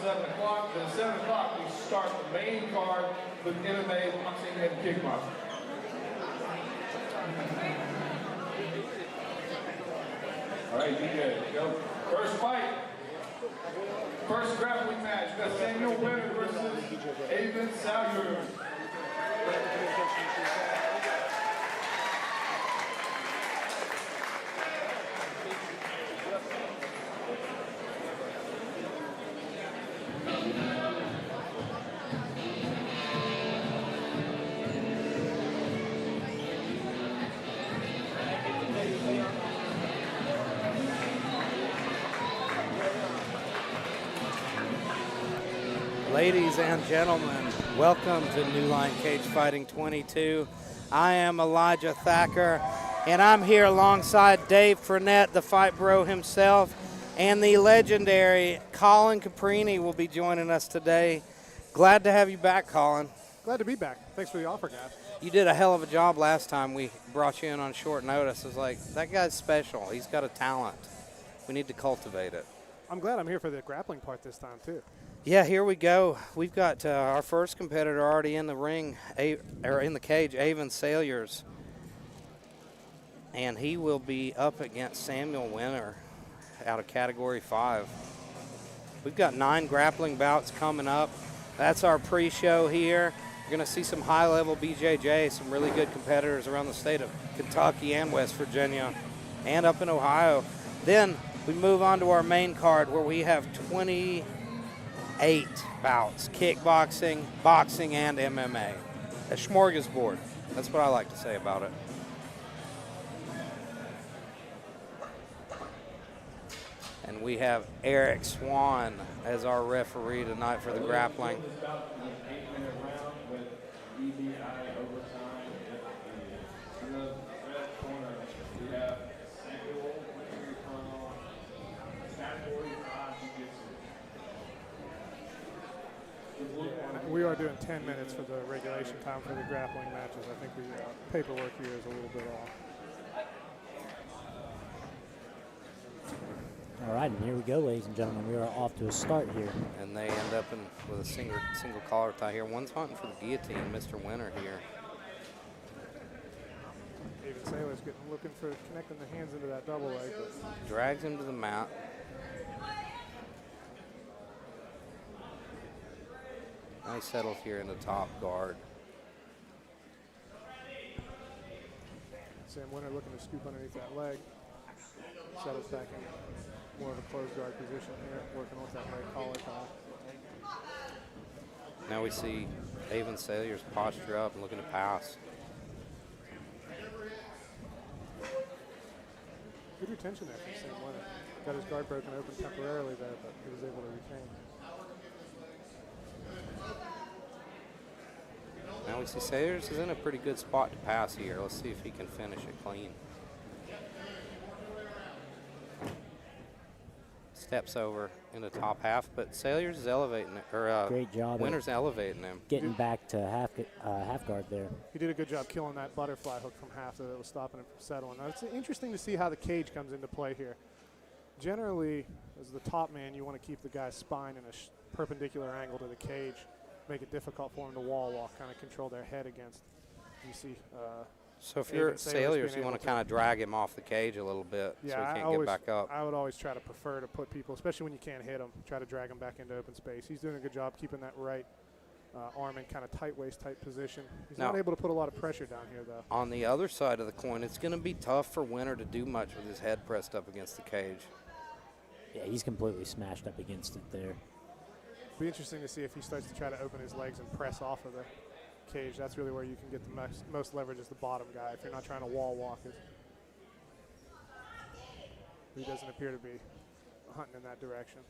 7 o'clock. Then at 7 o'clock, we start the main card with MMA, boxing, and kickboxing. All right, you good. Go. First fight. First grappling match. We got Samuel Winner versus Abner Salyers. Ladies and gentlemen, welcome to New Line Cagefighting 22. I am Elijah Thacker, and I'm here alongside Dave Frenette, the fight bro himself, and the legendary Colin Caprini will be joining us today. Glad to have you back, Colin. Glad to be back. Thanks for the offer, guys. You did a hell of a job last time we brought you in on short notice. It was like, that guy's special. He's got a talent. We need to cultivate it. I'm glad I'm here for the grappling part this time, too. Yeah, here we go. We've got our first competitor already in the ring, or in the cage, Avon Salyers. And he will be up against Samuel Winner out of Category 5. We've got 9 grappling bouts coming up. That's our pre-show here. You're going to see some high-level BJJ, some really good competitors around the state of Kentucky and West Virginia and up in Ohio. Then we move on to our main card where we have 28 bouts, kickboxing, boxing, and MMA. A smorgasbord. That's what I like to say about it. And we have Eric Swan as our referee tonight for the grappling. We are doing 10 minutes for the regulation time for the grappling matches. I think the paperwork here is a little bit off. All right, and here we go, ladies and gentlemen. We are off to a start here. And they end up with a single collar tie here. One's hunting for the guillotine, Mr. Winner here. Even Sailor's looking for connecting the hands into that double leg. Drags him to the mat. Now he settles here in the top guard. Sam Winner looking to scoop underneath that leg. Settles back in more of a closed guard position here, working with that leg collar tie. Now we see Avon Salyers posture up and looking to pass. Good retention there from Sam Winner. Got his guard broken open temporarily there, but he was able to retain. Now we see Salyers is in a pretty good spot to pass here. Let's see if he can finish it clean. Steps over in the top half, but Salyers is elevating it, or great job. Winner's elevating him. Getting back to half guard there. He did a good job killing that butterfly hook from half so that it was stopping him from settling. Now, it's interesting to see how the cage comes into play here. Generally, as the top man, you want to keep the guy's spine in a perpendicular angle to the cage, make it difficult for him to wall walk, kind of control their head against. You see. So if you're Salyers, you want to kind of drag him off the cage a little bit so he can't get back up. I would always try to prefer to put people, especially when you can't hit them, try to drag them back into open space. He's doing a good job keeping that right arm in kind of tight waist type position. He's not able to put a lot of pressure down here, though. On the other side of the coin, it's going to be tough for Winner to do much with his head pressed up against the cage. Yeah, he's completely smashed up against it there. Be interesting to see if he starts to try to open his legs and press off of the cage. That's really where you can get the most leverage as the bottom guy if you're not trying to wall walk it. He doesn't appear to be hunting in that direction.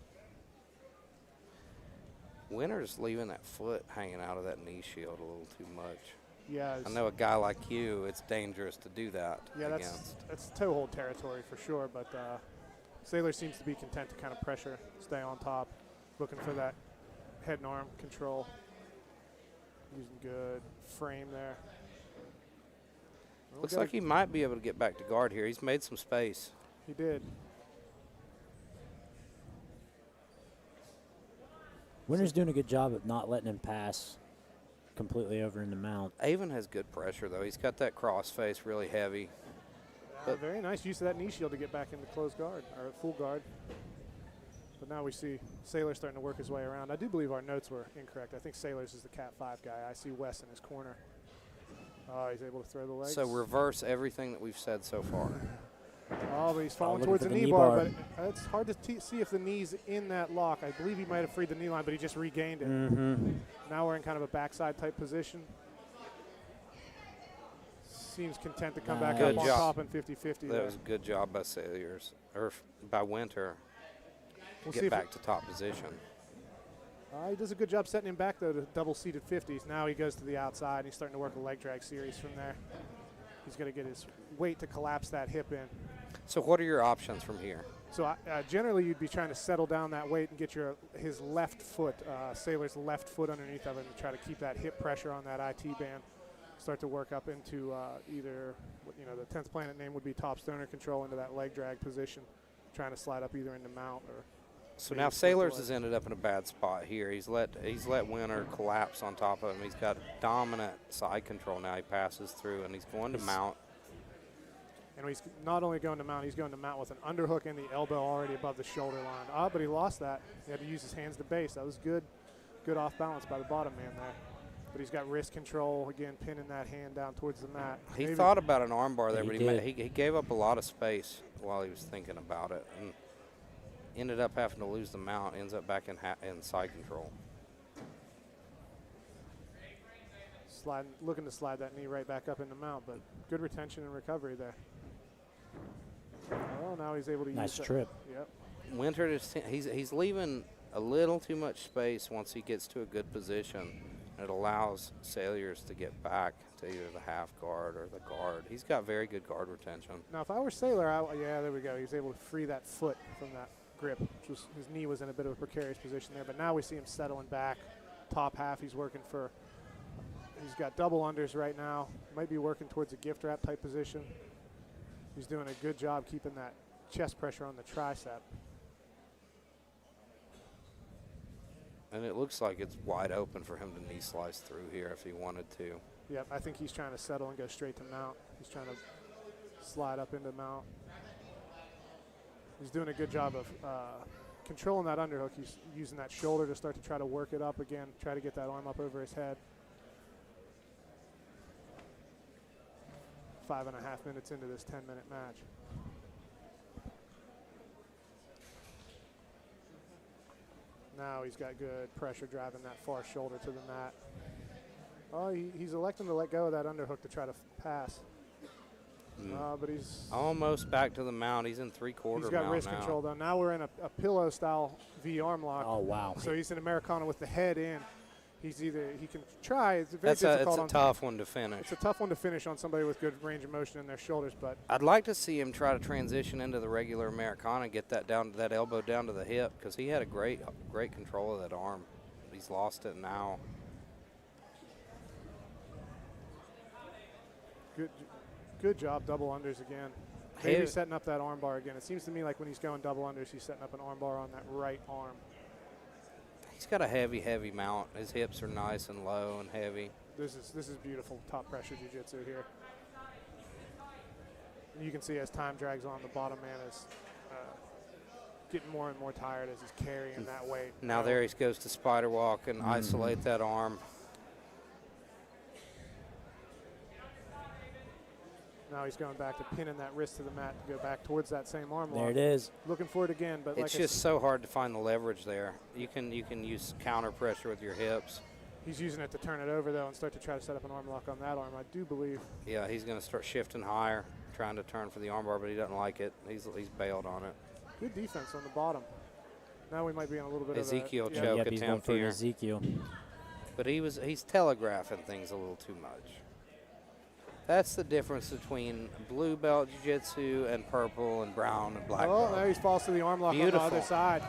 Winner's leaving that foot hanging out of that knee shield a little too much. Yeah, I know a guy like you, it's dangerous to do that. Yeah, that's toe hold territory for sure, but Sailor seems to be content to kind of pressure, stay on top, looking for that head and arm control. Using good frame there. Looks like he might be able to get back to guard here. He's made some space. He did. Winter's doing a good job of not letting him pass completely over in the mount. Avon has good pressure, though. He's got that cross face really heavy. Very nice use of that knee shield to get back into closed guard, or full guard. But now we see Sailor starting to work his way around. I do believe our notes were incorrect. I think Sailor's is the Cat 5 guy. I see Wes in his corner. Oh, he's able to throw the legs. So reverse everything that we've said so far. Oh, but he's falling looking towards for the knee bar, but it's hard to see if the knee's in that lock. I believe he might have freed the knee line, but he just regained it. Now we're in kind of a backside type position. Seems content to come back up on top in 50-50. That was a good job by Sailors, or by Winter. We'll Get back to top position. He does a good job setting him back, though, to double-seated 50s. Now he goes to the outside, and he's starting to work a leg drag series from there. He's going to get his weight to collapse that hip in. So what are your options from here? So generally you'd be trying to settle down that weight and get his left foot, Sailor's left foot underneath of him to try to keep that hip pressure on that IT band. Start to work up into either, the 10th planet name would be top stoner control into that leg drag position, trying to slide up either into mount or. So now Sailors has ended up in a bad spot here. He's let Winter collapse on top of him. He's got dominant side control now. He passes through and he's going to mount. And he's not only going to mount, he's going to mount with an underhook and the elbow already above the shoulder line. But he lost that. He had to use his hands to base. That was good off balance by the bottom man there. But he's got wrist control, again, pinning that hand down towards the mat. He thought about an arm bar there, but did. he gave up a lot of space while he was thinking about it. And ended up having to lose the mount, ends up back in side control. Looking to slide that knee right back up in the mount, but good retention and recovery there. Oh, now he's able to use Nice trip. Yep. Winter, he's leaving a little too much space once he gets to a good position. It allows Sailors to get back to either the half guard or the guard. He's got very good guard retention. Now, if I were Sailor, there we go. He was able to free that foot from that grip. His knee was in a bit of a precarious position there, but now we see him settling back. Top half, he's working for. He's got double unders right now. Might be working towards a gift wrap type position. He's doing a good job keeping that chest pressure on the tricep. And it looks like it's wide open for him to knee slice through here if he wanted to. Yep, I think he's trying to settle and go straight to mount. He's trying to slide up into mount. He's doing a good job of controlling that underhook. He's using that shoulder to start to try to work it up again, try to get that arm up over his head. 5.5 minutes into this 10-minute match. Now he's got good pressure driving that far shoulder to the mat. Oh, he's electing to let go of that underhook to try to pass. But he's almost back to the mount. He's in three-quarter mount now. He's got wrist control, though. Now we're in a pillow-style V-arm lock. Oh, wow. So he's an Americana with the head in. He can try. It's very difficult. It's a tough one to finish. It's a tough one to finish on somebody with good range of motion in their shoulders. But I'd like to see him try to transition into the regular Americana, get that elbow down to the hip, because he had a great control of that arm. He's lost it now. Good job, double unders again. Maybe setting up that arm bar again. It seems to me like when he's going double unders, he's setting up an arm bar on that right arm. He's got a heavy mount. His hips are nice and low and heavy. This is beautiful top pressure jiu-jitsu here. You can see as time drags on, the bottom man is getting more and more tired as he's carrying that weight. Now there he goes to spider walk and isolate that arm. Now he's going back to pinning that wrist to the mat to go back towards that same arm lock. There it is. Looking for it again, but it's just so hard to find the leverage there. You can use counter pressure with your hips. He's using it to turn it over though and start to try to set up an arm lock on that arm, I do believe. Yeah, he's going to start shifting higher, trying to turn for the arm bar, but he doesn't like it. He's bailed on it. Good defense on the bottom. Now we might be in a little bit Ezekiel of a choke he's attempt going for here. Ezekiel. But he's telegraphing things a little too much. That's the difference between blue belt jiu-jitsu and purple and brown and black belt. There he falls to the arm lock on the other side.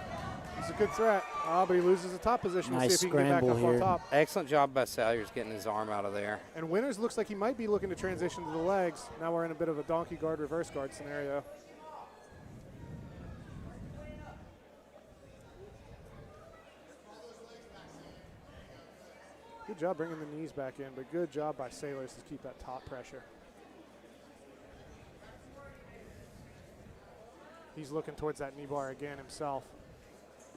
It's a good threat. But he loses the top position. Nice we'll see if he can get back up on top. Excellent job by Salyers getting his arm out of there. And Winters looks like he might be looking to transition to the legs. Now we're in a bit of a donkey guard, reverse guard scenario. job bringing the knees back in, but good job by Sailors to keep that top pressure. He's looking towards that knee bar again himself.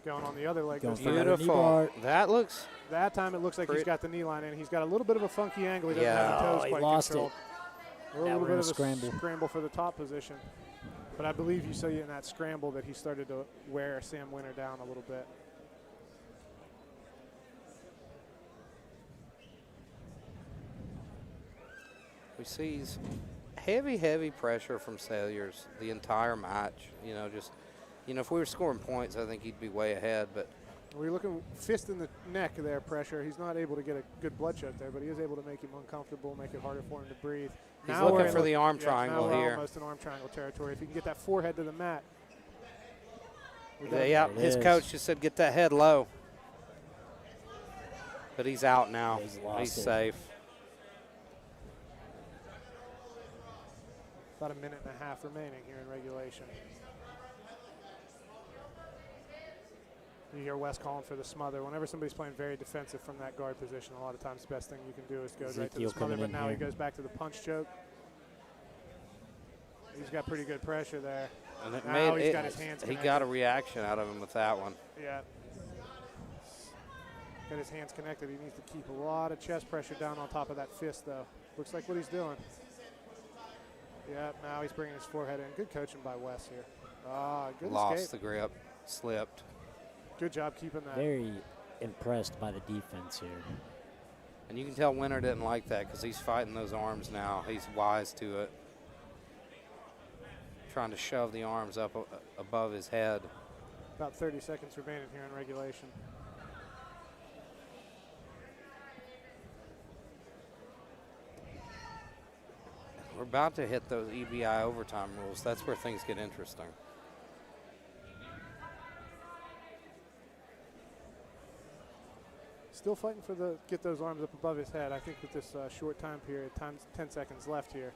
Going on the other leg. Beautiful. That looks. That time it looks like he's got the knee line in. He's got a little bit of a funky angle. He doesn't have the toes he quite lost controlled. it. A little bit of a scramble. Scramble for the top position. But I believe you see in that scramble that he started to wear Sam Winter down a little bit. We see heavy pressure from Sailors the entire match. You know, just, you know, if we were scoring points, I think he'd be way ahead. But we're looking fist in the neck there, pressure. He's not able to get a good blood choke there, but he is able to make him uncomfortable, make it harder for him to breathe. He's looking for the arm triangle now we're here. Almost in arm triangle territory. If he can get that forehead to the mat. Yeah, his coach just said get that head low. But he's out now. He's safe. About a minute and a half remaining here in regulation. You hear Wes calling for the smother. Whenever somebody's playing very defensive from that guard position, a lot of times the best thing you can do is go right to the smother, but now he goes back to the punch choke. He's got pretty good pressure there. And it now he's got his hands connected. He got a reaction out of him with that one. Yeah. Got his hands connected. He needs to keep a lot of chest pressure down on top of that fist, though. Looks like what he's doing. Yeah, now he's bringing his forehead in. Good coaching by Wes here. Good Lost escape. the grip, slipped. Good job keeping that. Very impressed by the defense here. And you can tell Winter didn't like that because he's fighting those arms now. He's wise to it. Trying to shove the arms up above his head. About 30 seconds remaining here in regulation. We're about to hit those EBI overtime rules. That's where things get interesting. Still fighting for get those arms up above his head. I think with this short time period, 10 seconds left here,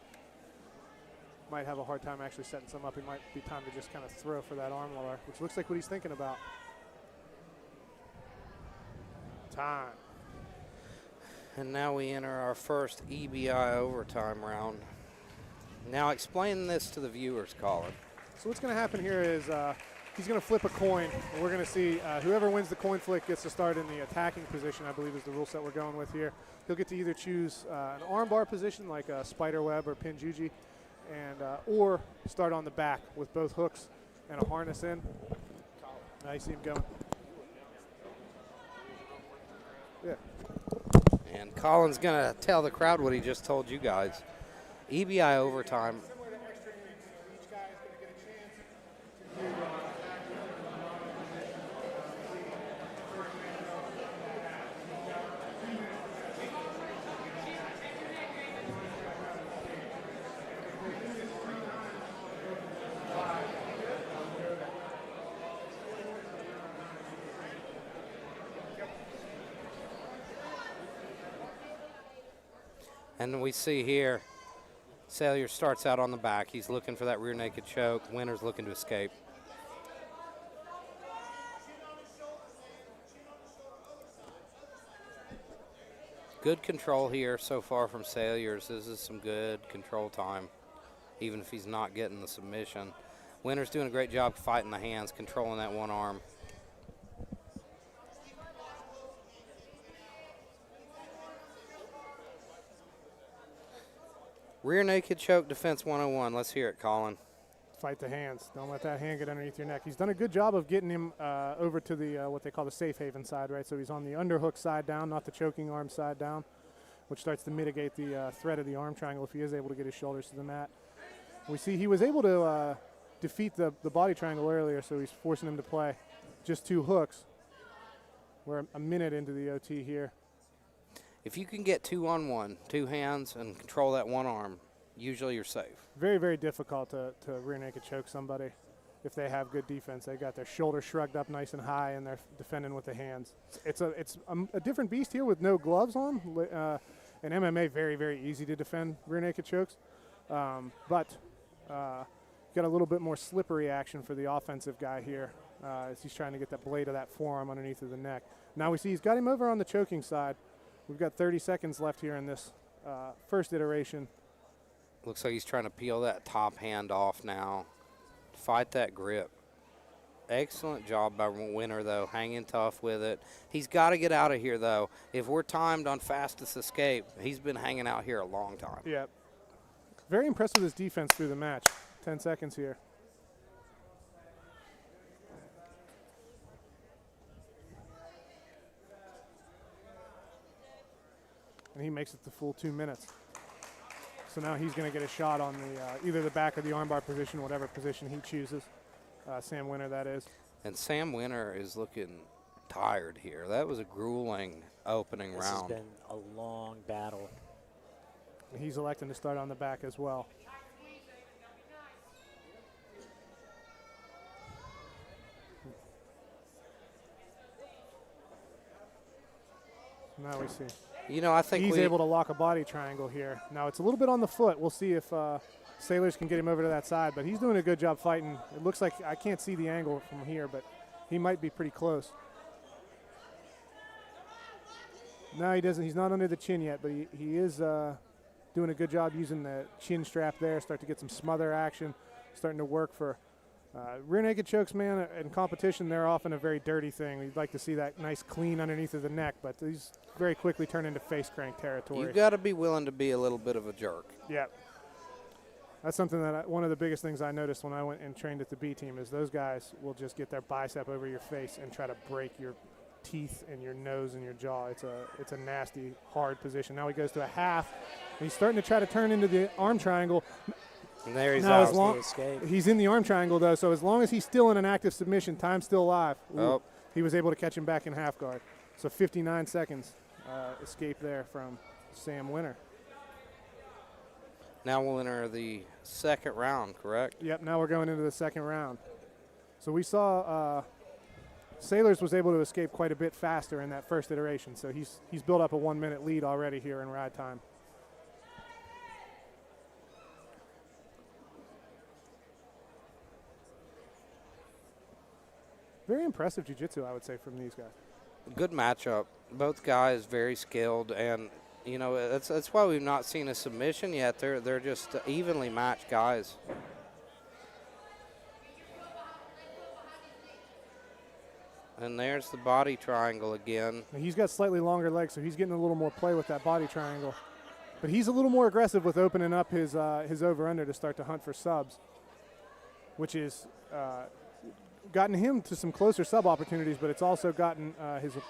might have a hard time actually setting some up. It might be time to just kind of throw for that arm lower, which looks like what he's thinking about. Time. And now we enter our first EBI overtime round. Now explain this to the viewers, Colin. So what's going to happen here is he's going to flip a coin, and we're going to see whoever wins the coin flip gets to start in the attacking position, I believe is the rule set we're going with here. He'll get to either choose an arm bar position like a spider web or pin juji, and or start on the back with both hooks and a harness in. Now you see him going. Yeah. And Colin's going to tell the crowd what he just told you guys. EBI overtime. Similar to extra innings, each guy is going to get a chance to And we see here, Sailor starts out on the back. He's looking for that rear naked choke. Winter's looking to escape. Good control here so far from Sailors. This is some good control time, even if he's not getting the submission. Winter's doing a great job fighting the hands, controlling that one arm. Rear naked choke defense 101. Let's hear it, Colin. fight the hands. Don't let that hand get underneath your neck. He's done a good job of getting him over to the what they call the safe haven side, right? So he's on the underhook side down, not the choking arm side down, which starts to mitigate the threat of the arm triangle if he is able to get his shoulders to the mat. We see he was able to defeat the body triangle earlier, so he's forcing him to play just two hooks. We're a minute into the OT here. If you can get 2-on-1, two hands, and control that one arm, usually you're safe. Very, very difficult to rear naked choke somebody if they have good defense. They got their shoulders shrugged up nice and high, and they're defending with the hands. It's a different beast here with no gloves on. In MMA, very, very easy to defend rear naked chokes. But got a little bit more slippery action for the offensive guy here as he's trying to get that blade of that forearm underneath of the neck. Now we see he's got him over on the choking side. We've got 30 seconds left here in this first iteration. Looks like he's trying to peel that top hand off now. Fight that grip. Excellent job by Winter, though, hanging tough with it. He's got to get out of here, though. If we're timed on fastest escape, he's been hanging out here a long time. Yeah. Very impressed with his defense through the match. 10 seconds here. And he makes it the full 2 minutes. So now he's going to get a shot on the either the back of the armbar position, whatever position he chooses. Sam Winter, that is. And Sam Winter is looking tired here. That was a grueling opening This round. has been a long battle. And he's electing to start on the back as well. Now we see. You know, I think He's able to lock a body triangle here. Now it's a little bit on the foot. We'll see if Sailors can get him over to that side, but he's doing a good job fighting. It looks like I can't see the angle from here, but he might be pretty close. No, he doesn't. He's not under the chin yet, but he is doing a good job using the chin strap there. Start to get some smother action, starting to work for rear naked chokes, man. In competition, they're often a very dirty thing. We'd like to see that nice clean underneath of the neck, but these very quickly turn into face crank territory. You've got to be willing to be a little bit of a jerk. Yeah. That's something that one of the biggest things I noticed when I went and trained at the B team is those guys will just get their bicep over your face and try to break your teeth and your nose and your jaw. It's a nasty, hard position. Now he goes to a half. And he's starting to try to turn into the arm triangle. And there he's now, out. He's in the arm triangle, though, so as long as he's still in an active submission, time's still alive. Oh. He was able to catch him back in half guard. So 59 seconds escape there from Sam Winter. Now we'll enter the second round, correct? Yep, now we're going into the second round. So we saw Sailors was able to escape quite a bit faster in that first iteration, so he's built up a 1 minute lead already here in ride time. Very impressive jiu-jitsu, I would say, from these guys. Good matchup. Both guys very skilled, and you know that's why we've not seen a submission yet. They're just evenly matched guys. And there's the body triangle again. Now he's got slightly longer legs, so he's getting a little more play with that body triangle. But he's a little more aggressive with opening up his over-under to start to hunt for subs, which is gotten him to some closer sub opportunities, but it's also gotten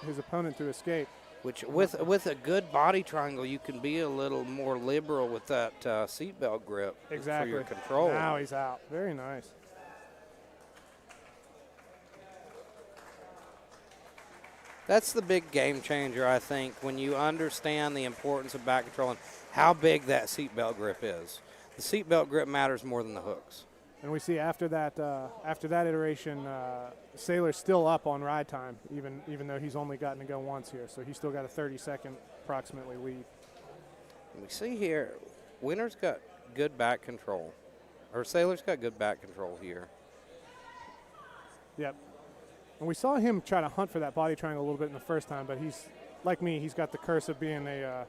his opponent to escape. Which with a good body triangle, you can be a little more liberal with that seatbelt grip Exactly. for your control. Now he's out. Very nice. That's the big game changer, I think, when you understand the importance of back control and how big that seatbelt grip is. The seatbelt grip matters more than the hooks. And we see after that iteration, Sailor's still up on ride time, even though he's only gotten to go once here. So he's still got a 30-second approximately lead. We see here, Winter's got good back control, or Sailor's got good back control here. Yep. And we saw him try to hunt for that body triangle a little bit in the first time, but he's, like me, he's got the curse of being a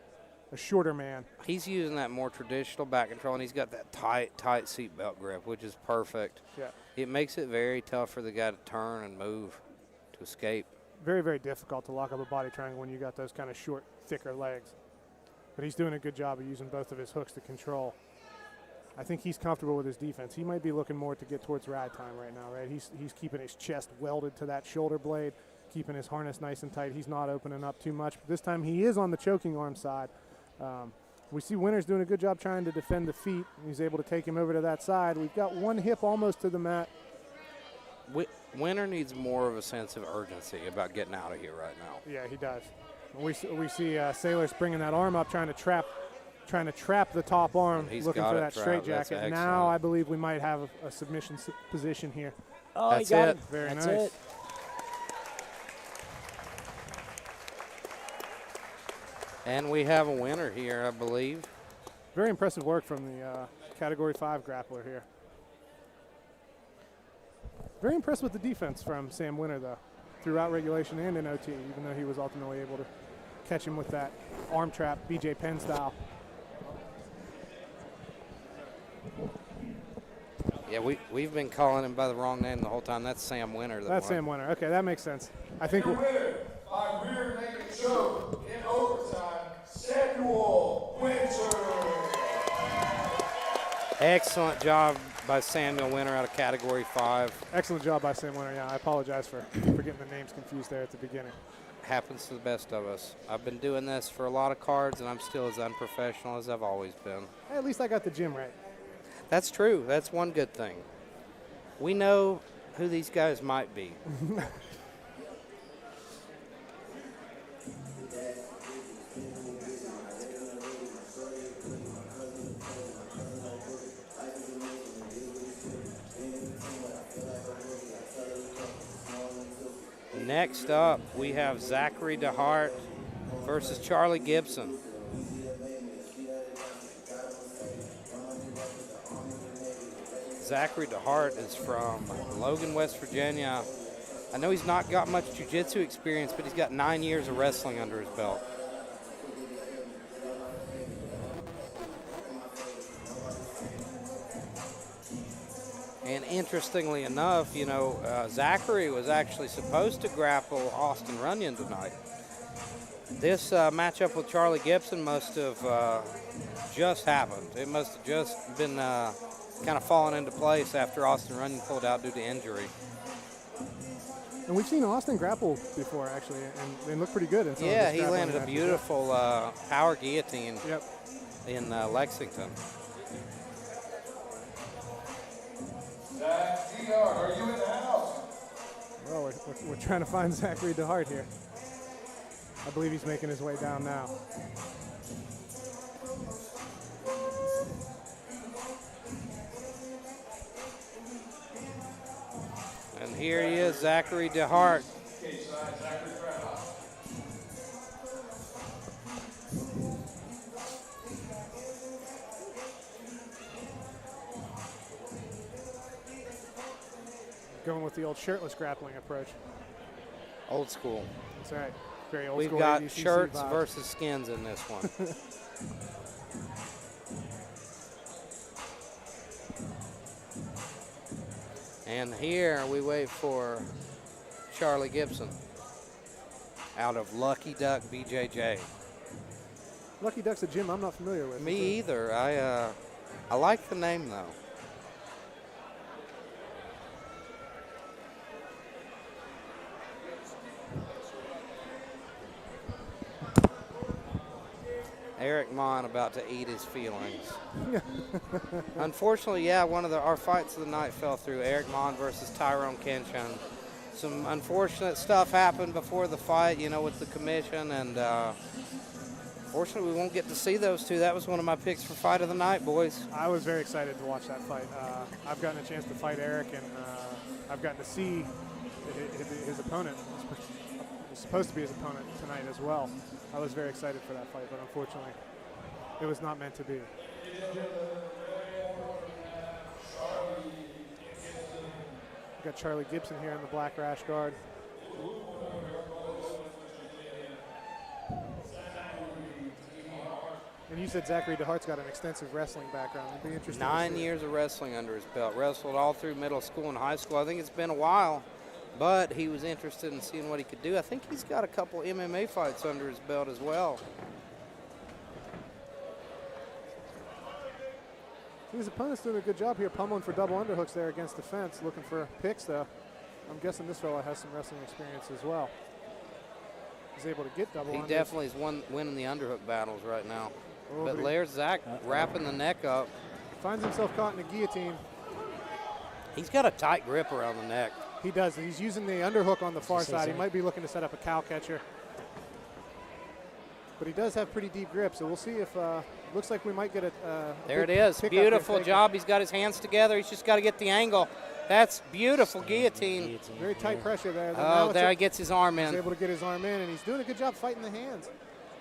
shorter man. He's using that more traditional back control, and he's got that tight seatbelt grip, which is perfect. Yeah. It makes it very tough for the guy to turn and move to escape. Very, very difficult to lock up a body triangle when you got those kind of short, thicker legs. But he's doing a good job of using both of his hooks to control. I think he's comfortable with his defense. He might be looking more to get towards ride time right now, right? He's keeping his chest welded to that shoulder blade, keeping his harness nice and tight. He's not opening up too much. But this time he is on the choking arm side. We see Winter's doing a good job trying to defend the feet. He's able to take him over to that side. We've got one hip almost to the mat. Winter needs more of a sense of urgency about getting out of here right now. Yeah, he does. We see Sailors bringing that arm up, trying to trap the top arm, He's looking got for it that trapped. straight That's jacket. excellent. Now I believe we might have a submission position here. Oh, That's he got it. him. Very That's nice. it. And we have a winner here, I believe. Very impressive work from the Category 5 grappler here. Very impressed with the defense from Sam Winter, though, throughout regulation and in OT, even though he was ultimately able to catch him with that arm trap, BJ Penn style. Yeah, we've been calling him by the wrong name the whole time. That's Sam Winter. That's Sam Winter. Okay, that makes sense. I think The winner by rear naked choke in overtime, Samuel Winter. Excellent job by Samuel Winter out of Category 5. excellent job by Sam Winter. Yeah, I apologize for getting the names confused there at the beginning. Happens to the best of us. I've been doing this for a lot of cards, and I'm still as unprofessional as I've always been. Hey, at least I got the gym right. That's true. That's one good thing. We know who these guys might be. Next up, we have Zachary DeHart versus Charlie Gibson. Zachary DeHart is from Logan, West Virginia. I know he's not got much jiu-jitsu experience, but he's got 9 years of wrestling under his belt. And interestingly enough, you know, Zachary was actually supposed to grapple Austin Runyon tonight. This matchup with Charlie Gibson must have just happened. It must have just been kind of fallen into place after Austin Runyon pulled out due to injury. And we've seen Austin grapple before, actually, and they look pretty good. Yeah, he landed a beautiful power guillotine in Lexington. Dyer, are you in the house? Well, we're trying to find Zachary DeHart here. I believe he's making his way down now. And here he is, Zachary DeHart. Going with the old shirtless grappling approach. Old school. That's right. Very old We've school. got ADCC shirts vibes. versus skins in this one. And here we wait for Charlie Gibson out of Lucky Duck BJJ. Lucky Duck's a gym I'm not familiar with. Me either. I like the name though. Eric Mon about to eat his feelings. Unfortunately, yeah, one of our fights of the night fell through. Eric Mon versus Tyrone Kenshin. Some unfortunate stuff happened before the fight, you know, with the commission, and fortunately we won't get to see those two. That was one of my picks for fight of the night, boys. I was very excited to watch that fight. I've gotten a chance to fight Eric, and I've gotten to see his opponent. Was supposed to be his opponent tonight as well. I was very excited for that fight, but unfortunately, it was not meant to be. We've got Charlie Gibson here in the black rash guard. And you said Zachary DeHart's got an extensive wrestling background. It'd be interesting. 9 years of wrestling under his belt. Wrestled all through middle school and high school. I think it's been a while, but he was interested in seeing what he could do. I think he's got a couple MMA fights under his belt as well. His opponent's doing a good job here, pummeling for double underhooks there against the fence, looking for picks though. I'm guessing this fella has some wrestling experience as well. He's able to get double underhooks. He definitely is winning the underhook battles right now. Oh, But there's Zach wrapping the neck up. Finds himself caught in a guillotine. He's got a tight grip around the neck. He does. He's using the underhook on the far side. He might be looking to set up a cow catcher. But he does have pretty deep grip, so we'll see if looks like we might get a there it is. Beautiful job. He's got his hands together. He's just got to get the angle. That's beautiful guillotine. Very tight pressure there. Oh, there he gets his arm in. He's able to get his arm in, and he's doing a good job fighting the hands.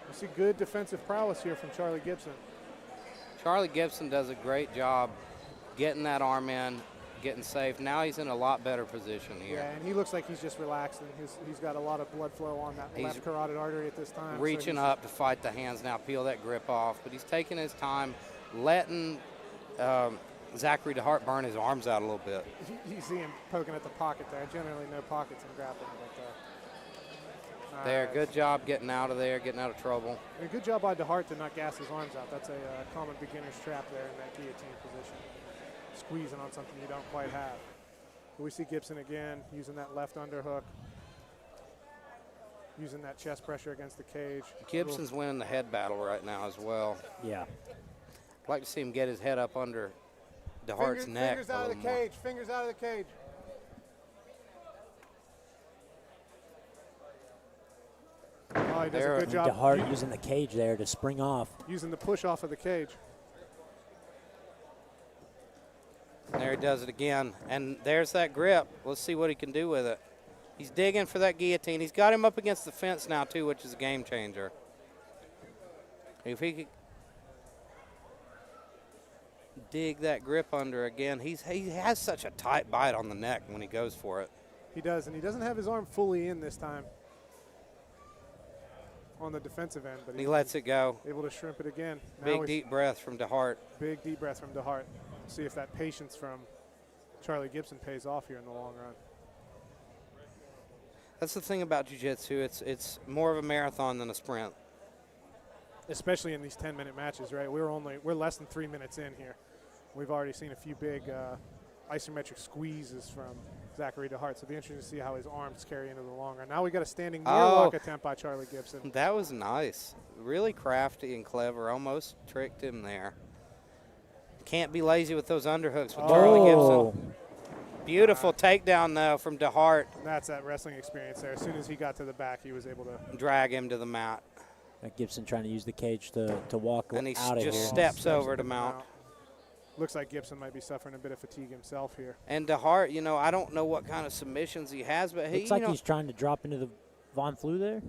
We see good defensive prowess here from Charlie Gibson. Charlie Gibson does a great job getting that arm in, getting safe. Now he's in a lot better position here. Yeah, and he looks like he's just relaxing. He's got a lot of blood flow on that left carotid artery at this time. Reaching up to fight the hands now, peel that grip off. But he's taking his time, letting Zachary DeHart burn his arms out a little bit. You see him poking at the pocket there. Generally no pockets in grappling, but there, good job getting out of there, getting out of trouble. And good job by DeHart to not gas his arms out. That's a common beginner's trap there in that guillotine position. Squeezing on something you don't quite have. But we see Gibson again using that left underhook, using that chest pressure against the cage. Gibson's winning the head battle right now as well. Yeah. I'd like to see him get his head up under DeHart's neck. Fingers out of the cage, fingers out of the cage. Oh, he does a good job. DeHart using the cage there to spring off. Using the push off of the cage. There he does it again. And there's that grip. Let's see what he can do with it. He's digging for that guillotine. He's got him up against the fence now, too, which is a game changer. If he could dig that grip under again, he has such a tight bite on the neck when he goes for it. He does, and he doesn't have his arm fully in this time on the defensive end, but he lets it go. Able to shrimp it again. Big deep breath from DeHart. Big deep breath from DeHart. See if that patience from Charlie Gibson pays off here in the long run. That's the thing about jiu-jitsu. It's more of a marathon than a sprint. Especially in these 10-minute matches, right? We're less than 3 minutes in here. We've already seen a few big isometric squeezes from Zachary DeHart, so it'll be interesting to see how his arms carry into the long run. Now we got a standing near lock attempt by Charlie Gibson. That was nice. Really crafty and clever. Almost tricked him there. Can't be lazy with those underhooks with Charlie Gibson. Beautiful takedown, though, from DeHart. That's that wrestling experience there. As soon as he got to the back, he was able to drag him to the mat. Gibson trying to use the cage to walk out of here. And he just steps over to mount. Looks like Gibson might be suffering a bit of fatigue himself here. And DeHart, I don't know what kind of submissions he has, but looks like he's trying to drop into the Von Flue there.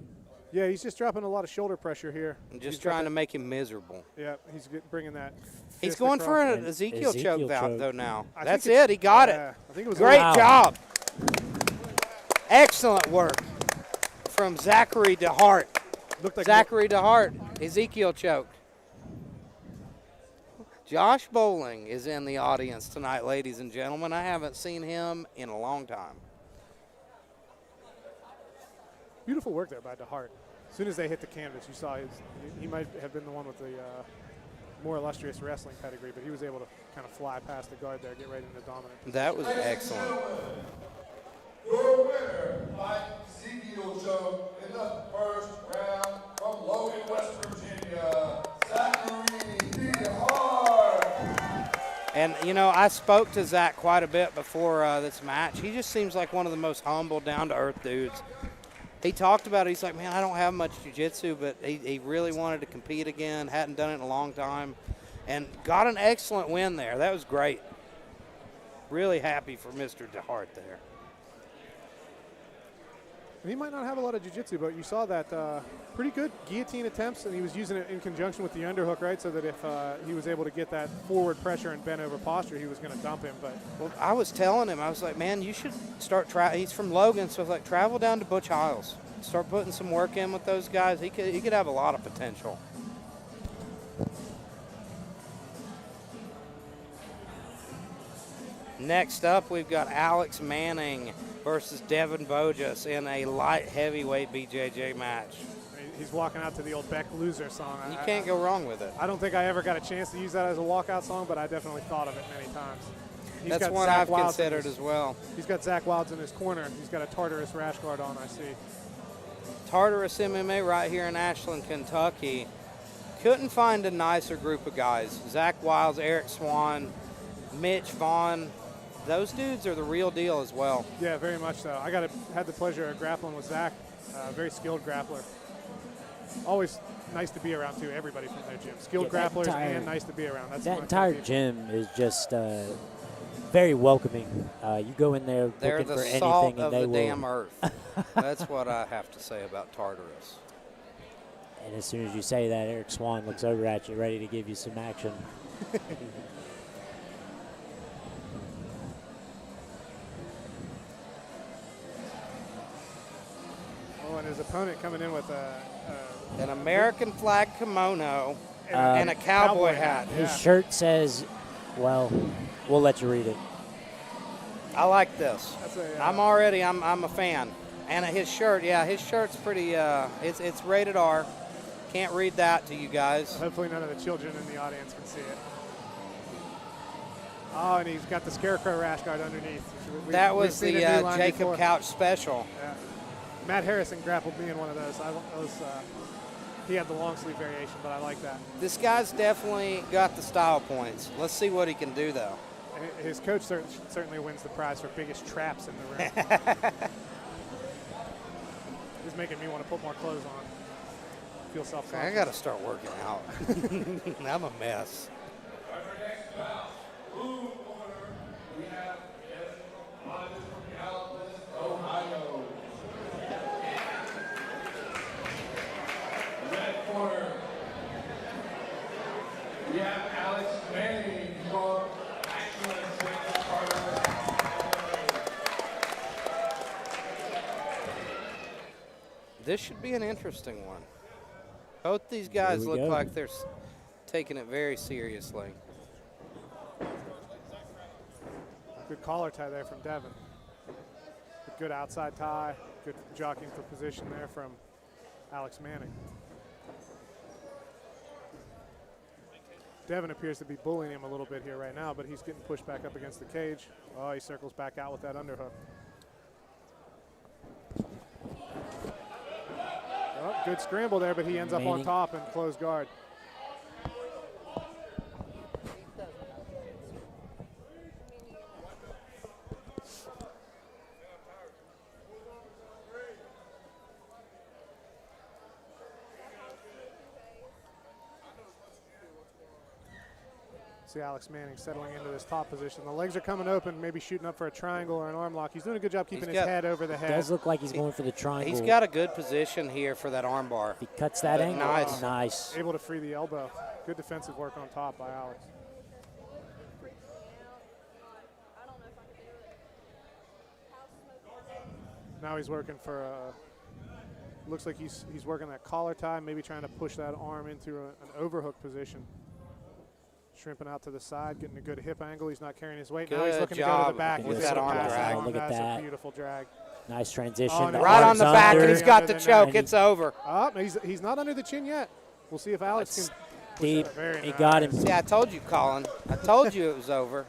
Yeah, he's just dropping a lot of shoulder pressure here. And just trying to make him miserable. Yeah, he's bringing that. He's going for an Ezekiel choke valve, though, now. That's it. He got it. I think it was great job. Excellent work from Zachary DeHart. Looked like Zachary DeHart, Ezekiel choke. Josh Bowling is in the audience tonight, ladies and gentlemen. I haven't seen him in a long time. Beautiful work there by DeHart. As soon as they hit the canvas, you saw he might have been the one with the more illustrious wrestling pedigree, but he was able to kind of fly past the guard there, get right into dominant position. That was excellent. Your winner by Ezekiel choke in the first round from Logan, West Virginia, Zachary DeHart. And, I spoke to Zach quite a bit before this match. He just seems like one of the most humble, down-to-earth dudes. He talked about it. He's like, man, I don't have much jiu-jitsu, but he really wanted to compete again, hadn't done it in a long time, and got an excellent win there. That was great. Really happy for Mr. DeHart there. And he might not have a lot of jiu-jitsu, but you saw that pretty good guillotine attempts, and he was using it in conjunction with the underhook, right, so that if he was able to get that forward pressure and bent over posture, he was going to dump him. But well, I was telling him, I was like, man, you should start he's from Logan, so I was like, travel down to Butch Hiles. Start putting some work in with those guys. He could have a lot of potential. Next up, we've got Alex Manning versus Devin Bojas in a light heavyweight BJJ match. He's walking out to the old Beck Loser song. You can't go wrong with it. I don't think I ever got a chance to use that as a walkout song, but I definitely thought of it many times. That's one I've considered as well. He's got Zach Wilds in his corner. He's got a Tartarus rash guard on, I see. Tartarus MMA right here in Ashland, Kentucky. Couldn't find a nicer group of guys. Zach Wilds, Eric Swan, Mitch Vaughn. Those dudes are the real deal as well. Yeah, very much so. I had the pleasure of grappling with Zach, very skilled grappler. Always nice to be around, too, everybody from their gym. Skilled grapplers and nice to be around. That entire gym is just very welcoming. You go in there looking for anything, and they will. They're the salt of the damn earth. That's what I have to say about Tartarus. And as soon as you say that, Eric Swan looks over at you, ready to give you some action. opponent coming in with an American flag kimono and a cowboy hat. His shirt says, well, we'll let you read it. I like this. I'm a fan. And his shirt, his shirt's pretty, it's rated R. Can't read that to you guys. Hopefully none of the children in the audience can see it. Oh, and he's got the scarecrow rash guard underneath. That was the Jacob Couch special. Yeah. Matt Harrison grappled me in one of those. He had the long sleeve variation, but I like that. This guy's definitely got the style points. Let's see what he can do, though. His coach certainly wins the prize for biggest traps in the ring. He's making me want to put more clothes on. Feel self-conscious. I got to start working out. I'm a mess. We have Ohio. Red corner. We have Alex Manley from Atkins, Carner. This should be an interesting one. Both these guys look like they're taking it very seriously. Good collar tie there from Devin. Good outside tie. Good jockeying for position there from Alex Manning. Devin appears to be bullying him a little bit here right now, but he's getting pushed back up against the cage. Oh, he circles back out with that underhook. Oh, good scramble there, but he ends up on top and closed guard. See Alex Manning settling into this top position. The legs are coming open, maybe shooting up for a triangle or an arm lock. He's doing a good job keeping his head over the head. It does look like he's going for the triangle. He's got a good position here for that arm bar. He cuts that angle. Nice. Nice. Able to free the elbow. Good defensive work on top by Alex. Now he's working for looks like he's working that collar tie, maybe trying to push that arm into an overhook position. Shrimping out to the side, getting a good hip angle. He's not carrying his weight. Now he's looking to go to the back with that arm drag. Look at that. That's a beautiful drag. Nice transition. Oh, right on the back, and he's got the choke. It's over. Oh, he's not under the chin yet. We'll see if Alex can. Deep. He got him. See, I told you, Colin. I told you it was over.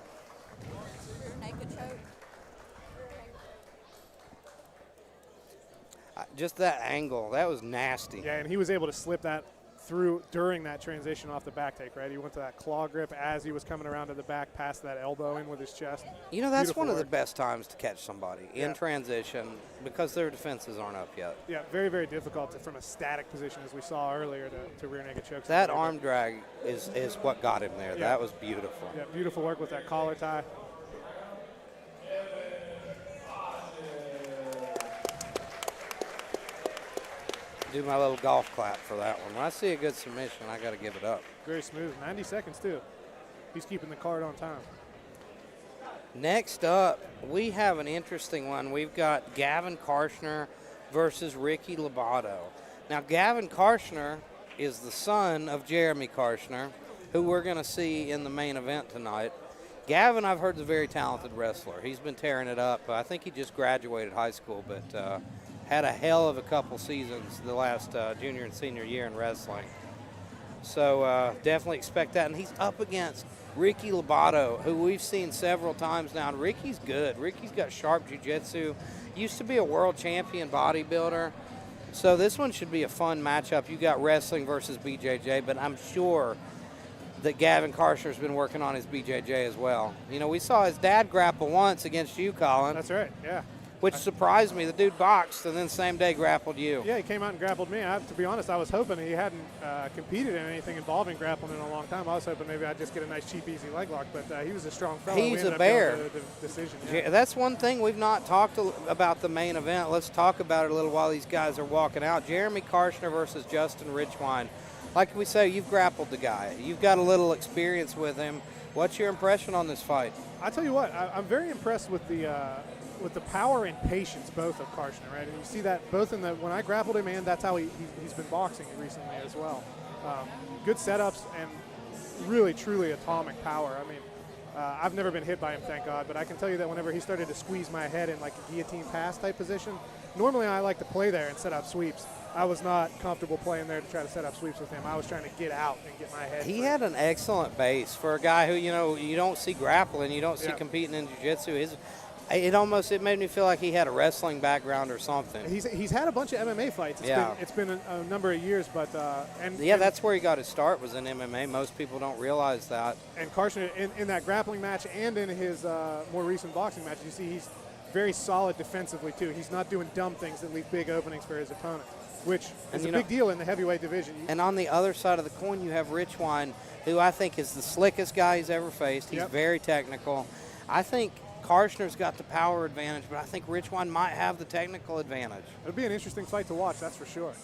Just that angle, that was nasty. Yeah, and he was able to slip that through during that transition off the back take, right? He went to that claw grip as he was coming around to the back, past that elbow in with his chest. You know, that's Beautiful one of the work. best times to catch somebody in transition because their defenses aren't up yet. Yeah, very, very difficult from a static position, as we saw earlier, to rear naked choke. That arm drag is what got him there. Yeah. That was beautiful. Yeah, beautiful work with that collar tie. Do my little golf clap for that one. When I see a good submission, I got to give it up. Very smooth. 90 seconds, too. He's keeping the card on time. Next up, we have an interesting one. We've got Gavin Carner versus Ricky Labado. Now, Gavin Carner is the son of Jeremy Carner, who we're going to see in the main event tonight. Gavin, I've heard, is a very talented wrestler. He's been tearing it up. I think he just graduated high school, but had a hell of a couple seasons the last junior and senior year in wrestling. So definitely expect that. And he's up against Ricky Labado, who we've seen several times now. And Ricky's good. Ricky's got sharp jiu-jitsu. Used to be a world champion bodybuilder. So this one should be a fun matchup. You got wrestling versus BJJ, but I'm sure that Gavin Carter's been working on his BJJ as well. You know, we saw his dad grapple once against you, Colin. That's right, yeah. Which surprised me. The dude boxed and then same day grappled you. Yeah, he came out and grappled me. To be honest, I was hoping he hadn't competed in anything involving grappling in a long time. I was hoping maybe I'd just get a nice, cheap, easy leg lock, but he was a strong fellow. He's a bear. The decision, yeah. That's one thing we've not talked about the main event. Let's talk about it a little while these guys are walking out. Jeremy Carner versus Justin Richwine. Like we say, you've grappled the guy. You've got a little experience with him. What's your impression on this fight? I tell you what, I'm very impressed with the with the power and patience both of Karshner, right? And you see that both in the when I grappled him, and that's how he's been boxing recently as well. Good setups and really truly atomic power. I mean, I've never been hit by him, thank God, but I can tell you that whenever he started to squeeze my head in like a guillotine pass type position, normally I like to play there and set up sweeps. I was not comfortable playing there to try to set up sweeps with him. I was trying to get out and get my head. He had an excellent base for a guy who, you don't see grappling, you don't see competing in jiu-jitsu. It made me feel like he had a wrestling background or something. He's had a bunch of MMA fights. It's been a number of years, but that's where he got his start, was in MMA. Most people don't realize that. And Karshner, in that grappling match and in his more recent boxing match, you see he's very solid defensively too. He's not doing dumb things that leave big openings for his opponent, which is a big deal in the heavyweight division. And on the other side of the coin, you have Richwine, who I think is the slickest guy he's ever faced. He's very technical. I think Karshner's got the power advantage, but I think Richwine might have the technical advantage. It'll be an interesting fight to watch, that's for sure.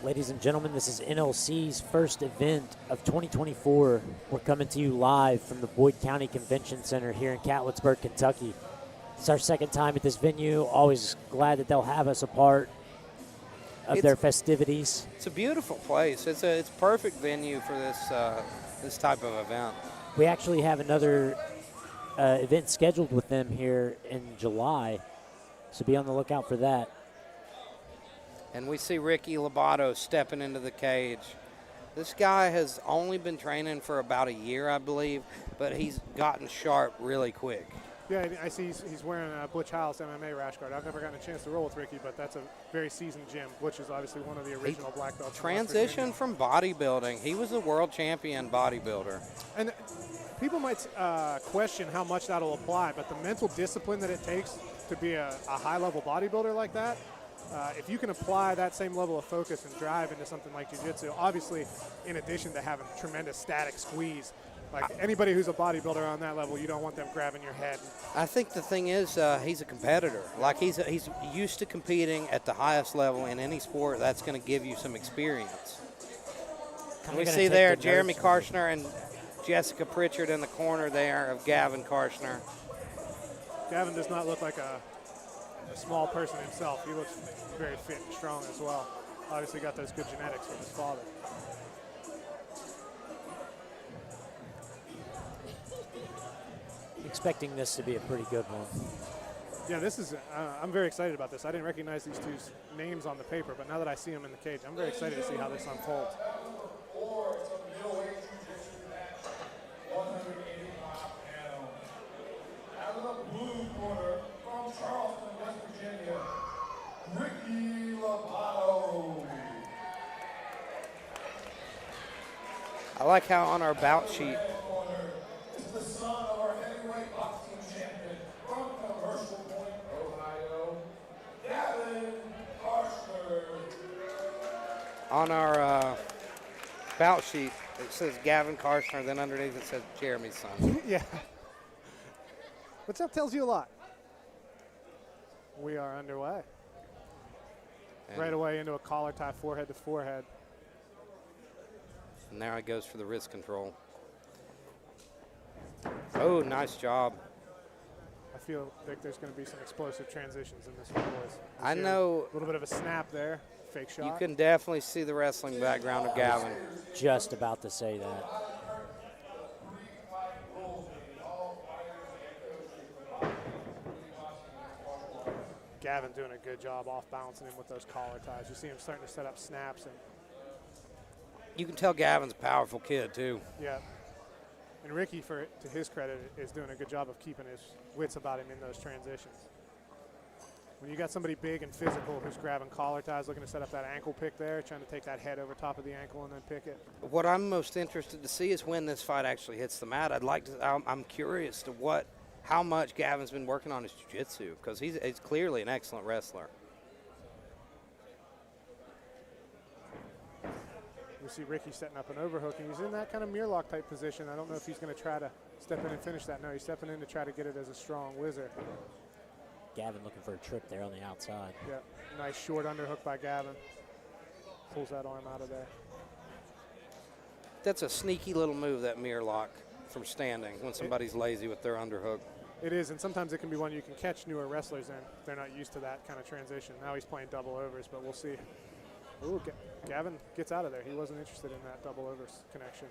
Ladies and gentlemen, this is NLC's first event of 2024. We're coming to you live from the Boyd County Convention Center here in Catlettsburg, Kentucky. It's our second time at this venue. Always glad that they'll have us a part of their festivities. It's a beautiful place. It's a perfect venue for this type of event. We actually have another event scheduled with them here in July, so be on the lookout for that. And we see Ricky Labado stepping into the cage. This guy has only been training for about a year, I believe, but he's gotten sharp really quick. Yeah, I see he's wearing a Butch House MMA rash guard. I've never gotten a chance to roll with Ricky, but that's a very seasoned gym. Butch is obviously one of the original black belts. Transition from bodybuilding. He was a world champion bodybuilder. And people might question how much that'll apply, but the mental discipline that it takes to be a high-level bodybuilder like that, if you can apply that same level of focus and drive into something like jiu-jitsu, obviously in addition to having tremendous static squeeze, like anybody who's a bodybuilder on that level, you don't want them grabbing your head. I think the thing is he's a competitor. Like he's used to competing at the highest level in any sport. That's going to give you some experience. And we see there Jeremy Karshner and Jessica Pritchard in the corner there of Gavin Karshner. Gavin does not look like a small person himself. He looks very fit and strong as well. Obviously got those good genetics from his father. Expecting this to be a pretty good one. Yeah, this is, I'm very excited about this. I didn't recognize these two names on the paper, but now that I see them in the cage, I'm very excited to see how this unfolds. Out of the blue corner from Charleston, West Virginia, Ricky Labado. I like how on our bout sheet, This is the son of our heavyweight boxing champion from Commercial Point, Ohio, Gavin Karshner. on our bout sheet, it says Gavin Karshner, then underneath it says Jeremy's son. Yeah. Which that tells you a lot. We are underway. And right away into a collar tie, forehead to forehead. And now he goes for the wrist control. Oh, nice job. I feel like there's going to be some explosive transitions in this one, boys. I know. A little bit of a snap there. Fake shot. You can definitely see the wrestling background of Gavin. Just about to say that. Gavin doing a good job off balancing him with those collar ties. You see him starting to set up snaps. And You can tell Gavin's a powerful kid, too. yeah. And Ricky, to his credit, is doing a good job of keeping his wits about him in those transitions. When you got somebody big and physical who's grabbing collar ties, looking to set up that ankle pick there, trying to take that head over top of the ankle and then pick it. What I'm most interested to see is when this fight actually hits the mat. I'm curious to how much Gavin's been working on his jiu-jitsu, because he's clearly an excellent wrestler. We see Ricky setting up an overhook, and he's in that kind of mirror lock type position. I don't know if he's going to try to step in and finish that. No, he's stepping in to try to get it as a strong whizzer. Gavin looking for a trip there on the outside. Yeah, nice short underhook by Gavin. Pulls that arm out of there. That's a sneaky little move, that mirror lock. from standing when somebody's lazy with their underhook. It is, and sometimes it can be one you can catch newer wrestlers in. They're not used to that kind of transition. Now he's playing double overs, but we'll see. Ooh, Gavin gets out of there. He wasn't interested in that double overs connection.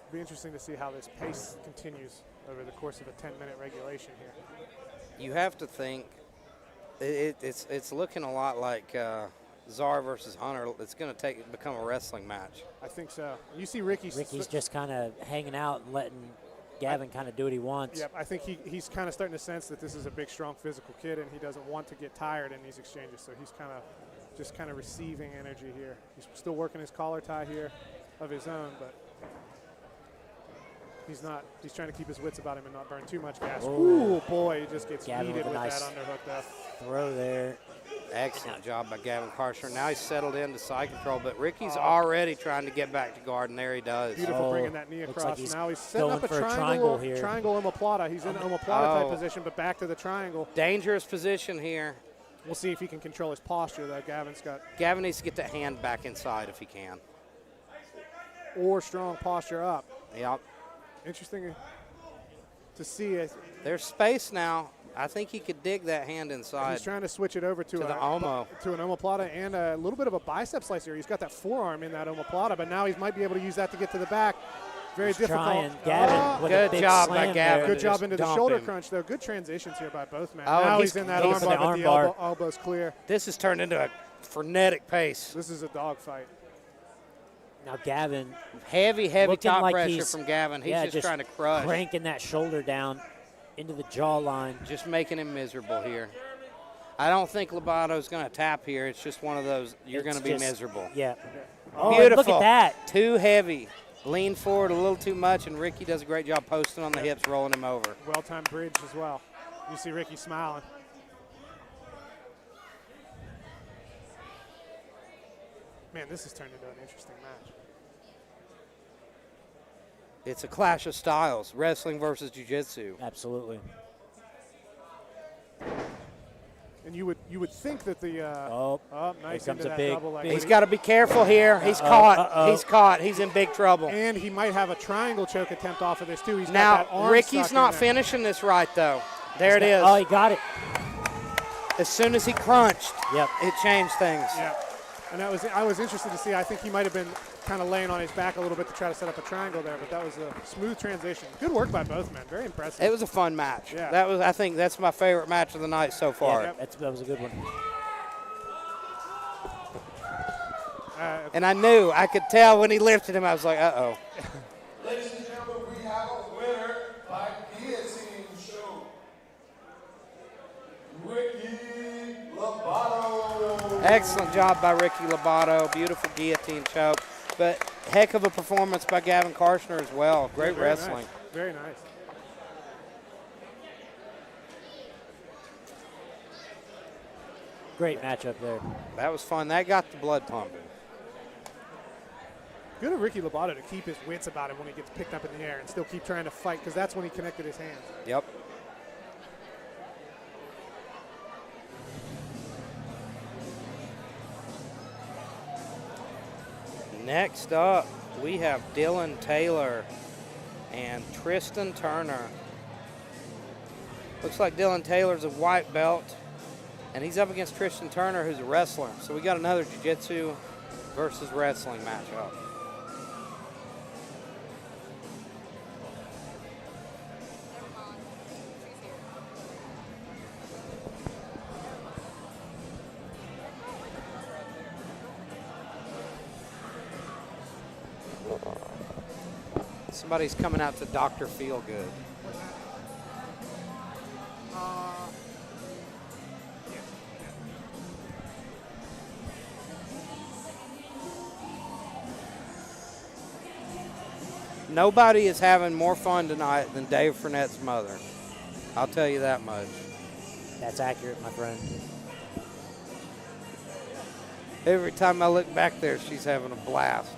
It'll be interesting to see how this pace continues over the course of a 10-minute regulation here. You have to think it's looking a lot like Czar versus Hunter. It's going to become a wrestling match. I think so. You see Ricky's just kind of hanging out and letting Gavin kind of do what he wants. Yep, I think he's kind of starting to sense that this is a big, strong, physical kid, and he doesn't want to get tired in these exchanges. So he's just kind of receiving energy here. He's still working his collar tie here of his own, but he's not. He's trying to keep his wits about him and not burn too much gas. Ooh, boy, he just gets Gavin heated with nice that underhook there. Throw there. Excellent job by Gavin Carner. Now he's settled into side control, but Ricky's already trying to get back to guard, and there he does. Beautiful, bringing that knee looks across. like he's Now he's setting up a going for a triangle triangle here. Triangle omoplata. He's in an omoplata type position, but back to the triangle. Dangerous position here. We'll see if he can control his posture, though. Gavin needs to get that hand back inside if he can. Or strong posture up. Yep. Interesting to see. There's space now. I think he could dig that hand inside. He's trying to switch it over to the omo. To an omoplata and a little bit of a bicep slicer. He's got that forearm in that omoplata, but now he might be able to use that to get to the back. Very difficult. Trying, Gavin with a good big job by slam Gavin. there. Good job into the shoulder him. crunch, though. Good transitions here by both men. Oh, now he's in that looking for the armbar, but the armbar. elbow's clear. This has turned into a frenetic pace. This is a dogfight. Now Gavin, Heavy looking top like pressure he's- from Gavin. He's just trying to crush. cranking that shoulder down into the jawline. Just making him miserable here. I don't think Labado's going to tap here. It's just one of those, you're going to be miserable. Yeah. Oh, Beautiful. Look at that. Too heavy. Lean forward a little too much, and Ricky does a great job posting on the hips, rolling him over. Well-timed bridge as well. You see Ricky smiling. Man, this has turned into an interesting match. It's a clash of styles, wrestling versus jiu-jitsu. Absolutely. And you would think that the nice here comes into a that big- double leg. He's got to be careful here. He's caught. He's caught. He's in big trouble. And he might have a triangle choke attempt off of this too. He's got Now, that arm Ricky's stuck not in there. finishing this right, though. There it is. Oh, he got it. As soon as he crunched, Yep. it changed things. Yeah. And I was interested to see. I think he might have been kind of laying on his back a little bit to try to set up a triangle there, but that was a smooth transition. Good work by both men. Very impressive. It was a fun match. Yeah. I think that's my favorite match of the night so far. Yeah, that was a good one. And I could tell when he lifted him, I was like, uh-oh. Ladies and gentlemen, we have a winner by guillotine show. Ricky Labado. Excellent job by Ricky Labado. Beautiful guillotine choke. But heck of a performance by Gavin Carner as well. Great Very wrestling. Nice. Very nice. Great matchup there. That was fun. That got the blood pumping. Good of Ricky Labado to keep his wits about him when he gets picked up in the air and still keep trying to fight, because that's when he connected his hands. Yep. Next up, we have Dylan Taylor and Tristan Turner. Looks like Dylan Taylor's a white belt, and he's up against Tristan Turner, who's a wrestler. So we got another jiu-jitsu versus wrestling matchup. Somebody's coming out to Dr. Feelgood. Nobody is having more fun tonight than Dave Fournette's mother. I'll tell you that much. That's accurate, my friend. Every time I look back there, she's having a blast.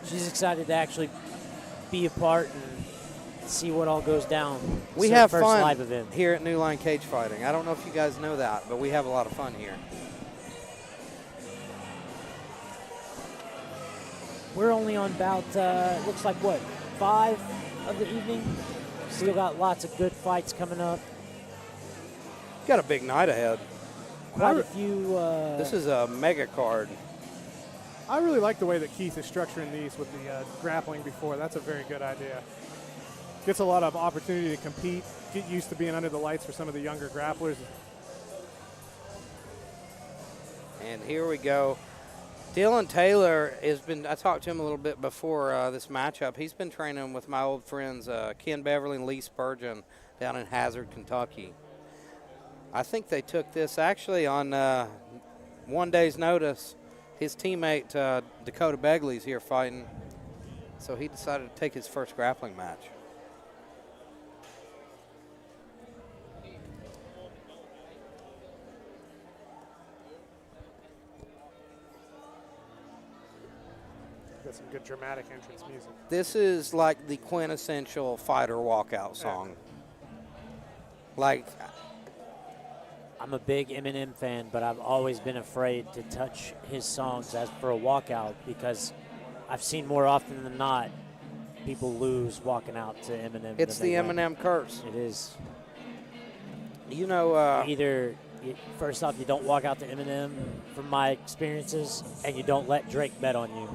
She's excited to actually be a part and see what all goes down. We It's our have first fun live event. here at New Line Cagefighting. I don't know if you guys know that, but we have a lot of fun here. We're only on about, looks like what, 5 of the evening? Still got lots of good fights coming up. Got a big night ahead. Quite a few. This is a mega card. I really like the way that Keith is structuring these with the grappling before. That's a very good idea. Gets a lot of opportunity to compete, get used to being under the lights for some of the younger grapplers. And here we go. Dylan Taylor has been, I talked to him a little bit before this matchup. He's been training with my old friends Ken Beverly and Lee Spurgeon down in Hazard, Kentucky. I think they took this actually on 1 day's notice. His teammate Dakota Begley's here fighting, so he decided to take his first grappling match. Got some good dramatic entrance music. This is like the quintessential fighter walkout song. Like, I'm a big Eminem fan, but I've always been afraid to touch his songs as for a walkout because I've seen more often than not people lose walking out to Eminem. it's the than they win. Eminem curse. It is. You know, Either, first off, you don't walk out to Eminem, from my experiences, and you don't let Drake bet on you.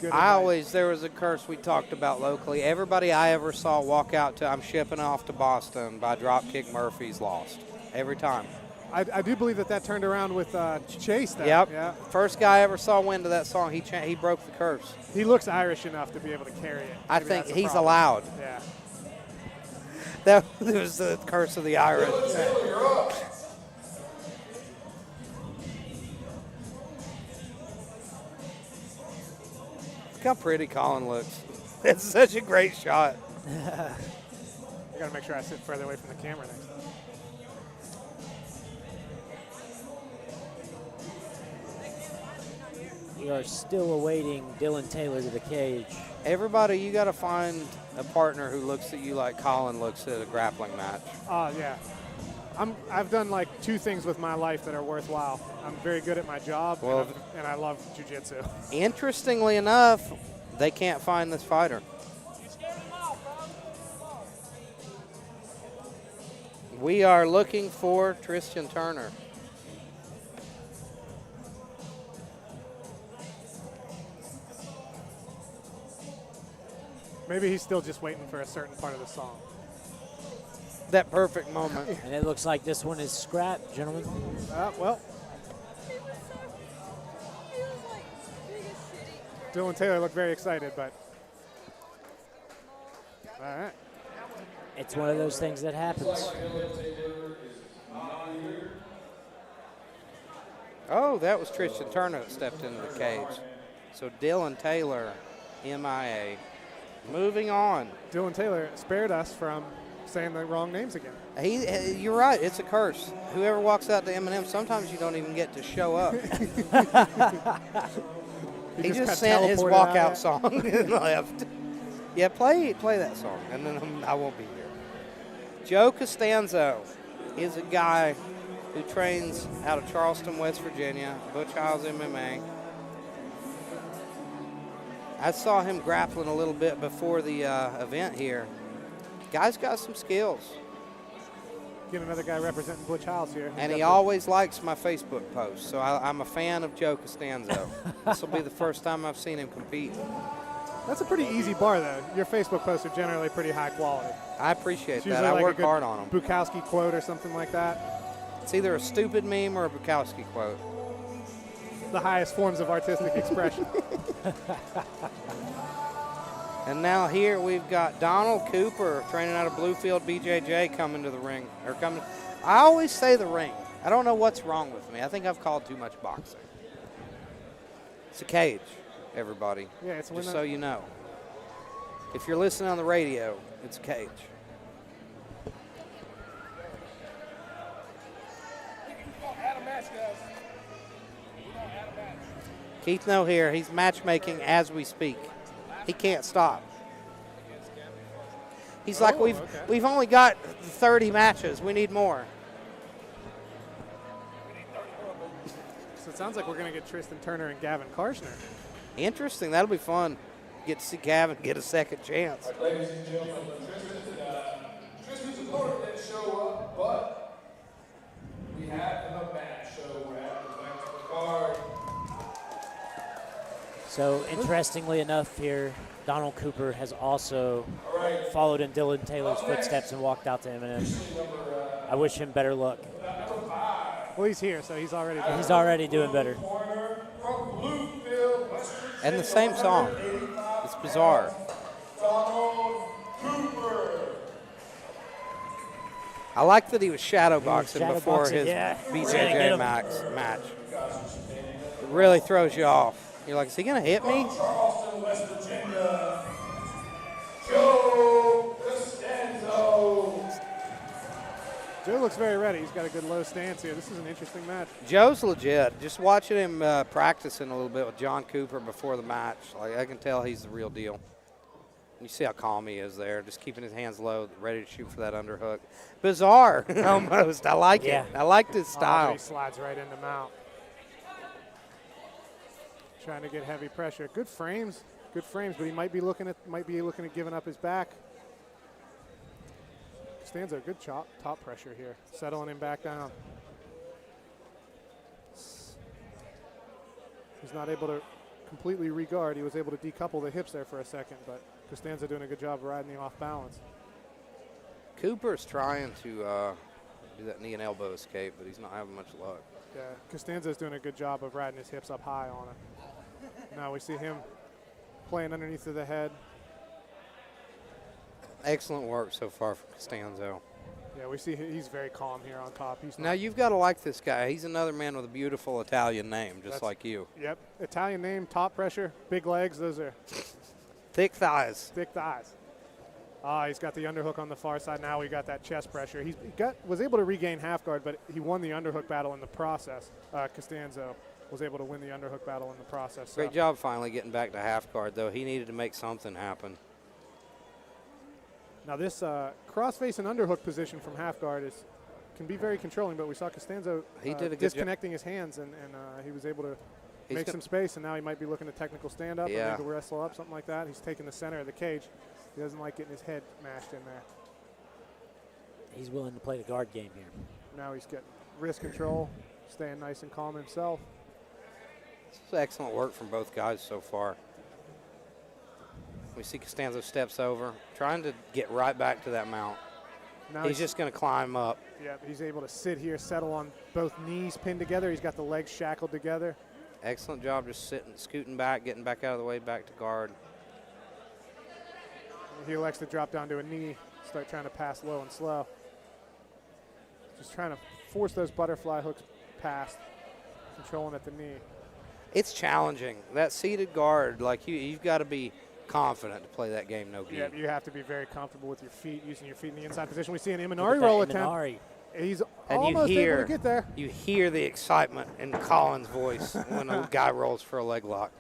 there was a curse we talked about locally. Everybody I ever saw walk out to I'm shipping off to Boston by Dropkick Murphys lost. Every time. I do believe that turned around with Chase. Yep. Yeah. First guy I ever saw win to that song, he broke the curse. He looks Irish enough to be able to carry it. I Maybe think that's the he's problem. allowed. Yeah. That was the curse of the Irish. Look how pretty Colin looks. It's such a great shot. I got to make sure I sit further away from the camera next time. We are still awaiting Dylan Taylor to the cage. Everybody, you got to find a partner who looks at you like Colin looks at a grappling match. Yeah. I've done like 2 things with my life that are worthwhile. I'm very good at my job, and I love jiu-jitsu. Interestingly enough, they can't find this fighter. We are looking for Tristan Turner. Maybe he's still just waiting for a certain part of the song. That perfect moment. And it looks like this one is scrapped, gentlemen. Well. Dylan Taylor looked very excited, but. All right. It's one of those things that happens. Oh, that was Tristan Turner that stepped into the cage. So Dylan Taylor, MIA. Moving on. Dylan Taylor spared us from saying the wrong names again. You're right. It's a curse. Whoever walks out to Eminem, sometimes you don't even get to show up. he just sent his walkout song and left. Yeah, play that song, and then I won't be here. Joe Castanza is a guy who trains out of Charleston, West Virginia, Butch Hiles MMA. I saw him grappling a little bit before the event here. Guy's got some skills. Get another guy representing Butch Hiles here. And he always likes my Facebook posts, so I'm a fan of Joe Costanzo. This will be the first time I've seen him compete. That's a pretty easy bar, though. Your Facebook posts are generally pretty high quality. I appreciate It's that. usually I like work a good hard on them. Bukowski quote or something like that. It's either a stupid meme or a Bukowski quote. The highest forms of artistic expression. And now here we've got Donald Cooper training out of Bluefield BJJ coming to the ring. I always say the ring. I don't know what's wrong with me. I think I've called too much boxing. It's a cage, everybody. Yeah, it's just so you know. If you're listening on the radio, it's a cage. Keith No here. He's matchmaking as we speak. He can't stop. He's like, we've only got 30 matches. We need more. So it sounds like we're going to get Tristan Turner and Gavin Karshner. Interesting. That'll be fun. Get to see Gavin get a second chance. Ladies and gentlemen, Tristan's opponent didn't show up, but we have him a match, so we're at the back of the card. So interestingly enough here, Donald Cooper has also followed in Dylan Taylor's footsteps and walked out to MMA. I wish him better luck. Well, he's here, so he's already doing better. And the same song. It's bizarre. I like that he was shadowboxing before his BJJ Max match. It really throws you off. You're like, is he going to hit me? Joe looks very ready. He's got a good low stance here. This is an interesting match. Joe's legit. Just watching him practicing a little bit with John Cooper before the match, like I can tell he's the real deal. You see how calm he is there, just keeping his hands low, ready to shoot for that underhook. Bizarre, almost. I like it. I liked his style. He slides right into mount. Trying to get heavy pressure. Good frames, but he might be looking at giving up his back. Costanza, good top pressure here, settling him back down. He's not able to completely regard. He was able to decouple the hips there for a second, but Costanza doing a good job riding the off balance. Cooper's trying to do that knee and elbow escape, but he's not having much luck. Yeah, Costanza's doing a good job of riding his hips up high on it. Now we see him playing underneath of the head. Excellent work so far from Costanza. Yeah, we see he's very calm here on top. Now you've got to like this guy. He's another man with a beautiful Italian name, just like you. Yep, Italian name, top pressure, big legs. Those are thick thighs. Thick thighs. He's got the underhook on the far side. Now we got that chest pressure. He was able to regain half guard, but he won the underhook battle in the process. Costanza was able to win the underhook battle in the process. Great job finally getting back to half guard, though. He needed to make something happen. Now this crossface and underhook position from half guard can be very controlling, but we saw Costanza disconnecting his hands, and he was able to make some space, and now he might be looking at technical stand-up or maybe wrestle up, something like that. He's taking the center of the cage. He doesn't like getting his head mashed in there. He's willing to play the guard game here. Now he's getting wrist control, staying nice and calm himself. This is excellent work from both guys so far. We see Costanza steps over, trying to get right back to that mount. Now he's just going to climb up. Yeah, he's able to sit here, settle on both knees pinned together. He's got the legs shackled together. Excellent job just sitting, scooting back, getting back out of the way, back to guard. He elects to drop down to a knee, start trying to pass low and slow. Just trying to force those butterfly hooks past, controlling at the knee. It's challenging. That seated guard, like you've got to be confident to play that game no gi. Yeah, you have to be very comfortable with your feet, using your feet in the inside position. We see an Imanari roll attempt. He's almost able to get there. You hear the excitement in Colin's voice when a guy rolls for a leg lock.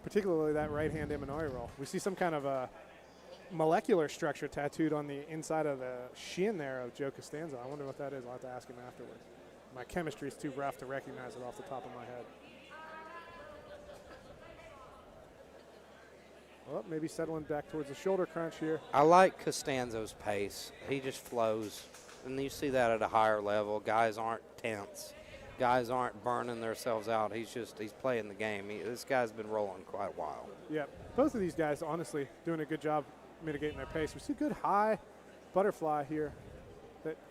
Particularly that right hand Imanari roll. We see some kind of a molecular structure tattooed on the inside of the shin there of Joe Costanza. I wonder what that is. I'll have to ask him afterwards. My chemistry is too rough to recognize it off the top of my head. Well, maybe settling back towards the shoulder crunch here. I like Costanzo's pace. He just flows. And you see that at a higher level. Guys aren't tense. Guys aren't burning themselves out. He's playing the game. This guy's been rolling quite a while. Yeah, both of these guys, honestly, doing a good job mitigating their pace. We see good high butterfly here,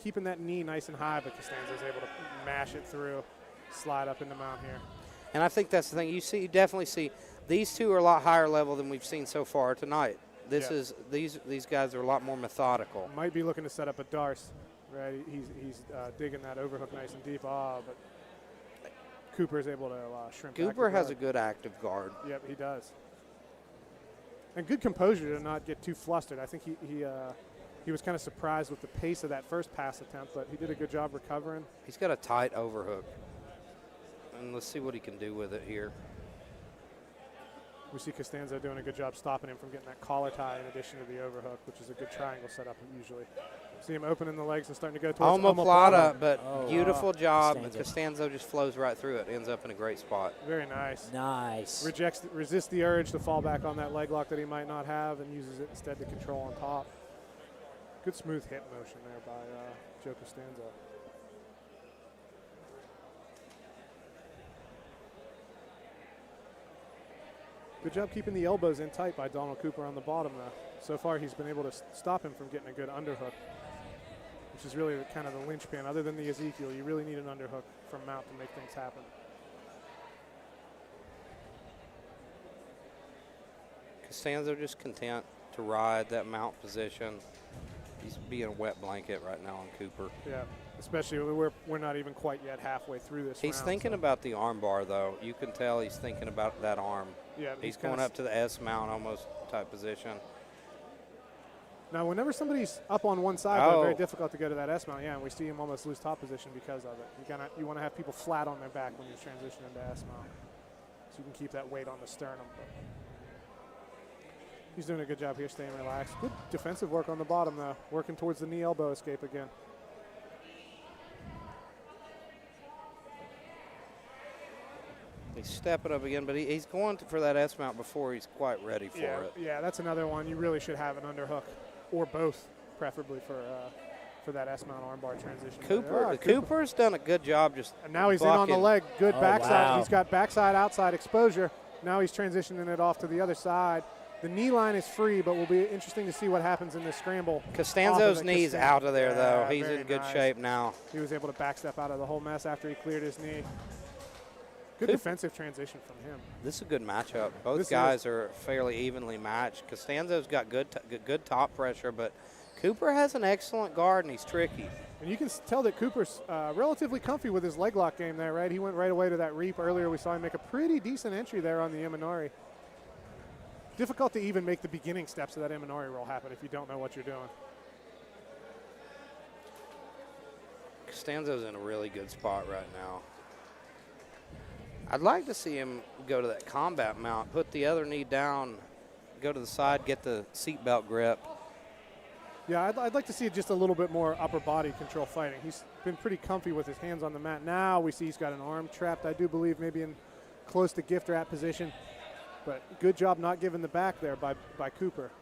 keeping that knee nice and high, but Costanza's able to mash it through, slide up in the mount here. And I think that's the thing. You definitely see these two are a lot higher level than we've seen so far tonight. These guys are a lot more methodical. Might be looking to set up a Darce, right? He's digging that overhook nice and deep. But Cooper's able to shrimp back. Cooper has a good active guard. Yep, he does. And good composure to not get too flustered. I think he was kind of surprised with the pace of that first pass attempt, but he did a good job recovering. He's got a tight overhook. And let's see what he can do with it here. We see Castanza doing a good job stopping him from getting that collar tie in addition to the overhook, which is a good triangle setup usually. See him opening the legs and starting to go towards omoplata, but beautiful job. Costanza. Costanza just flows right through it, ends up in a great spot. Very nice. Nice. Resists the urge to fall back on that leg lock that he might not have and uses it instead to control on top. Good smooth hip motion there by Joe Castanza. Good job keeping the elbows in tight by Donald Cooper on the bottom, though. So far, he's been able to stop him from getting a good underhook, which is really kind of the linchpin. Other than the Ezekiel, you really need an underhook from mount to make things happen. Costanza just content to ride that mount position. He's being a wet blanket right now on Cooper. Yeah, especially we're not even quite yet halfway through this He's round, thinking so. about the arm bar, though. You can tell he's thinking about that arm. Yeah, He's going up to the S mount almost type position. Now, whenever somebody's up on one side, they're very difficult to go to that S mount. Yeah, and we see him almost lose top position because of it. You want to have people flat on their back when you transition into S mount, so you can keep that weight on the sternum. But he's doing a good job here, staying relaxed. Good defensive work on the bottom, though, working towards the knee elbow escape again. He's stepping up again, but he's going for that S mount before he's quite ready for it. Yeah, that's another one. You really should have an underhook, or both, preferably for that S mount armbar transition. Cooper's done a good job just. And now he's blocking. in on the leg. Good backside. Wow. He's got backside outside exposure. Now he's transitioning it off to the other side. The knee line is free, but will be interesting to see what happens in this scramble. Costanzo's knee's out of there, though. He's in good nice. shape now. He was able to backstep out of the whole mess after he cleared his knee. Good defensive transition from him. This is a good matchup. Both guys are fairly evenly matched. Costanzo's got good top pressure, but Cooper has an excellent guard, and he's tricky. And you can tell that Cooper's relatively comfy with his leg lock game there, right? He went right away to that reap earlier. We saw him make a pretty decent entry there on the Imanari. Difficult to even make the beginning steps of that Imanari roll happen if you don't know what you're doing. Costanzo's in a really good spot right now. I'd like to see him go to that combat mount, put the other knee down, go to the side, get the seatbelt grip. Yeah, I'd like to see just a little bit more upper body control fighting. He's been pretty comfy with his hands on the mat. Now we see he's got an arm trapped, I do believe, maybe in close to gift wrap position. But good job not giving the back there by Cooper.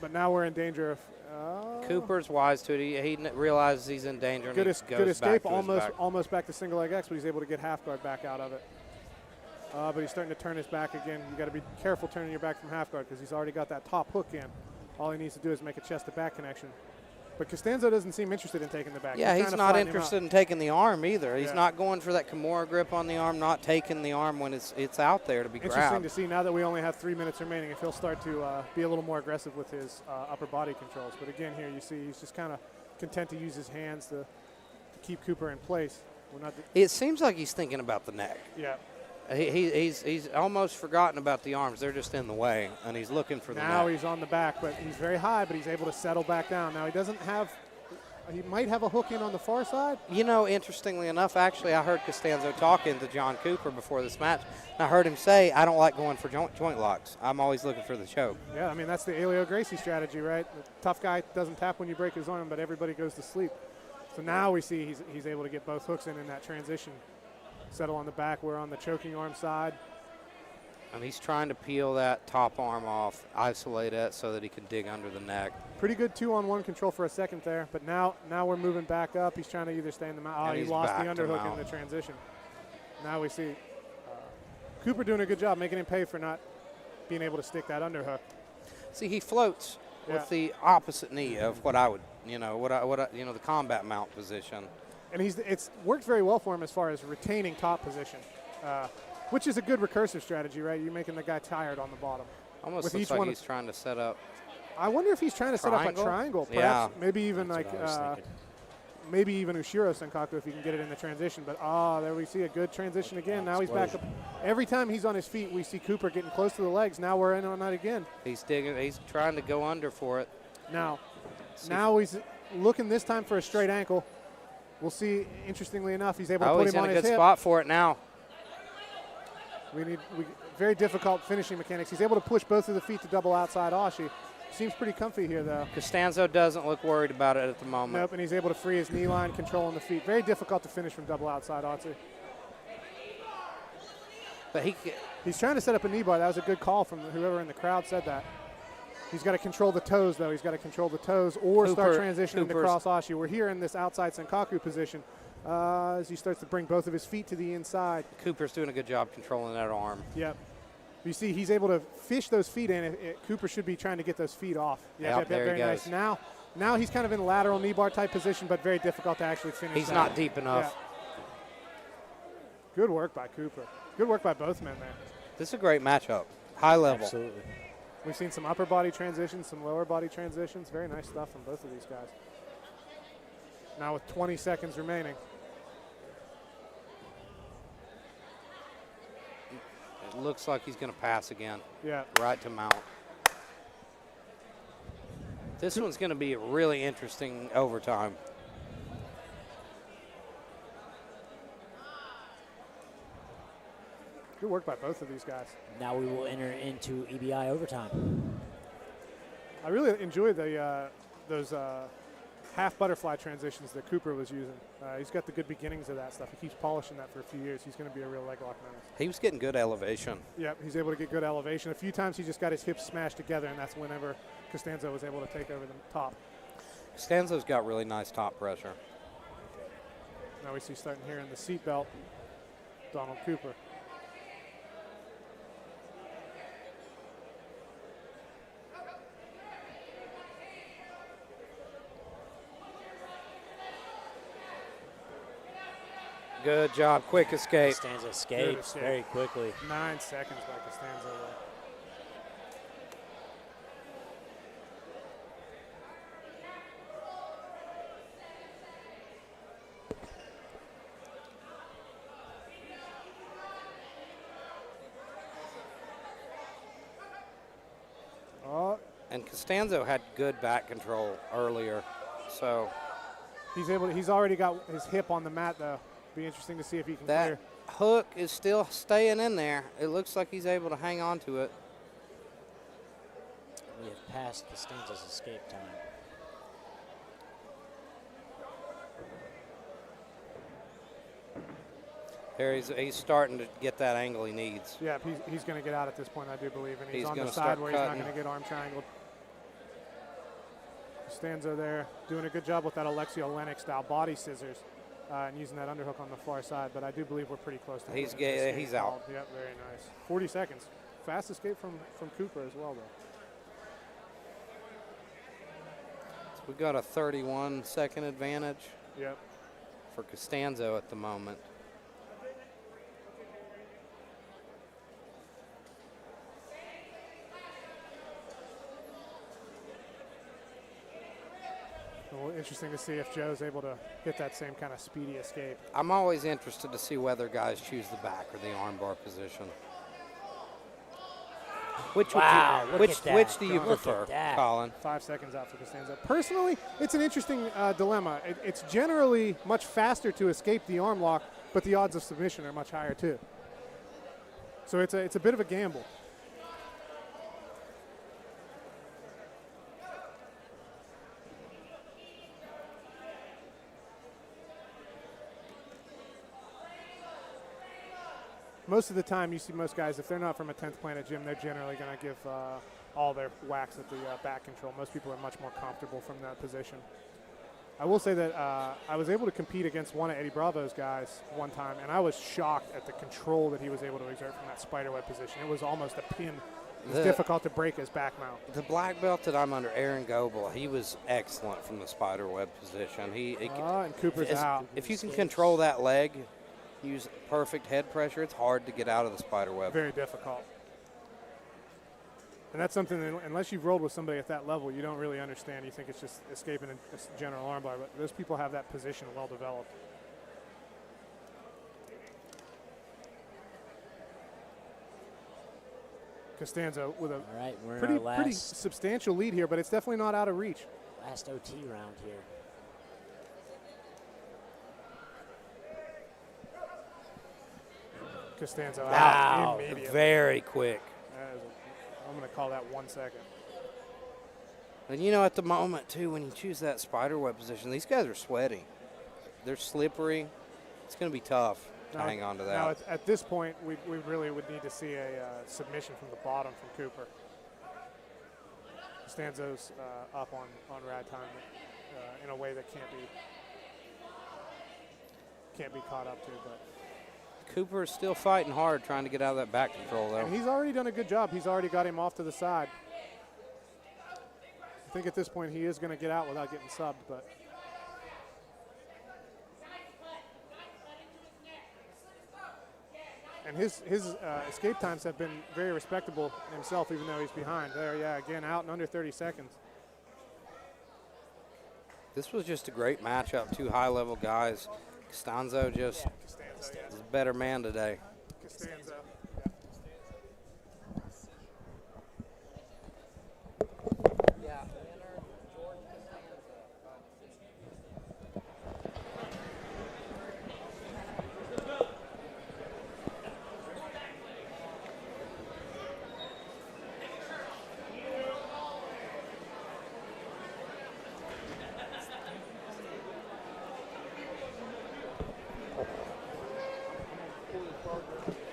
But now we're in danger of... Cooper's wise to it. He realizes he's in danger. Good and escape, back to almost back to single leg X, but he's able to get half guard back out of it. But he's starting to turn his back again. You got to be careful turning your back from half guard because he's already got that top hook in. All he needs to do is make a chest to back connection. But Costanza doesn't seem interested in taking the back. Yeah, he's not interested in taking the arm either. He's Yeah. not going for that Kimura grip on the arm, not taking the arm when it's out there to be Interesting grabbed. to see now that we only have 3 minutes remaining if he'll start to be a little more aggressive with his upper body controls. But again, here you see he's just kind of content to use his hands to keep Cooper in place. It seems like he's thinking about the neck. Yeah. He's almost forgotten about the arms. They're just in the way, and he's looking for the neck. Now he's on the back, but he's very high, but he's able to settle back down. Now he doesn't have – he might have a hook in on the far side. You know, interestingly enough, actually, I heard Costanzo talking to John Cooper before this match. And I heard him say, I don't like going for joint locks. I'm always looking for the choke. Yeah, I mean, that's the Elio Gracie strategy, right? The tough guy doesn't tap when you break his arm, but everybody goes to sleep. So now we see he's able to get both hooks in that transition. Settle on the back. We're on the choking arm side. And he's trying to peel that top arm off, isolate it so that he can dig under the neck. Pretty good 2-on-1 control for a second there, but now we're moving back up. He's trying to either stay in the mount. Oh, he lost the underhook in the transition. Now we see Cooper doing a good job making him pay for not being able to stick that underhook. See, he floats with the opposite knee of what I would, the combat mount position. And it's worked very well for him as far as retaining top position, which is a good recursive strategy, right? You're making the guy tired on the bottom. Almost looks like he's trying to set up. I wonder if he's trying to set up a triangle, perhaps. Yeah. Maybe even maybe even Ushiro Senkaku if you can get it in the transition. But there we see a good transition again. Now he's back up. Every time he's on his feet, we see Cooper getting close to the legs. Now we're in on that again. He's digging. He's trying to go under for it. Now he's looking this time for a straight ankle. We'll see. Interestingly enough, he's able to put him on his hip. He's in a good spot for it now. Very difficult finishing mechanics. He's able to push both of the feet to double outside Ashi. Seems pretty comfy here, though. Costanza doesn't look worried about it at the moment. Nope, and he's able to free his knee line, controlling the feet. Very difficult to finish from double outside Ashi. But he's trying to set up a knee bar. That was a good call from whoever in the crowd said that. He's got to control the toes, though. He's got to control the toes or start transitioning to cross Ashi. We're here in this outside Senkaku position as he starts to bring both of his feet to the inside. Cooper's doing a good job controlling that arm. Yep. You see, he's able to fish those feet in. Cooper should be trying to get those feet off. Yeah, there very he goes. Nice. Now he's kind of in a lateral knee bar type position, but very difficult to actually finish. He's not deep enough. Yeah. Good work by Cooper. Good work by both men there. This is a great matchup. High level. Absolutely. We've seen some upper body transitions, some lower body transitions. Very nice stuff from both of these guys. Now with 20 seconds remaining. It looks like he's going to pass again. Yeah. Right to mount. This one's going to be a really interesting overtime. Good work by both of these guys. Now we will enter into EBI overtime. I really enjoyed those half butterfly transitions that Cooper was using. He's got the good beginnings of that stuff. He keeps polishing that for a few years. He's going to be a real leg lock menace. He was getting good elevation. Yep, he's able to get good elevation. A few times he just got his hips smashed together, and that's whenever Castanza was able to take over the top. Costanza's got really nice top pressure. Now we see starting here in the seatbelt, Donald Cooper. Good job, quick escape. Costanza escapes very quickly. 9 seconds by Castanza there. And Costanza had good back control earlier, so he's already got his hip on the mat, though. Be interesting to see if he can clear. Hook is still staying in there. It looks like he's able to hang on to it. We have passed Costanza's escape time. There he's starting to get that angle he needs. Yeah, he's going to get out at this point, I do believe. And he's on the gonna side where he's not cutting. going to get arm triangled. Costanza there doing a good job with that Alexio Lennox style body scissors and using that underhook on the far side. But I do believe we're pretty close to He's escape out. called. Yep, very nice. 40 seconds. Fast escape from Cooper as well, though. So we've got a 31-second advantage Yep. for Costanza at the moment. Well, interesting to see if Joe's able to hit that same kind of speedy escape. I'm always interested to see whether guys choose the back or the armbar position. Which do you prefer, Colin? 5 seconds out for Costanza. Personally, it's an interesting dilemma. It's generally much faster to escape the arm lock, but the odds of submission are much higher too. So it's a bit of a gamble. Most of the time, you see most guys, if they're not from a 10th Planet gym, they're generally going to give all their whacks at the back control. Most people are much more comfortable from that position. I will say that I was able to compete against one of Eddie Bravo's guys one time, and I was shocked at the control that he was able to exert from that spiderweb position. It was almost a pin. It was difficult to break his back mount. The black belt that I'm under, Aaron Goebel, he was excellent from the spiderweb position. And Cooper's out. If you can control that leg, use perfect head pressure, it's hard to get out of the spider web. Very difficult. And that's something that unless you've rolled with somebody at that level, you don't really understand. You think it's just escaping a general armbar, but those people have that position well developed. Costanza with a pretty substantial lead here, but it's definitely not out of reach. Last OT round here. Costanza Wow, out immediately. very quick. I'm going to call that 1 second. And you know, at the moment, too, when you choose that spider web position, these guys are sweaty. They're slippery. It's going to be tough to hang on to that. Now, at this point, we really would need to see a submission from the bottom from Cooper. Costanza's up on rad time in a way that can't be caught up to. But Cooper is still fighting hard, trying to get out of that back control, though. and he's already done a good job. He's already got him off to the side. I think at this point he is going to get out without getting subbed, but. And his escape times have been very respectable himself, even though he's behind. There, yeah, again, out in under 30 seconds. This was just a great matchup. Two high-level guys. Costanza just Costanza, is a better man today. Costanza.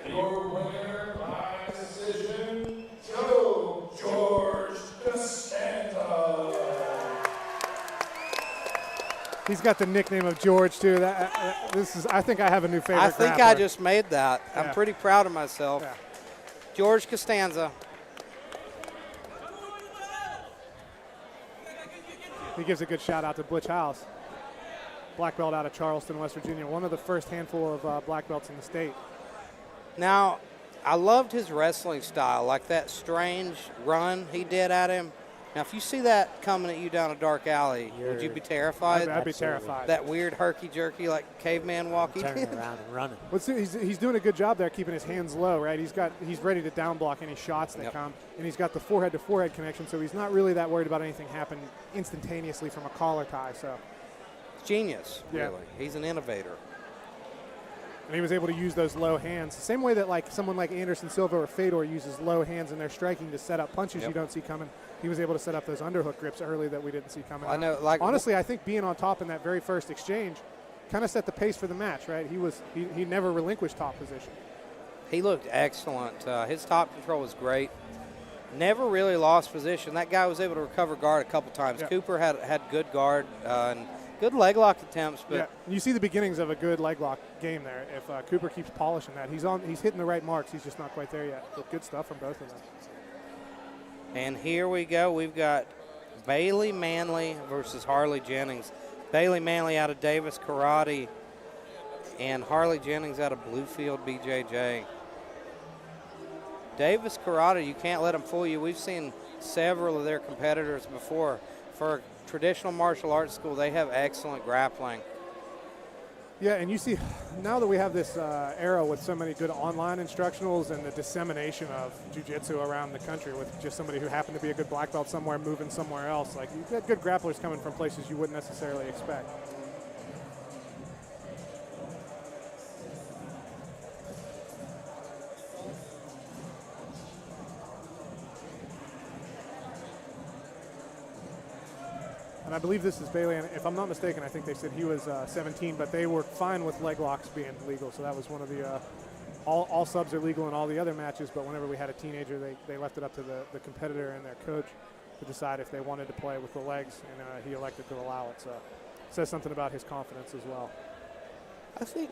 Your winner by decision, George Costanza. He's got the nickname of George too. I think I have a new favorite. I think grappler. I just made that. Yeah. I'm pretty proud of myself. Yeah. George Costanza. He gives a good shout out to Butch House, black belt out of Charleston, West Virginia. One of the first handful of black belts in the state. Now, I loved his wrestling style, like that strange run he did at him. Now, if you see that coming at you down a dark alley, would you be terrified? I'd be Absolutely. terrified. That weird herky-jerky, like caveman walk he Turning did? around and running. He's doing a good job there, keeping his hands low, right? He's ready to down block any shots that Yep. come, and he's got the forehead-to-forehead connection, so he's not really that worried about anything happening instantaneously from a collar tie. So, Genius, Yeah. really. He's an innovator. and he was able to use those low hands, same way that like someone like Anderson Silva or Fedor uses low hands in their striking to set up punches Yep. you don't see coming. He was able to set up those underhook grips early that we didn't see coming. I know, like Honestly, I think being on top in that very first exchange kind of set the pace for the match, right? He never relinquished top position. he looked excellent. His top control was great. Never really lost position. That guy was able to recover guard a couple times. Yeah. Cooper had good guard and good leg lock attempts, but Yeah, you see the beginnings of a good leg lock game there. If Cooper keeps polishing that, he's hitting the right marks. He's just not quite there yet. But good stuff from both of them. And here we go. We've got Bailey Manley versus Harley Jennings. Bailey Manley out of Davis Karate and Harley Jennings out of Bluefield BJJ. Davis Karate, you can't let them fool you. We've seen several of their competitors before. For a traditional martial arts school, they have excellent grappling. Yeah, and you see, now that we have this era with so many good online instructionals and the dissemination of jiu-jitsu around the country with just somebody who happened to be a good black belt somewhere moving somewhere else, like you've got good grapplers coming from places you wouldn't necessarily expect. And I believe this is Bailey, and if I'm not mistaken, I think they said he was 17, but they were fine with leg locks being legal, so that was one of the, all subs are legal in all the other matches, but whenever we had a teenager, they left it up to the competitor and their coach to decide if they wanted to play with the legs, and he elected to allow it, so it says something about his confidence as well. I think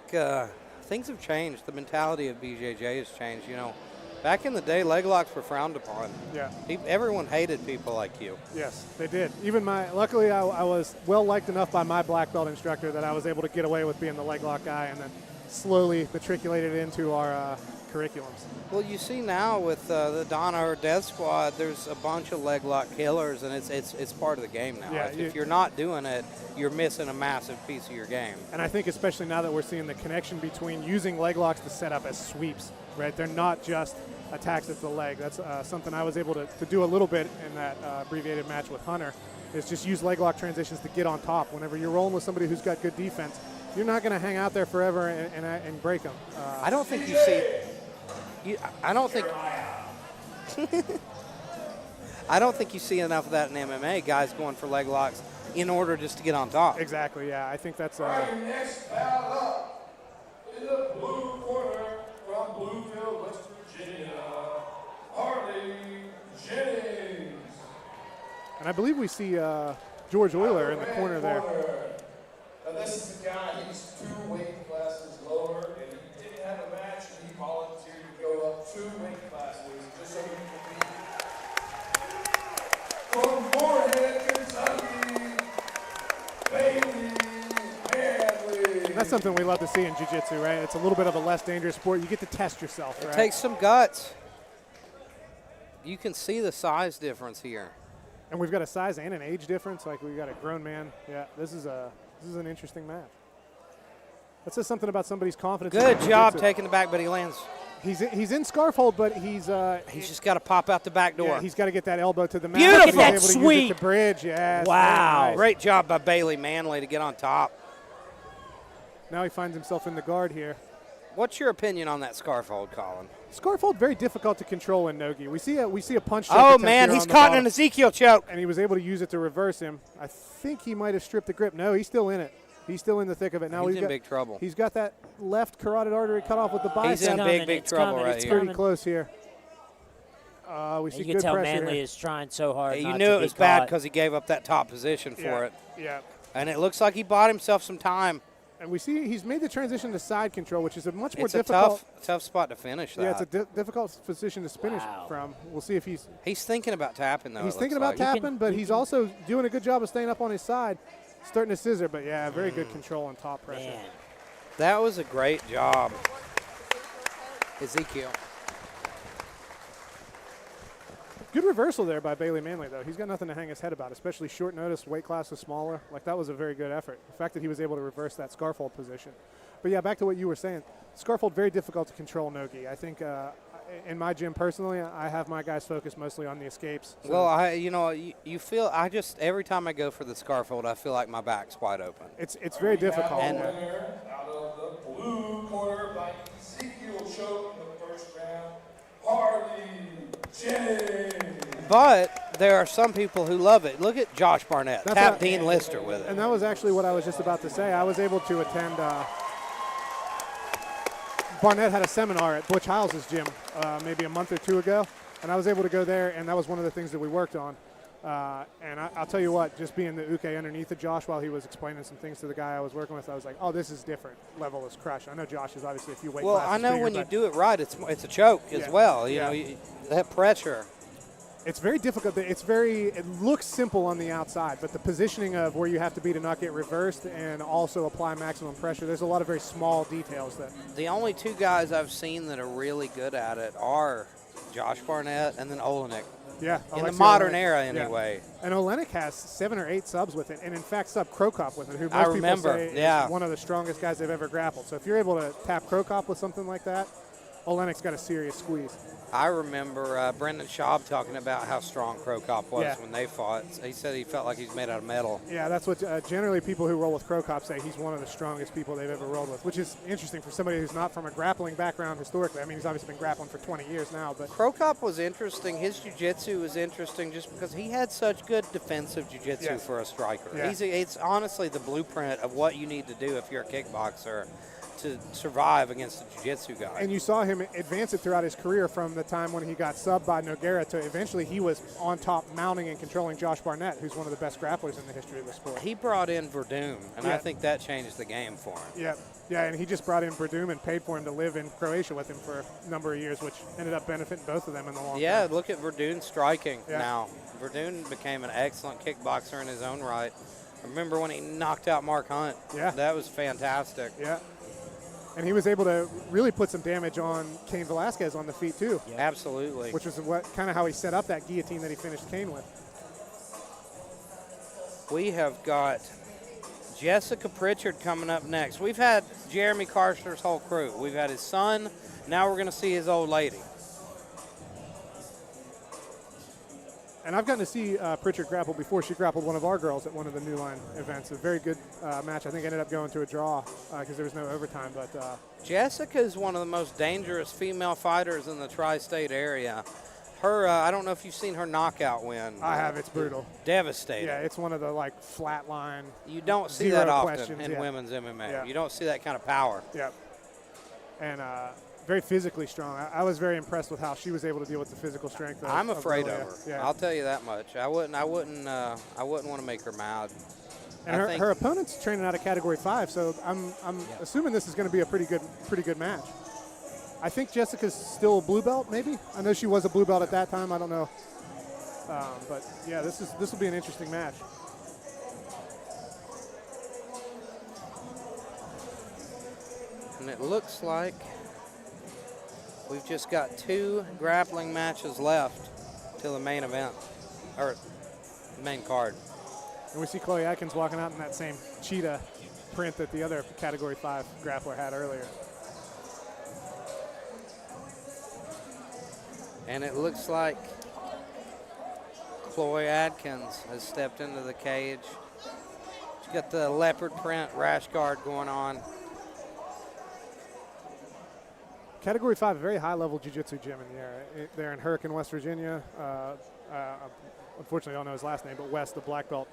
things have changed. The mentality of BJJ has changed. You know, back in the day, leg locks were frowned upon. Yeah. Everyone hated people like you. Yes, they did. Even luckily I was well liked enough by my black belt instructor that I was able to get away with being the leg lock guy, and then slowly matriculated into our curriculums. Well, you see now with the Donna or Death Squad, there's a bunch of leg lock killers, and it's part of the game now. Yeah, If you're not doing it, you're missing a massive piece of your game. And I think especially now that we're seeing the connection between using leg locks to set up as sweeps, right? They're not just attacks at the leg. That's something I was able to do a little bit in that abbreviated match with Hunter, is just use leg lock transitions to get on top. Whenever you're rolling with somebody who's got good defense, you're not going to hang out there forever and break them. I don't think you see I don't think I don't think you see enough of that in MMA, guys going for leg locks in order just to get on top. Exactly, yeah. I think that's Next battle up in the blue corner from Bluefield, West Virginia, Jennings. and I believe we see George Euler in the corner there. Now this is the guy, he's 2 weight classes lower, and he didn't have a match, and he volunteered to go up 2 weight classes just so he could be from Moorhead, Kentucky, Bailey Manley. And that's something we love to see in jiu-jitsu, right? It's a little bit of a less dangerous sport. You get to test yourself, right? It takes some guts. You can see the size difference here. And we've got a size and an age difference. Like, we've got a grown man. Yeah, this is an interesting match. That says something about somebody's confidence. Good in job jiu-jitsu. taking the back, but he lands. He's in scarf hold, but he's just got to pop out the back door. Yeah, he's got to get that elbow to the mat. Beautiful. He's able to Sweet. use it to bridge. Yeah. Wow. Nice. Great job by Bailey Manley to get on top. Now he finds himself in the guard here. What's your opinion on that scarf hold, Colin? Scarf hold very difficult to control in nogi. We see a punch choke. Oh attempt man, here he's on the caught in bottom, an Ezekiel choke. and he was able to use it to reverse him. I think he might have stripped the grip. No, he's still in it. He's still in the thick of it. Now He's in big trouble. He's got that left carotid artery cut off with the bicep. He's in big It's trouble coming, right it's here. Pretty coming. close here. We see You can good tell pressure Manley here. is trying so hard. You not knew to it be was bad caught. because he gave up that top position for it. Yeah. And it looks like he bought himself some time. And we see he's made the transition to side control, which is a much more It's a difficult. tough spot to finish that. Yeah, it's a difficult position to finish Wow. from. We'll see if he's thinking about tapping, though. he's it thinking looks about like. tapping, but he's also doing a good job of staying up on his side, starting to scissor. But yeah, very good control on top pressure. Man. That was a great job. Ezekiel. Good reversal there by Bailey Manley, though. He's got nothing to hang his head about, especially short notice, weight class is smaller. Like, that was a very good effort. The fact that he was able to reverse that scarf hold position. But yeah, back to what you were saying. Scarf hold, very difficult to control nogi. I think in my gym personally, I have my guys focused mostly on the escapes. So Well, you feel, every time I go for the scarf hold, I feel like my back's wide open. it's very difficult. And- Winner out of the blue corner by Ezekiel choke in the first round, Jennings. But there are some people who love it. Look at Josh Barnett. That's Tap what- Dean Lister with it. And that was actually what I was just about to say. I was able to attend. Barnett had a seminar at Butch Hiles' gym maybe a month or 2 ago, and I was able to go there, and that was one of the things that we worked on. And I'll tell you what, just being the uke underneath of Josh while he was explaining some things to the guy I was working with, I was like, oh, this is different level of crush. I know Josh is obviously a few weight Well, classes I know bigger, when you but do it right, it's a choke as Yeah. well. You Yeah. know, that pressure. it's very difficult. It looks simple on the outside, but the positioning of where you have to be to not get reversed and also apply maximum pressure, there's a lot of very small details that. The only 2 guys I've seen that are really good at it are Josh Barnett and then Olenek. Yeah, In the Alexei modern Olenek. era, Yeah. anyway. And Olenek has 7 or 8 subs with it, and in fact sub Krokop with it, who I most remember, people say yeah. is one of the strongest guys they've ever grappled. So if you're able to tap Krokop with something like that, Olenek's got a serious squeeze. I remember Brendan Schaub talking about how strong Krokop was Yeah. when they fought. He said he felt like he's made out of metal. Yeah, that's what generally people who roll with Krokop say. He's one of the strongest people they've ever rolled with, which is interesting for somebody who's not from a grappling background historically. I mean, he's obviously been grappling for 20 years now, but Krokop was interesting. His jiu-jitsu was interesting just because he had such good defensive jiu-jitsu Yes. for a striker. Yeah. It's honestly the blueprint of what you need to do if you're a kickboxer to survive against a jiu-jitsu guy. and you saw him advance it throughout his career from the time when he got subbed by Nogueira to eventually he was on top mounting and controlling Josh Barnett, who's one of the best grapplers in the history of the sport. He brought in Verdun, and Yeah. I think that changed the game for him. Yeah, and he just brought in Verdum and paid for him to live in Croatia with him for a number of years, which ended up benefiting both of them in the long Yeah, term. look at Verdun striking Yeah. now. Verdun became an excellent kickboxer in his own right. Remember when he knocked out Mark Hunt? Yeah. That was fantastic. Yeah. And he was able to really put some damage on Cain Velasquez on the feet, too, Absolutely. which was kind of how he set up that guillotine that he finished Cain with. We have got Jessica Pritchard coming up next. We've had Jeremy Karshner's whole crew. We've had his son. Now we're going to see his old lady. And I've gotten to see Pritchard grapple before. She grappled one of our girls at one of the New Line events. A very good match. I think ended up going to a draw because there was no overtime. But Jessica is one of the most dangerous female fighters in the tri-state area. Her, I don't know if you've seen her knockout win. I have. It's brutal. Devastating. Yeah, it's one of the like flat line. You don't see that often in women's MMA. Yeah. You don't see that kind of power. Yep. And very physically strong. I was very impressed with how she was able to deal with the physical strength. I'm afraid of her. Yeah. I'll tell you that much. I wouldn't want to make her mad. And her opponent's training out of Category 5, so I'm assuming this is going to be a pretty good match. I think Jessica's still a blue belt, maybe. I know she was a blue belt at that time. I don't know, but yeah, this will be an interesting match. And it looks like we've just got 2 grappling matches left till the main event, or main card. And we see Chloe Atkins walking out in that same cheetah print that the other Category 5 grappler had earlier. And it looks like Chloe Atkins has stepped into the cage. She's got the leopard print rash guard going on. Category 5, a very high-level jiu-jitsu gym in the area. They're in Hurricane, West Virginia. Unfortunately, I don't know his last name, but Wes, the black belt,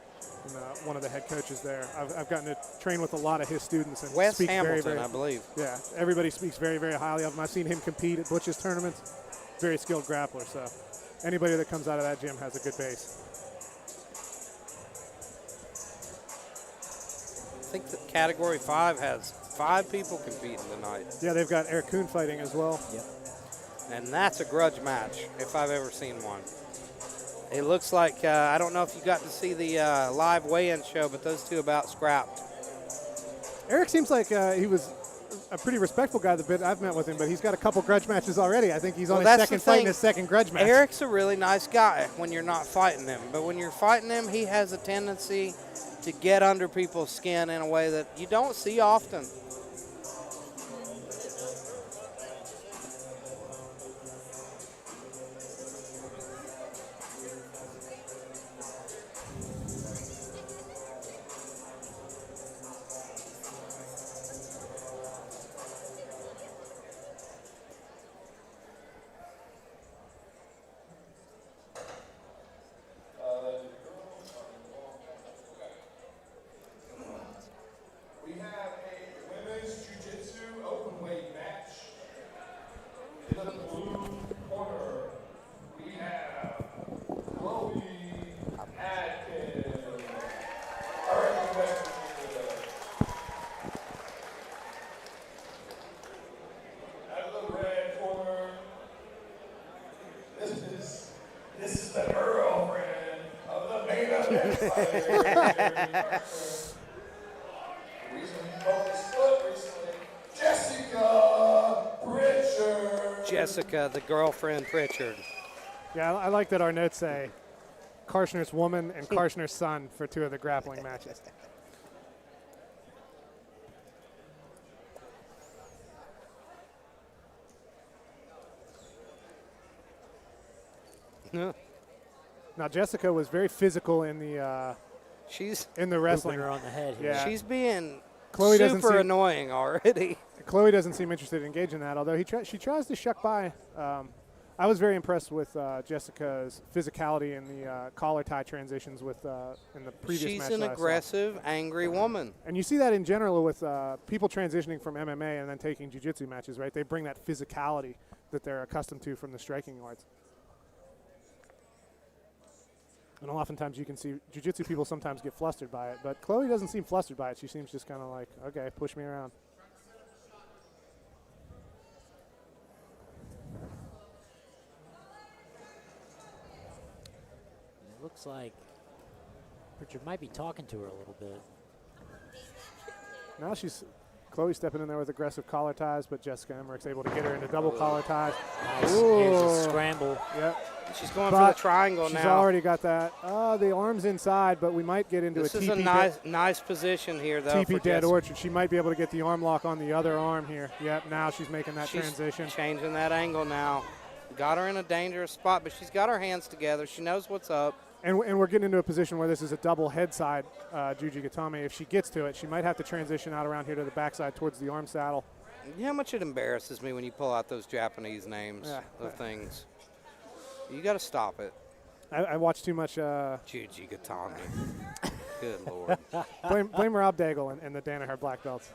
and one of the head coaches there. I've gotten to train with a lot of his students. And Wes speak Hamilton, very, I believe. Yeah, everybody speaks very, very highly of him. I've seen him compete at Butch's tournaments. Very skilled grappler, so anybody that comes out of that gym has a good base. I think that Category 5 has 5 people competing tonight. Yeah, they've got Eric Coon fighting as well. Yep. And that's a grudge match, if I've ever seen one. It looks like, I don't know if you got to see the live weigh-in show, but those 2 about scrapped. Eric seems like he was a pretty respectful guy the bit I've met with him, but he's got a couple grudge matches already. I think he's on his second fight and his second grudge match. Eric's a really nice guy when you're not fighting him, but when you're fighting him, he has a tendency to get under people's skin in a way that you don't see often. Jessica, the girlfriend Pritchard. Yeah, I like that our notes say Karshner's woman and Karshner's son for 2 of the grappling matches. Yeah. Now Jessica was very physical in the wrestling. Her on the head here. Yeah. She's being Chloe super annoying already. Chloe doesn't seem interested in engaging that, although she tries to shuck by. I was very impressed with Jessica's physicality in the collar tie transitions in the previous match. She's an aggressive, angry woman. And you see that in general with people transitioning from MMA and then taking jiu-jitsu matches, right? They bring that physicality that they're accustomed to from the striking arts. And oftentimes you can see jiu-jitsu people sometimes get flustered by it, but Chloe doesn't seem flustered by it. She seems just kind of like, okay, push me around. It looks like Pritchard might be talking to her a little bit. Now Chloe's stepping in there with aggressive collar ties, but Jessica Emmerich's able to get her into double collar ties. Nice. Here's a scramble. Yep. She's going for the triangle now. She's already got that. The arm's inside, but we might get into this a is TP. a nice position here, though. TP dead orchard. She might be able to get the arm lock on the other arm here. Yep, now she's making that transition. Changing that angle now. got her in a dangerous spot, but she's got her hands together. She knows what's up. And we're getting into a position where this is a double head side Juji Gatame. If she gets to it, she might have to transition out around here to the backside towards the arm saddle. You know how much it embarrasses me when you pull out those Japanese names of things. You got to stop it. I watch too much. Juji Gatame. Good Lord. Blame Rob Daigle and the Danaher black belts.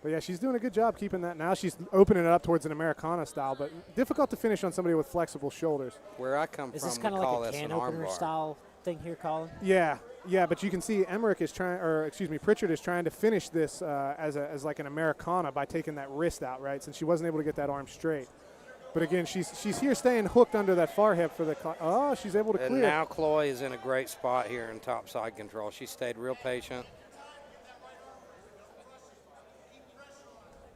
But yeah, she's doing a good job keeping that. Now she's opening it up towards an Americana style, but difficult to finish on somebody with flexible shoulders. Where I come Is from, this kind of we call like a this can an arm opener bar. style thing here, Colin? Yeah, but you can see Pritchard is trying to finish this as like an Americana by taking that wrist out, right? Since she wasn't able to get that arm straight. But again, she's here staying hooked under that far hip for the. Oh, she's able to And clear. now Chloe is in a great spot here in top side control. She stayed real patient.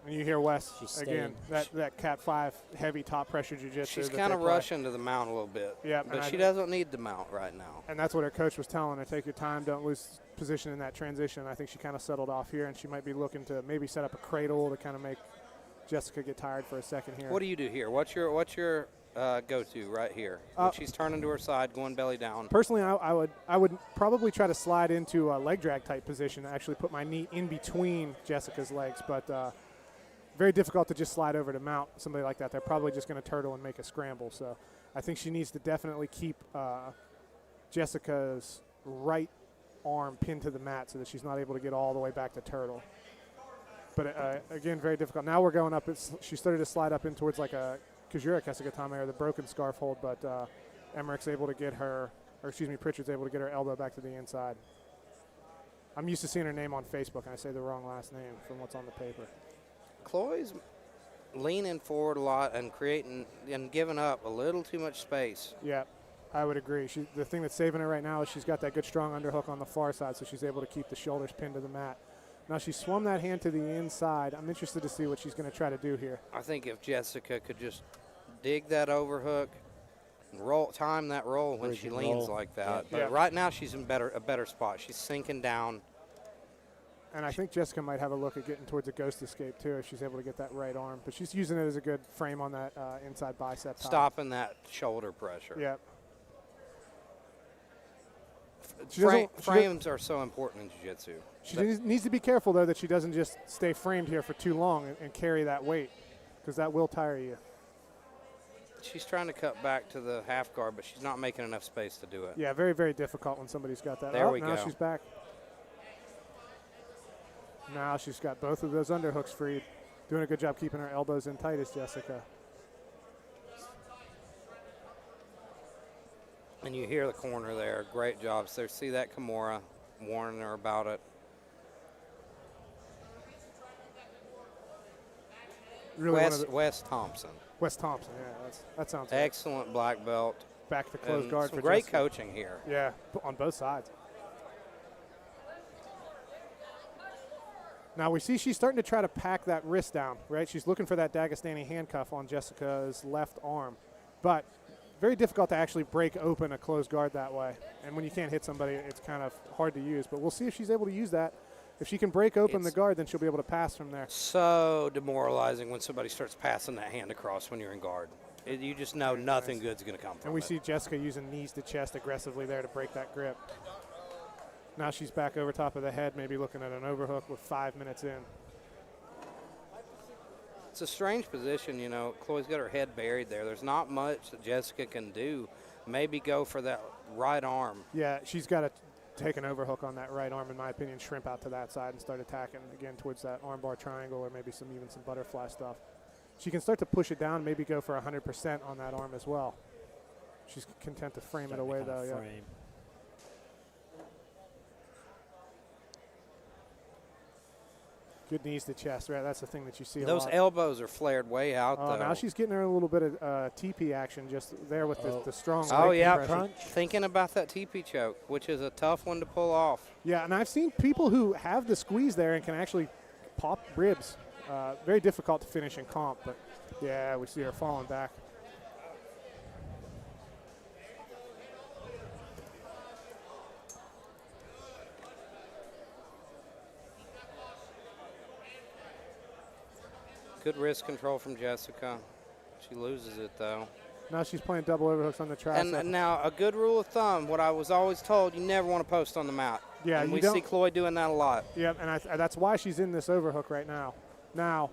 And you hear Wes She's again, that Cat 5 heavy top pressure jiu-jitsu. She's that kind they of play. rushing to the mount a little bit. Yeah, But and she I- doesn't need the mount right now. And that's what her coach was telling her, take your time, don't lose position in that transition. I think she kind of settled off here, and she might be looking to maybe set up a cradle to kind of make Jessica get tired for a second here. What do you do here? What's your go-to right here? When she's turning to her side, going belly down. Personally, I would probably try to slide into a leg drag type position, actually put my knee in between Jessica's legs, but very difficult to just slide over to mount somebody like that. They're probably just going to turtle and make a scramble. So I think she needs to definitely keep Jessica's right arm pinned to the mat so that she's not able to get all the way back to turtle. But again, very difficult. Now we're going up. She started to slide up in towards like a Kajura Kesagatame or the broken scarf hold, but Emmerich's able to get her, Pritchard's able to get her elbow back to the inside. I'm used to seeing her name on Facebook, and I say the wrong last name from what's on the paper. Chloe's leaning forward a lot and creating and giving up a little too much space. Yeah, I would agree. The thing that's saving her right now is she's got that good strong underhook on the far side, so she's able to keep the shoulders pinned to the mat. Now she swung that hand to the inside. I'm interested to see what she's going to try to do here. I think if Jessica could just dig that overhook and time that roll when she leans like that. Yeah. But right now she's in a better spot. She's sinking down. And I think Jessica might have a look at getting towards a ghost escape too if she's able to get that right arm. But she's using it as a good frame on that inside bicep top. Stopping that shoulder pressure. Yep. Frames are so important in jiu-jitsu. She needs to be careful, though, that she doesn't just stay framed here for too long and carry that weight, because that will tire you. She's trying to cut back to the half guard, but she's not making enough space to do it. Yeah, very, very difficult when somebody's got that. There we now go. She's back. Now she's got both of those underhooks freed. Doing a good job keeping her elbows in tight as Jessica. And you hear the corner there. Great job. So see that Kimura warning her about it. Really Wes Thompson. Wes Thompson, yeah, that sounds good. Excellent black belt. Back to close And guard some for great Jessica. coaching here. Yeah, on both sides. Now we see she's starting to try to pack that wrist down, right? She's looking for that Dagestani handcuff on Jessica's left arm. But very difficult to actually break open a closed guard that way. And when you can't hit somebody, it's kind of hard to use. But we'll see if she's able to use that. If she can break open the guard, then she'll be able to pass from there. So demoralizing when somebody starts passing that hand across when you're in guard. You just know nothing good's going to come from it. And we see Jessica using knees to chest aggressively there to break that grip. Now she's back over top of the head, maybe looking at an overhook with 5 minutes in. It's a strange position, you know. Chloe's got her head buried there. There's not much that Jessica can do. Maybe go for that right arm. Yeah, she's got to take an overhook on that right arm, in my opinion, shrimp out to that side and start attacking again towards that armbar triangle or maybe even some butterfly stuff. She can start to push it down, maybe go for 100% on that arm as well. She's content to frame it away, though. Yeah. Good knees to chest, right? That's the thing that you see a lot. Those elbows are flared way out, though. Now she's getting her a little bit of TP action just there with the strong Oh, leg yeah. compression. Thinking about that TP choke, which is a tough one to pull off. Yeah, and I've seen people who have the squeeze there and can actually pop ribs. Very difficult to finish in comp, but yeah, we see her falling back. Good wrist control from Jessica. She loses it, though. Now she's playing double overhooks on the tricep. And now, a good rule of thumb, what I was always told, you never want to post on the mat. Yeah, and you we don't. see Chloe doing that a lot. Yeah, and that's why she's in this overhook right now. Now,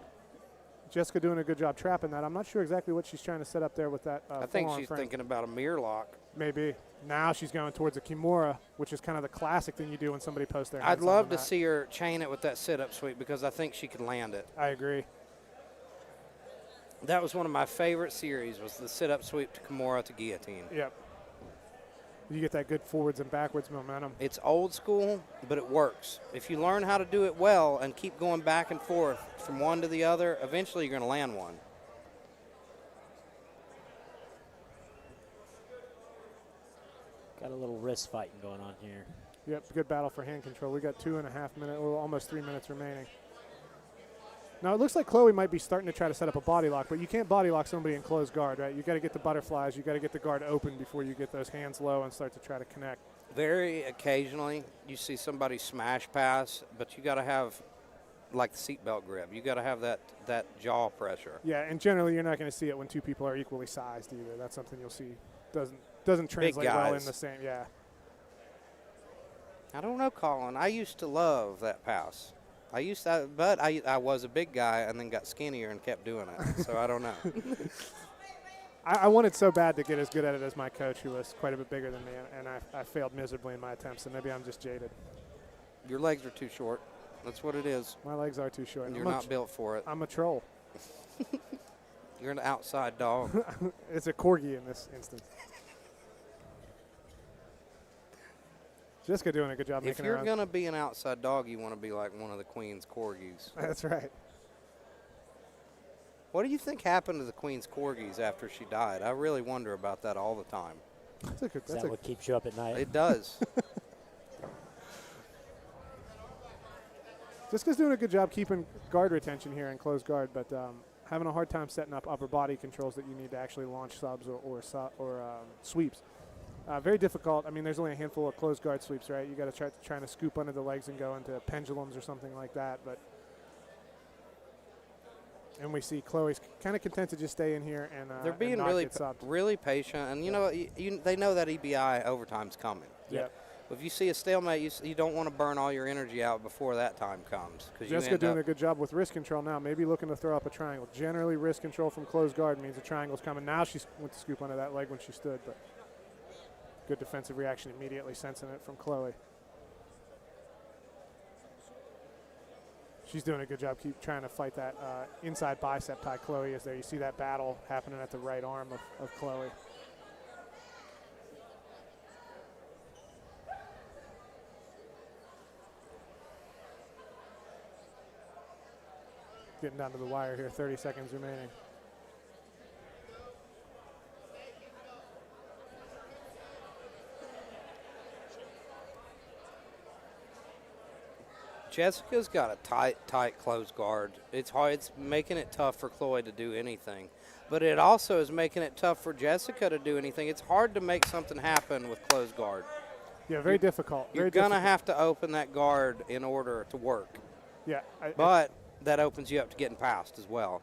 Jessica doing a good job trapping that. I'm not sure exactly what she's trying to set up there with that I think forearm she's frame. thinking about a mirror lock. Maybe. Now she's going towards a Kimura, which is kind of the classic thing you do when somebody posts their hands I'd on love the to mat. see her chain it with that sit-up sweep because I think she can land it. I agree. That was one of my favorite series, was the sit-up sweep to Kimura to guillotine. Yep. You get that good forwards and backwards momentum. It's old school, but it works. If you learn how to do it well and keep going back and forth from one to the other, eventually you're going to land one. Got a little wrist fighting going on here. Yep, good battle for hand control. We got 2.5 minutes, well, almost 3 minutes remaining. Now it looks like Chloe might be starting to try to set up a body lock, but you can't body lock somebody in closed guard, right? You got to get the butterflies, you got to get the guard open before you get those hands low and start to try to connect. Very occasionally, you see somebody smash pass, but you got to have like the seatbelt grip. You got to have that jaw pressure. Yeah, and generally you're not going to see it when two people are equally sized either. That's something you'll see doesn't translate well in the same. Yeah. I don't know, Colin. I used to love that pass. But I was a big guy and then got skinnier and kept doing it. So I don't know. I wanted so bad to get as good at it as my coach, who was quite a bit bigger than me, and I failed miserably in my attempts. So maybe I'm just jaded. Your legs are too short. That's what it is. My legs are too short. You're not built for it. I'm a troll. You're an outside dog. It's a corgi in this instance. Jessica doing a good job If making you're her own. going to be an outside dog, you want to be like one of the Queen's corgis. That's right. What do you think happened to the Queen's corgis after she died? I really wonder about that all the time. Is that what keeps you up at night? It does. Jessica's doing a good job keeping guard retention here in closed guard, but having a hard time setting up upper body controls that you need to actually launch subs or sweeps. Very difficult. I mean, there's only a handful of closed guard sweeps, right? You got to try to scoop under the legs and go into pendulums or something like that. And we see Chloe's kind of content to just stay in here and they're being and not really get subbed. really patient, and you know they know that EBI overtime's coming. Yep. If you see a stalemate, you don't want to burn all your energy out before that time comes. Jessica doing a good job with wrist control now. Maybe looking to throw up a triangle. Generally, wrist control from closed guard means a triangle's coming. Now she went to scoop under that leg when she stood, but good defensive reaction immediately sensing it from Chloe. She's doing a good job keep trying to fight that inside bicep tie. Chloe is there. You see that battle happening at the right arm of Chloe. Getting down to the wire here, 30 seconds remaining. Jessica's got a tight closed guard. It's hard. It's making it tough for Chloe to do anything. But it also is making it tough for Jessica to do anything. It's hard to make something happen with closed guard. Yeah, very difficult. You're going to have to open that guard in order to work. Yeah. But that opens you up to getting past as well.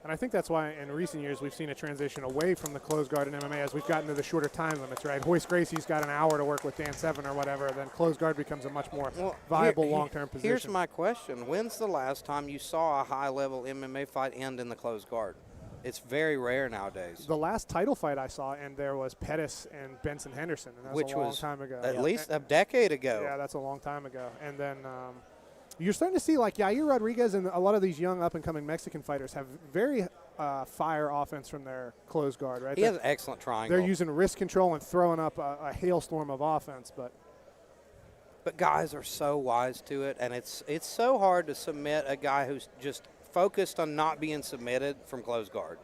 And I think that's why in recent years we've seen a transition away from the closed guard in MMA as we've gotten to the shorter time limits, right? Hoist Gracie's got an hour to work with Dan Seven or whatever, then closed guard becomes a much more viable long-term position. Here's my question. When's the last time you saw a high-level MMA fight end in the closed guard? It's very rare nowadays. The last title fight I saw, and there was Pettis and Benson Henderson, and that's a long time ago. At least a decade ago. Yeah, that's a long time ago. And then you're starting to see, like, Yair Rodriguez and a lot of these young up-and-coming Mexican fighters have very fire offense from their closed guard, right? He has an excellent triangle. They're using wrist control and throwing up a hailstorm of offense, but guys are so wise to it, and it's so hard to submit a guy who's just focused on not being submitted from closed guard.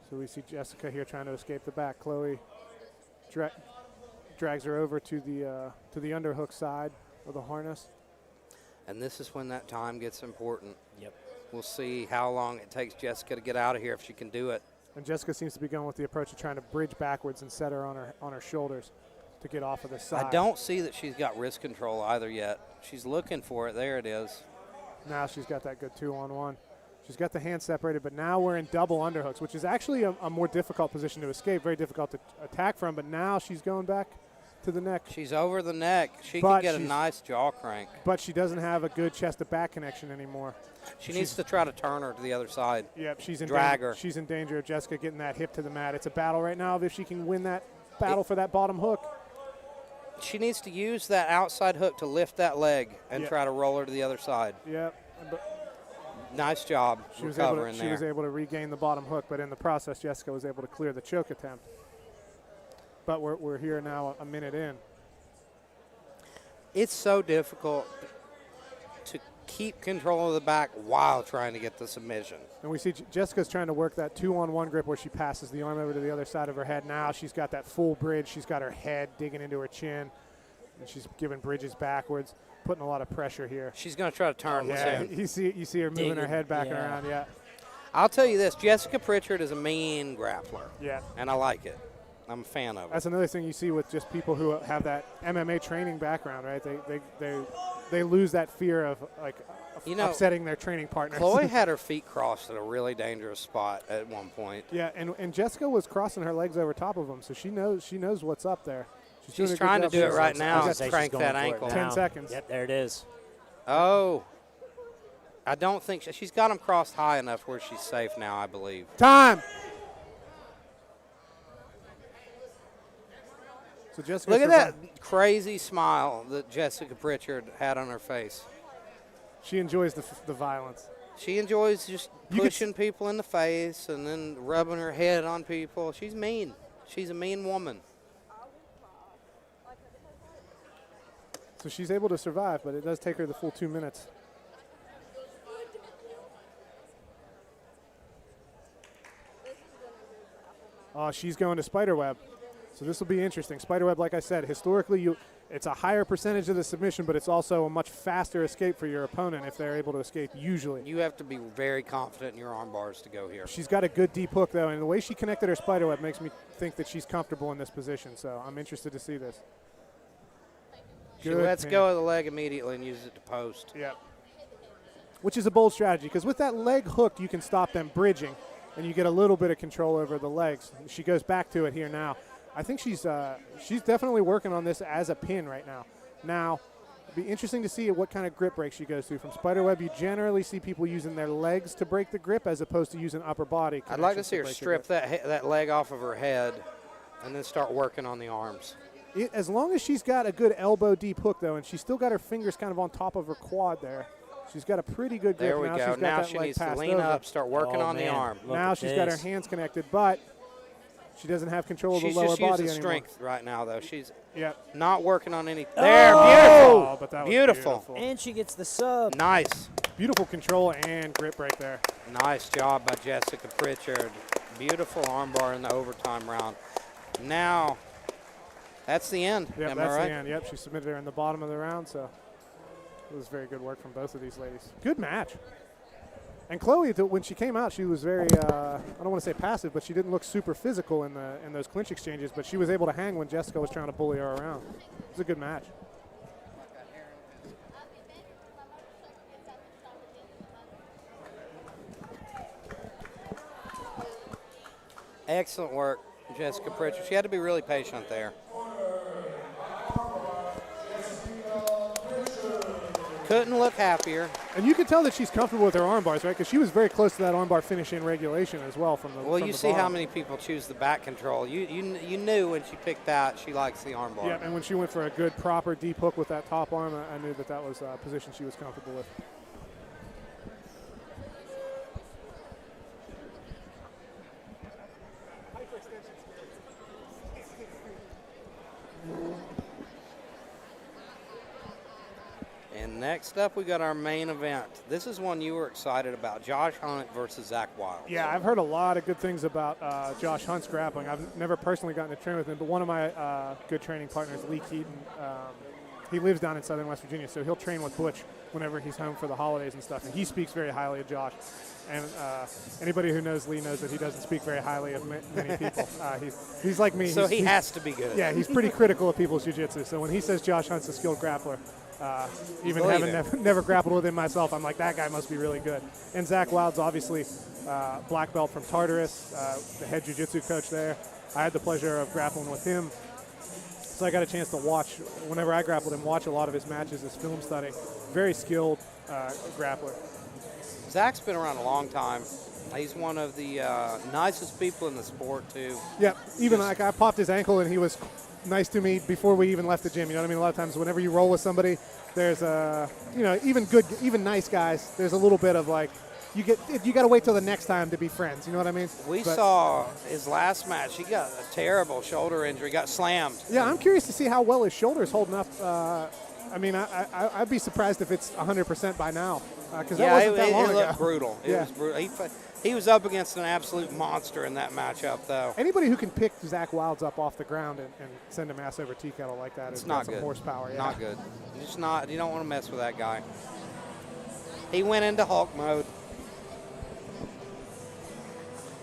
So we see Jessica here trying to escape the back. Chloe drags her over to the underhook side of the harness. And this is when that time gets important. Yep. We'll see how long it takes Jessica to get out of here if she can do it. And Jessica seems to be going with the approach of trying to bridge backwards and set her on her shoulders to get off of the side. I don't see that she's got wrist control either yet. She's looking for it. There it is. Now she's got that good 2-on-1. She's got the hands separated, but now we're in double underhooks, which is actually a more difficult position to escape, very difficult to attack from, but now she's going back to the neck. She's over the neck. She But can get a nice jaw crank. But she doesn't have a good chest-to-back connection anymore. She needs to try to turn her to the other side. Yep, she's in Drag her. She's in danger of Jessica getting that hip to the mat. It's a battle right now of if she can win that battle for that bottom hook. She needs to use that outside hook to lift that leg and try to roll her to the other side. Yep. Nice job recovering there. She was able to regain the bottom hook, but in the process, Jessica was able to clear the choke attempt. But we're here now a minute in. It's so difficult to keep control of the back while trying to get the submission. And we see Jessica's trying to work that 2-on-1 grip where she passes the arm over to the other side of her head. Now she's got that full bridge. She's got her head digging into her chin, and she's giving bridges backwards, putting a lot of pressure here. She's going to try to turn. Yeah, you see her moving her head back and around, yeah. I'll tell you this, Jessica Pritchard is a mean grappler. Yeah. And I like it. I'm a fan of it. That's another thing you see with just people who have that MMA training background, right? They lose that fear of upsetting their training partners. Chloe had her feet crossed at a really dangerous spot at one point. Yeah, and Jessica was crossing her legs over top of them, so she knows what's up there. She's trying to do it right now. Crank that ankle. 10 seconds. Yep, there it is. Oh. I don't think she's got them crossed high enough where she's safe now, I believe. Time. So Jessica, look at that crazy smile that Jessica Pritchard had on her face. She enjoys the violence. She enjoys just pushing people in the face and then rubbing her head on people. She's mean. She's a mean woman. So she's able to survive, but it does take her the full 2 minutes. She's going to spiderweb. So this will be interesting. Spiderweb, like I said, historically, it's a higher percentage of the submission, but it's also a much faster escape for your opponent if they're able to escape usually. You have to be very confident in your arm bars to go here. She's got a good deep hook, though, and the way she connected her spiderweb makes me think that she's comfortable in this position, so I'm interested to see this. She lets go of the leg immediately and uses it to post. Yep. Which is a bold strategy, because with that leg hooked, you can stop them bridging, and you get a little bit of control over the legs. She goes back to it here now. I think she's definitely working on this as a pin right now. Now, it'd be interesting to see what kind of grip break she goes through. From spiderweb, you generally see people using their legs to break the grip as opposed to using upper body. I'd like to see her strip that leg off of her head and then start working on the arms. As long as she's got a good elbow deep hook, though, and she's still got her fingers kind of on top of her quad there, she's got a pretty good grip. There we go. Now she needs to lean up, start working on the arm. Now she's got her hands connected, but she doesn't have control of the lower body anymore. She's just using strength right now, though. She's not working on any. There, beautiful. But that was beautiful. And she gets the sub. Nice. Beautiful control and grip right there. Nice job by Jessica Pritchard. Beautiful armbar in the overtime round. Now, that's the end. Yep, Am that's I right? the end. Yep, she submitted her in the bottom of the round, so it was very good work from both of these ladies. Good match. And Chloe, when she came out, she was very, I don't want to say passive, but she didn't look super physical in those clinch exchanges, but she was able to hang when Jessica was trying to bully her around. It was a good match. Excellent work, Jessica Pritchard. She had to be really patient there. Couldn't look happier. And you can tell that she's comfortable with her arm bars, right? Because she was very close to that arm bar finish in regulation as well from the Well, from you the see bottom. how many people choose the back control. You knew when she picked that, she likes the arm bar. Yeah, and when she went for a good, proper deep hook with that top arm, I knew that was a position she was comfortable with. And next up, we got our main event. This is one you were excited about, Josh Hunt versus Zach Wild. Yeah, I've heard a lot of good things about Josh Hunt's grappling. I've never personally gotten to train with him, but one of my good training partners, Lee Keaton, he lives down in southern West Virginia, so he'll train with Butch whenever he's home for the holidays and stuff, and he speaks very highly of Josh. And anybody who knows Lee knows that he doesn't speak very highly of many people. He's like me. So he has to be good. Yeah, he's pretty critical of people's jiu-jitsu. So when he says Josh Hunt's a skilled grappler, even having never grappled with him myself, I'm like, that guy must be really good. And Zach Wild's obviously black belt from Tartarus, the head jiu-jitsu coach there. I had the pleasure of grappling with him. So I got a chance to watch, whenever I grappled him, watch a lot of his matches, his film study. Very skilled grappler. Zach's been around a long time. He's one of the nicest people in the sport, too. Yeah, even like I popped his ankle and he was nice to me before we even left the gym. You know what I mean? A lot of times whenever you roll with somebody, there's even nice guys, there's a little bit of like, you got to wait till the next time to be friends. You know what I mean? We saw his last match. He got a terrible shoulder injury, got slammed. Yeah, I'm curious to see how well his shoulder's holding up. I mean, I'd be surprised if it's 100% by now, because that wasn't that long ago. It looked brutal. It was brutal. He was up against an absolute monster in that matchup, though. Anybody who can pick Zach Wilds up off the ground and send him ass over tea kettle like that it's has not got some good. horsepower. Yeah. Not good. You don't want to mess with that guy. He went into Hulk mode.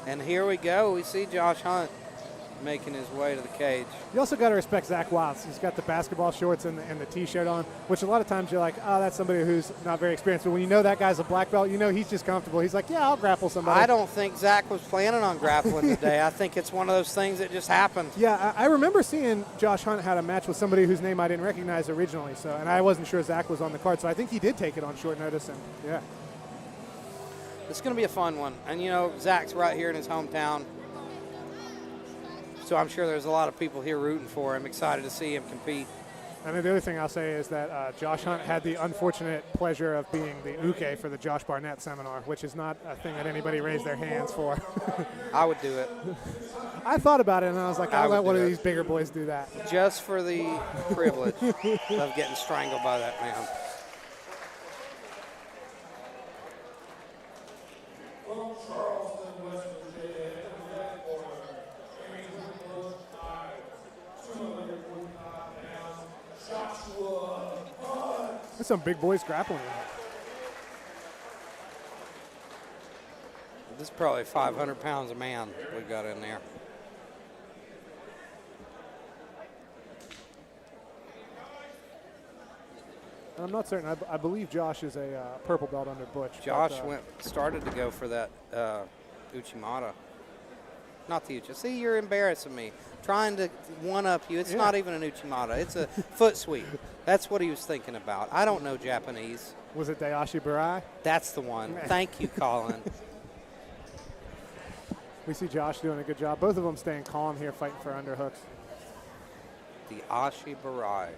And here we go. We see Josh Hunt making his way to the cage. You also got to respect Zach Wilds. He's got the basketball shorts and the T-shirt on, which a lot of times you're like, oh, that's somebody who's not very experienced. But when you know that guy's a black belt, you know he's just comfortable. He's like, yeah, I'll grapple somebody. I don't think Zach was planning on grappling today. I think it's one of those things that just happened. Yeah, I remember seeing Josh Hunt had a match with somebody whose name I didn't recognize originally. And I wasn't sure Zach was on the card. So I think he did take it on short notice. And yeah. It's going to be a fun one. And, Zach's right here in his hometown. So I'm sure there's a lot of people here rooting for him, excited to see him compete. And then the other thing I'll say is that Josh Hunt had the unfortunate pleasure of being the uke for the Josh Barnett seminar, which is not a thing that anybody raised their hands for. I would do it. I thought about it, and I was like, I'll let one of these bigger boys do that. Just for the privilege of getting strangled by that man. There's some big boys grappling. This is probably 500 pounds a man we've got in there. And I'm not certain. I believe Josh is a purple belt under Butch. Josh started to go for that Uchimata. Not the Uchi. See, you're embarrassing me. Trying to one-up you. It's not even an Uchimata. It's a foot sweep. That's what he was thinking about. I don't know Japanese. Was it Dayashi Barai? That's the one. Thank you, Colin. We see Josh doing a good job. Both of them staying calm here, fighting for underhooks. The Ashi Barai.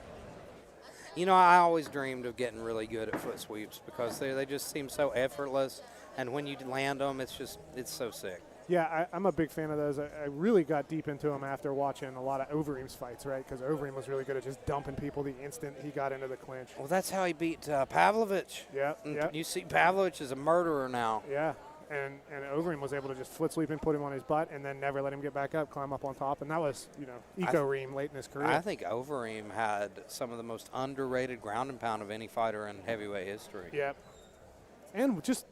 I always dreamed of getting really good at foot sweeps because they just seem so effortless. And when you land them, it's so sick. Yeah, I'm a big fan of those. I really got deep into them after watching a lot of Overeem's fights, right? Because Overeem was really good at just dumping people the instant he got into the clinch. Well, that's how he beat Pavlovich. Yeah. You see Pavlovich is a murderer now. Yeah, and Overeem was able to just foot sweep and put him on his butt and then never let him get back up, climb up on top. And that was, Eco-Reem late in his career. I think Overeem had some of the most underrated ground and pound of any fighter in heavyweight history. Yeah. And just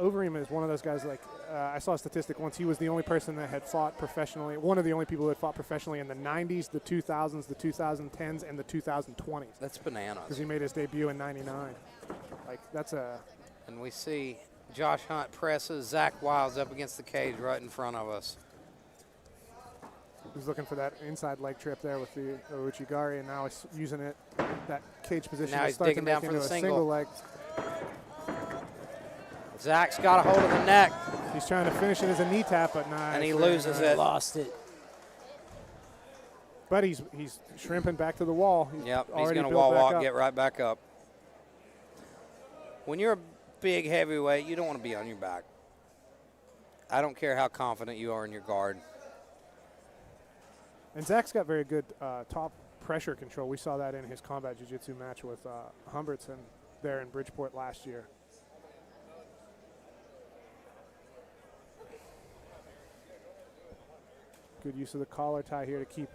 Overeem is one of those guys, like, I saw a statistic once. He was the only person that had fought professionally, one of the only people who had fought professionally in the 90s, the 2000s, the 2010s, and the 2020s. That's bananas. Because he made his debut in 99. Like, that's a... And we see Josh Hunt presses Zach Wilds up against the cage right in front of us. He's looking for that inside leg trip there with the Uchigari, and now he's using it, that cage position. Now to he's start digging to make down for into the a single leg. Zach's got a hold of the neck. He's trying to finish it as a knee tap, but not. And he loses it. Lost it. But he's shrimping back to the wall. He's going to wall walk, get right back up. When you're a big heavyweight, you don't want to be on your back. I don't care how confident you are in your guard. And Zach's got very good top pressure control. We saw that in his combat jiu-jitsu match with Humbertson there in Bridgeport last year. Good use of the collar tie here to keep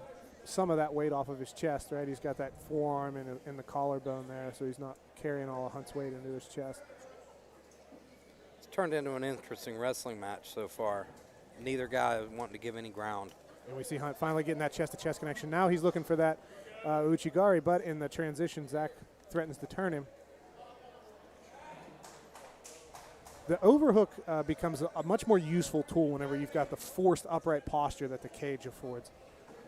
some of that weight off of his chest, right? He's got that forearm and the collarbone there, so he's not carrying all of Hunt's weight into his chest. It's turned into an interesting wrestling match so far. Neither guy wanting to give any ground. And we see Hunt finally getting that chest-to-chest connection. Now he's looking for that Uchigari, but in the transition, Zach threatens to turn him. The overhook becomes a much more useful tool whenever you've got the forced upright posture that the cage affords.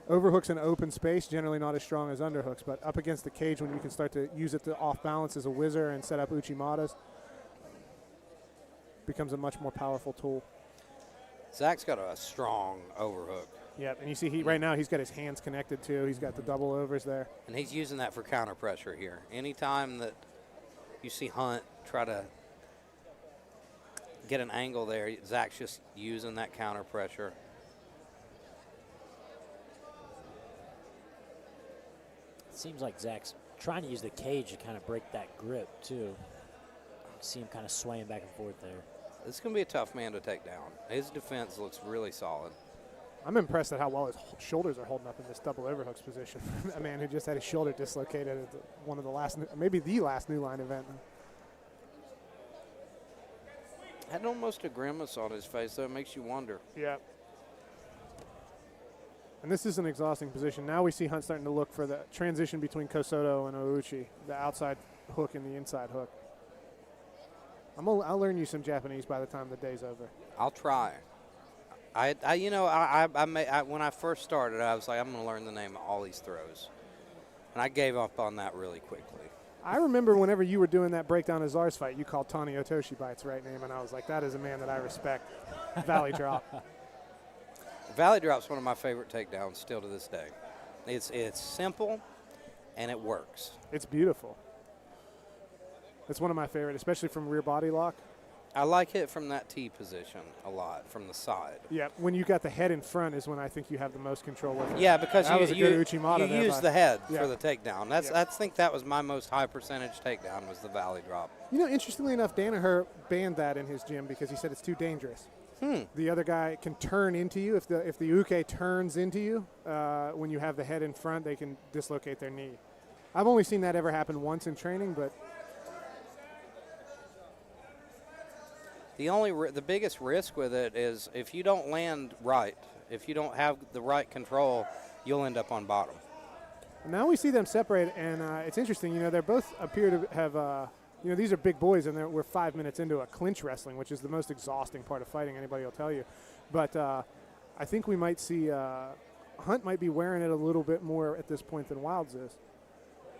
Overhooks in open space, generally not as strong as underhooks, but up against the cage when you can start to use it to off balance as a whizzer and set up Uchimatas, becomes a much more powerful tool. Zach's got a strong overhook. Yep, and you see right now he's got his hands connected too. He's got the double overs there. And he's using that for counter pressure here. Anytime that you see Hunt try to get an angle there, Zach's just using that counter pressure. It seems like Zach's trying to use the cage to kind of break that grip, too. You see him kind of swaying back and forth there. This is going to be a tough man to take down. His defense looks really solid. I'm impressed at how well his shoulders are holding up in this double overhooks position. A man who just had his shoulder dislocated at one of the last, maybe the last New Line event. Had almost a grimace on his face, though. It makes you wonder. Yeah. And this is an exhausting position. Now we see Hunt starting to look for the transition between Kosoto and Ouchi, the outside hook and the inside hook. I'll learn you some Japanese by the time the day's over. I'll try. When I first started, I was like, I'm going to learn the name of all these throws. And I gave up on that really quickly. I remember whenever you were doing that breakdown of Czar's fight, you called Tani Otoshi by its right name, and I was like, that is a man that I respect. Valley drop. Valley drop's one of my favorite takedowns still to this day. It's simple, and it works. It's beautiful. It's one of my favorite, especially from rear body lock. I like it from that T position a lot, from the side. Yeah, when you got the head in front is when I think you have the most control with it. Yeah, because you use the head yeah. for the takedown. I think that was my most high percentage takedown was the Valley drop. You know, interestingly enough, Danaher banned that in his gym because he said it's too dangerous. The other guy can turn into you. If the uke turns into you, when you have the head in front, they can dislocate their knee. I've only seen that ever happen once in training, but the biggest risk with it is if you don't land right, if you don't have the right control, you'll end up on bottom. Now we see them separate, and it's interesting. You know, they both appear to have, these are big boys, and we're 5 minutes into a clinch wrestling, which is the most exhausting part of fighting, anybody will tell you. But I think we might see Hunt might be wearing it a little bit more at this point than Wilds is.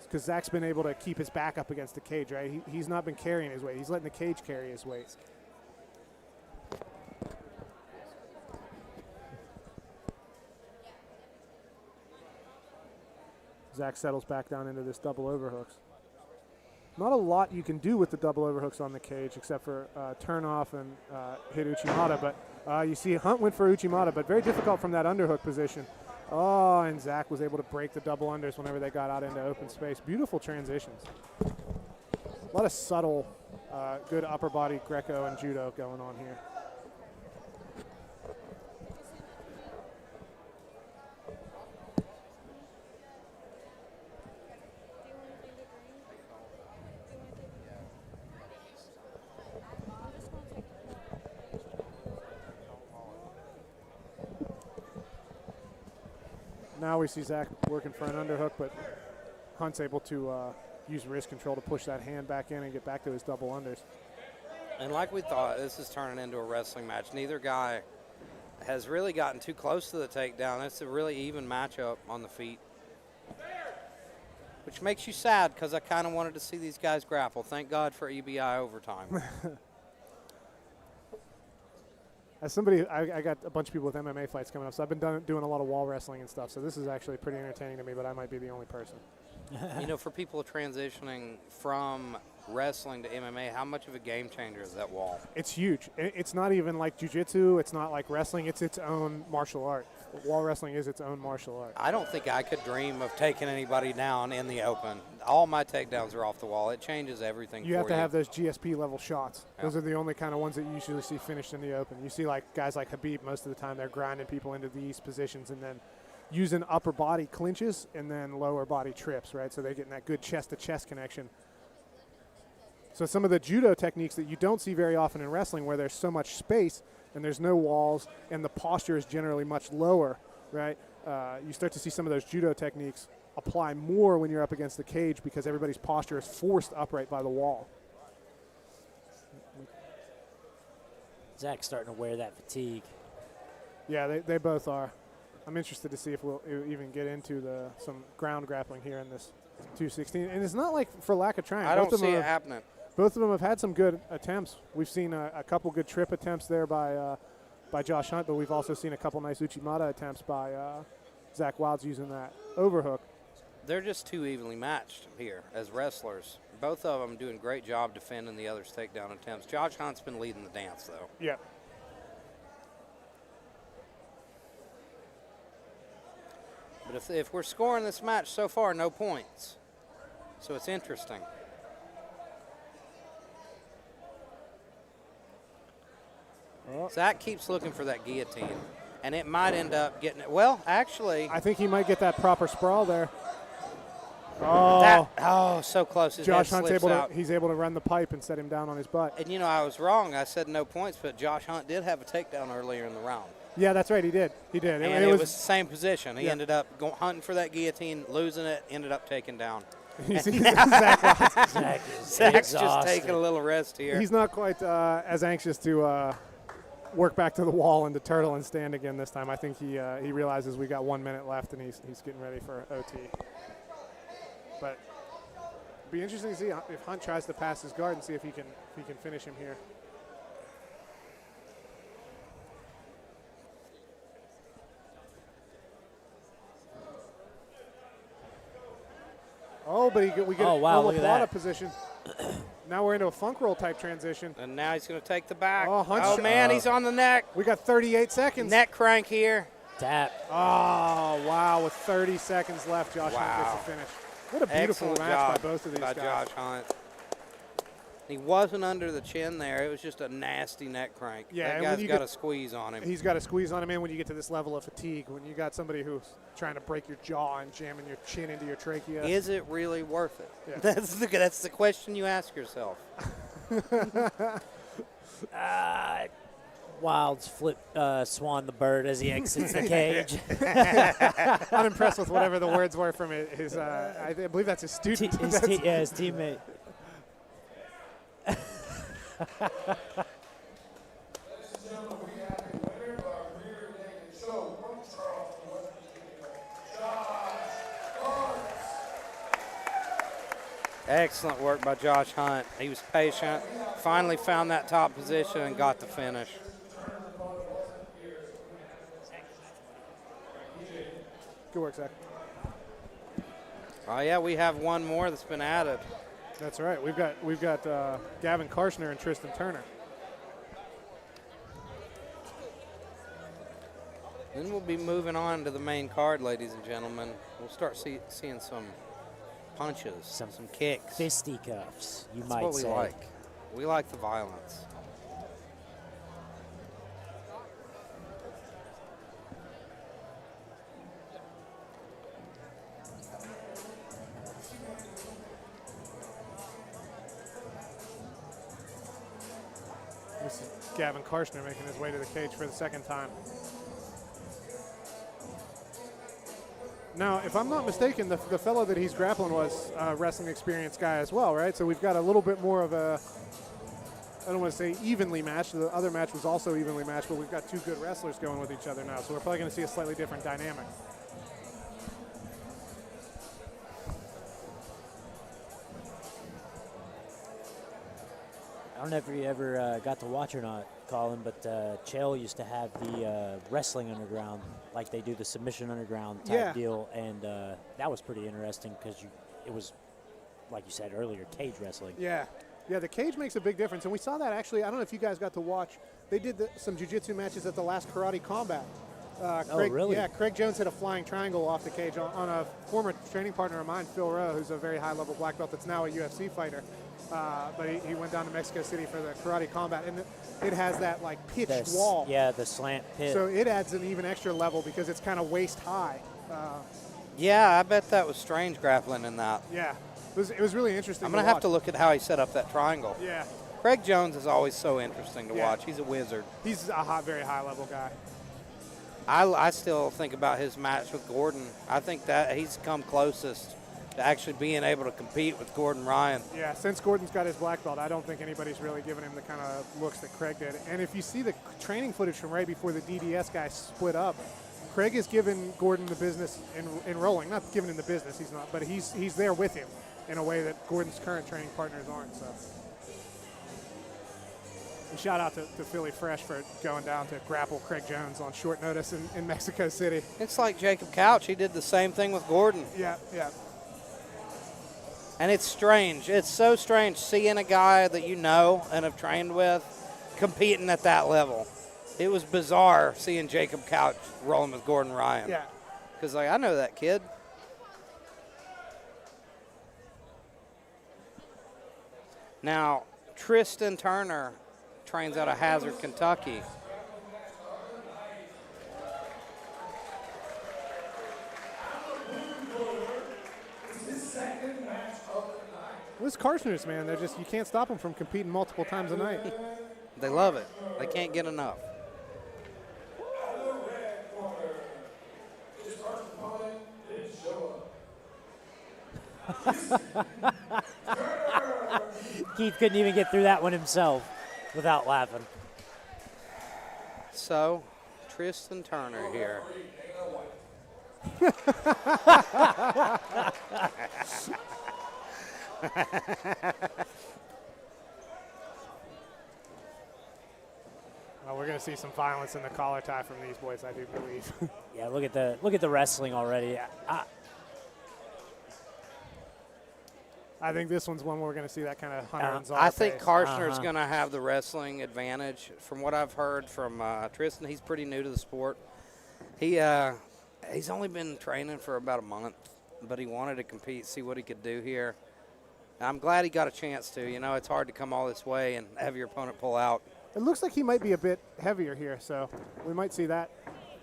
Because Zach's been able to keep his back up against the cage, right? He's not been carrying his weight. He's letting the cage carry his weight. Zach settles back down into this double overhooks. Not a lot you can do with the double overhooks on the cage except for turn off and hit Uchimata. But you see Hunt went for Uchimata, but very difficult from that underhook position. Oh, and Zach was able to break the double unders whenever they got out into open space. Beautiful transitions. A lot of subtle, good upper body Greco and Judo going on here. Now we see Zach working for an underhook, but Hunt's able to use wrist control to push that hand back in and get back to his double unders. And like we thought, this is turning into a wrestling match. Neither guy has really gotten too close to the takedown. It's a really even matchup on the feet, which makes you sad because I kind of wanted to see these guys grapple. Thank God for EBI overtime. As somebody, I got a bunch of people with MMA fights coming up, so I've been doing a lot of wall wrestling and stuff, so this is actually pretty entertaining to me, but I might be the only person. You know, for people transitioning from wrestling to MMA, how much of a game changer is that wall? It's huge. It's not even like jiu-jitsu. It's not like wrestling. It's its own martial art. Wall wrestling is its own martial art. I don't think I could dream of taking anybody down in the open. All my takedowns are off the wall. It changes everything for you. You have to have those GSP level shots. Yeah. Those are the only kind of ones that you usually see finished in the open. You see like guys like Habib most of the time, they're grinding people into these positions and then using upper body clinches and then lower body trips, right? So they're getting that good chest-to-chest connection. So some of the judo techniques that you don't see very often in wrestling, where there's so much space and there's no walls and the posture is generally much lower, right? You start to see some of those judo techniques apply more when you're up against the cage because everybody's posture is forced upright by the wall. Zach's starting to wear that fatigue. Yeah, they both are. I'm interested to see if we'll even get into some ground grappling here in this 216. And it's not like for lack of trying. I don't see it happening. Both of them have had some good attempts. We've seen a couple good trip attempts there by Josh Hunt, but we've also seen a couple nice Uchimata attempts by Zach Wilds using that overhook. They're just too evenly matched here as wrestlers. Both of them doing a great job defending the other's takedown attempts. Josh Hunt's been leading the dance, though. Yeah. But if we're scoring this match so far, no points. So it's interesting. Zach keeps looking for that guillotine, and it might end up getting it. Well, actually, I think he might get that proper sprawl there. Oh, so close. His Josh head Hunt's slips able out. he's able to run the pipe and set him down on his butt. And, I was wrong. I said no points, but Josh Hunt did have a takedown earlier in the round. Yeah, that's right. He did. And it was the same position. He yeah. ended up hunting for that guillotine, losing it, ended up taking down. Zach's just taking a little rest here. He's not quite as anxious to work back to the wall and to turtle and stand again this time. I think he realizes we got 1 minute left and he's getting ready for OT. But it'll be interesting to see if Hunt tries to pass his guard and see if he can finish him here. Oh, but we get a look at Labado that. position. Now we're into a funk roll type transition. And now he's going to take the back. Hunt's Man, he's on the neck. We got 38 seconds. Neck crank here. Tap. Oh, wow. With 30 seconds left, Josh Hunt gets the finish. What a beautiful Excellent match job by both of these by guys. Josh Hunt. He wasn't under the chin there. It was just a nasty neck crank. Yeah, that and guy's when you got get- a squeeze on him. He's got a squeeze on him in when you get to this level of fatigue, when you got somebody who's trying to break your jaw and jamming your chin into your trachea. Is it really worth it? Yeah. That's the question you ask yourself. Wilds flip Swan the bird as he exits the cage. I'm impressed with whatever the words were from his I believe that's his student. His teammate. Excellent work by Josh Hunt. He was patient, finally found that top position and got the finish. Good work, Zach. Oh yeah, we have one more that's been added. That's right. We've got Gavin Karshner and Tristan Turner. Then we'll be moving on to the main card, ladies and gentlemen. We'll start seeing some punches, some kicks. Fisticuffs, you That's might what we say. like. We like the violence. This is Gavin Karshner making his way to the cage for the second time. Now, if I'm not mistaken, the fellow that he's grappling was a wrestling experienced guy as well, right? So we've got a little bit more of a, I don't want to say evenly matched. The other match was also evenly matched, but we've got two good wrestlers going with each other now. So we're probably going to see a slightly different dynamic. I don't know if you ever got to watch or not, Colin, but Chael used to have the wrestling underground, like they do the submission underground type deal, and that was pretty interesting because it was, like you said earlier, cage wrestling. Yeah, the cage makes a big difference, and we saw that actually. I don't know if you guys got to watch. They did some jiu-jitsu matches at the last Karate Combat. Craig, really? Yeah, Craig Jones hit a flying triangle off the cage on a former training partner of mine, Phil Rowe, who's a very high-level black belt that's now a UFC fighter. But he went down to Mexico City for the Karate Combat, and it has that like pitched wall. Yeah, the slant pit. So it adds an even extra level because it's kind of waist high. Yeah, I bet that was strange grappling in that. Yeah, it was really interesting. I'm going to have to look at how he set up that triangle. Yeah. Craig Jones is always so interesting to watch. He's a wizard. He's a very high-level guy. I still think about his match with Gordon. I think that he's come closest to actually being able to compete with Gordon Ryan. Yeah, since Gordon's got his black belt, I don't think anybody's really given him the kind of looks that Craig did. And if you see the training footage from right before the DDS guys split up, Craig has given Gordon the business in rolling. Not giving him the business, he's not, but he's there with him in a way that Gordon's current training partners aren't. So, and shout out to Philly Fresh for going down to grapple Craig Jones on short notice in Mexico City. It's like Jacob Couch. He did the same thing with Gordon. Yeah, yeah. And it's strange. It's so strange seeing a guy that you know and have trained with competing at that level. It was bizarre seeing Jacob Couch rolling with Gordon Ryan. Yeah. Because, like, I know that kid. Now, Tristan Turner trains out of Hazard, Kentucky. This Karshner's, man, they're just, you can't stop them from competing multiple times a night. They love it. They can't get enough. Keith couldn't even get through that one himself without laughing. So, Tristan Turner here. Well, we're going to see some violence in the collar tie from these boys, I do believe. Yeah, look at the wrestling already. I think this one's one where we're going to see that kind of Hunter and Czar I think pace. Karshner's going to have the wrestling advantage. From what I've heard from Tristan, he's pretty new to the sport. He's only been training for about a month, but he wanted to compete, see what he could do here. And I'm glad he got a chance to. You know, it's hard to come all this way and have your opponent pull out. It looks like he might be a bit heavier here, so we might see that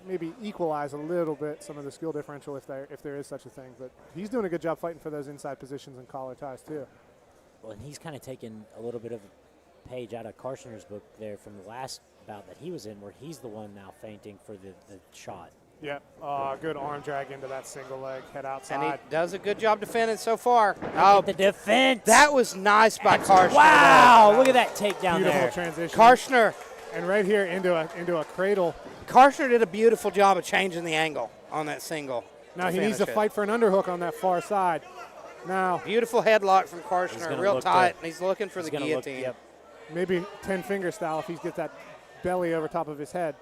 maybe equalize a little bit some of the skill differential if there is such a thing. But he's doing a good job fighting for those inside positions and collar ties too. Well, and he's kind of taken a little bit of a page out of Karshner's book there from the last bout that he was in, where he's the one now feinting for the shot. Yeah, good arm drag into that single leg, head outside. And he does a good job defending so far. Oh, the defense! That was nice by Karshner. Wow, look at that takedown Beautiful there. transition. Karshner. And right here into a cradle. Karshner did a beautiful job of changing the angle on that single. Now he needs to fight for an underhook on that far side. Now Beautiful headlock from Karshner, real tight, and he's looking for the guillotine. Maybe 10-finger style if he gets that belly over top of his head.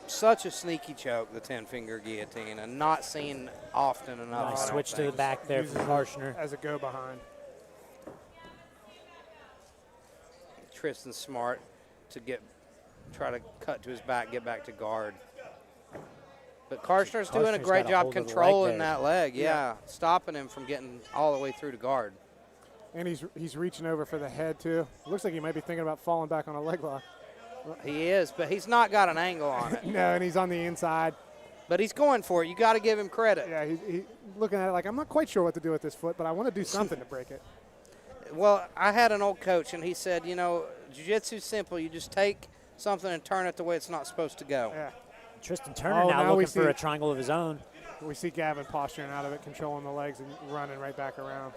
Such a sneaky choke, the 10-finger guillotine, and not seen often enough. Nice switch to the back there from Karshner. As a go behind. Tristan's smart to try to cut to his back, get back to guard. But Karshner's doing a great job controlling that leg, stopping him from getting all the way through to guard. And he's reaching over for the head too. Looks like he might be thinking about falling back on a leg lock. He is, but he's not got an angle on it. No, and he's on the inside. But he's going for it. You got to give him credit. Yeah, he's looking at it like, I'm not quite sure what to do with this foot, but I want to do something to break it. Well, I had an old coach, and he said, you know, jiu-jitsu's simple. You just take something and turn it the way it's not supposed to go. Yeah. Tristan Turner now looking for a triangle of his own. We see Gavin posturing out of it, controlling the legs and running right back around.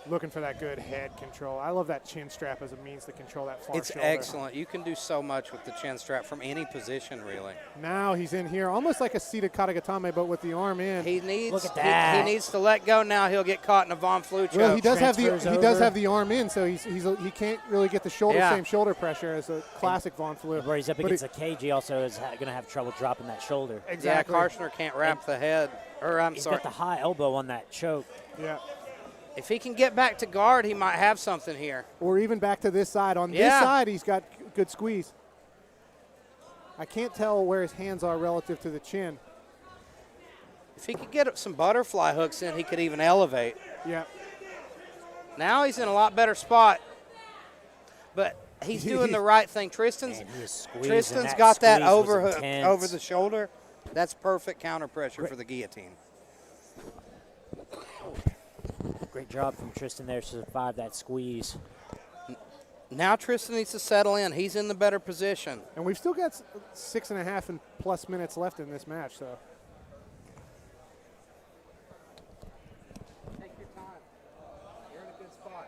Looking for that good head control. I love that chin strap as a means to control that far shoulder. It's excellent. You can do so much with the chin strap from any position, really. Now he's in here, almost like a seated katagatame, but with the arm in. He needs, Look at that. He needs to let go now. He'll get caught in a Von Flue choke. Well, he does have the arm in, so he can't really get the same shoulder pressure as a classic Von Flue. Where he's up against a cage, he also is going to have trouble dropping that shoulder. Exactly. Yeah, Karshner can't wrap the head. He's got the high elbow on that choke. Yeah. If he can get back to guard, he might have something here. Or even back to this side. On this side, he's got good squeeze. I can't tell where his hands are relative to the chin. If he could get some butterfly hooks in, he could even elevate. Yeah. Now he's in a lot better spot. But he's doing the right thing. Tristan's got that overhook over the shoulder. That's perfect counter pressure for the guillotine. Great job from Tristan there to survive that squeeze. Now Tristan needs to settle in. He's in the better position. And we've still got 6.5 and plus minutes left in this match, so. Take your time. You're in a good spot.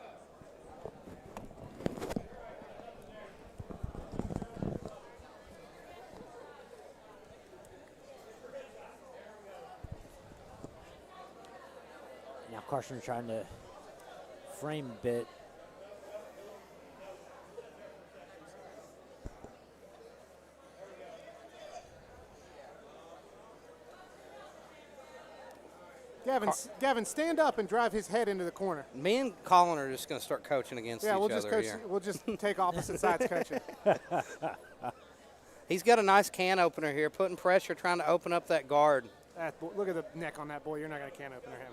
Now Carson trying to frame a bit. Gavin, stand up and drive his head into the corner. Me and Colin are just going to start coaching against each we'll just other coach. here. We'll just take opposite sides coaching. He's got a nice can opener here, putting pressure, trying to open up that guard. Look at the neck on that boy. You're not going to can opener him.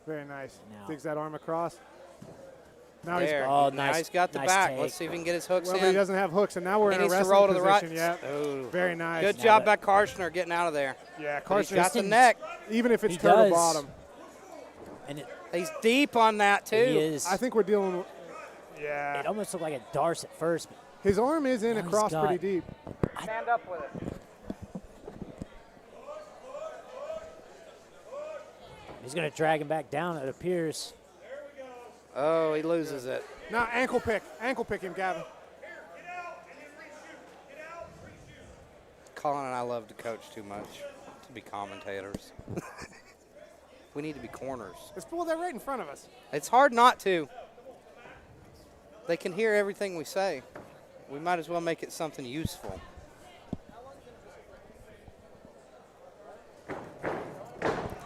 Very nice. Now. Digs that arm across. Now There. Oh, Now nice- he's got the nice back. take. Let's see if he can get his hooks Well, in. but he doesn't have hooks, and now we're He in a needs to wrestling roll to the right. position. Yep. Ooh. Very nice. Good Now job that- by Karshner getting out of there. Yeah, But he's Carson. got the neck. Even if it's He turtle does. bottom, And it, He's deep on that, too. he is. I think we're dealing with. Yeah. It almost looked like a darce at first. But His arm is in Now he's across got- pretty deep. Stand up with it. he's going to drag him back down, it appears. Oh, he loses it. Now ankle pick him, Gavin. Colin and I love to coach too much to be commentators. We need to be corners. Well, they're right in front of us. It's hard not to. They can hear everything we say. We might as well make it something useful.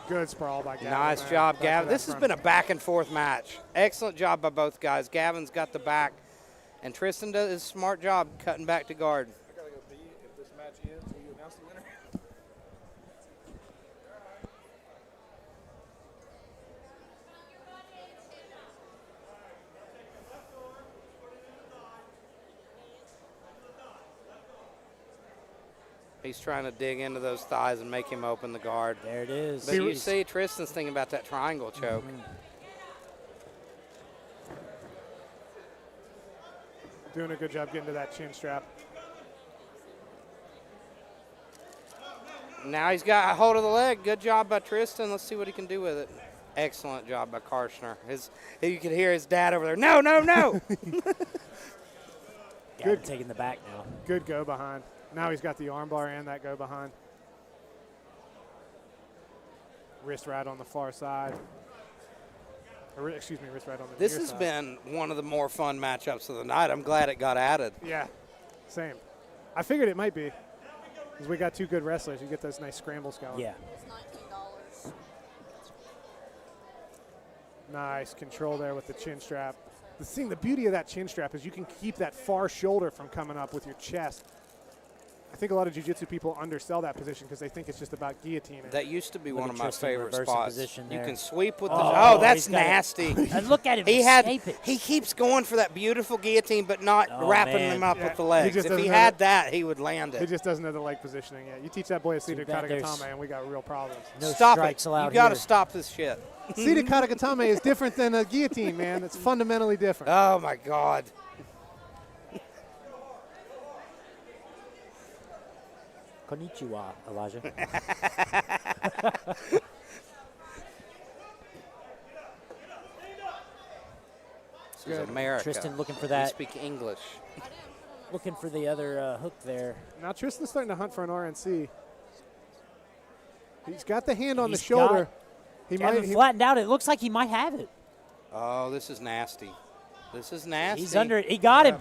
Good sprawl by Gavin. Nice man. job, Back to Gavin. that This has front. been a back and forth match. Excellent job by both guys. Gavin's got the back, and Tristan does a smart job cutting back to guard. I gotta go pee. If this match ends, will you announce the winner? He's trying to dig into those thighs and make him open the guard. There it is. But you see Tristan's thinking about that triangle choke. Doing a good job getting to that chin strap. Now he's got a hold of the leg. Good job by Tristan. Let's see what he can do with it. Excellent job by Karshner. You can hear his dad over there. No, no, no. Gavin taking the back now. Good go behind. Now he's got the armbar and that go behind. Wrist right on the far side. Excuse me, wrist right on the This near has side. been one of the more fun matchups of the night. I'm glad it got added. Yeah, same. I figured it might be because we got two good wrestlers. You get those nice scrambles going. Yeah. It's $19. Nice control there with the chin strap. The beauty of that chin strap is you can keep that far shoulder from coming up with your chest. I think a lot of jiu-jitsu people undersell that position because they think it's just about guillotining. That used to be Look one at of my Tristan favorite reversing spots. position You there. can sweep with the. Oh, Oh, that's he's got it. nasty. And look at him escape it. He keeps going for that beautiful guillotine, but not Oh, wrapping man. them up Yeah, with the he legs. just If he doesn't know had that, he would land He it. just doesn't know the leg positioning yet. You teach that boy a seated bad there's- katagatame and we got real problems. No Stop strikes it. allowed You got to here. stop this shit. Seated katagatame is different than a guillotine, man. It's fundamentally different. Oh, my God. Konnichiwa, Elijah. This is America. Tristan looking for We that. speak English. Looking for the other hook there. Now Tristan's starting to hunt for an RNC. He's got the hand on the He's shoulder. got- He Gavin might. flattened out. It looks like he might have it. Oh, this is nasty. This is nasty. He's under it. He got him.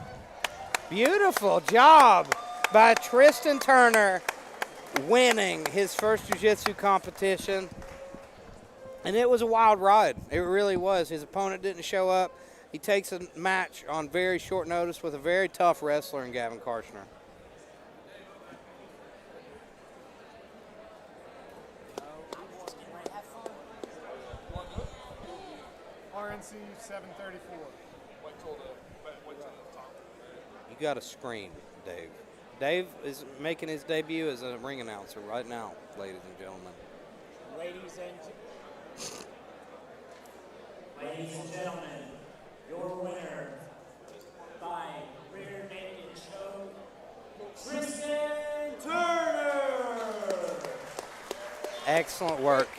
Beautiful job by Tristan Turner, winning his first jiu-jitsu competition. And it was a wild ride. It really was. His opponent didn't show up. He takes a match on very short notice with a very tough wrestler in Gavin Karshner. RNC 734. You got to scream, Dave. Dave is making his debut as a ring announcer right now, ladies and gentlemen. Ladies and gentlemen, your winner by rear naked choke, Tristan Turner. Excellent work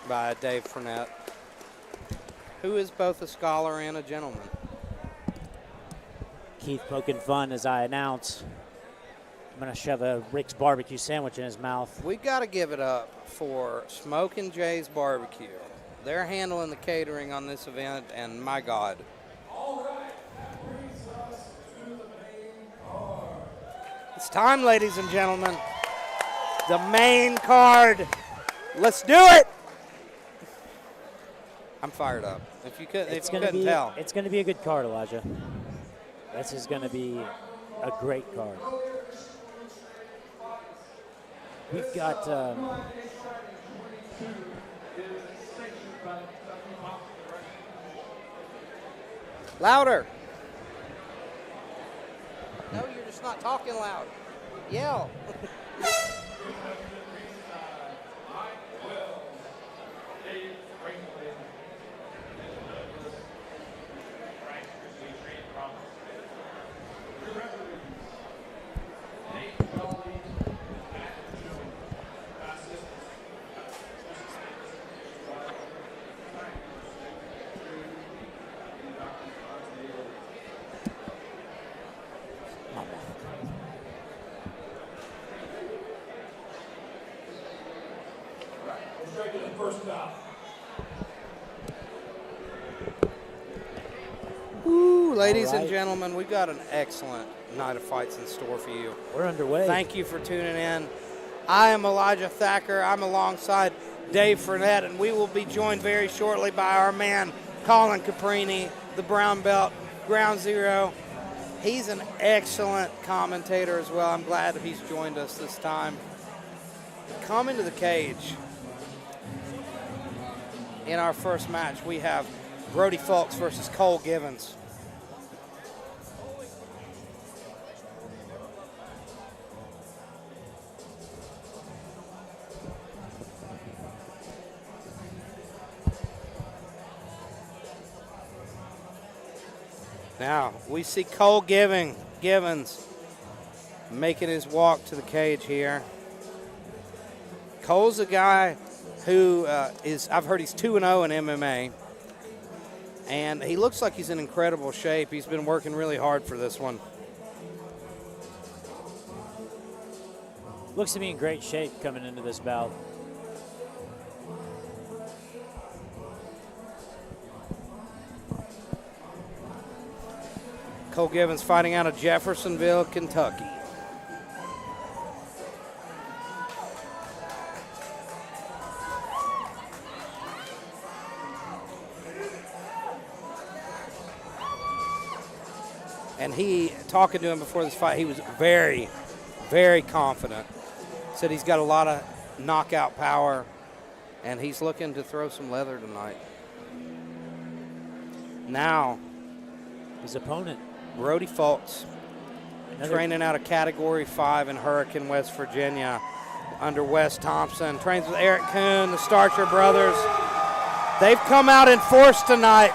by Dave Fournette, who is both a scholar and a gentleman. Keith poking fun as I announce I'm going to shove a Rick's barbecue sandwich in his mouth. We got to give it up for Smokin' Jay's Barbecue. They're handling the catering on this event, and my God. All right, that brings us to the main card. It's time, ladies and gentlemen. The main card. Let's do it. I'm fired up. If you couldn't tell. It's going to be a good card, Elijah. This is going to be a great card. We've got Louder. No, you're just not talking loud. Yell. Ladies and gentlemen, we've got an excellent night of fights in store for you. We're underway. Thank you for tuning in. I am Elijah Thacker. I'm alongside Dave Fournette, and we will be joined very shortly by our man, Colin Caprini, the brown belt, Ground Zero. He's an excellent commentator as well. I'm glad that he's joined us this time. Coming to the cage. In our first match, we have Brody Fulks versus Cole Givens. Now, we see Cole Givens making his walk to the cage here. Cole's a guy who I've heard he's 2-0 in MMA, and he looks like he's in incredible shape. He's been working really hard for this one. Looks to be in great shape coming into this bout. Cole Givens fighting out of Jeffersonville, Kentucky. And talking to him before this fight, he was very, very confident. Said he's got a lot of knockout power, and he's looking to throw some leather tonight. Now, his opponent, Brody Fulks, training out of Category 5 in Hurricane, West Virginia, under Wes Thompson. Trains with Eric Coon, the Starcher brothers. They've come out in force tonight.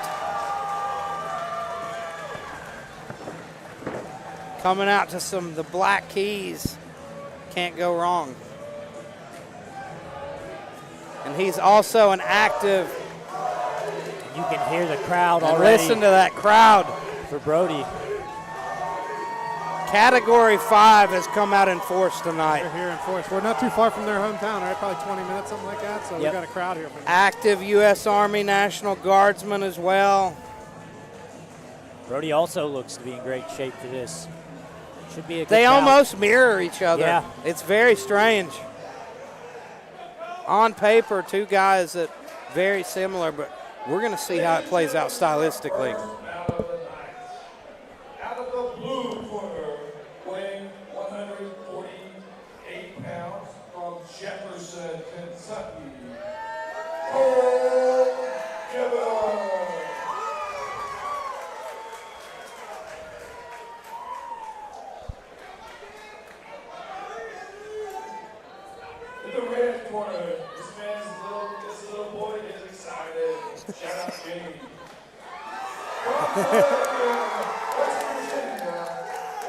Coming out to the Black Keys. Can't go wrong. And he's also an active. You can hear the crowd already. Listen to that crowd. For Brody. Category 5 has come out in force tonight. They're here in force. We're not too far from their hometown, right? Probably 20 minutes, something like that. So we've got a crowd here. Active U.S. Army National Guardsmen as well. Brody also looks to be in great shape for this. Should be a good They bout. almost mirror each other. Yeah. It's very strange. On paper, two guys that very similar, but we're going to see how it plays out stylistically. Out of the blue corner, weighing 148 pounds from Jefferson, Kentucky, Cole Givens.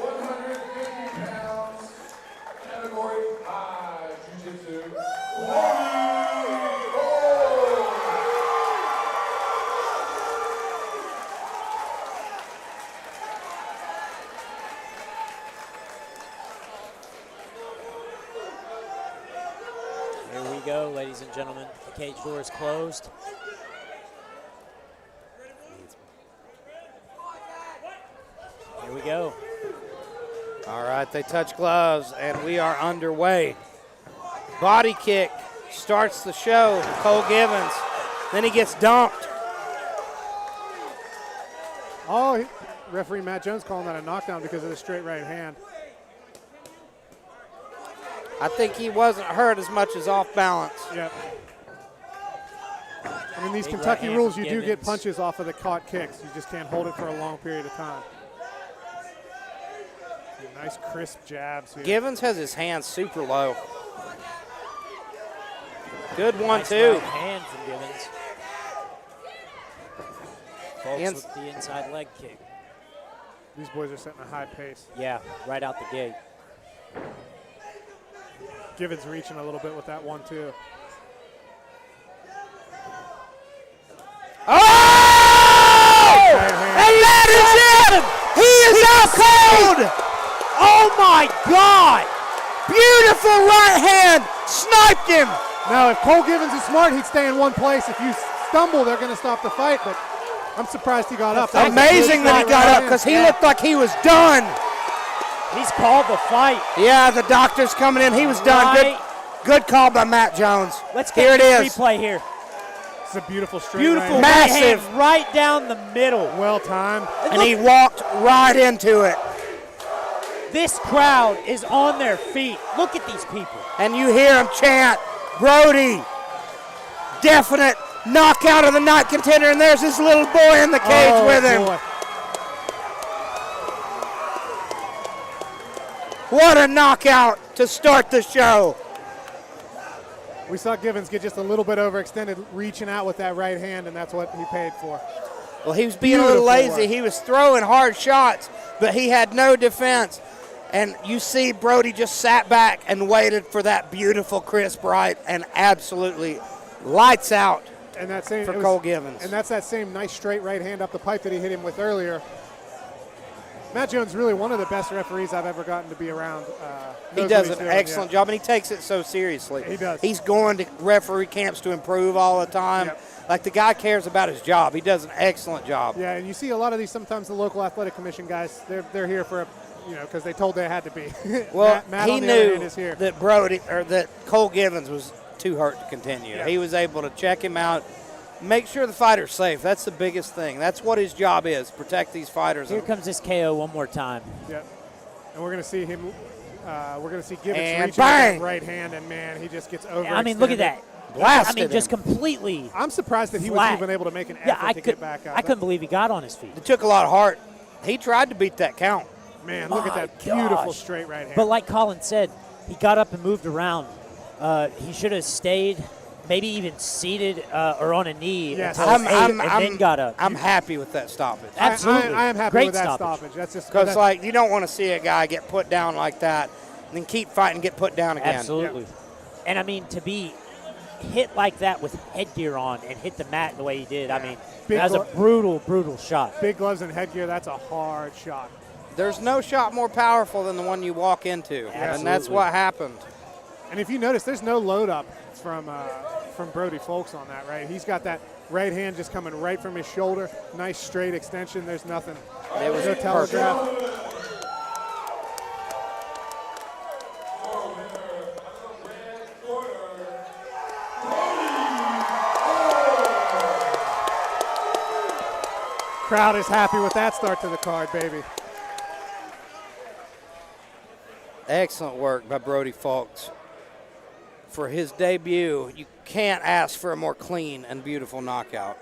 150 pounds, category high jiu-jitsu. Here we go, ladies and gentlemen. The cage door is closed. Here we go. All right, they touch gloves, and we are underway. Body kick starts the show. Cole Givens. Then he gets dumped. Oh, referee Matt Jones calling that a knockdown because of the straight right hand. I think he wasn't hurt as much as off balance. Yep. I mean, these Big Kentucky right hand rules, from you do get Givens. punches off of the caught kicks. You just can't hold it for a long period of time. Nice crisp jabs here. Givens has his hands super low. Good one, Nice too. right hand from Givens. Folks with the inside leg kick. These boys are setting a high pace. Yeah, right out the gate. Givens reaching a little bit with that one, too. Oh! And that is it! He is out cold! Oh my God! Beautiful right hand! Sniped him! Now, if Cole Givens is smart, he'd stay in one place. If you stumble, they're going to stop the fight, but I'm surprised he got up. That was a Amazing good that he shot got right up in. because he looked like he was done. He's called the fight. Yeah, the doctor's coming in. He was done. Right. Good call by Matt Jones. Let's Here get it the is. replay here. It's a beautiful straight Beautiful right right Massive. hand right down the middle. Well timed. And he walked right into it. This crowd is on their feet. Look at these people. And you hear him chant, Brody, definite knockout of the night contender. And there's this little boy in the cage with him. Boy. What a knockout to start the show. We saw Givens get just a little bit overextended, reaching out with that right hand, and that's what he paid for. Well, he was being a little Beautiful lazy. work. He was throwing hard shots, but he had no defense. And you see Brody just sat back and waited for that beautiful crisp right and absolutely lights out And that same for it was- Cole Givens. And that's that same nice straight right hand up the pipe that he hit him with earlier. Matt Jones really one of the best referees I've ever gotten to be around. He Knows does what an he's doing, excellent job, and he takes it so seriously. He does. He's going to referee camps to improve all the time. Yep. Like, the guy cares about his job. He does an excellent job. Yeah, and you see a lot of these, sometimes the local athletic commission guys, they're here for, because they told they had to be. Well, Matt he on the other knew hand is here. that Cole Givens was too hurt to continue. Yeah. He was able to check him out, make sure the fighter's safe. That's the biggest thing. That's what his job is, protect these fighters. Here comes this KO one more time. Yeah, and we're going to see him. We're going to see Givens And reaching with bang! that right hand, and man, he just gets over. I mean, look at that. Blasted I mean, just him. completely. I'm surprised that he was Flat. even able to make an effort Yeah, to get back up. I couldn't believe he got on his feet. It took a lot of heart. He tried to beat that count. Man, look at My that beautiful gosh. straight right hand. But like Colin said, he got up and moved around. He should have stayed, maybe even seated or on a knee Yes. until it's 8 and then got up. I'm happy with that stoppage. Absolutely. I am happy Great with that stoppage. stoppage. That's just Because, that's- like, you don't want to see a guy get put down like that and then keep fighting and get put down again. Absolutely. And I mean, to be hit like that with headgear on and hit the mat the way he did, I mean, Big that was a glo- brutal, brutal shot. big gloves and headgear. That's a hard shot. There's no shot more powerful than the one you walk into, and that's Absolutely. what happened. And if you notice, there's no load up from Brody Folks on that, right? He's got that right hand just coming right from his shoulder. Nice straight extension. There's nothing. It was no perfect. telegraph. Crowd is happy with that start to the card, baby. Excellent work by Brody Folks. For his debut, you can't ask for a more clean and beautiful knockout.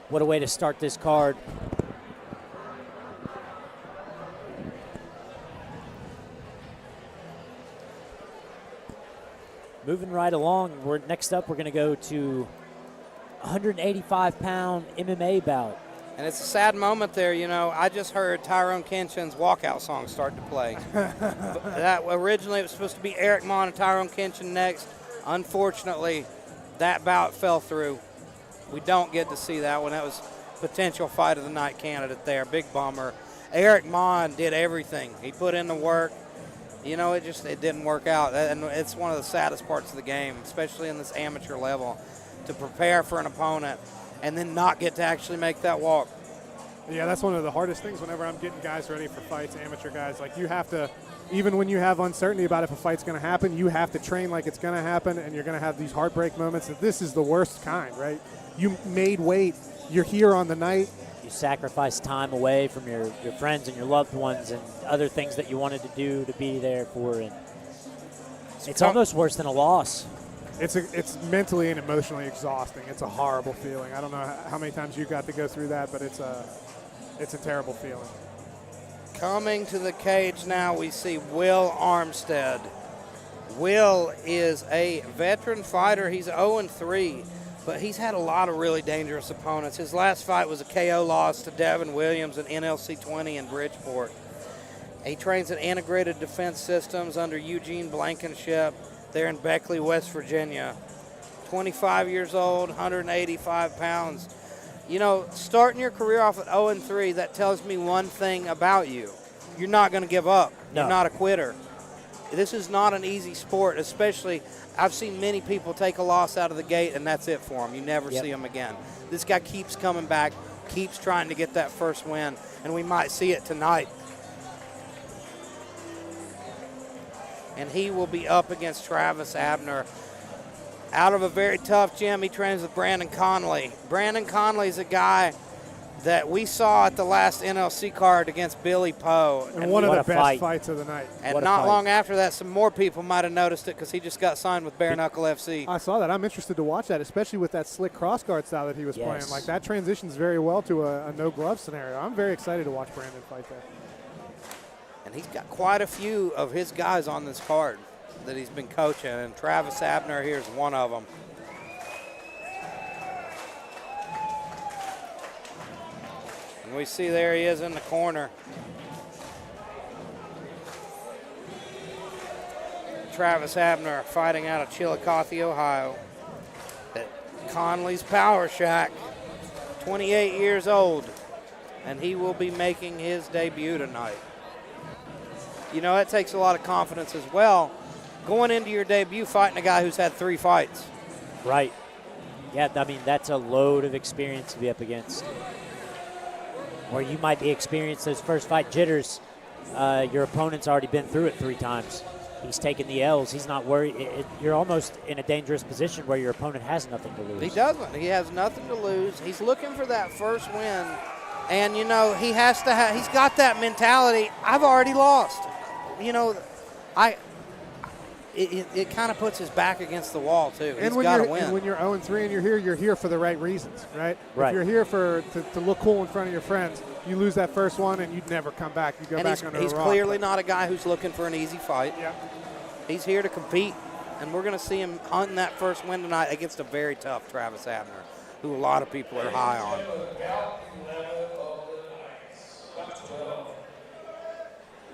What a way to start this card. Moving right along, next up we're going to go to 185-pound MMA bout. And it's a sad moment there, you know. I just heard Tyrone Kenshin's walkout song start to play. That originally it was supposed to be Eric Mon and Tyrone Kenshin next. Unfortunately, that bout fell through. We don't get to see that one. That was potential fight of the night candidate there. Big bummer. Eric Mon did everything. He put in the work. You know, it didn't work out. And it's one of the saddest parts of the game, especially in this amateur level, to prepare for an opponent and then not get to actually make that walk. Yeah, that's one of the hardest things whenever I'm getting guys ready for fights, amateur guys. Like, you have to, even when you have uncertainty about if a fight's going to happen, you have to train like it's going to happen, and you're going to have these heartbreak moments. And this is the worst kind, right? You made weight. You're here on the night. You sacrifice time away from your friends and your loved ones and other things that you wanted to do to be there for. And it's almost worse than a loss. It's mentally and emotionally exhausting. It's a horrible feeling. I don't know how many times you got to go through that, but it's a terrible feeling. Coming to the cage now, we see Will Armstead. Will is a veteran fighter. He's 0-3, but he's had a lot of really dangerous opponents. His last fight was a KO loss to Devin Williams in NLC 20 in Bridgeport. He trains at Integrated Defense Systems under Eugene Blankenship. There in Begley, West Virginia. 25 years old, 185 pounds. You know, starting your career off at 0-3, that tells me one thing about you. You're not going to give up. No. You're not a quitter. This is not an easy sport, especially I've seen many people take a loss out of the gate, and that's it for them. You never see them again. This guy keeps coming back, keeps trying to get that first win, and we might see it tonight. And he will be up against Travis Abner. Out of a very tough gym, he trains with Brandon Conley. Brandon Conley is a guy that we saw at the last NLC card against Billy Poe. And one of the best fights of the night. And not long after that, some more people might have noticed it because he just got signed with Bare Knuckle FC. I saw that. I'm interested to watch that, especially with that slick cross-guard style that he was playing. Like, that transitions very well to a no-glove scenario. I'm very excited to watch Brandon fight there. And he's got quite a few of his guys on this card that he's been coaching, and Travis Abner here is one of them. And we see there he is in the corner. Travis Abner fighting out of Chillicothe, Ohio at Conley's Power Shack, 28 years old, and he will be making his debut tonight. You know, it takes a lot of confidence as well, going into your debut fighting a guy who's had 3 fights. Right. Yeah, I mean, that's a load of experience to be up against. Or you might be experiencing those first fight jitters. Your opponent's already been through it 3 times. He's taken the L's. He's not worried. You're almost in a dangerous position where your opponent has nothing to lose. He doesn't. He has nothing to lose. He's looking for that first win. And, you know, he has to have, he's got that mentality. I've already lost. You know, it kind of puts his back against the wall, too. He's got to win. And when you're 0-3 and you're here for the right reasons, right? Right. If you're here to look cool in front of your friends, you lose that first one and you'd never come back. You go back under a rock. He's clearly not a guy who's looking for an easy fight. Yeah. He's here to compete, and we're going to see him hunting that first win tonight against a very tough Travis Abner, who a lot of people are high on.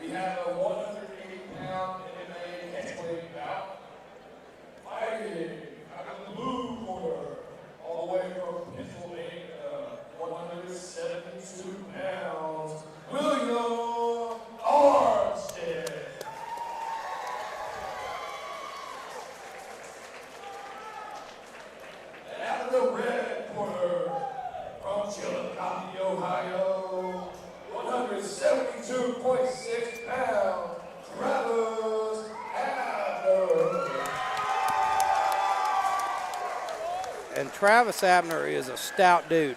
We have a 180-pound MMA catchweight bout. Fighting out of the blue corner, all the way from Pennsylvania, 172 pounds, William Armstead. And out of the red corner, from Chillicothe, Ohio, 172.6 pounds, Travis Abner. And Travis Abner is a stout dude.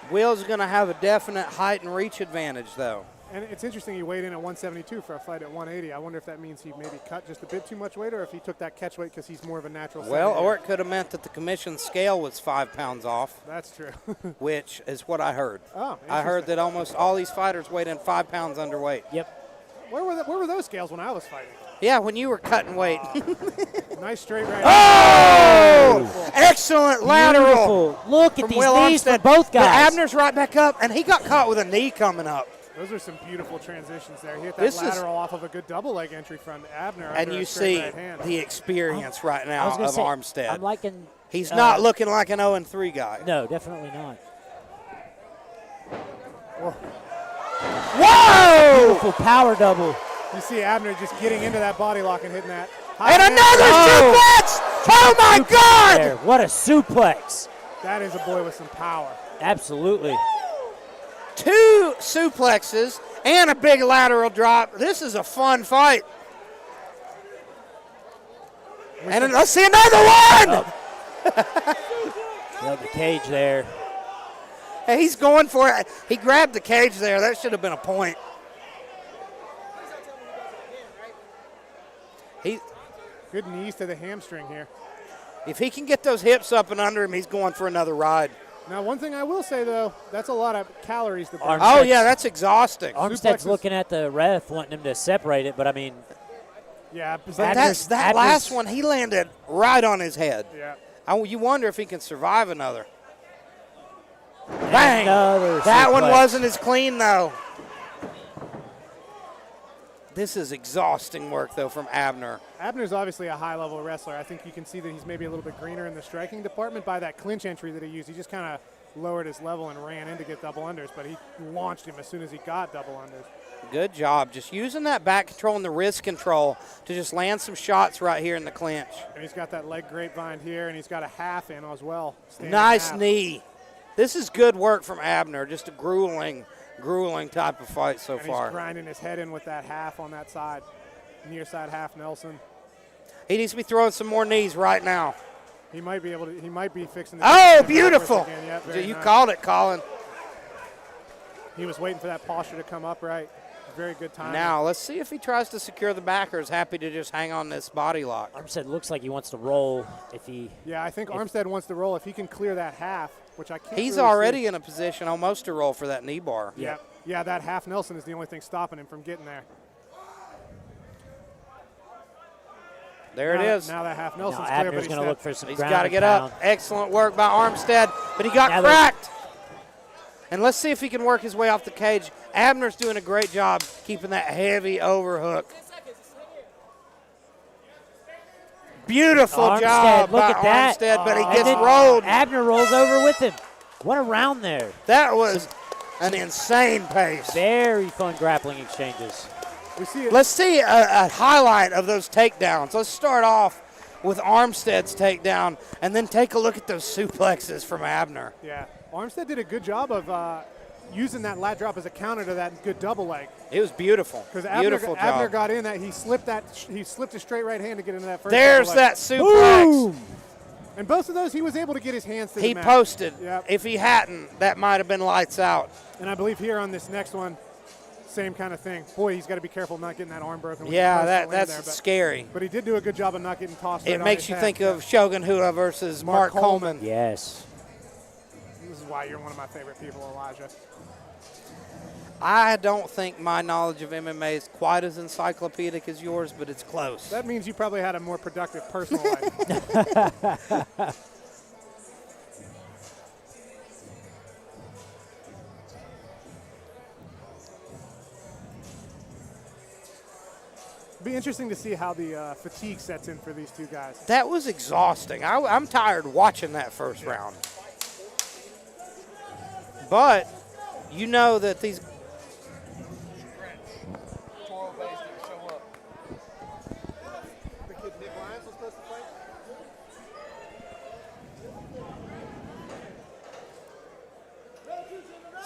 Will's going to have a definite height and reach advantage, though. And it's interesting he weighed in at 172 for a fight at 180. I wonder if that means he maybe cut just a bit too much weight or if he took that catch weight because he's more of a natural. Well, or it could have meant that the commission scale was 5 pounds off. That's true. Which is what I heard. Oh, I heard that almost all these fighters weighed in 5 pounds underweight. Yep. Where were those scales when I was fighting? Yeah, when you were cutting weight. Nice straight right. Oh! Excellent lateral. Beautiful. Look at from these Will knees Armstead. for both guys. But Abner's right back up, and he got caught with a knee coming up. Those are some beautiful transitions there. He hit that This is- lateral off of a good double leg entry from Abner. And under you a straight see right hand. the experience right I now was gonna of say, Armstead. I'm liking. He's not looking like an 0-3 guy. No, definitely not. Whoa! Beautiful power double. You see Abner just getting into that body lock and hitting that. And another suplex! Oh my Suplex God! there. What a suplex. That is a boy with some power. Absolutely. 2 suplexes and a big lateral drop. This is a fun fight. And then let's see another one! Love the cage there. Hey, he's going for it. He grabbed the cage there. That should have been a point. Good knees to the hamstring here. If he can get those hips up and under him, he's going for another ride. Now, one thing I will say, though, that's a lot of calories to burn. Oh, yeah, that's exhausting. Armstead's Suplexes. looking at the ref, wanting him to separate it, but I mean, Yeah, But Abner's- that last one, he landed right on his head. yeah. You wonder if he can survive another. Bang! another That one suplex. wasn't as clean, though. This is exhausting work, though, from Abner. Abner's obviously a high-level wrestler. I think you can see that he's maybe a little bit greener in the striking department by that clinch entry that he used. He just kind of lowered his level and ran in to get double unders, but he launched him as soon as he got double unders. Good job. Just using that back control and the wrist control to just land some shots right here in the clinch. And he's got that leg grapevine here, and he's got a half in as well. standing Nice half. knee. This is good work from Abner. Just a grueling type of fight so And far. he's grinding his head in with that half on that side, near side half Nelson. He needs to be throwing some more knees right now. He might be able to. He might be fixing. To Oh, beautiful. Again. Yep, very You nice. called it, Colin. He was waiting for that posture to come up right. Very good time. Now, let's see if he tries to secure the back or is happy to just hang on this body lock. Armstead looks like he wants to roll if he. Yeah, I think Armstead wants to roll if he can clear that half, which I can't. He's really already see. in a position almost to roll for that knee bar. Yeah, yeah, that half Nelson is the only thing stopping him from getting there. There it is. Now that half Nelson's Now clear, Abner's but going to look for some He's ground got to and get pound. up. Excellent work by Armstead, but he got Now cracked. And let's see if he can work his way off the cage. Abner's doing a great job keeping that heavy overhook. Beautiful Armstead, job look by at that. Armstead, but he And gets then rolled. Abner rolls over with him. What a round there. That was an insane pace. Very fun grappling exchanges. we see it. Let's see a highlight of those takedowns. Let's start off with Armstead's takedown and then take a look at those suplexes from Abner. Yeah, Armstead did a good job of using that lat drop as a counter to that good double leg. It was beautiful. Because Beautiful Abner job. got in that he slipped a straight right hand to get into that first. There's double leg. that suplex. Boom! And both of those he was able to get his hands to. He the mat. posted. Yep. If he hadn't, that might have been lights out. And I believe here on this next one, same kind of thing. Boy, he's got to be careful not getting that arm broken. When Yeah, he posts to land that's there, scary. But he did do a good job of not getting tossed. It right on makes his you head. think of Shogun Hua versus Mark Coleman. Yes. This is why you're one of my favorite people, Elijah. I don't think my knowledge of MMA is quite as encyclopedic as yours, but it's close. That means you probably had a more productive personal life. It'd be interesting to see how the fatigue sets in for these two guys. That was exhausting. I'm tired watching that first round. But you know that these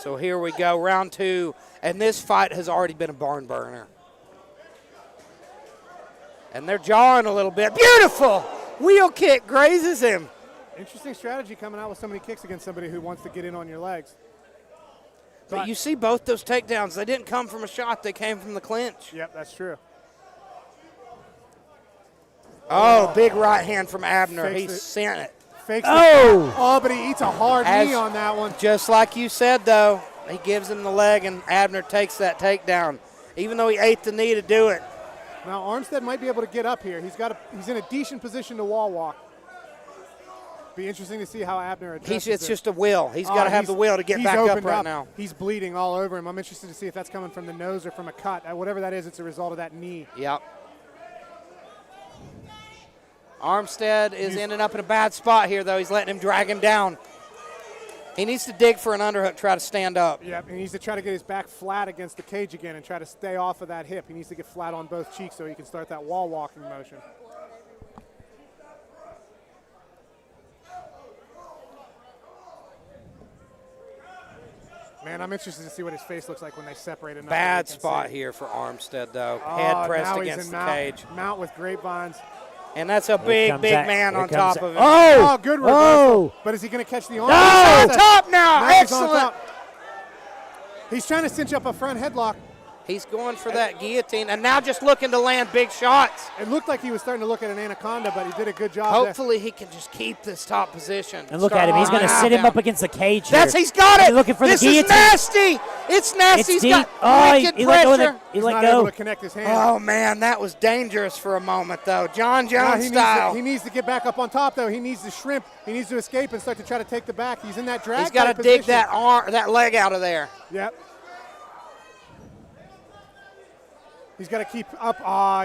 So here we go, round two, and this fight has already been a barn burner. And they're jawing a little bit. Beautiful! Wheel kick grazes him. Interesting strategy coming out with so many kicks against somebody who wants to get in on your legs. But you see both those takedowns, they didn't come from a shot, they came from the clinch. Yep, that's true. Oh, big right hand from Abner. Fakes He it. sent it. Fakes Oh! Oh, but he eats a hard As- knee on that one. Just like you said, though, he gives him the leg, and Abner takes that takedown. even though he ate the knee to do it. Now Armstead might be able to get up here. He's in a decent position to wall walk. Be interesting to see how Abner addresses It's it. just a will. He's got to have the will to get back up right now. He's bleeding all over him. I'm interested to see if that's coming from the nose or from a cut. Whatever that is, it's a result of that knee. Yep. Armstead is ending up in a bad spot here, though. He's letting him drag him down. He needs to dig for an underhook, try to stand up. Yep, he needs to try to get his back flat against the cage again and try to stay off of that hip. He needs to get flat on both cheeks so he can start that wall walking motion. Man, I'm interested to see what his face looks like when they separate enough. Bad spot here for Armstead, though. Head pressed against the cage. Mount with grapevines. And that's a big man on top of him. Oh, good reversal. But is he going to catch the arm? No, top now. Excellent. He's trying to cinch up a front headlock. He's going for that guillotine, and now just looking to land big shots. It looked like he was starting to look at an anaconda, but he did a good job. Hopefully he can just keep this top position. And look at him. He's going to sit him up against the cage here. He's got it. Looking for this the guillotine. Is nasty. It's nasty. It's He's got wicked he pressure. He's not able to connect his hand. Oh, man, that was dangerous for a moment, though. John Jones style. He needs to get back up on top, though. He needs to shrimp. He needs to escape and start to try to take the back. He's in that drag. He's got to dig that leg out of there. Yep. He's got to keep up.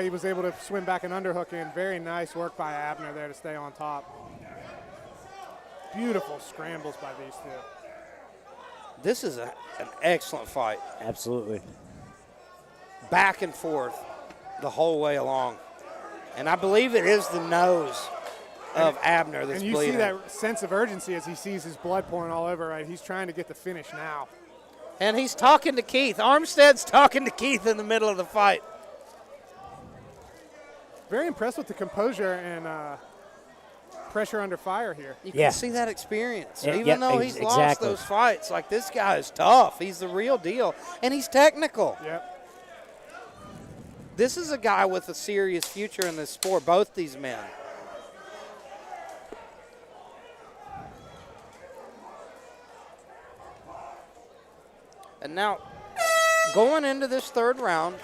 He was able to swim back an underhook in. Very nice work by Abner there to stay on top. Beautiful scrambles by these two. This is an excellent fight. Absolutely. Back and forth the whole way along. And I believe it is the nose of Abner that's bleeding. And you see that sense of urgency as he sees his blood pouring all over, right? He's trying to get the finish now. And he's talking to Keith. Armstead's talking to Keith in the middle of the fight. Very impressed with the composure and pressure under fire here. You can see that experience. Yeah, Even though he's lost those fights, like this guy is tough. He's the real deal. And he's technical. Yep. This is a guy with a serious future in this sport, both these men. And now, going into this third round,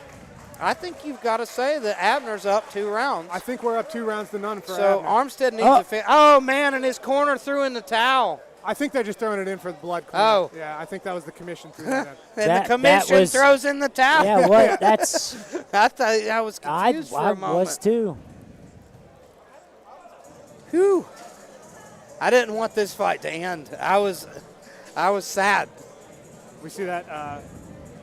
I think you've got to say that Abner's up 2 rounds. I think we're up 2 rounds to none for Abner. So Armstead needs to finish. Oh, man, and his corner threw in the towel. I think they're just throwing it in for the blood clean. Oh. Yeah, I think that was the commission threw that in. And the commission throws in the towel. Yeah, what? That's. I thought I was confused for a moment. I was too. Whew. I didn't want this fight to end. I was sad. We see that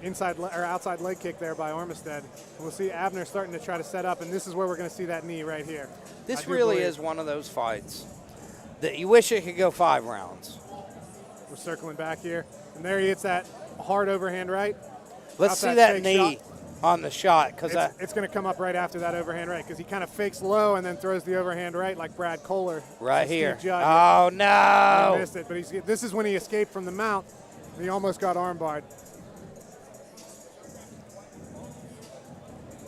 outside leg kick there by Armstead. We'll see Abner starting to try to set up, and this is where we're going to see that knee right here. This really is one of those fights that you wish it could go 5 rounds. We're circling back here, and there he hits that hard overhand right. Let's see that knee on the shot, because it's going to come up right after that overhand right, because he kind of fakes low and then throws the overhand right like Brad Kohler. Right here. Oh, no. He missed it, but this is when he escaped from the mount. He almost got armbarred.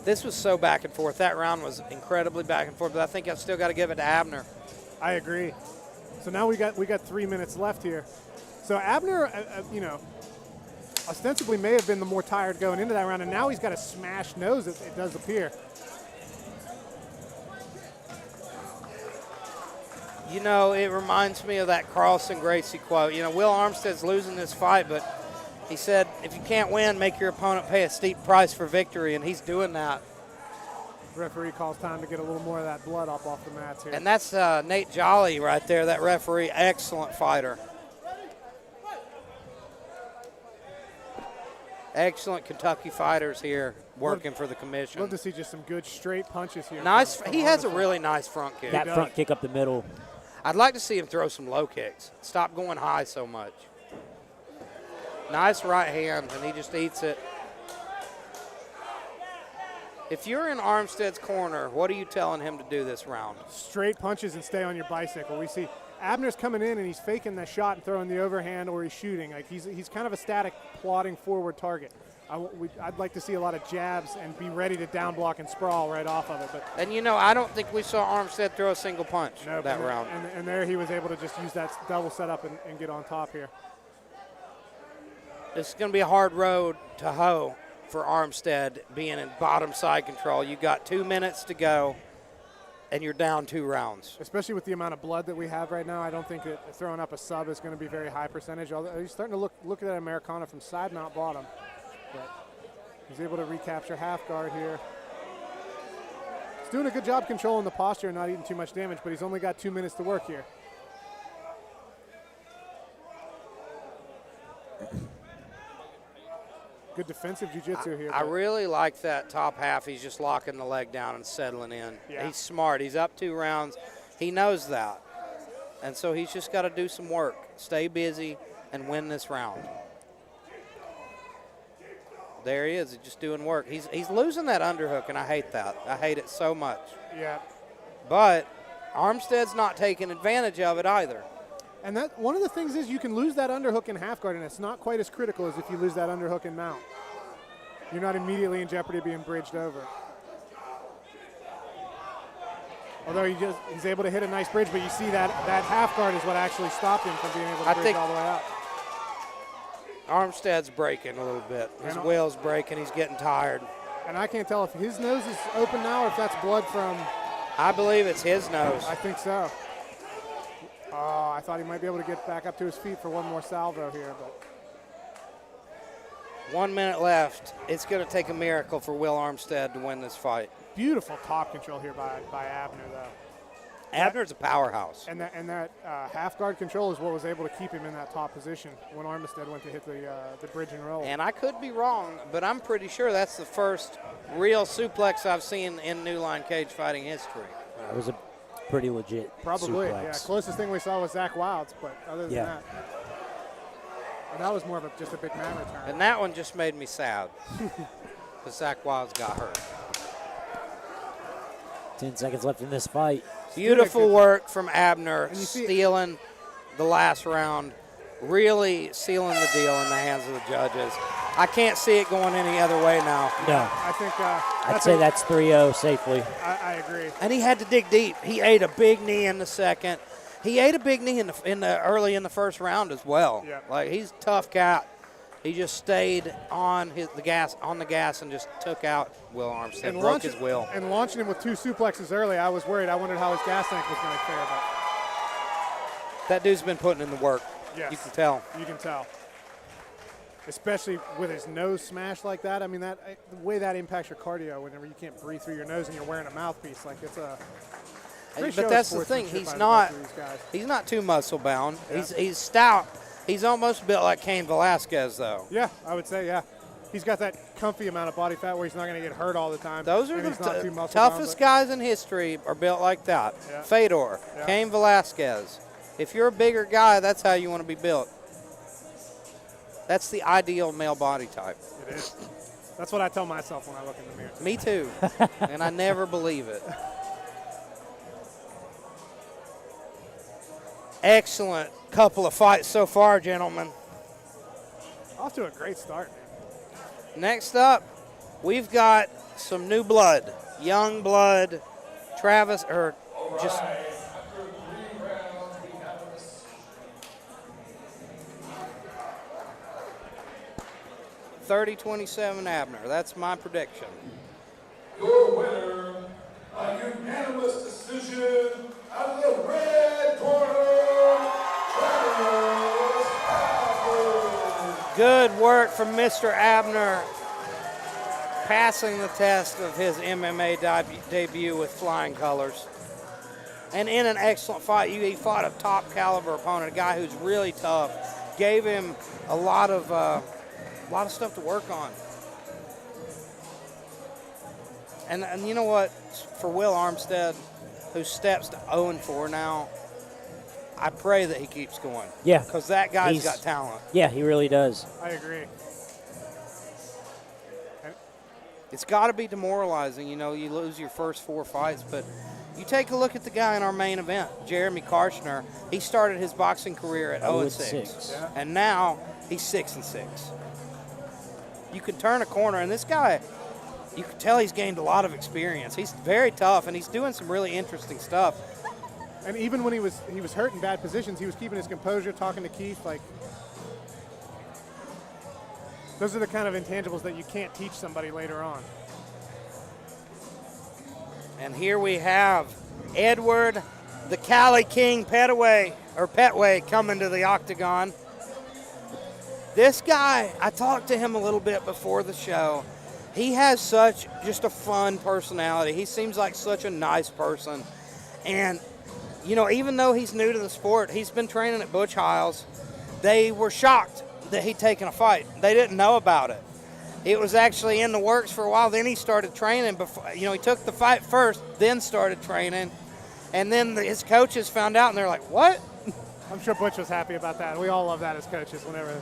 This was so back and forth. That round was incredibly back and forth, but I think I've still got to give it to Abner. I agree. So now we got 3 minutes left here. So Abner, ostensibly may have been the more tired going into that round, and now he's got a smashed nose, it does appear. You know, it reminds me of that Carlson Gracie quote. You know, Will Armstead's losing this fight, but he said, if you can't win, make your opponent pay a steep price for victory, and he's doing that. Referee calls time to get a little more of that blood up off the mats here. And that's Nate Jolly right there, that referee, excellent fighter. Excellent Kentucky fighters here working for the commission. Love to see just some good straight punches here. Nice. He has a really nice front kick. That front kick up the middle. I'd like to see him throw some low kicks. Stop going high so much. Nice right hand, and he just eats it. If you're in Armstead's corner, what are you telling him to do this round? Straight punches and stay on your bicycle. We see Abner's coming in and he's faking that shot and throwing the overhand, or he's shooting. Like he's kind of a static, plodding forward target. I'd like to see a lot of jabs and be ready to down block and sprawl right off of it. And you know, I don't think we saw Armstead throw a single punch that round. And there he was able to just use that double setup and get on top here. This is going to be a hard road to hoe for Armstead being in bottom side control. You got 2 minutes to go, and you're down 2 rounds. Especially with the amount of blood that we have right now, I don't think that throwing up a sub is going to be very high percentage. Although he's starting to look at that Americana from side mount bottom. But he's able to recapture half guard here. He's doing a good job controlling the posture and not eating too much damage, but he's only got 2 minutes to work here. Good defensive jiu-jitsu here. I really like that top half. He's just locking the leg down and settling in. Yeah. He's smart. He's up 2 rounds. He knows that. And so he's just got to do some work, stay busy, and win this round. There he is. He's just doing work. He's losing that underhook, and I hate that. I hate it so much. Yeah. But Armstead's not taking advantage of it either. And that one of the things is you can lose that underhook in half guard, and it's not quite as critical as if you lose that underhook in mount. You're not immediately in jeopardy of being bridged over. Although he's able to hit a nice bridge, but you see that half guard is what actually stopped him from being able to bridge all the way out. Armstead's breaking a little bit. His will's breaking. He's getting tired. And I can't tell if his nose is open now or if that's blood from... I believe it's his nose. I think so. Oh, I thought he might be able to get back up to his feet for one more salvo here, but 1 minute left. It's going to take a miracle for Will Armstead to win this fight. beautiful top control here by Abner, though. Abner's a powerhouse. And that half guard control is what was able to keep him in that top position when Armstead went to hit the bridge and roll. And I could be wrong, but I'm pretty sure that's the first real suplex I've seen in New Line Cagefighting history. It was a pretty legit Probably, suplex. yeah. Closest thing we saw was Zach Wilde's, but other than that. And that was more of just a big man return. And that one just made me sad because Zach Wilde's got hurt. 10 seconds left in this fight. Beautiful work from Abner, stealing the last round, really sealing the deal in the hands of the judges. I can't see it going any other way now. No. I think I'd say that's 3-0 safely. I agree. And he had to dig deep. He ate a big knee in the second. He ate a big knee in the early in the first round as well. Yeah. Like, he's a tough cat. He just stayed on the gas and just took out Will Armstead, and broke his will. And launching him with two suplexes early, I was worried. I wondered how his gas tank was going to fare. But that dude's been putting in the work. Yes. You can tell. You can tell. Especially with his nose smashed like that. I mean, the way that impacts your cardio whenever you can't breathe through your nose and you're wearing a mouthpiece. Like, it's a great show But of that's the thing. sportsmanship He's not too muscle bound. Yeah. He's stout. He's almost built like Cain Velasquez, though. Yeah, I would say, yeah. He's got that comfy amount of body fat where he's not going to get hurt all the time. Those are he's not too the muscle toughest bound, guys in history are built like that. Yeah. Fedor, Yeah. Cain Velasquez. If you're a bigger guy, that's how you want to be built. That's the ideal male body type. It is. That's what I tell myself when I look in the mirror. Me too. And I never believe it. Excellent couple of fights so far, gentlemen. Off to a great start, man. Next up, we've got some new blood, young blood, Travis, or just 30-27 Abner. That's my prediction. Your winner by unanimous decision out of the red corner, Travis Abner. Good work from Mr. Abner, passing the test of his MMA debut with flying colors. And in an excellent fight, he fought a top caliber opponent, a guy who's really tough, gave him a lot of stuff to work on. And you know what? For Will Armstead, who steps to 0-4 now, I pray that he keeps going. Yeah. Because that guy's got talent. Yeah, he really does. I agree. It's got to be demoralizing. You know, you lose your first 4 fights, but you take a look at the guy in our main event, Jeremy Karshner. He started his boxing career at 0-6. Yeah. And now he's 6-6. You can turn a corner, and this guy, you can tell he's gained a lot of experience. He's very tough, and he's doing some really interesting stuff. And even when he was hurt in bad positions, he was keeping his composure, talking to Keith. Like, those are the kind of intangibles that you can't teach somebody later on. And here we have Edward, the Cali King Petway coming to the octagon. This guy, I talked to him a little bit before the show. He has such just a fun personality. He seems like such a nice person. And, you know, even though he's new to the sport, he's been training at Butch Hiles. They were shocked that he'd taken a fight. They didn't know about it. It was actually in the works for a while. Then he started training. Before, you know, he took the fight first, then started training. And then his coaches found out, and they're like, what? I'm sure Butch was happy about that. We all love that as coaches whenever.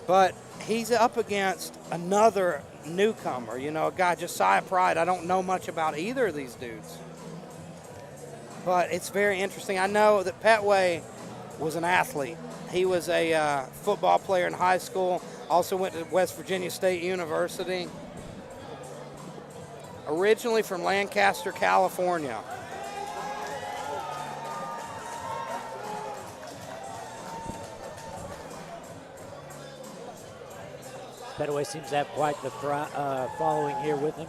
But he's up against another newcomer, you know, a guy, Josiah Pride. I don't know much about either of these dudes. But it's very interesting. I know that Petway was an athlete. He was a football player in high school, also went to West Virginia State University. Originally from Lancaster, California. Petway seems to have quite the following here with him.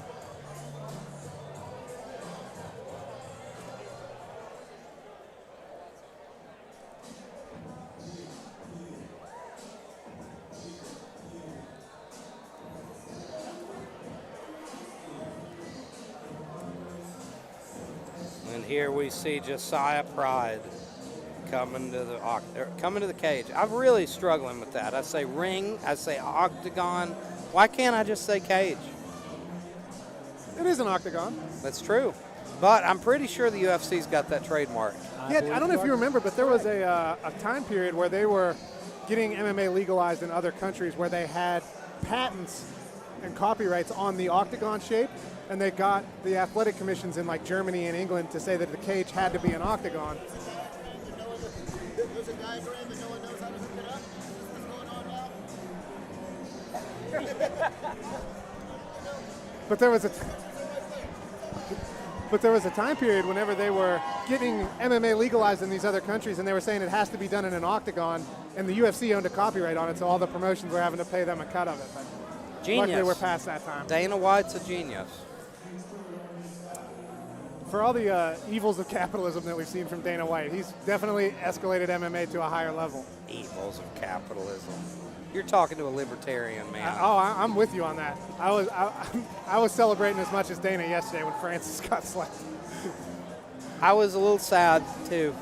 And here we see Josiah Pride coming to the cage. I'm really struggling with that. I say ring, I say octagon. Why can't I just say cage? It is an octagon. That's true. But I'm pretty sure the UFC's got that trademark. Yeah, I don't know if you remember, but there was a time period where they were getting MMA legalized in other countries where they had patents and copyrights on the octagon shape, and they got the athletic commissions in like Germany and England to say that the cage had to be an octagon. There's a diagram and no one knows how to hook it up. What's going on now? But there was a time period whenever they were getting MMA legalized in these other countries, and they were saying it has to be done in an octagon, and the UFC owned a copyright on it, so all the promotions were having to pay them a cut of it. But Genius. luckily we're past that time. Dana White's a genius. For all the evils of capitalism that we've seen from Dana White, he's definitely escalated MMA to a higher level. Evils of capitalism. You're talking to a libertarian, man. I'm with you on that. I was celebrating as much as Dana yesterday when Francis got slapped. I was a little sad, too.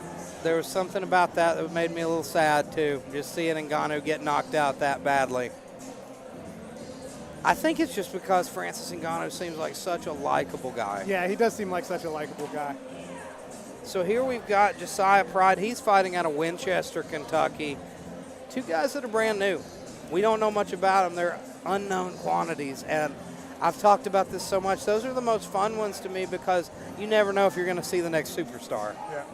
There was something about that made me a little sad, too, just seeing Ngannou get knocked out that badly. I think it's just because Francis Ngannou seems like such a likable guy. Yeah, he does seem like such a likable guy. So here we've got Josiah Pride. He's fighting out of Winchester, Kentucky. Two guys that are brand new. We don't know much about them. They're unknown quantities, and I've talked about this so much. Those are the most fun ones to me because you never know if you're going to see the next superstar. Yeah.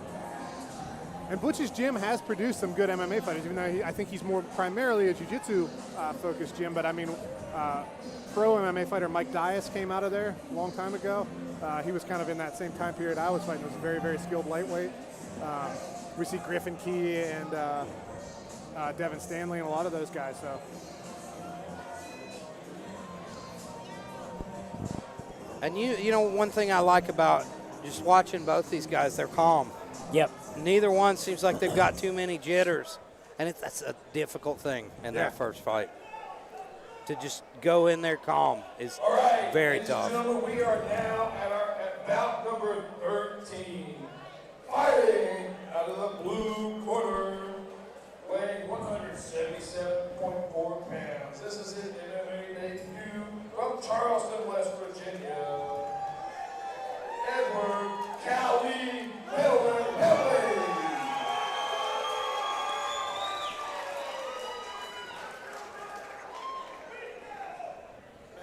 And Butch's gym has produced some good MMA fighters, even though I think he's more primarily a jiu-jitsu focused gym. But I mean, pro MMA fighter Mike Dyer came out of there a long time ago. He was kind of in that same time period I was fighting. He was a very, very skilled lightweight. We see Griffin Key and Devin Stanley and a lot of those guys. So. And you know, one thing I like about just watching both these guys, they're calm. Yep. Neither one seems like they've got too many jitters. And that's a difficult thing in their first fight. To just go in there calm is very tough. Gentlemen, we are now at bout number 13. Fighting out of the blue corner, weighing 177.4 pounds. This is his MMA debut from Charleston, West Virginia. Edward Cali Petway.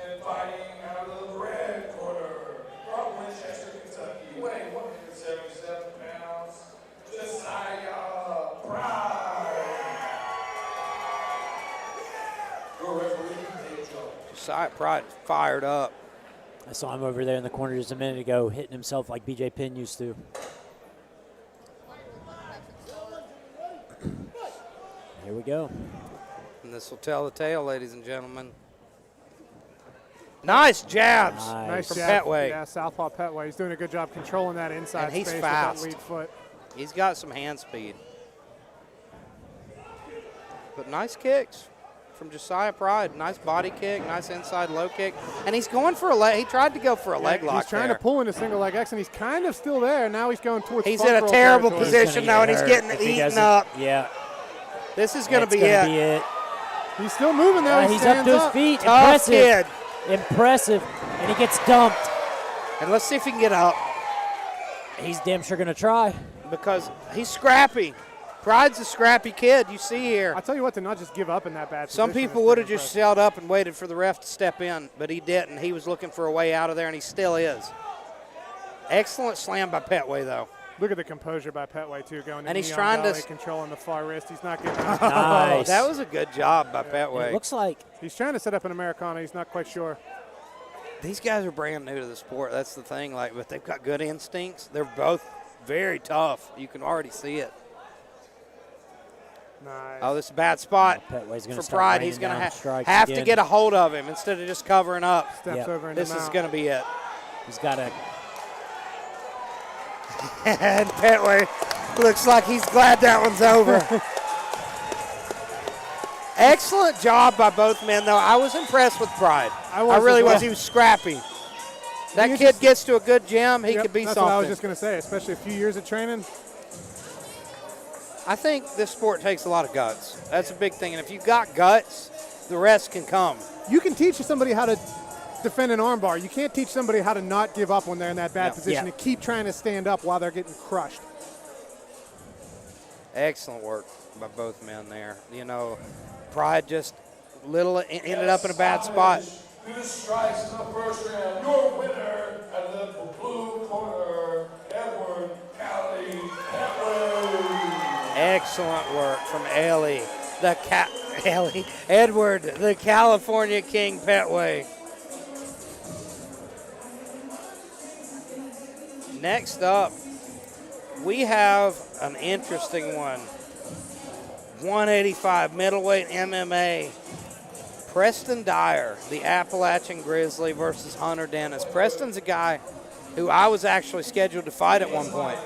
And fighting out of the red corner from Winchester, Kentucky, weighing 177 pounds, Josiah Pride. Your referee, Dave Jones. Josiah Pride is fired up. I saw him over there in the corner just a minute ago hitting himself like BJ Penn used to. Here we go. And this will tell the tale, ladies and gentlemen. Nice jabs Nice from jab. Petway. Yeah, southpaw Petway. He's doing a good job controlling that inside And he's space fast. with that lead foot. He's got some hand speed. But nice kicks from Josiah Pride. Nice body kick, nice inside low kick. And he's going for a leg. He tried to go for a leg lock He's trying there. to pull into single leg X, and he's kind of still there. Now he's going towards He's front in a roll terrible territory. position now, and he's getting eaten up. Yeah. This is going to That's be gonna it. be it. He's still moving though. He He's up stands to his feet. Tough Impressive. kid. Impressive. And he gets dumped. And let's see if he can get up, He's damn sure going to try. because he's scrappy. Pride's a scrappy kid, you see here. I tell you what, to not just give up in that bad Some position people is would have pretty just impressive. shelled up and waited for the ref to step in, but he didn't. He was looking for a way out of there, and he still is. Excellent slam by Petway, though. Look at the composure by Petway too, going. And he's knee trying on to belly, controlling the far wrist. He's not getting. Nice. That was a good job by It Petway. looks like He's trying to set up an Americana. He's not quite sure. These guys are brand new to the sport. That's the thing. Like, but they've got good instincts. They're both very tough. You can already see it. Nice. Oh, this is a bad spot Petway's gonna for start Pride. raining He's going down to strikes have to again. get a hold of him instead of just covering up. Steps Yep. over into This is mount. going to be it. he's got a And Petway looks like he's glad that one's over. Excellent job by both men, though. I was impressed with Pride. I was really as well. was. He was scrappy. That He kid just- gets to a good gym, he Yep, could be that's something. what I was just going to say, especially a few years of training. I think this sport takes a lot of guts. That's a big thing. And if you've got guts, the rest can come. You can teach somebody how to defend an armbar. You can't teach somebody how to not give up when they're in that bad Yeah. position Yeah. and keep trying to stand up while they're getting crushed. Excellent work by both men there. You know, Pride just ended up in a bad spot. Through the strikes in the first round, your winner at the blue corner, Edward Cali Petway. Excellent work from Edward, the California King Petway. Next up, we have an interesting one. 185 middleweight MMA. Preston Dyer, the Appalachian Grizzly versus Hunter Dennis. Preston's a guy who I was actually scheduled to fight at one point.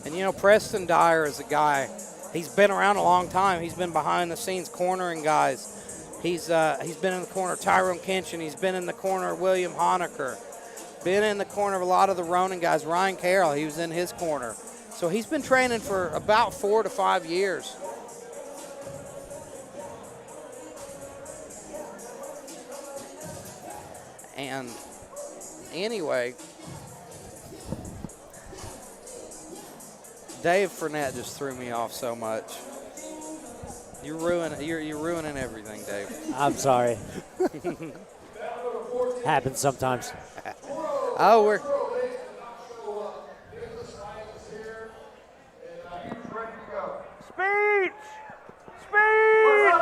And you know, Preston Dyer is a guy, he's been around a long time. He's been behind the scenes cornering guys. He's been in the corner of Tyrone Kinchin. He's been in the corner of William Honaker. Been in the corner of a lot of the Ronin guys. Ryan Carroll, he was in his corner. So he's been training for about 4 to 5 years. And anyway, Dave Fournette just threw me off so much. You're ruining everything, Dave. I'm sorry. Happens sometimes. Oh, we're Speech! Speech!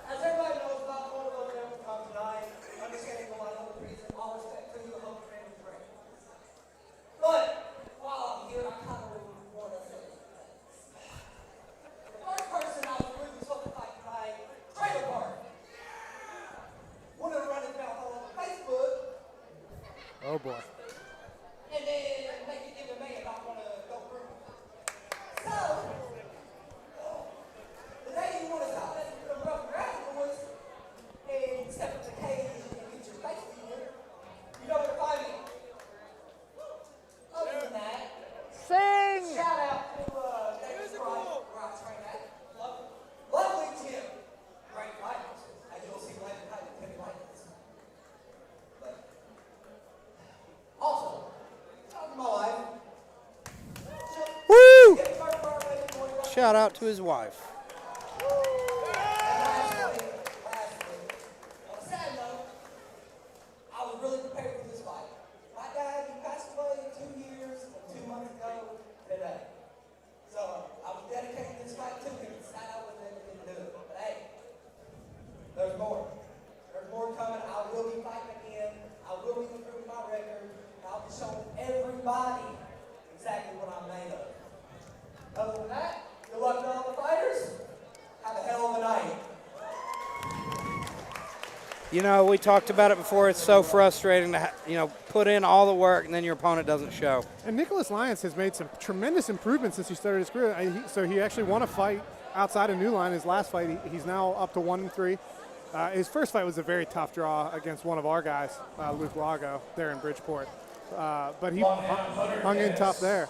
As everybody knows about what we're going to talk tonight, understanding a lot of the reason, all respect to the whole training train. But while I'm here, I kind of want to say the first person I was really supposed to fight tonight, trailer park. Wanted to run it down all over Facebook, Oh boy. and then make it MMA and not want to go through. So, the day you want to stop that from rough around boys and step up the cage and get your face beat, you know where to find me. Other than that, sing. shout out to David Pride, where I train at. Lovely gym. Great fighters. As you'll see later, how you can be like this. But also, talk to my wife. Woo! Get started for our baby boy. Shout out to his wife. Lastly, on a sad note, I was really prepared for this fight. My dad, he passed away 2 years and 2 months ago today. You know, we talked about it before. It's so frustrating to, put in all the work and then your opponent doesn't show. And Nicholas Lyons has made some tremendous improvements since he started his career. So he actually won a fight outside of New Line. His last fight, he's now up to 1-3. His first fight was a very tough draw against one of our guys, Luke Lago, there in Bridgeport. But he hung in tough there.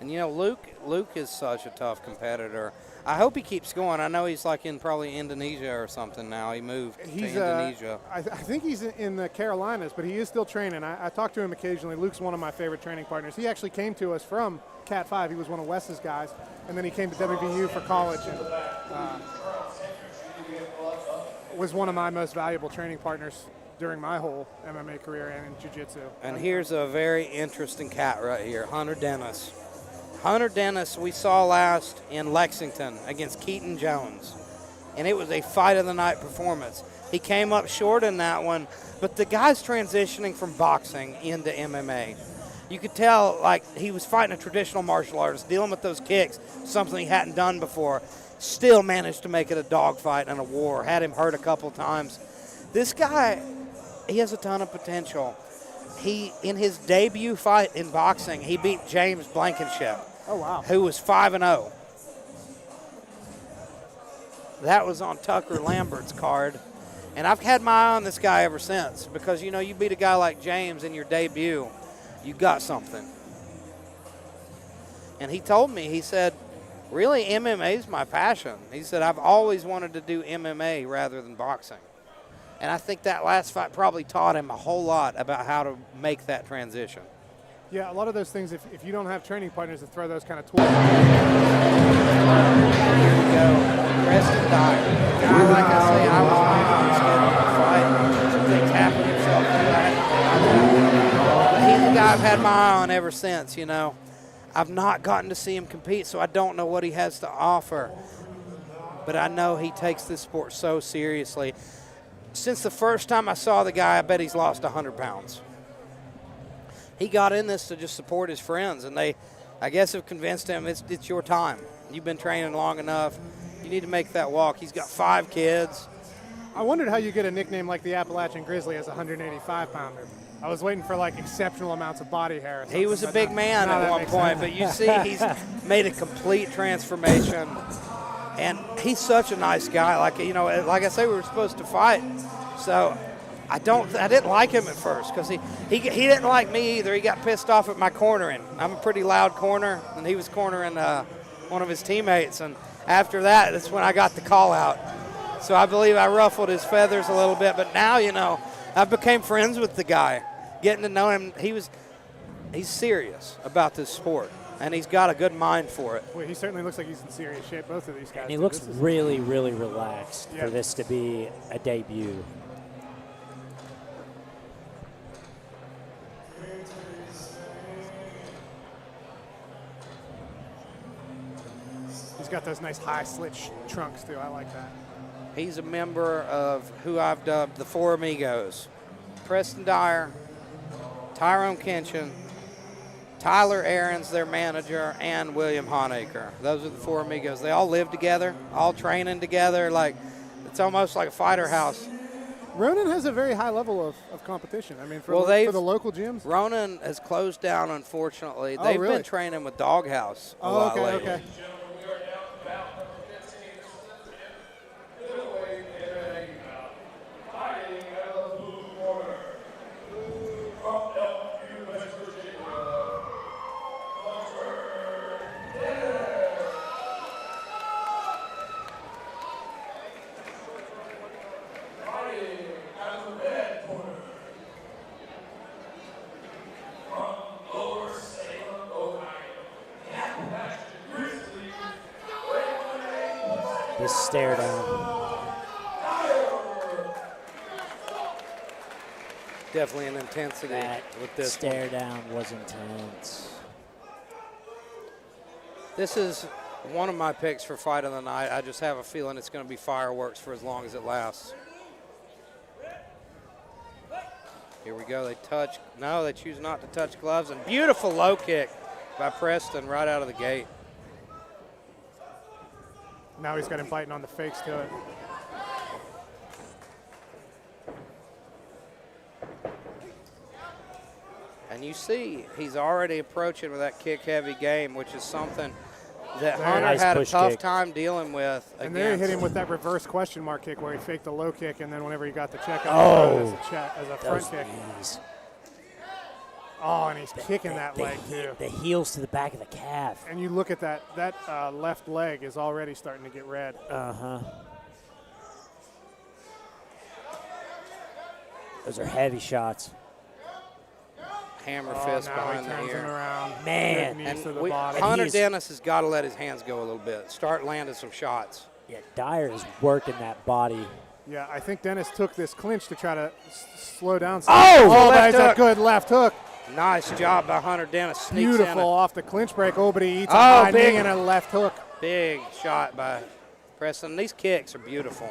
And, Luke is such a tough competitor. I hope he keeps going. I know he's like in probably Indonesia or something now. He moved to Indonesia. I think he's in the Carolinas, but he is still training. I talk to him occasionally. Luke's one of my favorite training partners. He actually came to us from Cat 5. He was one of Wes's guys, and then he came to WVU for college and was one of my most valuable training partners during my whole MMA career and in jiu-jitsu. And here's a very interesting cat right here, Hunter Dennis. Hunter Dennis we saw last in Lexington against Keaton Jones, and it was a fight of the night performance. He came up short in that one, but the guy's transitioning from boxing into MMA. You could tell like he was fighting a traditional martial artist, dealing with those kicks, something he hadn't done before. Still managed to make it a dogfight and a war, had him hurt a couple times. This guy, he has a ton of potential. In his debut fight in boxing, he beat James Blankenship. Oh, wow. Who was 5-0. That was on Tucker Lambert's card. And I've had my eye on this guy ever since because, you beat a guy like James in your debut, you got something. And he told me, he said, really, MMA is my passion. He said, I've always wanted to do MMA rather than boxing. And I think that last fight probably taught him a whole lot about how to make that transition. Yeah, a lot of those things, if you don't have training partners that throw those kind of tools. Here we go. Preston Dyer. Guy, like I say, I was waiting for scheduled to fight. Some things happened himself. But he's a guy I've had my eye on ever since, I've not gotten to see him compete, so I don't know what he has to offer. But I know he takes this sport so seriously. Since the first time I saw the guy, I bet he's lost 100 pounds. He got in this to just support his friends, and they, I guess, have convinced him it's your time. You've been training long enough. You need to make that walk. He's got 5 kids. I wondered how you get a nickname like the Appalachian Grizzly as a 185-pounder. I was waiting for, exceptional amounts of body hair. Or He was a big man at one point, but you see he's made a complete transformation. And he's such a nice guy. Like I say, we were supposed to fight. So I didn't like him at first because he didn't like me either. He got pissed off at my cornering. I'm a pretty loud corner, and he was cornering one of his teammates. And after that's when I got the call out. So I believe I ruffled his feathers a little bit. But now, I became friends with the guy. Getting to know him, he's serious about this sport, and he's got a good mind for it. Well, he certainly looks like he's in serious shape, both of these guys. And he looks really, really relaxed Yeah. for this to be a debut. He's got those nice high slit trunks, too. I like that. He's a member of who I've dubbed the Four Amigos. Preston Dyer, Tyrone Kenshin, Tyler Aarons, their manager, and William Honaker. Those are the Four Amigos. They all live together, all training together. It's almost like a fighter house. Ronan has a very high level of competition. I mean, for the local gyms. Ronan has closed down, unfortunately. Oh, They've really? been training with Doghouse a lot lately. Okay. This stare down. Definitely an intensity That with this stare down was intense. This is one of my picks for fight of the night. I just have a feeling it's going to be fireworks for as long as it lasts. Here we go. They touch. No, they choose not to touch gloves. And beautiful low kick by Preston right out of the gate. Now he's got him biting on the fakes to it. And you see he's already approaching with that kick-heavy game, which is something that Very Hunter nice had a push tough kick. time dealing with. And there he hit him against. with that reverse question mark kick where he faked the low kick, and then whenever he got the check, Oh. as a front Those kick. knees. Oh, and he's kicking that leg too. The heels to the back of the calf. And you look at that left leg is already starting to get red. Uh-huh. Those are heavy shots. Hammer Oh, fist now behind he the turns him ear. around. Man. Good knees to And the body. Hunter He is- Dennis has got to let his hands go a little bit. Start landing some shots. Yeah, Dyer is working that body. Yeah, I think Dennis took this clinch to try to slow down. Some. Oh, that's left a hook. good left hook. Nice job by Hunter Dennis. Sneaks Beautiful in off the clinch break. Oh, but he eats a Oh, high big. knee and a left hook. a big shot by Preston. These kicks are beautiful.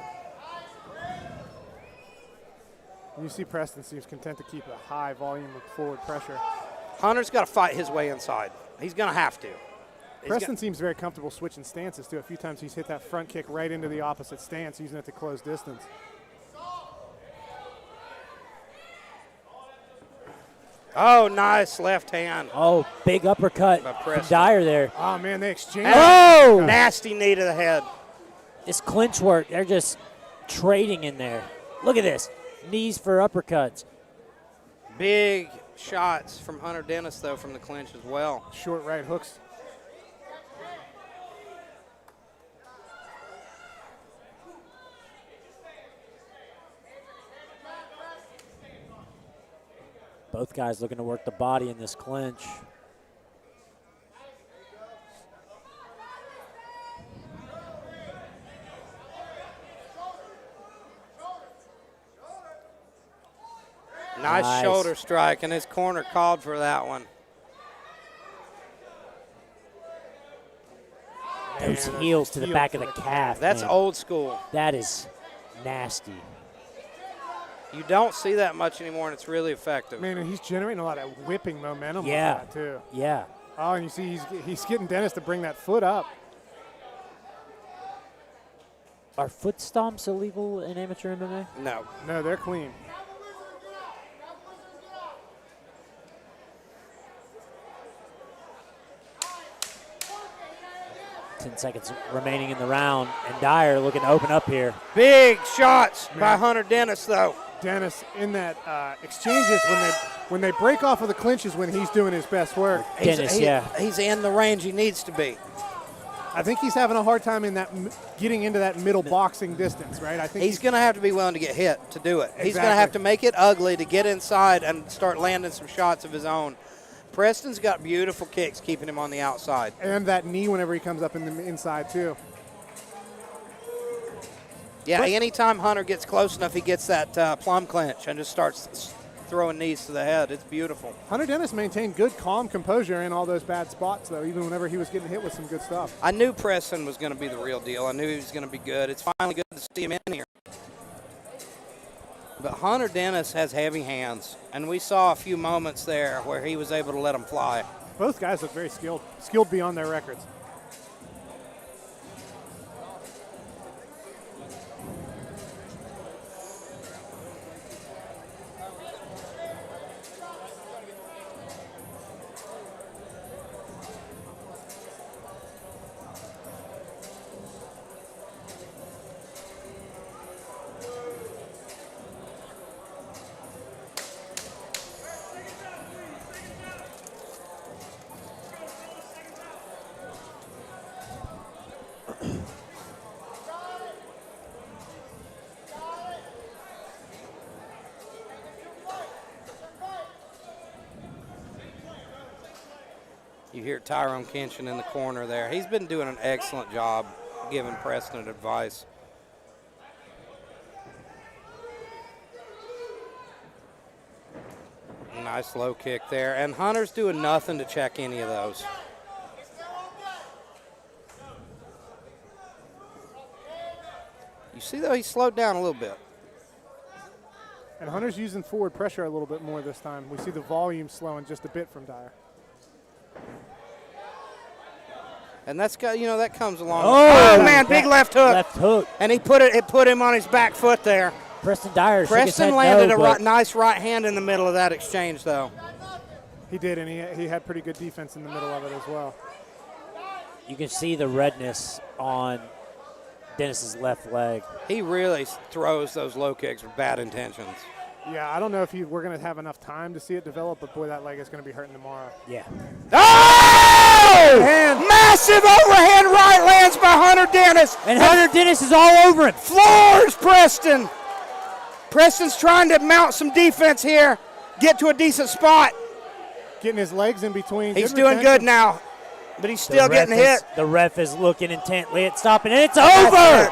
You see Preston seems content to keep a high volume of forward pressure. Hunter's got to fight his way inside. He's going to have to. Preston seems very comfortable switching stances, too. A few times he's hit that front kick right into the opposite stance, using it to close distance. Oh, nice left hand. Oh, big uppercut By from Preston. Dyer there. Oh, man, they exchange. Oh! Nasty knee to the head. This clinch work, they're just trading in there. Look at this. Knees for uppercuts. Big shots from Hunter Dennis, though, from the clinch as well. Short right hooks. Both guys looking to work the body in this clinch. Nice Nice. shoulder strike, and his corner called for that one. Those Man, heels to the heel back to of the the calf. That's man. old school. That is nasty. You don't see that much anymore, and it's really effective. Man, and he's generating a lot of whipping momentum Yeah. with that, too. Yeah. Oh, and you see he's getting Dennis to bring that foot up. Are foot stomps illegal in amateur MMA? No. No, they're clean. 10 seconds remaining in the round, and Dyer looking to open up here. Big shots by Man. Hunter Dennis, though. Dennis in that exchanges when they break off of the clinches when he's doing his best work. Dennis, yeah. He's in the range he needs to be. I think he's having a hard time in that getting into that middle boxing distance, right? I think He's going to have to be willing to get hit to do it. He's going to Exactly. have to make it ugly to get inside and start landing some shots of his own. Preston's got beautiful kicks keeping him on the outside. and that knee whenever he comes up in the inside too. Yeah, But- anytime Hunter gets close enough, he gets that plum clinch and just starts throwing knees to the head. It's beautiful. Hunter Dennis maintained good, calm composure in all those bad spots, though, even whenever he was getting hit with some good stuff. I knew Preston was going to be the real deal. I knew he was going to be good. It's finally good to see him in here. But Hunter Dennis has heavy hands, and we saw a few moments there where he was able to let them fly. Both guys look very skilled beyond their records. You hear Tyrone Kenshin in the corner there. He's been doing an excellent job giving Preston advice. Nice low kick there. And Hunter's doing nothing to check any of those. You see, though, he slowed down a little bit. And Hunter's using forward pressure a little bit more this time. We see the volume slowing just a bit from Dyer. And that's got, you know, that comes along. Oh, Man, big left hook. Left hook. And it put him on his back foot there. Preston Dyer. shook his Preston head landed no, a but nice right hand in the middle of that exchange, though. He did, and he had pretty good defense in the middle of it as well. You can see the redness on Dennis's left leg. He really throws those low kicks with bad intentions. Yeah, I don't know if we're going to have enough time to see it develop, but boy, that leg is going to be hurting tomorrow. Yeah. Oh! Massive overhand right lands by Hunter Dennis. And Hunter Dennis is all over him. Floors Preston. Preston's trying to mount some defense here, get to a decent spot. Getting his legs in between. He's doing good now, but he's still getting hit. The ref is looking intently at stopping, and it's over.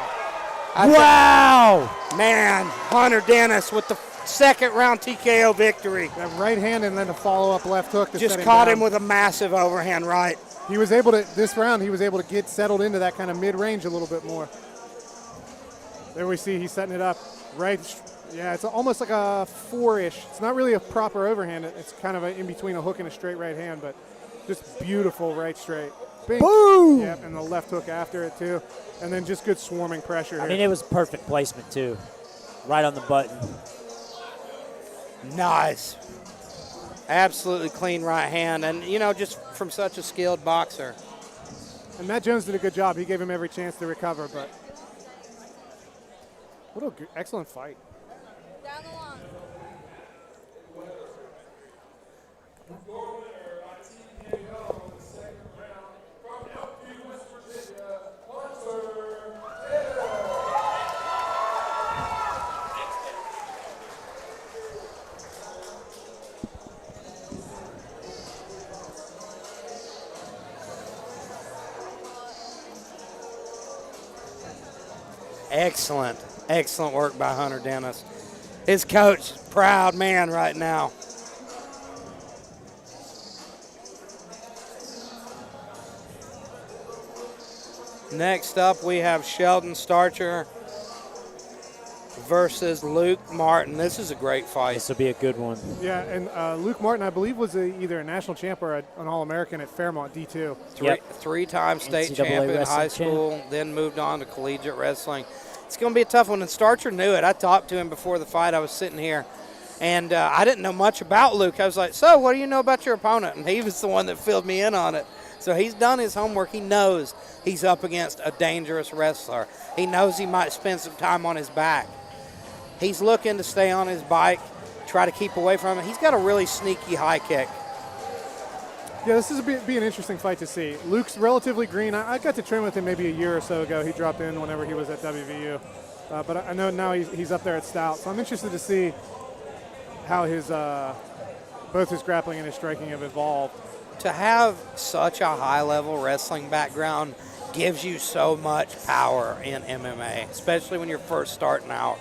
Wow. Man, Hunter Dennis with the second round TKO victory. That right hand and then a follow-up left hook. Just caught him with a massive overhand right. He was able to, this round, he was able to get settled into that kind of mid-range a little bit more. There we see he's setting it up. Right, yeah, it's almost like a 4-ish. It's not really a proper overhand. It's kind of in between a hook and a straight right hand, but just beautiful right straight. Bing. Boom! Yep, and the left hook after it too. And then just good swarming pressure here. I mean, it was perfect placement too. Right on the button. Nice. Absolutely clean right hand, and just from such a skilled boxer. And Matt Jones did a good job. He gave him every chance to recover, but what an excellent fight. Down the line. Excellent work by Hunter Dennis. His coach, proud man right now. Next up, we have Sheldon Starcher versus Luke Martin. This is a great fight. This will be a good one. Yeah, and Luke Martin, I believe, was either a national champ or an All-American at Fairmont D2. Three-time state NCAA champion in high school, then moved on to collegiate wrestling. It's going to be a tough one, and Starcher knew it. I talked to him before the fight. I was sitting here, and I didn't know much about Luke. I was like, so what do you know about your opponent? And he was the one that filled me in on it. So he's done his homework. He knows he's up against a dangerous wrestler. He knows he might spend some time on his back. He's looking to stay on his bike, try to keep away from him. He's got a really sneaky high kick. Yeah, this is be an interesting fight to see. Luke's relatively green. I got to train with him maybe a year or so ago. He dropped in whenever he was at WVU. But I know now he's up there at Stout. So I'm interested to see how his both his grappling and his striking have evolved. To have such a high-level wrestling background gives you so much power in MMA, especially when you're first starting out.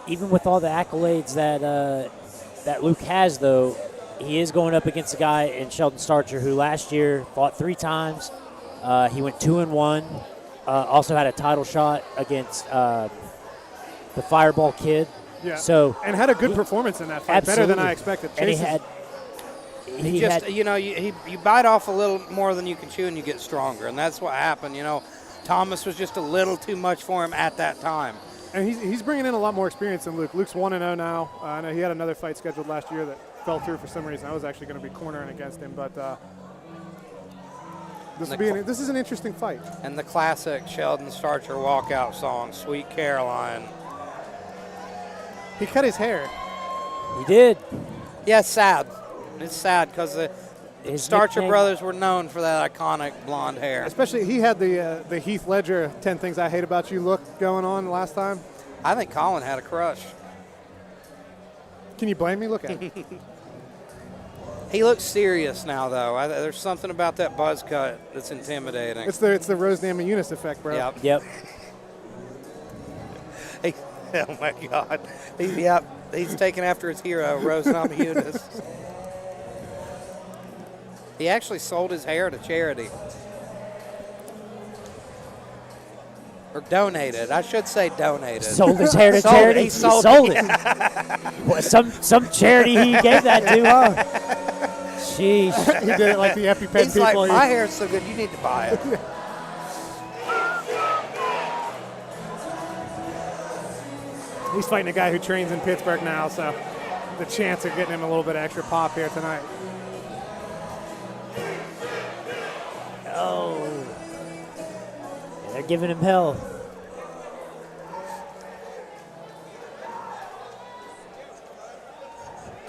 Even with all the accolades that Luke has, though, he is going up against a guy in Sheldon Starcher who last year fought 3 times. He went 2-1. Also had a title shot against the Fireball Kid. Yeah. So and had a good performance in that fight, better than I expected. And you bite off a little more than you can chew, and you get stronger, and that's what happened. Thomas was just a little too much for him at that time. And he's bringing in a lot more experience than Luke. Luke's 1-0 now. I know he had another fight scheduled last year that fell through for some reason. I was actually going to be cornering against him, but this is an interesting fight. And the classic Sheldon Starcher walkout song, Sweet Caroline. He cut his hair. He did. Yeah, it's sad. It's sad because the Starcher nickname, brothers were known for that iconic blonde hair. Especially, he had the Heath Ledger 10 Things I Hate About You look going on last time. I think Colin had a crush. Can you blame me? Look at him. He looks serious now, though. There's something about that buzz cut that's intimidating. It's the Rose Namajunas effect, bro. Yep. Oh, my God. He's taking after his hero, Rose Namajunas. He actually sold his hair to charity. Or donated. I should say donated. Sold his hair to charity? He sold it. Well, some charity he gave that to, huh? Sheesh. He did it like the EpiPen He's people. like, my hair's so good, you need to buy it. He's fighting a guy who trains in Pittsburgh now, so the chance of getting him a little bit of extra pop here tonight. Oh. Yeah, they're giving him hell.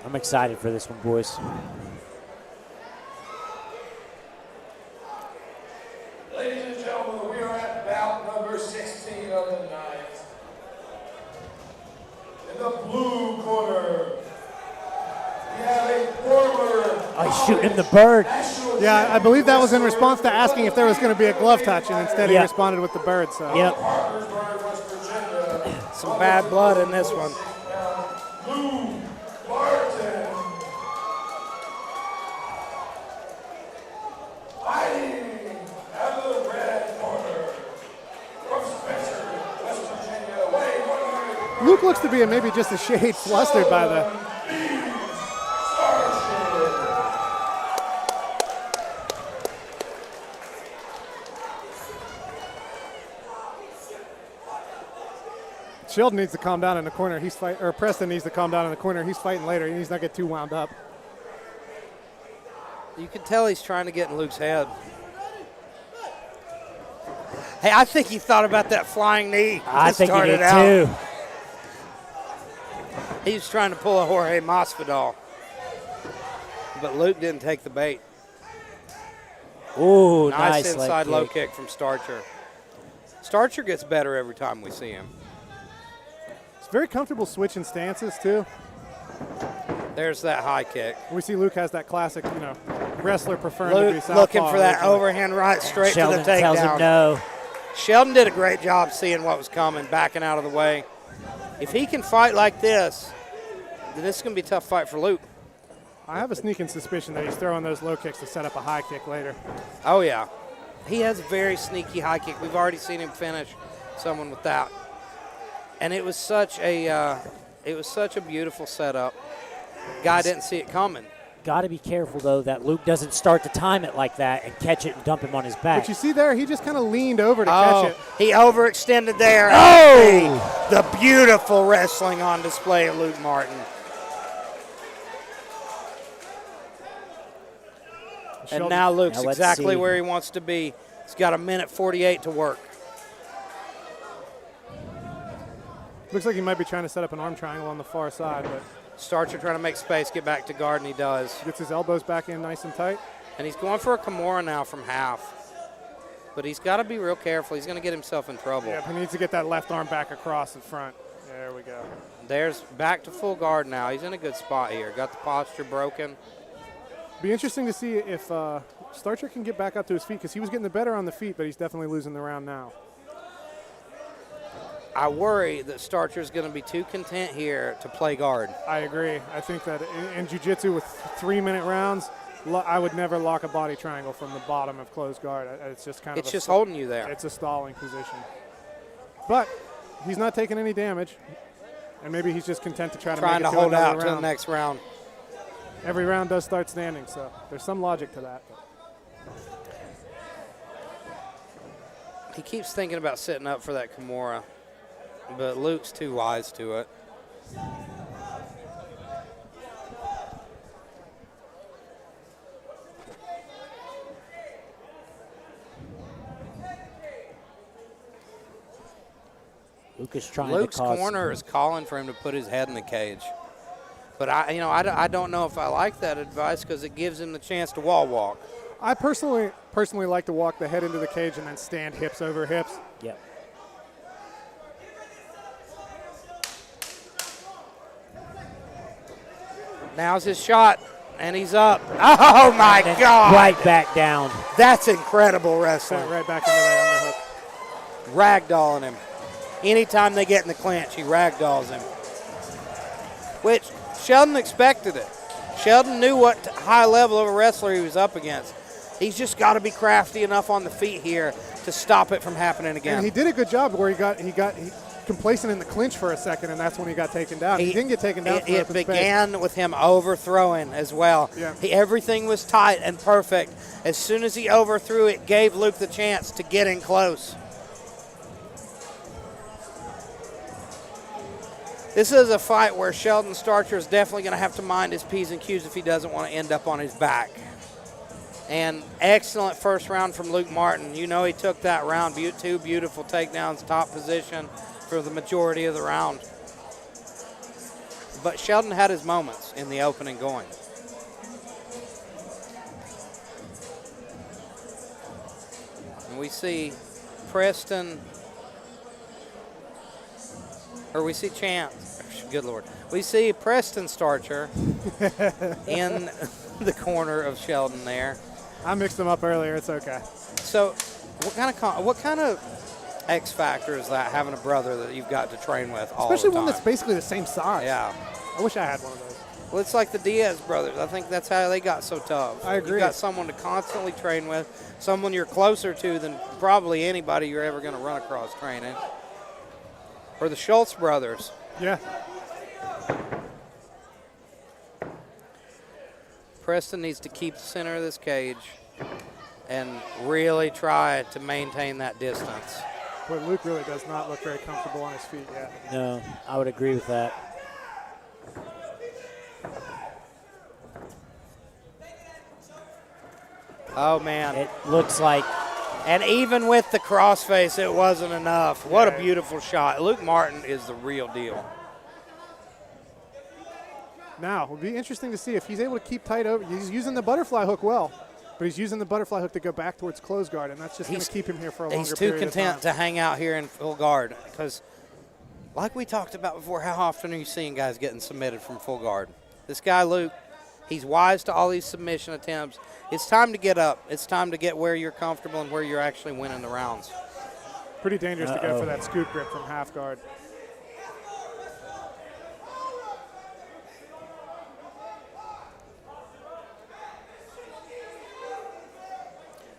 I'm excited for this one, boys. Ladies and gentlemen, we are at bout number 16 of the night. In the blue corner, we have a former. Oh, he's shooting him the bird. Yeah, I believe that was in response to asking if there was going to be a glove touch, and instead he responded with the bird. So. Yep. Some bad blood in this one. Lou Barton. Fighting out of the red corner from Spencer, West Virginia. Weighing 100. Luke looks to be maybe just a shade flustered by the. Sheldon needs to calm down in the corner. Preston needs to calm down in the corner. He's fighting later. He needs to not get too wound up. You can tell he's trying to get in Luke's head. Hey, I think he thought about that flying knee. I think he did out. too. He was trying to pull a Jorge Masvidal, but Luke didn't take the bait. Ooh, Nice nice inside leg low kick. kick from Starcher. Starcher gets better every time we see him. It's very comfortable switching stances too. There's that high kick. We see Luke has that classic, wrestler preferring to be Luke southpaw. looking for that originally. overhand right straight Sheldon to the takedown. tells him no. Sheldon did a great job seeing what was coming, backing out of the way. If he can fight like this, then this is going to be a tough fight for Luke. I have a sneaking suspicion that he's throwing those low kicks to set up a high kick later. Oh, yeah. He has a very sneaky high kick. We've already seen him finish someone with that. And it was such a beautiful setup. Guy didn't see it coming. Got to be careful, though, that Luke doesn't start to time it like that and catch it and dump him on his back. But you see there, he just kind of leaned over to catch it. He overextended there. Oh! The beautiful wrestling on display of Luke Martin. And now Luke's Now let's exactly see. where he wants to be. He's got 1:48 to work. Looks like he might be trying to set up an arm triangle on the far side, but Starcher trying to make space, get back to guard, and he does. gets his elbows back in nice and tight. And he's going for a Kimura now from half. But he's got to be real careful. He's going to get himself in trouble. Yeah, he needs to get that left arm back across in front. There we go. There's back to full guard now. He's in a good spot here. Got the posture broken. Be interesting to see if Starcher can get back up to his feet, because he was getting the better on the feet, but he's definitely losing the round now. I worry that Starcher's going to be too content here to play guard. I agree. I think that in jiu-jitsu with 3-minute rounds, I would never lock a body triangle from the bottom of closed guard. It's just kind of It's just holding you there. It's a stalling position. But he's not taking any damage, and maybe he's just content to try to Trying make to it hold another out to the round. next round. Every round does start standing, so there's some logic to that. He keeps thinking about sitting up for that Kimura, but Luke's too wise to it. Luke is trying Luke's to cause corner is calling for him to put his head in the cage. But I don't know if I like that advice, because it gives him the chance to wall walk. I personally like to walk the head into the cage and then stand hips over hips. Yep. Now's his shot, and he's up. Oh, my And God. right back down. That's incredible wrestling. Right back into that underhook. Ragdolling him. Anytime they get in the clinch, he ragdolls him. Which Sheldon expected it. Sheldon knew what high level of a wrestler he was up against. He's just got to be crafty enough on the feet here to stop it from happening again. And he did a good job where he got complacent in the clinch for a second, and that's when he got taken down. He didn't get taken down. It began with him overthrowing as well. Yeah. Everything was tight and perfect. As soon as he overthrew, it gave Luke the chance to get in close. This is a fight where Sheldon Starcher is definitely going to have to mind his P's and Q's if he doesn't want to end up on his back. And excellent first round from Luke Martin. You know he took that round. Two beautiful takedowns, top position for the majority of the round. But Sheldon had his moments in the opening going. And we see Preston, or we see Chance, good Lord. We see Preston Starcher in the corner of Sheldon there. I mixed them up earlier. It's okay. So what kind of X factor is that, having a brother that you've got to train with all Especially the time? one that's basically the same size. Yeah. I wish I had one of those. Well, it's like the Diaz brothers. I think that's how they got so tough. I agree. You've got someone to constantly train with, someone you're closer to than probably anybody you're ever going to run across training. Or the Schultz brothers. Yeah. Preston needs to keep the center of this cage and really try to maintain that distance. But Luke really does not look very comfortable on his feet yet. No, I would agree with that. Oh, man. It looks like, And even with the crossface, it wasn't enough. What a beautiful shot. Luke Martin is the real deal. Now, it'll be interesting to see if he's able to keep tight over. He's using the butterfly hook well, but he's using the butterfly hook to go back towards close guard, and that's just going to keep him here for a longer period of time. He's too content to hang out here in full guard because, like we talked about before, how often are you seeing guys getting submitted from full guard? This guy, Luke, he's wise to all these submission attempts. It's time to get up. It's time to get where you're comfortable and where you're actually winning the rounds. Pretty dangerous to go for that scoop grip from half guard.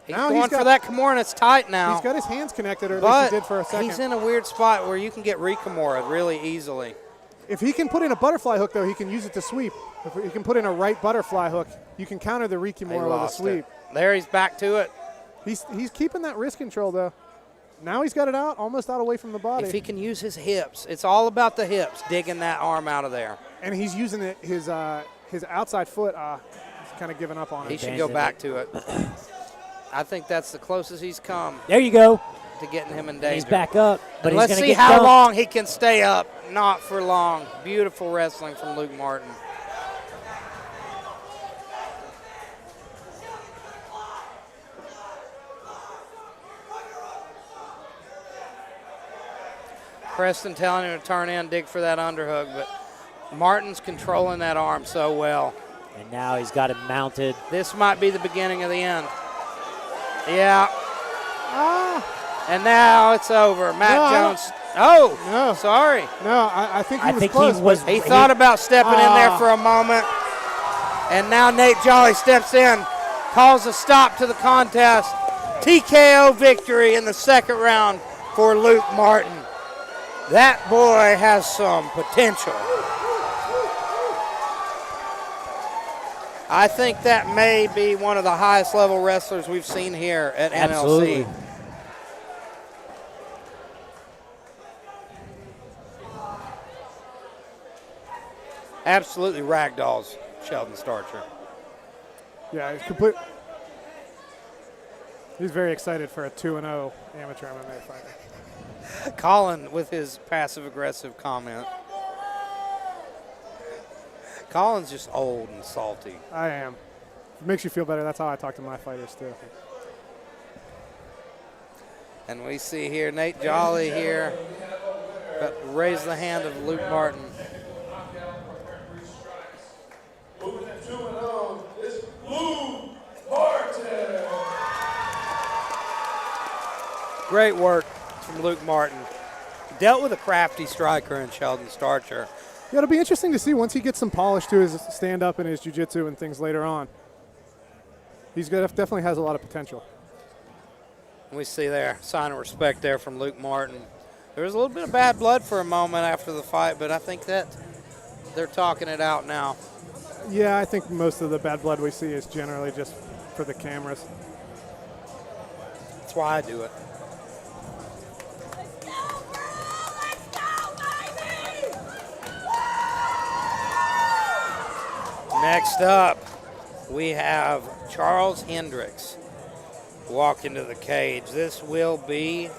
He's going for that Kimura, and it's tight now. He's got his hands connected, or at least he did for a second. He's in a weird spot where you can get re-Kimura really easily. If he can put in a butterfly hook, though, he can use it to sweep. If he can put in a right butterfly hook, you can counter the re-Kimura with a sweep. There, he's back to it. He's keeping that wrist control, though. Now he's got it out, almost out away from the body. If he can use his hips, it's all about the hips, digging that arm out of there. And he's using it, his outside foot, he's kind of giving up on it. He should go back to it. I think that's the closest he's come. There you go. To getting him in danger. He's back up, but let's he's see get how dunked. long he can stay up. Not for long. Beautiful wrestling from Luke Martin. Preston telling him to turn in, dig for that underhook, but Martin's controlling that arm so well. And now he's got him mounted. This might be the beginning of the end. Yeah. And now it's over. Matt Jones. No. Sorry. No, I think he was close. He thought about stepping in there for a moment. And now Nate Jolly steps in, calls a stop to the contest. TKO victory in the second round for Luke Martin. That boy has some potential. I think that may be one of the highest level wrestlers we've seen here at Absolutely. NLC. Absolutely ragdolls Sheldon Starcher. Yeah, he's very excited for a 2-0 amateur MMA fighter. Colin with his passive-aggressive comment. Colin's just old and salty. I am. If it makes you feel better, that's how I talk to my fighters, too. And we see here Nate Jolly here, but raise the hand of Luke Martin. Moving to 2-0 is Luke Martin. Great work from Luke Martin. Dealt with a crafty striker in Sheldon Starcher. Yeah, it'll be interesting to see once he gets some polish to his stand-up and his jiu-jitsu and things later on. He's definitely has a lot of potential. We see there, sign of respect there from Luke Martin. There was a little bit of bad blood for a moment after the fight, but I think that they're talking it out now. Yeah, I think most of the bad blood we see is generally just for the cameras. That's why I do it. Next up, we have Charles Hendricks walk into the cage. This will be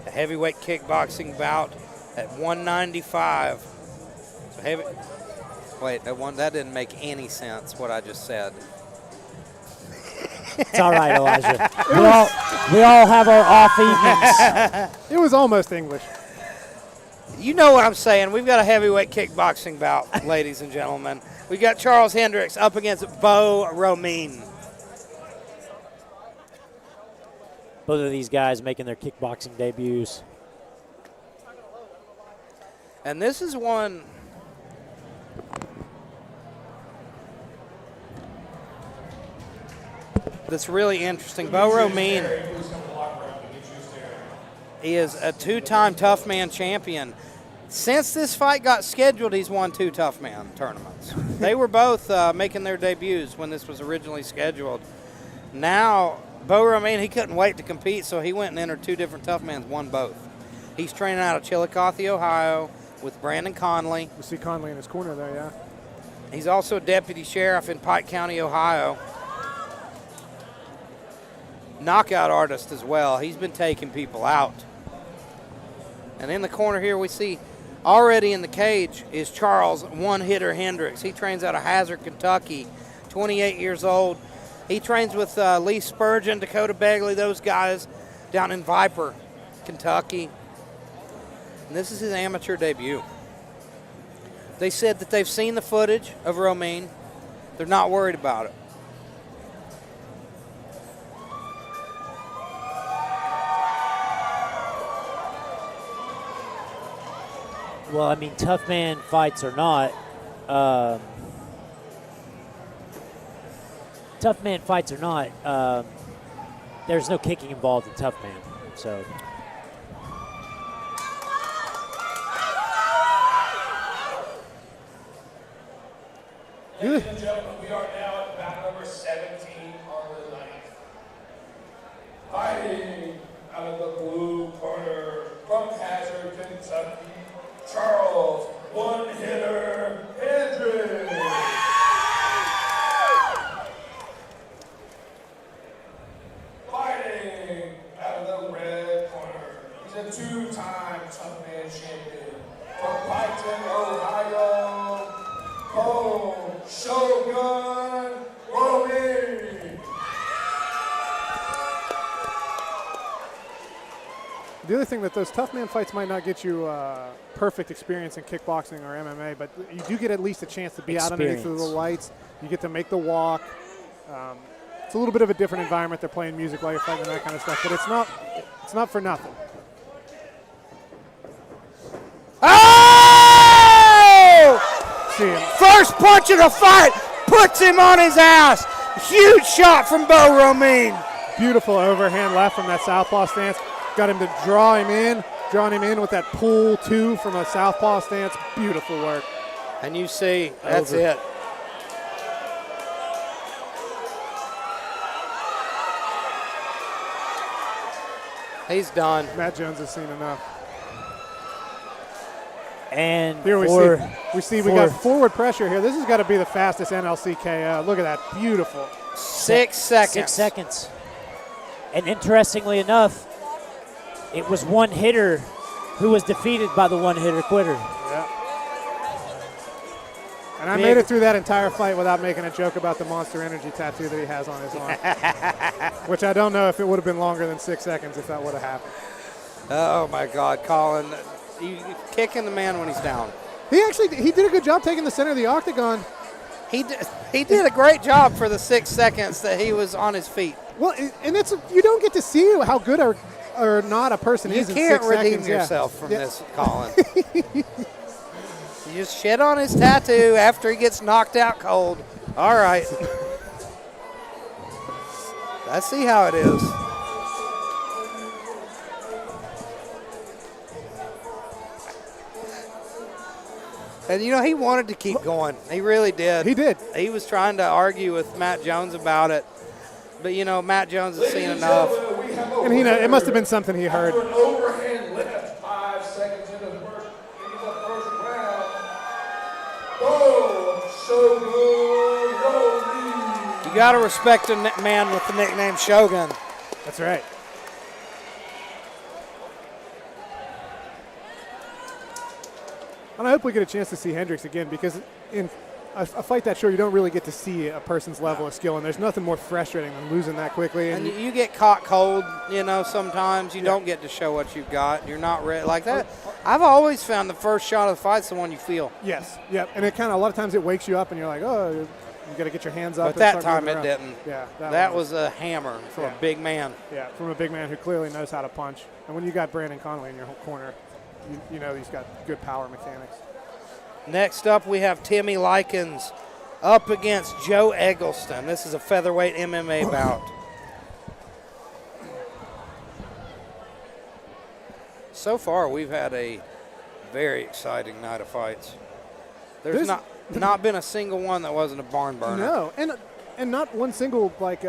a heavyweight kickboxing bout at 195. So heavy. Wait, that didn't make any sense, what I just said. It's all right, Elijah. we all have our off evenings. It was almost English. You know what I'm saying. We've got a heavyweight kickboxing bout, ladies and gentlemen. We got Charles Hendricks up against Romain. Both of these guys making their kickboxing debuts. And this is one that's really interesting. Romain is a two-time Tough Man champion. Since this fight got scheduled, he's won 2 Tough Man tournaments. They were both making their debuts when this was originally scheduled. Now, Romain, he couldn't wait to compete, so he went and entered 2 different Tough Mans, won both. He's training out of Chillicothe, Ohio, with Brandon Conley. You see Conley in his corner there, yeah. He's also a deputy sheriff in Pike County, Ohio. Knockout artist as well. He's been taking people out. And in the corner here we see already in the cage is Charles one-hitter Hendricks. He trains out of Hazard, Kentucky, 28 years old. He trains with Lee Spurgeon, Dakota Begley, those guys down in Viper, Kentucky. And this is his amateur debut. They said that they've seen the footage of Romain. They're not worried about it. Well, I mean, tough man fights or not, there's no kicking involved in tough man. So. Ladies and gentlemen, we are now at bout number 17 on the night. Fighting out of the blue corner from Hazard, Kentucky, Charles one-hitter Hendrick. Fighting out of the red corner, he's a 2-time Tough Man champion from Piketon, Ohio, Coon Shogun Romain. The other thing that those tough man fights might not get you perfect experience in kickboxing or MMA, but you do get at least a chance to be out underneath the lights. You get to make the walk. It's a little bit of a different environment. They're playing music while you're fighting and that kind of stuff, but it's not for nothing. Oh! See him. First punch of the fight puts him on his ass. Huge shot from Romain. Beautiful overhand left from that southpaw stance. Got him to drawing him in with that pull two from a southpaw stance. Beautiful work. And you see, that's it. He's done. Matt Jones has seen enough. And here we got forward pressure here. This has got to be the fastest NLC KO. Look at that, beautiful. 6 seconds. 6 seconds. And interestingly enough, it was one hitter who was defeated by the one-hitter quitter. Yeah. And I made it through that entire fight without making a joke about the Monster Energy tattoo that he has on his arm. Which I don't know if it would have been longer than 6 seconds if that would have happened. Oh, my God, Colin. You kicking the man when he's down. He did a good job taking the center of the octagon. He did a great job for the 6 seconds that he was on his feet. Well, and you don't get to see how good or not a person is in 6 seconds. You can't redeem yourself from this, Colin. You just shit on his tattoo after he gets knocked out cold. All right. I see how it is. And, he wanted to keep going. He really did. He did. He was trying to argue with Matt Jones about it. But, Matt Jones has seen enough. And it must have been something he heard. An overhand left, 5 seconds into the first round. Boom, Shogun You got to respect a man with the nickname Shogun. That's right. And I hope we get a chance to see Hendricks again, because in a fight that short, you don't really get to see a person's level of skill, and there's nothing more frustrating than losing that quickly. And you get caught cold, you know, sometimes. You don't get to show what you've got. You're not ready. Like that, I've always found the first shot of the fight's the one you feel. Yes, yep. And it kind of, a lot of times it wakes you up, and you're like, oh, you got to get your hands up. But and that start time moving it around. didn't. Yeah, that was a hammer from a big man. Yeah, from a big man who clearly knows how to punch. And when you got Brandon Connolly in your whole corner, you know he's got good power mechanics. Next up, we have Timmy Lykans up against Joe Egleston. This is a featherweight MMA bout. So far, we've had a very exciting night of fights. There's not been a single one that wasn't a barn burner. No, and not one single, like,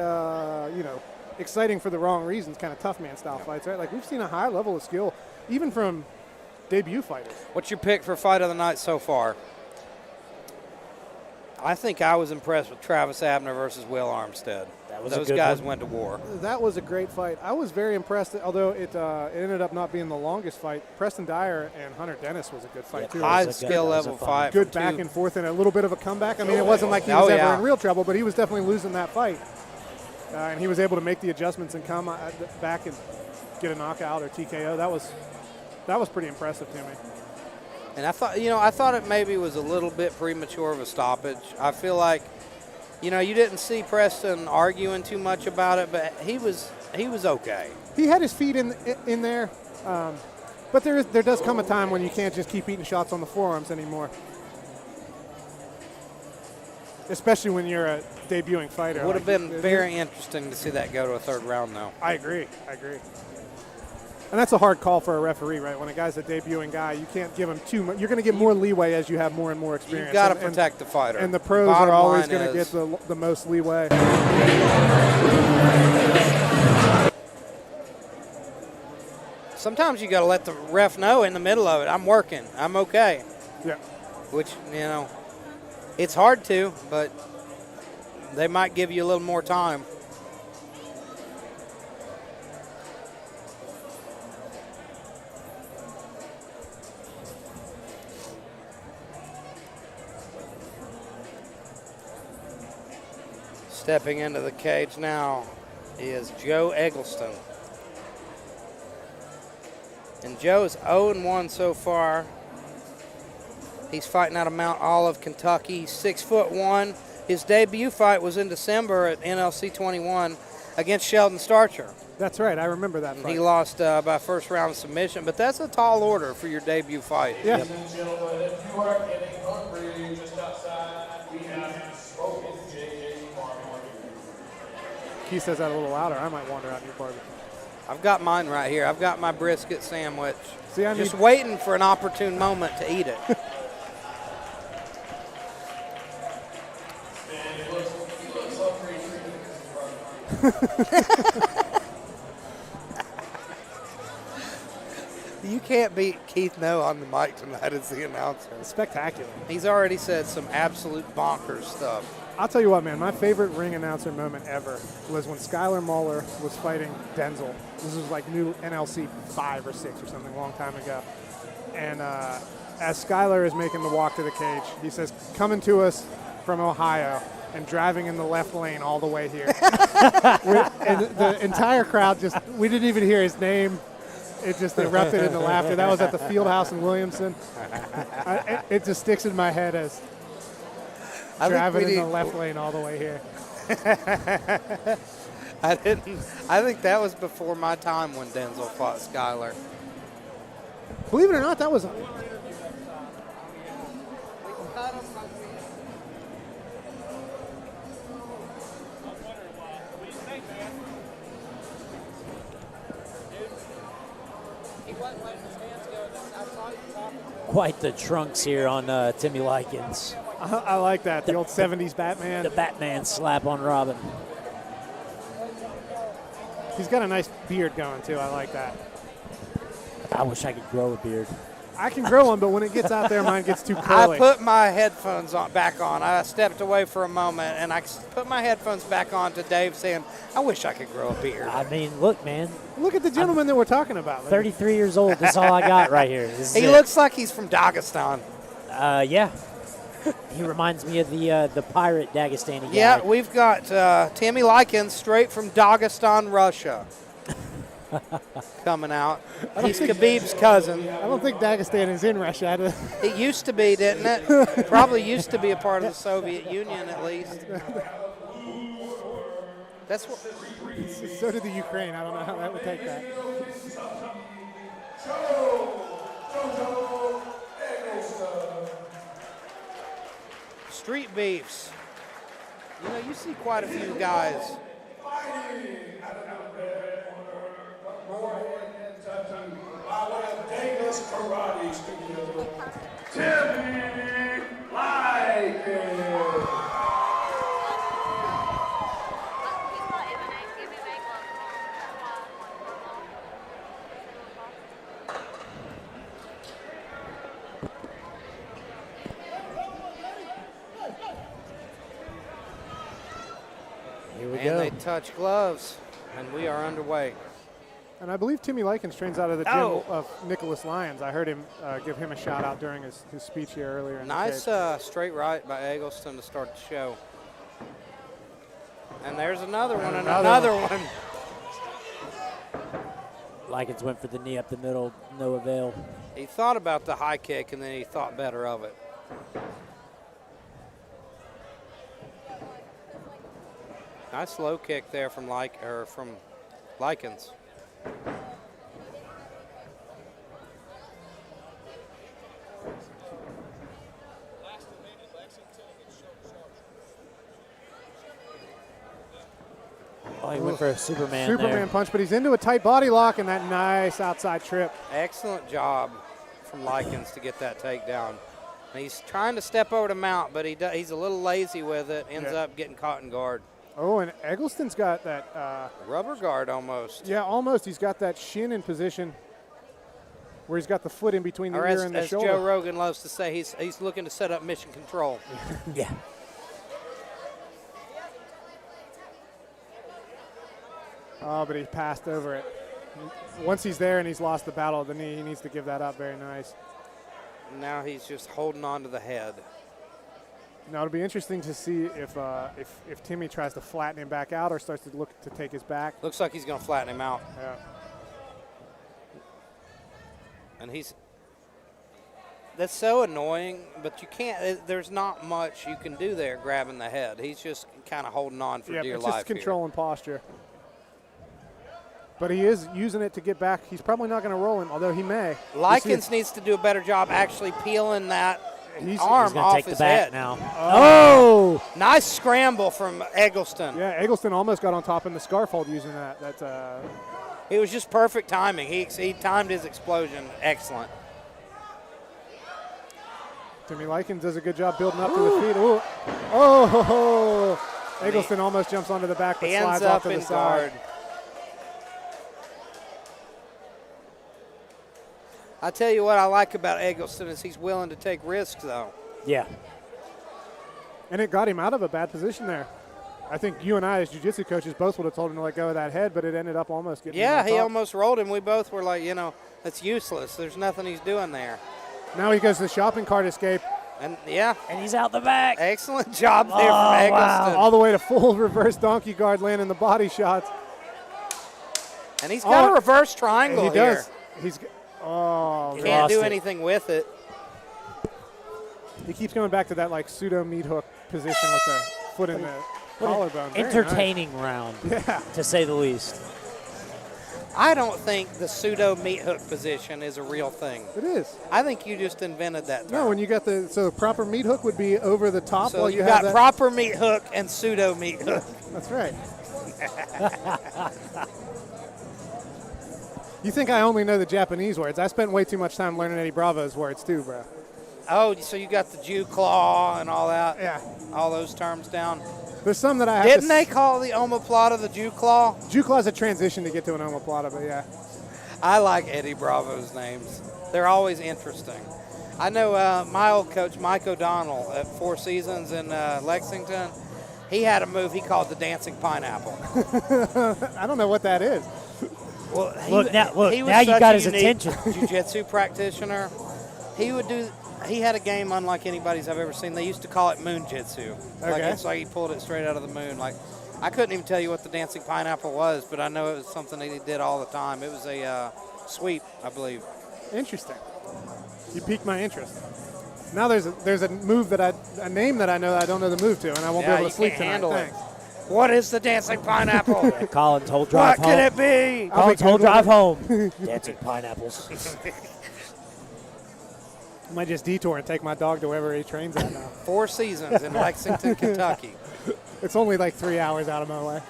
exciting for the wrong reasons, kind of tough man style fights, right? Like, we've seen a high level of skill, even from debut fighters. What's your pick for fight of the night so far? I think I was impressed with Travis Abner versus Will Armstead. Those guys went to war. That was a great fight. I was very impressed, although it ended up not being the longest fight. Preston Dyer and Hunter Dennis was a good fight, too. High skill level fight. Good back and forth and a little bit of a comeback. I mean, it wasn't like he was ever in real trouble, but he was definitely losing that fight. And he was able to make the adjustments and come back and get a knockout or TKO. That was pretty impressive to me. And I thought it maybe was a little bit premature of a stoppage. I feel like, you didn't see Preston arguing too much about it, but he was okay. He had his feet in there, but there does come a time when you can't just keep eating shots on the forearms anymore, especially when you're a debuting fighter. It would have been very interesting to see that go to a third round, though. I agree. And that's a hard call for a referee, right? When a guy's a debuting guy, you can't give him too much. You're going to get more leeway as you have more and more experience. You've got to protect the fighter. And the pros are always going to get the most leeway. Sometimes you got to let the ref know in the middle of it, I'm working, I'm okay. Yeah. Which, it's hard to, but they might give you a little more time. Stepping into the cage now is Joe Egleston. And Joe's 0-1 so far. He's fighting out of Mount Olive, Kentucky. He's 6'1". His debut fight was in December at NLC 21 against Sheldon Starcher. That's right, I remember that fight. He lost by first round submission, but that's a tall order for your debut fight. Yeah. Ladies and gentlemen, if you are getting hungry just outside, we have spoken JJ Carner. He says that a little louder. I might wander out near barbecue. I've got mine right here. I've got my brisket sandwich. See, just waiting for an opportune moment to eat it. You can't beat Keith No on the mic tonight as the announcer. Spectacular. He's already said some absolute bonkers stuff. I'll tell you what, man, my favorite ring announcer moment ever was when Skylar Muller was fighting Denzel. This was like new NLC 5 or 6 or something, a long time ago. And as Skylar is making the walk to the cage, he says, coming to us from Ohio and driving in the left lane all the way here. And the entire crowd we didn't even hear his name. It just erupted into laughter. That was at the Fieldhouse in Williamson. It just sticks in my head as driving in the left lane all the way here. I think that was before my time when Denzel fought Skylar. Believe it or not, that was. Quite the trunks here on Timmy Lykans. I like that, the old 70s Batman. The Batman slap on Robin. He's got a nice beard going, too. I like that. I wish I could grow a beard. I can grow one, but when it gets out there, mine gets too I curly. put my headphones back on. I stepped away for a moment, and I put my headphones back on to Dave saying, I wish I could grow a beard. I mean, look, man, Look at the gentleman that we're talking about. 33 years old. That's all I got right here. This is He it. looks like he's from Dagestan. Yeah. He reminds me of the pirate Dagestani guy. Yeah, we've got Timmy Lykans straight from Dagestan, Russia, coming out. He's Khabib's cousin. I don't think Dagestan is in Russia. It used to be, didn't it? Probably used to be a part of the Soviet Union, at least. That's what. So did the Ukraine. I don't know how that would take that. Street beefs. You know, you see quite a few guys. Timmy Lykans. Here we And go. they touch gloves, and we are underway. And I believe Timmy Lykans trains out of the gym of Nicholas Lyons. I heard him give him a shout out during his speech here earlier. In Nice the straight right by Egleston to start the show. And there's another one, and another another one. Lykans went for the knee up the middle, no avail. He thought about the high kick, and then he thought better of it. Nice low kick there from Lykans. Oh, he went for a Superman Superman there. punch, but he's into a tight body lock and that nice outside trip. Excellent job from Lykans to get that takedown. He's trying to step over to mount, but he's a little lazy with it, ends up getting caught in guard. Oh, and Eggleston's got that. Rubber guard almost. Yeah, almost. He's got that shin in position where he's got the foot in between the Or ear and the as shoulder. Joe Rogan loves to say, he's looking to set up mission control. Yeah. Oh, but he passed over it. Once he's there and he's lost the battle of the knee, he needs to give that up. Very nice. Now he's just holding on to the head. Now it'll be interesting to see if Timmy tries to flatten him back out or starts to look to take his back. Looks like he's going to flatten him out. Yeah. And that's so annoying, but you can't, there's not much you can do there grabbing the head. He's just kind of holding on for dear it's life just control and posture. But he is using it to get back. He's probably not going to roll him, although he may. Lykans needs to do a better job actually peeling that arm He's going off to take his the back head. now. Oh! Nice scramble from Egleston. Yeah, Eggleston almost got on top in the scarf hold using that. That's It was just perfect timing. He timed his explosion excellent. Timmy Lykans does a good job building up to the feet. Ooh. Oh! Eggleston almost jumps onto the back, but He slides ends off up to the in side. guard. I tell you what I like about Egleston is he's willing to take risks, though. Yeah. And it got him out of a bad position there. I think you and I, as jiu-jitsu coaches, both would have told him to let go of that head, but it ended up almost getting him Yeah, on he top. almost rolled him. We both were like, that's useless. There's nothing he's doing there. Now he goes to the shopping cart escape. And, yeah. And he's out the back. Excellent job there from Egleston. All the way to full reverse donkey guard, landing the body shots. And he's got a reverse triangle he here. does. Oh, He man. can't do anything with it. He keeps going back to that like pseudo meat hook position with the foot in the collarbone. Very Entertaining round, to say the least. I don't think the pseudo meat hook position is a real thing. It is. I think you just invented that term. No, when you got the proper meat hook would be over the top. So while you have got that. proper meat hook and pseudo meat hook. That's right. You think I only know the Japanese words? I spent way too much time learning Eddie Bravo's words too, bro. Oh, so you got the Jew claw and all that? Yeah. All those terms down? There's some that I have Didn't they call the omoplata the Jew claw? Jew claw's a transition to get to an omoplata, but yeah. I like Eddie Bravo's names. They're always interesting. I know my old coach, Mike O'Donnell, at Four Seasons in Lexington, he had a move he called the Dancing Pineapple. I don't know what that is. Well, Look, now you got his attention. Jiu-jitsu practitioner. He had a game unlike anybody's I've ever seen. They used to call it moon jitsu. Okay. Like it's like he pulled it straight out of the moon. Like I couldn't even tell you what the Dancing Pineapple was, but I know it was something that he did all the time. It was a sweep, I believe. Interesting. You piqued my interest. Now there's a move a name that I know that I don't know the move to, and I won't be able to sleep tonight. Handle Thanks. it. What is the Dancing Pineapple? Colin's whole drive What home. could it be? Colin's whole drive home. Dancing pineapples. I might just detour and take my dog to wherever he trains at now. Four Seasons in Lexington, Kentucky. It's only like 3 hours out of my way.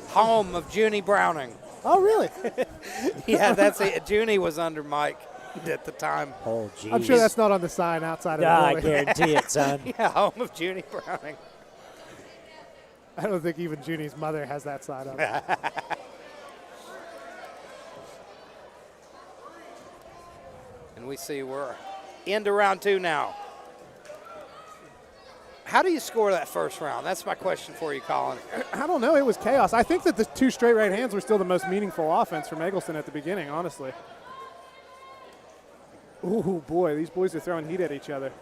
Home of Junie Browning. Oh, really? Yeah, that's it. Junie was under Mike at the time. Oh, geez. I'm sure that's not on the sign outside of the I building. guarantee it, son. Yeah, home of Junie Browning. I don't think even Junie's mother has that sign up. And we see we're into round 2 now. How do you score that first round? That's my question for you, Colin. I don't know. It was chaos. I think that the 2 straight right hands were still the most meaningful offense from Egleston at the beginning, honestly. Ooh, boy, these boys are throwing heat at each other.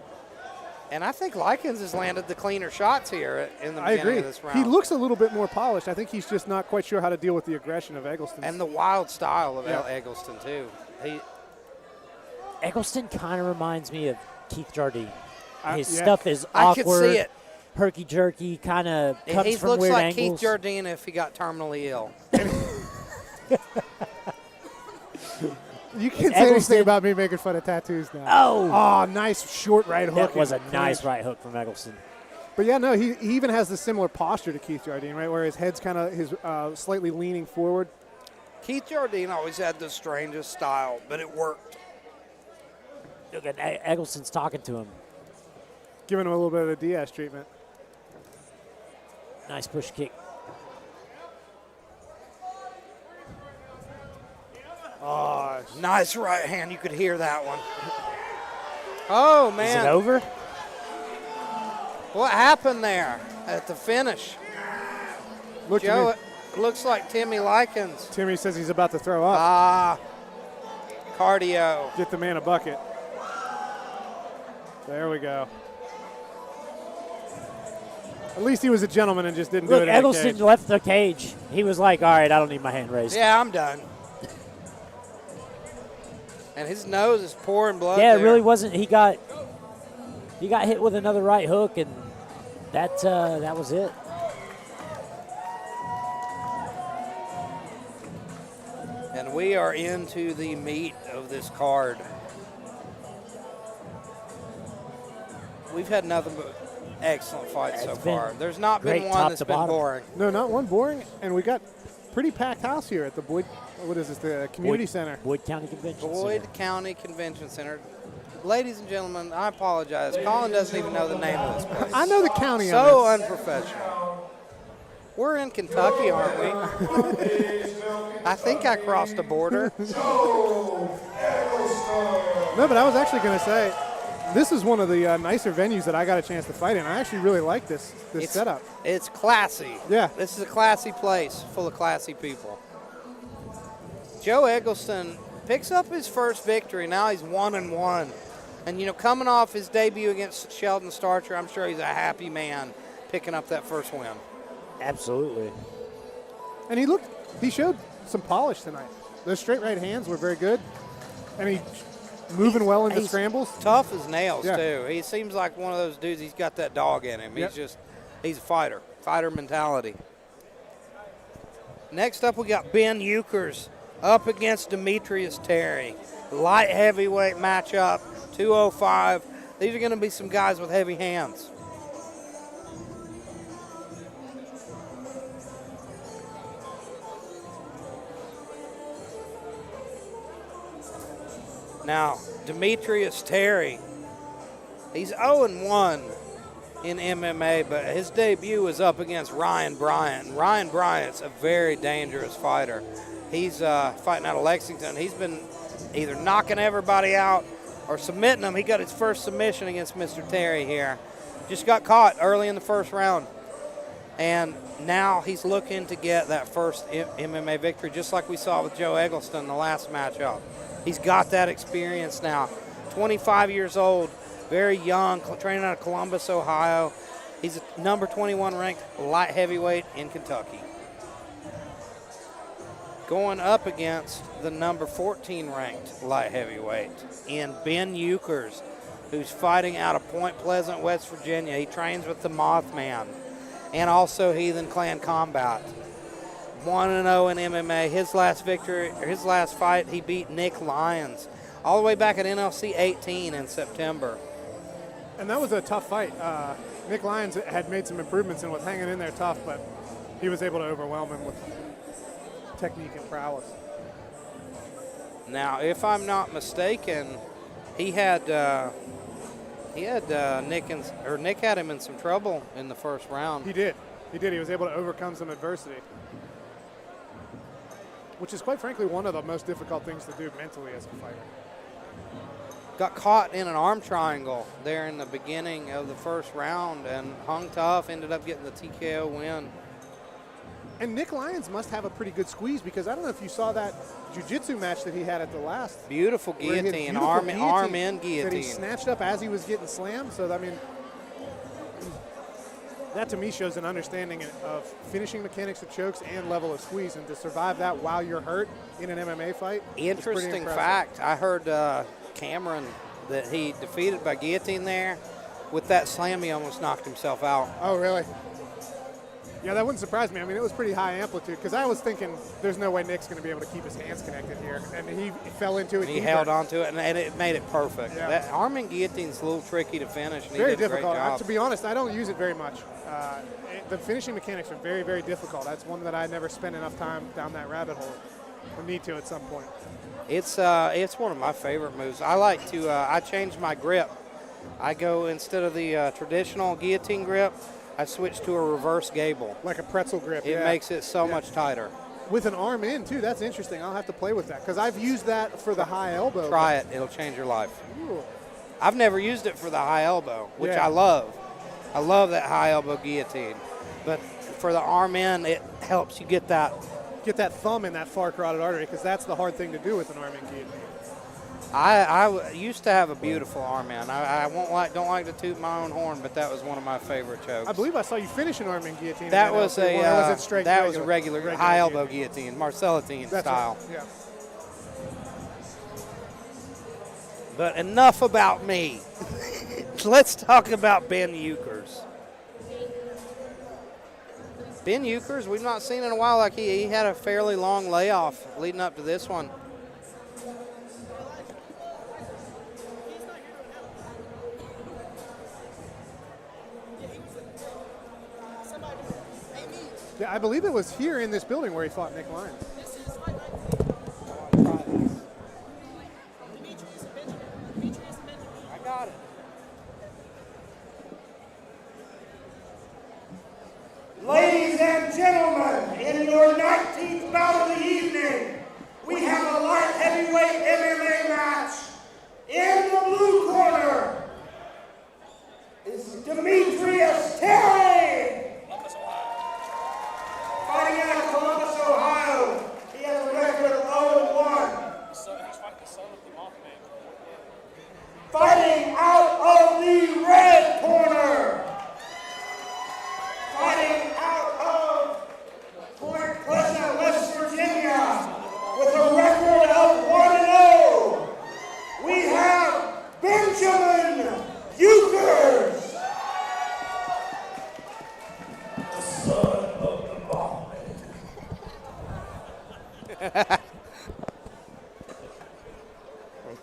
And I think Lykans has landed the cleaner shots here in the I beginning agree. of this round. He looks a little bit more polished. I think he's just not quite sure how to deal with the aggression of Eggleston. And the wild style of Egleston, too. Egleston kind of reminds me of Keith Jardine. His yeah. stuff is I could awkward, see it. herky-jerky, kind of comes He from looks weird like angles. Keith Jardine if he got terminally ill. You can't say Eggleston- anything about me making fun of tattoos now. Oh, nice short right hook. that was a in the nice clinch. right hook from Egleston. But yeah, no, he even has the similar posture to Keith Jardine, right, where his head's kind of slightly leaning forward. Keith Jardine always had the strangest style, but it worked. Look at Eggleston's talking to him. Giving him a little bit of the Diaz treatment. Nice push kick. Oh, Nice right hand. You could hear that one. Oh, Is man. it over? What happened there at the finish? look Joe, at me. it looks like Timmy Lykans. Timmy says he's about to throw up. Cardio. Get the man a bucket. There we go. At least he was a gentleman and just didn't do Look, it in a Eggleston cage. left the cage. He was like, all right, I don't need my hand raised. Yeah, I'm done. And his nose is pouring blood. Yeah, it there. really wasn't. He got hit with another right hook, and that was it. And we are into the meat of this card. We've had nothing but excellent fights so It's been far. There's not great been top one that's to been bottom. boring. No, not one boring. And we got pretty packed house here at the Boyd, what is this, the community center. Boyd County Convention Boyd Center. County Convention Center. Ladies and gentlemen, I apologize. Colin doesn't even know the name of this place. I know the county So on unprofessional. We're in Kentucky, aren't we? I think I crossed the border. this. No, but I was actually going to say, this is one of the nicer venues that I got a chance to fight in. I actually really like this setup. It's classy. Yeah. This is a classy place full of classy people. Joe Egleston picks up his first victory. Now he's 1-1. And, you know, coming off his debut against Sheldon Starcher, I'm sure he's a happy man picking up that first win. Absolutely. And he showed some polish tonight. Those straight right hands were very good. And he moving well into He's scrambles. Tough as nails, Yeah. too. He seems like one of those dudes, he's got that dog in him. Yep. He's a fighter mentality. Next up, we got Ben Ukers up against Demetrius Terry. Light heavyweight matchup, 205. These are going to be some guys with heavy hands. Now, Demetrius Terry, he's 0-1. in MMA, but his debut was up against Ryan Bryant. Ryan Bryant's a very dangerous fighter. He's fighting out of Lexington. He's been either knocking everybody out or submitting them. He got his first submission against Mr. Terry here. Just got caught early in the first round. And now he's looking to get that first MMA victory, just like we saw with Joe Egleston in the last matchup. He's got that experience now. 25 years old, very young, training out of Columbus, Ohio. He's a number 21 ranked light heavyweight in Kentucky. Going up against the number 14 ranked light heavyweight in Ben Ukers, who's fighting out of Point Pleasant, West Virginia. He trains with the Mothman and also Heathen Clan Combat. 1-0 in MMA. His last victory, or his last fight, he beat Nick Lyons all the way back at NLC 18 in September. And that was a tough fight. Nick Lyons had made some improvements and was hanging in there tough, but he was able to overwhelm him with technique and prowess. Now, if I'm not mistaken, Nick had him in some trouble in the first round. He did. He was able to overcome some adversity, which is quite frankly one of the most difficult things to do mentally as a fighter. Got caught in an arm triangle there in the beginning of the first round and hung tough, ended up getting the TKO win. And Nick Lyons must have a pretty good squeeze, because I don't know if you saw that jiu-jitsu match that he had at the last. Beautiful guillotine, arm in guillotine. That he snatched up as he was getting slammed. So, I mean, that to me shows an understanding of finishing mechanics of chokes and level of squeeze, and to survive that while you're hurt in an MMA fight. Interesting fact, I heard Cameron that he defeated by guillotine there. With that slam, he almost knocked himself out. Oh, really? Yeah, that wouldn't surprise me. I mean, it was pretty high amplitude, because I was thinking there's no way Nick's going to be able to keep his hands connected here. And he fell into it. He held on to it, and it made it perfect. Yeah. That arm in guillotine's a little tricky to finish, and Very he did a difficult. great job. To be honest, I don't use it very much. The finishing mechanics are very, very difficult. That's one that I never spent enough time down that rabbit hole. We'll need to at some point. It's one of my favorite moves. I like to, I change my grip. I go, instead of the traditional guillotine grip, I switch to a reverse gable. Like a pretzel grip. It makes it so much tighter. With an arm in, too. That's interesting. I'll have to play with that, because I've used that for the high elbow. Try it. It'll change your life. Ooh. I've never used it for the high elbow, which I love. I love that high elbow guillotine. But for the arm in, it helps you get that thumb in that far carotid artery, because that's the hard thing to do with an arm in guillotine. I used to have a beautiful arm in. I don't like to toot my own horn, but that was one of my favorite chokes. I believe I saw you finish an arm in guillotine. That was a regular high elbow guillotine, Marcellitine style. Right. Yeah. But enough about me. Let's talk about Ben Ukers. Ben Ukers, we've not seen in a while. Like he had a fairly long layoff leading up to this one. Yeah, I believe it was here in this building where he fought Nick Lyons. I got it. Ladies and gentlemen, in your 19th bout of the evening, we have a light heavyweight MMA match. In the blue corner is Demetrius Terry. Fighting out of Columbus, Ohio. He has a record of 0-1. Fighting out of the red corner. Fighting out of Point Pleasant, West Virginia, with a record of 1-0. We have Benjamin Ukers. The son of the bomb.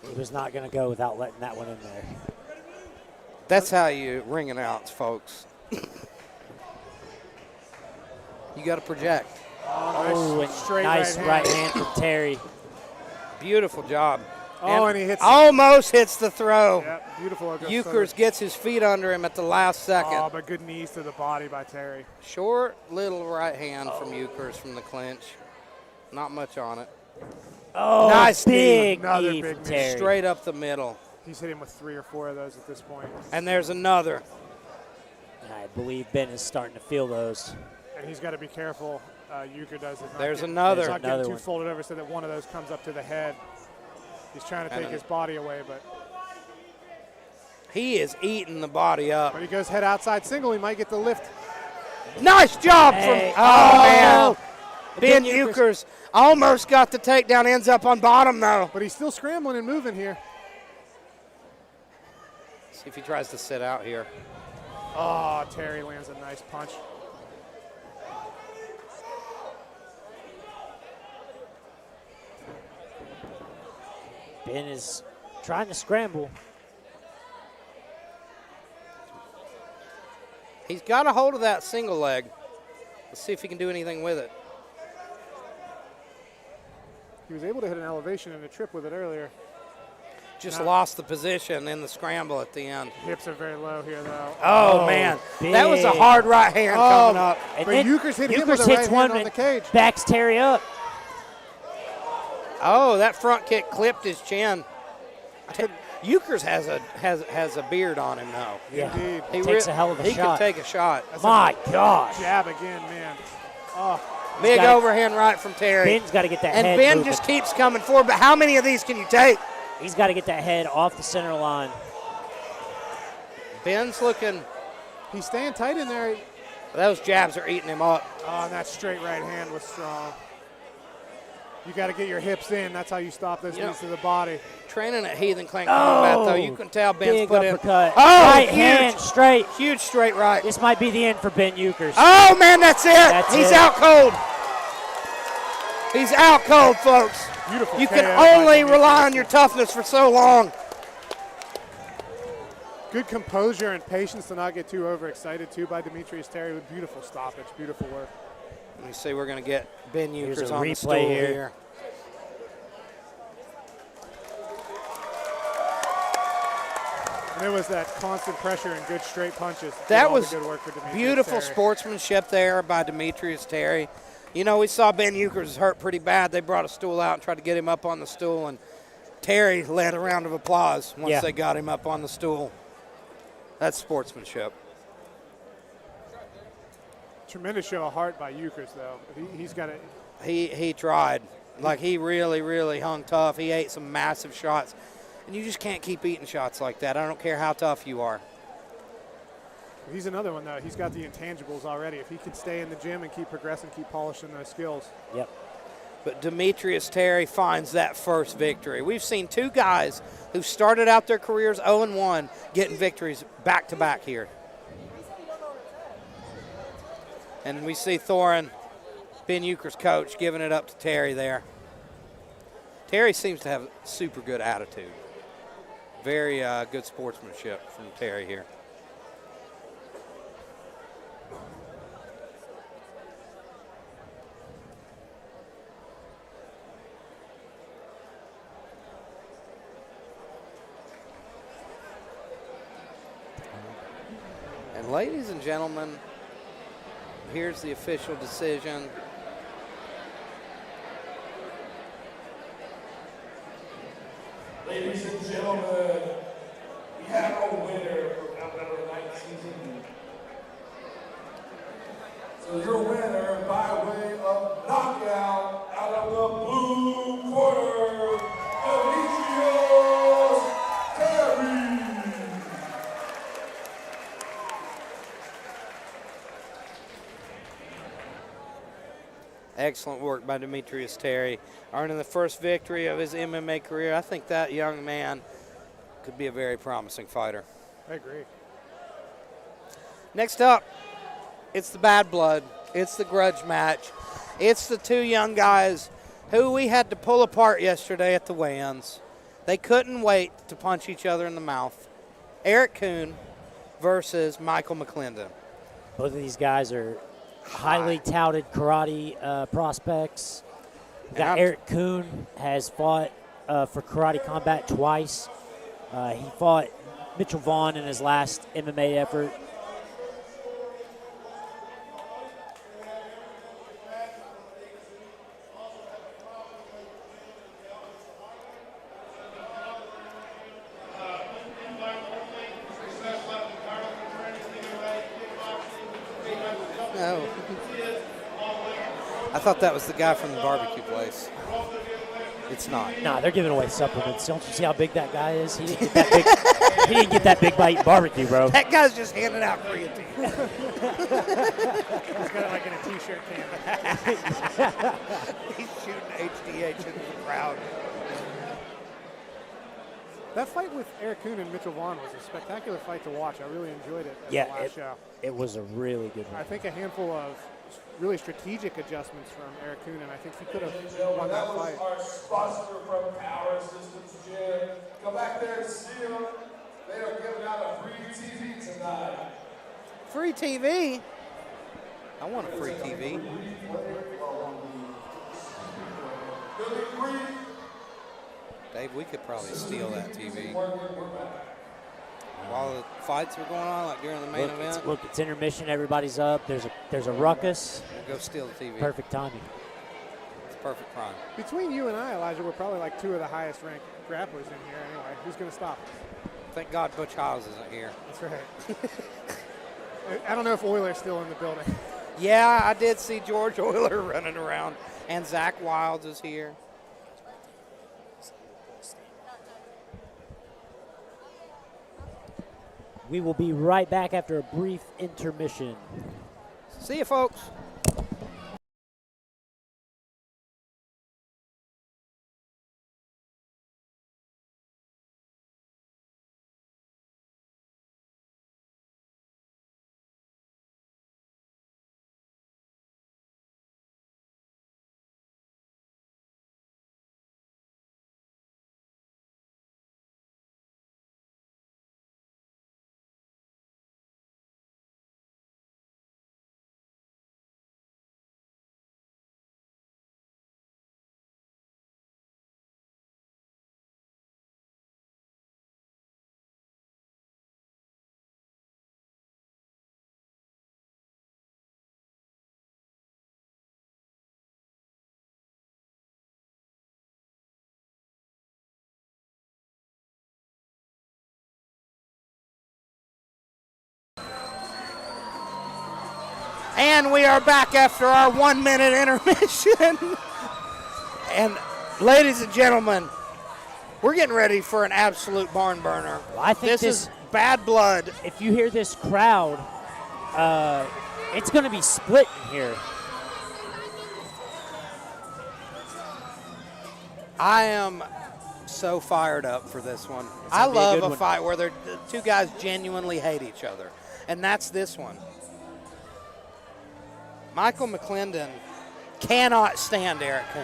He was not going to go without letting that one in there. That's how you ring announce, folks. You got to project. Oh, and nice right hand from Terry. Beautiful job. Oh, and he hits. Almost hits the throw. Yep, beautiful. Ukers gets his feet under him at the last second. Oh, but good knees to the body by Terry. Short little right hand from Ukers from the clinch. Not much on it. Oh, nice big knee. Another knee big from knee. Terry. Straight up the middle. He's hit him with 3 or 4 of those at this point. And there's another. I believe Ben is starting to feel those. And he's got to be careful. Uker does it. There's another. He's not Another getting too one. folded over so that one of those comes up to the head. He's trying to take his body away, but He is eating the body up. he goes head outside single. He might get the lift. Nice job Hey. from, man. Ben Ben Ukers almost got the takedown, ends up on bottom though. But he's still scrambling and moving here. See if he tries to sit out here. Oh, Terry lands a nice punch. Ben is trying to scramble. He's got a hold of that single leg. Let's see if he can do anything with it. He was able to hit an elevation and a trip with it earlier. Just lost the position in the scramble at the end. Hips are very low here, though. Oh, man. That was a big. hard right hand coming up. And But then Ukers hit him Ukers with a hits right one hand on the cage. backs Terry up. Oh, that front kick clipped his chin. Ukers has a beard on him now. Yeah, Indeed. takes a hell of a he shot. can take a shot. My gosh. Jab again, man. Oh, Big gotta- overhand right from Terry. Ben's got to get that And head Ben moving. just keeps coming forward, but how many of these can you take? He's got to get that head off the center line. Ben's looking, he's staying tight in there. those jabs are eating him up. Oh, and that straight right hand was strong. You got to get your hips in. That's how you stop those Yeah. knees to the body. Training at Heathen Clan Combat, though, you can tell Ben's Big put in. uppercut. Oh, right huge, hand straight. huge straight right. This might be the end for Ben Ukers. Oh, man, that's it. That's He's it. out cold. He's out cold, folks. Beautiful. You can KO by only Demetrius. rely on your toughness for so long. Good composure and patience to not get too overexcited, too, by Demetrius Terry with beautiful stoppage, beautiful work. Let me see, we're going to get Ben Here's Ukers a on the replay stool here. here. And it was that constant pressure and good straight punches. Did That all the was good work for Demetrius beautiful Terry. sportsmanship there by Demetrius Terry. You know, we saw Ben Ukers was hurt pretty bad. They brought a stool out and tried to get him up on the stool, and Terry led a round of applause once Yeah. they got him up on the stool. That's sportsmanship. Tremendous show of heart by Ukers, though. He's got it. He tried. Like, he really, really hung tough. He ate some massive shots. And you just can't keep eating shots like that. I don't care how tough you are. He's another one, though. He's got the intangibles already. If he can stay in the gym and keep progressing, keep polishing those skills. Yep. But Demetrius Terry finds that first victory. We've seen two guys who started out their careers 0-1 getting victories back-to-back here. And we see Thorin, Ben Ukers' coach, giving it up to Terry there. Terry seems to have super good attitude. Very good sportsmanship from Terry here. And ladies and gentlemen, here's the official decision. Ladies and gentlemen, we have a winner for Abner MMA season. So your winner by way of knockout out of the blue corner, Demetrius Terry. Excellent work by Demetrius Terry, earning the first victory of his MMA career. I think that young man could be a very promising fighter. I agree. Next up, it's the bad blood. It's the grudge match. It's the two young guys who we had to pull apart yesterday at the weigh-ins. They couldn't wait to punch each other in the mouth. Eric Coon versus Michael McLendon. Both of these guys are highly touted karate prospects. And I'm- Eric Coon has fought for Karate Combat twice. He fought Mitchell Vaughn in his last MMA effort. No. I thought that was the guy from the barbecue place. It's not. Nah, they're giving away supplements. Don't you see how big that guy is? He didn't get that big. He didn't get that big by eating barbecue, bro. That guy's just handing out creatine. He's got it like in a T-shirt can. He's shooting HDH into the crowd. That fight with Eric Coon and Mitchell Vaughn was a spectacular fight to watch. I really enjoyed it at Yeah, the last show. it was a really good one. I think a handful of really strategic adjustments from Eric Coon, and I think he could have won That that was fight. our sponsor from Power Systems Gym. Go back there and see them. They are giving out a free TV tonight. Free TV? I want a free TV. Billy Green. Dave, we could probably steal that TV. While the fights were going on, like during the main event. Look, it's intermission. Everybody's up. There's a ruckus. We'll go steal the TV. Perfect timing. It's perfect crime. Between you and I, Elijah, we're probably like two of the highest ranked grapplers in here anyway. Who's going to stop us? Thank God Butch Howes isn't here. That's right. I don't know if Euler's still in the building. Yeah, I did see George Euler running around, and Zach Wilds is here. We will be right back after a brief intermission. See you, folks. And we are back after our 1 minute intermission. And ladies and gentlemen, we're getting ready for an absolute barn burner. Well, I think this is bad blood. If you hear this crowd, it's going to be split in here. I am so fired up for this one. I gonna be a love good a one. fight where the two guys genuinely hate each other. And that's this one. Michael McLendon cannot stand Eric Coon.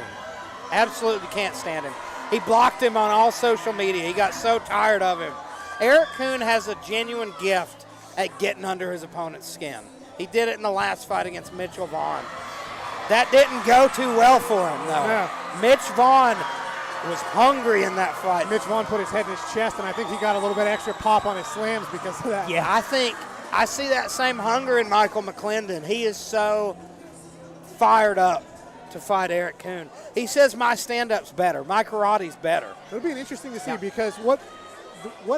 Absolutely can't stand him. He blocked him on all social media. He got so tired of him. Eric Coon has a genuine gift at getting under his opponent's skin. He did it in the last fight against Mitchell Vaughn. That didn't go too well for him, though. Yeah. Mitch Vaughn was hungry in that fight. Mitch Vaughn put his head in his chest, and I think he got a little bit extra pop on his slams because of that. Yeah, I think I see that same hunger in Michael McLendon. He is so fired up to fight Eric Coon. He says my stand-up's better. My karate's better. It'll be interesting to see because what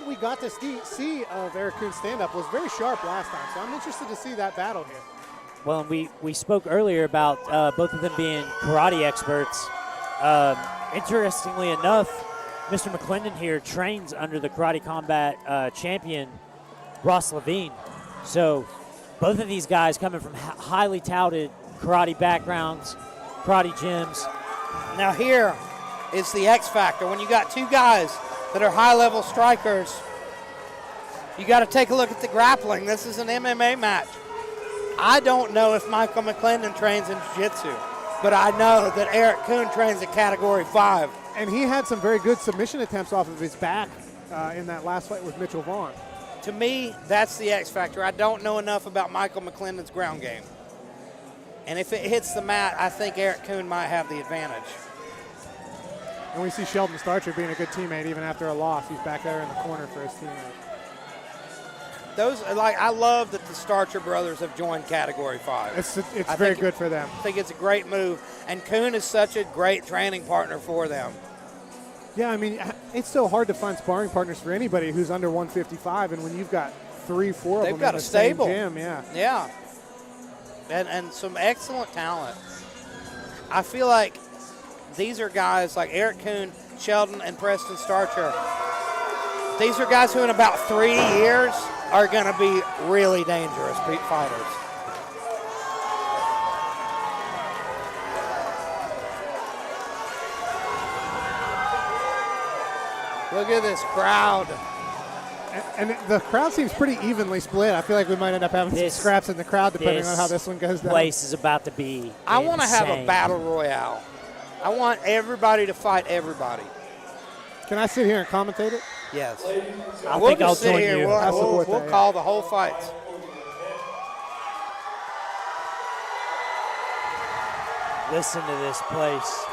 we got to see of Eric Coon's stand-up was very sharp last time. So I'm interested to see that battle here. Well, we spoke earlier about both of them being karate experts. Interestingly enough, Mr. McLendon here trains under the Karate Combat champion, Ross Levine. So both of these guys coming from highly touted karate backgrounds, karate gyms. Now here is the X factor. When you got two guys that are high-level strikers, you got to take a look at the grappling. This is an MMA match. I don't know if Michael McLendon trains in jiu-jitsu, but I know that Eric Coon trains at Category 5. And he had some very good submission attempts off of his back in that last fight with Mitchell Vaughn. To me, that's the X factor. I don't know enough about Michael McLendon's ground game. And if it hits the mat, I think Eric Coon might have the advantage. And we see Sheldon Starcher being a good teammate even after a loss. He's back there in the corner for his teammate. I love that the Starcher brothers have joined Category 5. It's very good for them. I think it's a great move. And Coon is such a great training partner for them. Yeah, I mean, it's so hard to find sparring partners for anybody who's under 155, and when you've got 3, 4 of them got in a the stable same gym, yeah. Yeah. And some excellent talent. I feel like these are guys like Eric Coon, Sheldon, and Preston Starcher. These are guys who in about 3 years are going to be really dangerous fighters. Look at this crowd. And the crowd seems pretty evenly split. I feel like we might end up having some scraps in the crowd depending on how this one goes down. Place is about to be I want to have a battle royale. I want everybody to fight everybody. Can I sit here and commentate it? Yes. I think I'll join here. you. We'll call the whole fights. Listen to this place.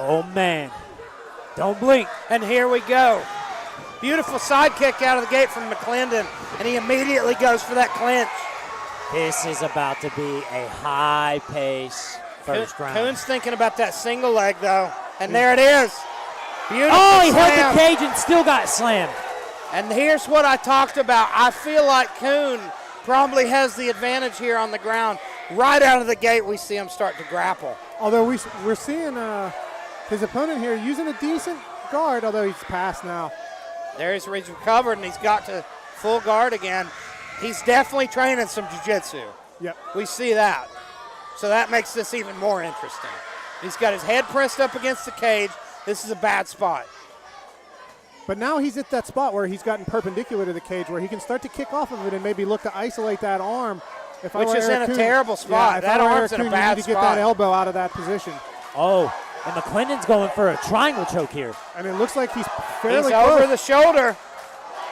Oh, man. Don't blink. And here we go. Beautiful side kick out of the gate from McLendon, and he immediately goes for that clinch. This is about to be a high-pace first round. Coon's thinking about that single leg, though, and there it is. Beautiful Oh, he slam. held the cage and still got slammed. And here's what I talked about. I feel like Coon probably has the advantage here on the ground. Right out of the gate, we see him start to grapple. Although we're seeing his opponent here using a decent guard, although he's passed now. He's recovered, and he's got to full guard again. He's definitely training some jiu-jitsu. Yep. We see that. So that makes this even more interesting. He's got his head pressed up against the cage. This is a bad spot. But now he's at that spot where he's gotten perpendicular to the cage where he can start to kick off of it and maybe look to isolate that arm. Which is in a terrible spot. That arm's in a bad you need to get spot. that elbow out of that position. Oh, and McLendon's going for a triangle choke here. And it looks like he's fairly He's close. over the shoulder.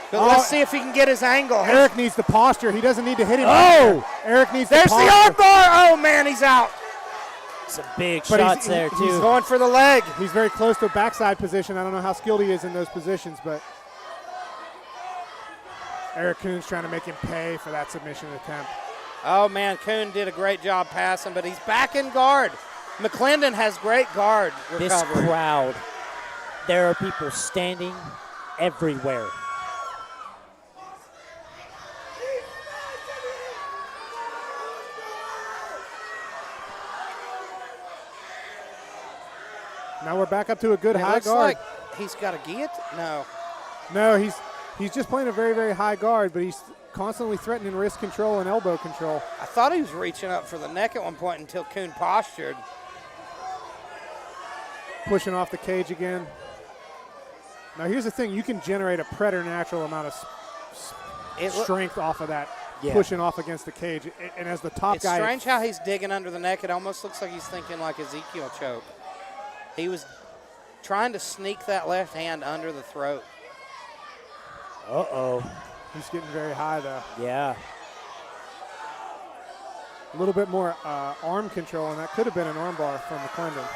But let's see if he can get his angle. Eric needs the posture. He doesn't need to hit him. Oh! Eric needs There's the the posture. armbar. Oh, man, he's out. Some big But shots there, he's too. Going for the leg. He's very close to a backside position. I don't know how skilled he is in those positions, but Eric Coon's trying to make him pay for that submission attempt. Oh, man, Coon did a great job passing, but he's back in guard. McLendon has great guard recovery. This crowd, there are people standing everywhere. Now we're back up to a good It high looks guard. like he's got a guillotine. No. No, he's just playing a very, very high guard, but he's constantly threatening wrist control and elbow control. I thought he was reaching up for the neck at one point until Coon postured. Pushing off the cage again. Now here's the thing, you can generate a preternatural amount of strength off of that, pushing off against the cage. And as the top guy— It's strange how he's digging under the neck. It almost looks like he's thinking like Ezekiel choke. He was trying to sneak that left hand under the throat. Uh-oh. He's getting very high, though. Yeah. A little bit more arm control, and that could have been an armbar from McLendon.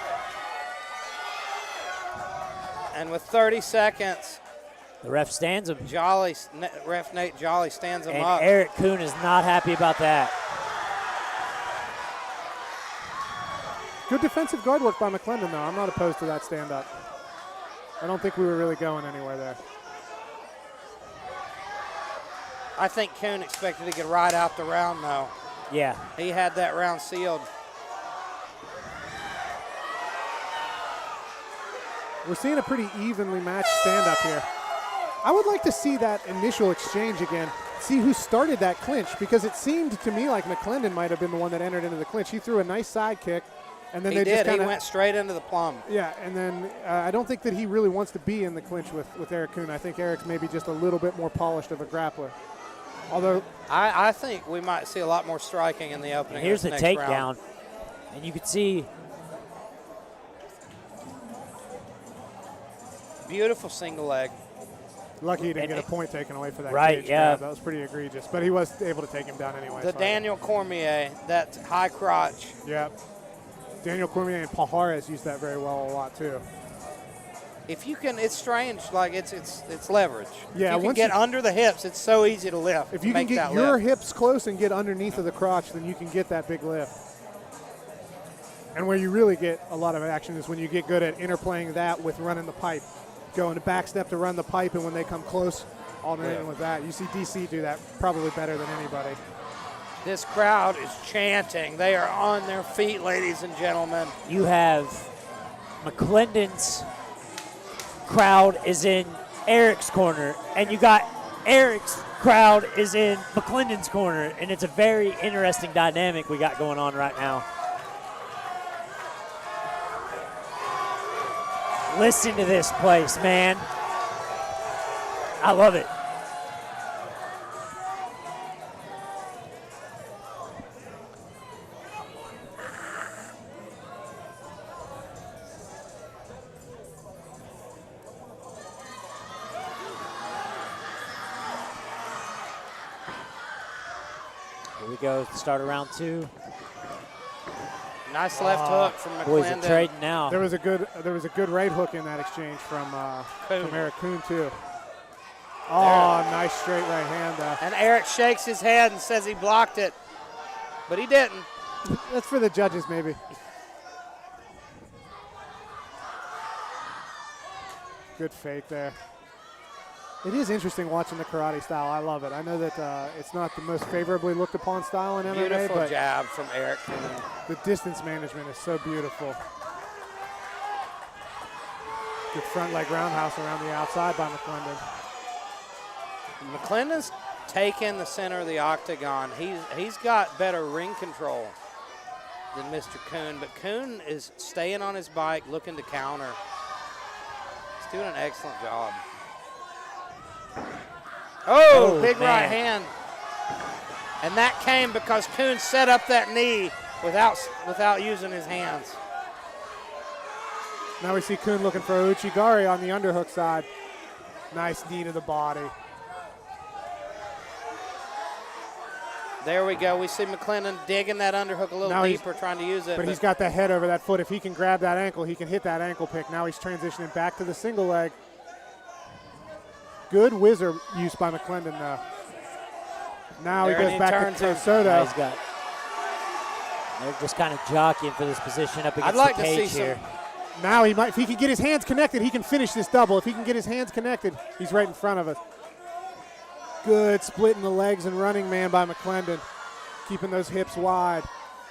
And with 30 seconds, the ref stands him. Ref Nate Jolly stands him And up. Eric Coon is not happy about that. Good defensive guard work by McLendon, though. I'm not opposed to that stand-up. I don't think we were really going anywhere there. I think Coon expected to get right out the round, though. Yeah. He had that round sealed. We're seeing a pretty evenly matched stand-up here. I would like to see that initial exchange again, see who started that clinch, because it seemed to me like McLendon might have been the one that entered into the clinch. He threw a nice side kick, and then He they did. just kind He of went straight into the plum. Yeah, and then I don't think that he really wants to be in the clinch with Eric Coon. I think Eric's maybe just a little bit more polished of a grappler. Although I think we might see a lot more striking in the opening. Here's the of this next takedown. round. And you can see Beautiful single leg. lucky he didn't get a point taken away for that Right, cage yeah. grab. That was pretty egregious, but he was able to take him down anyway. The so. Daniel Cormier, that high crotch. Yeah. Daniel Cormier and Pajares used that very well a lot too. If you can, it's strange. Like it's leverage. Yeah, if you can once get you- under the hips, it's so easy to lift. If you can make get that your lift. hips close and get underneath of the crotch, then you can get that big lift. And where you really get a lot of action is when you get good at interplaying that with running the pipe. Going to back step to run the pipe, and when they come close, alternating with that. You see DC do that probably better than anybody. This crowd is chanting. They are on their feet, ladies and gentlemen. you have McLendon's crowd is in Eric's corner, and you got Eric's crowd is in McLendon's corner, and it's a very interesting dynamic we got going on right now. Listen to this place, man. I love it. Here we go, start of round 2. Nice left hook from Boys are McLendon. trading now. There was a good right hook in that exchange from Eric Coon too. Oh, nice straight right hand. And Eric shakes his head and says he blocked it, but he didn't. That's for the judges maybe. Good fake there. It is interesting watching the karate style. I love it. I know that it's not the most favorably looked upon style in MMA, Beautiful but jab from Eric. the distance management is so beautiful. Good front leg roundhouse around the outside by McLendon. McLendon's taken the center of the octagon. He's got better ring control than Mr. Coon, but Coon is staying on his bike, looking to counter. He's doing an excellent job. Oh, big man. right hand. And that came because Coon set up that knee without using his hands. Now we see Coon looking for Uchigari on the underhook side. Nice knee to the body. There we go. We see McLendon digging that underhook a little Now deeper, trying to use it. But he's got the head over that foot. If he can grab that ankle, he can hit that ankle pick. Now he's transitioning back to the single leg. Good whizzer use by McLendon, though. Now he There, goes and he back turns to him. Soto. They're just kind of jockeying for this position up against I'd like the to see cage some. here. Now he might, if he can get his hands connected, he can finish this double. If he can get his hands connected, he's right in front of us. Good splitting the legs and running man by McLendon, keeping those hips wide.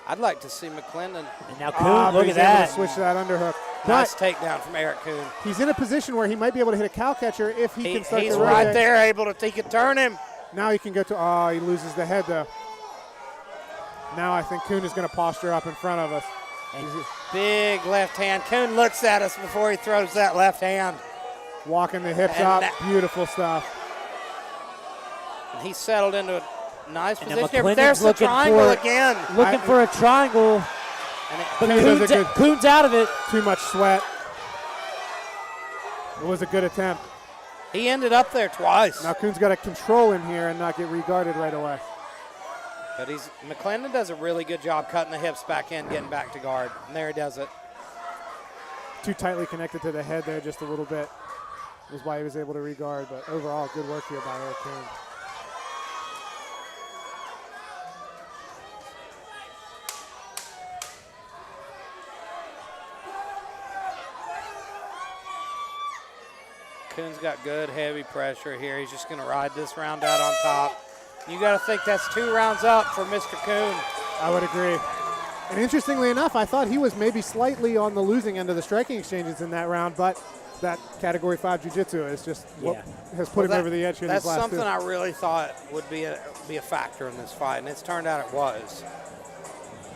I'd like to see McLendon. And now Coon, look he's at able that. to switch that underhook. Nice But takedown from Eric Coon. he's in a position where he might be able to hit a cow catcher if he can start He's to right rotate. there, able to. He can turn him. Now he can go to, he loses the head though. Now I think Coon is going to posture up in front of us. Big left hand. Coon looks at us before he throws that left hand. Walking the hips And up, that- beautiful stuff. And he settled into a nice And position. now There, but McLendon's there's the looking triangle for- again. Looking for a triangle, but Coon does a good- Coon's out of it. Too much sweat. It was a good attempt. He ended up there twice. Now Coon's got to control him here and not get regarded right away. But McLendon does a really good job cutting the hips back in, getting back to guard. And there he does it. Too tightly connected to the head there just a little bit was why he was able to regard, but overall good work here by Eric Coon. Coon's got good heavy pressure here. He's just going to ride this round out on top. You got to think that's 2 rounds up for Mr. Coon. I would agree. And interestingly enough, I thought he was maybe slightly on the losing end of the striking exchanges in that round, but that Category 5 Jiu-Jitsu is just what has put him over the edge here in these last That's something two. I really thought would be a factor in this fight, and it's turned out it was.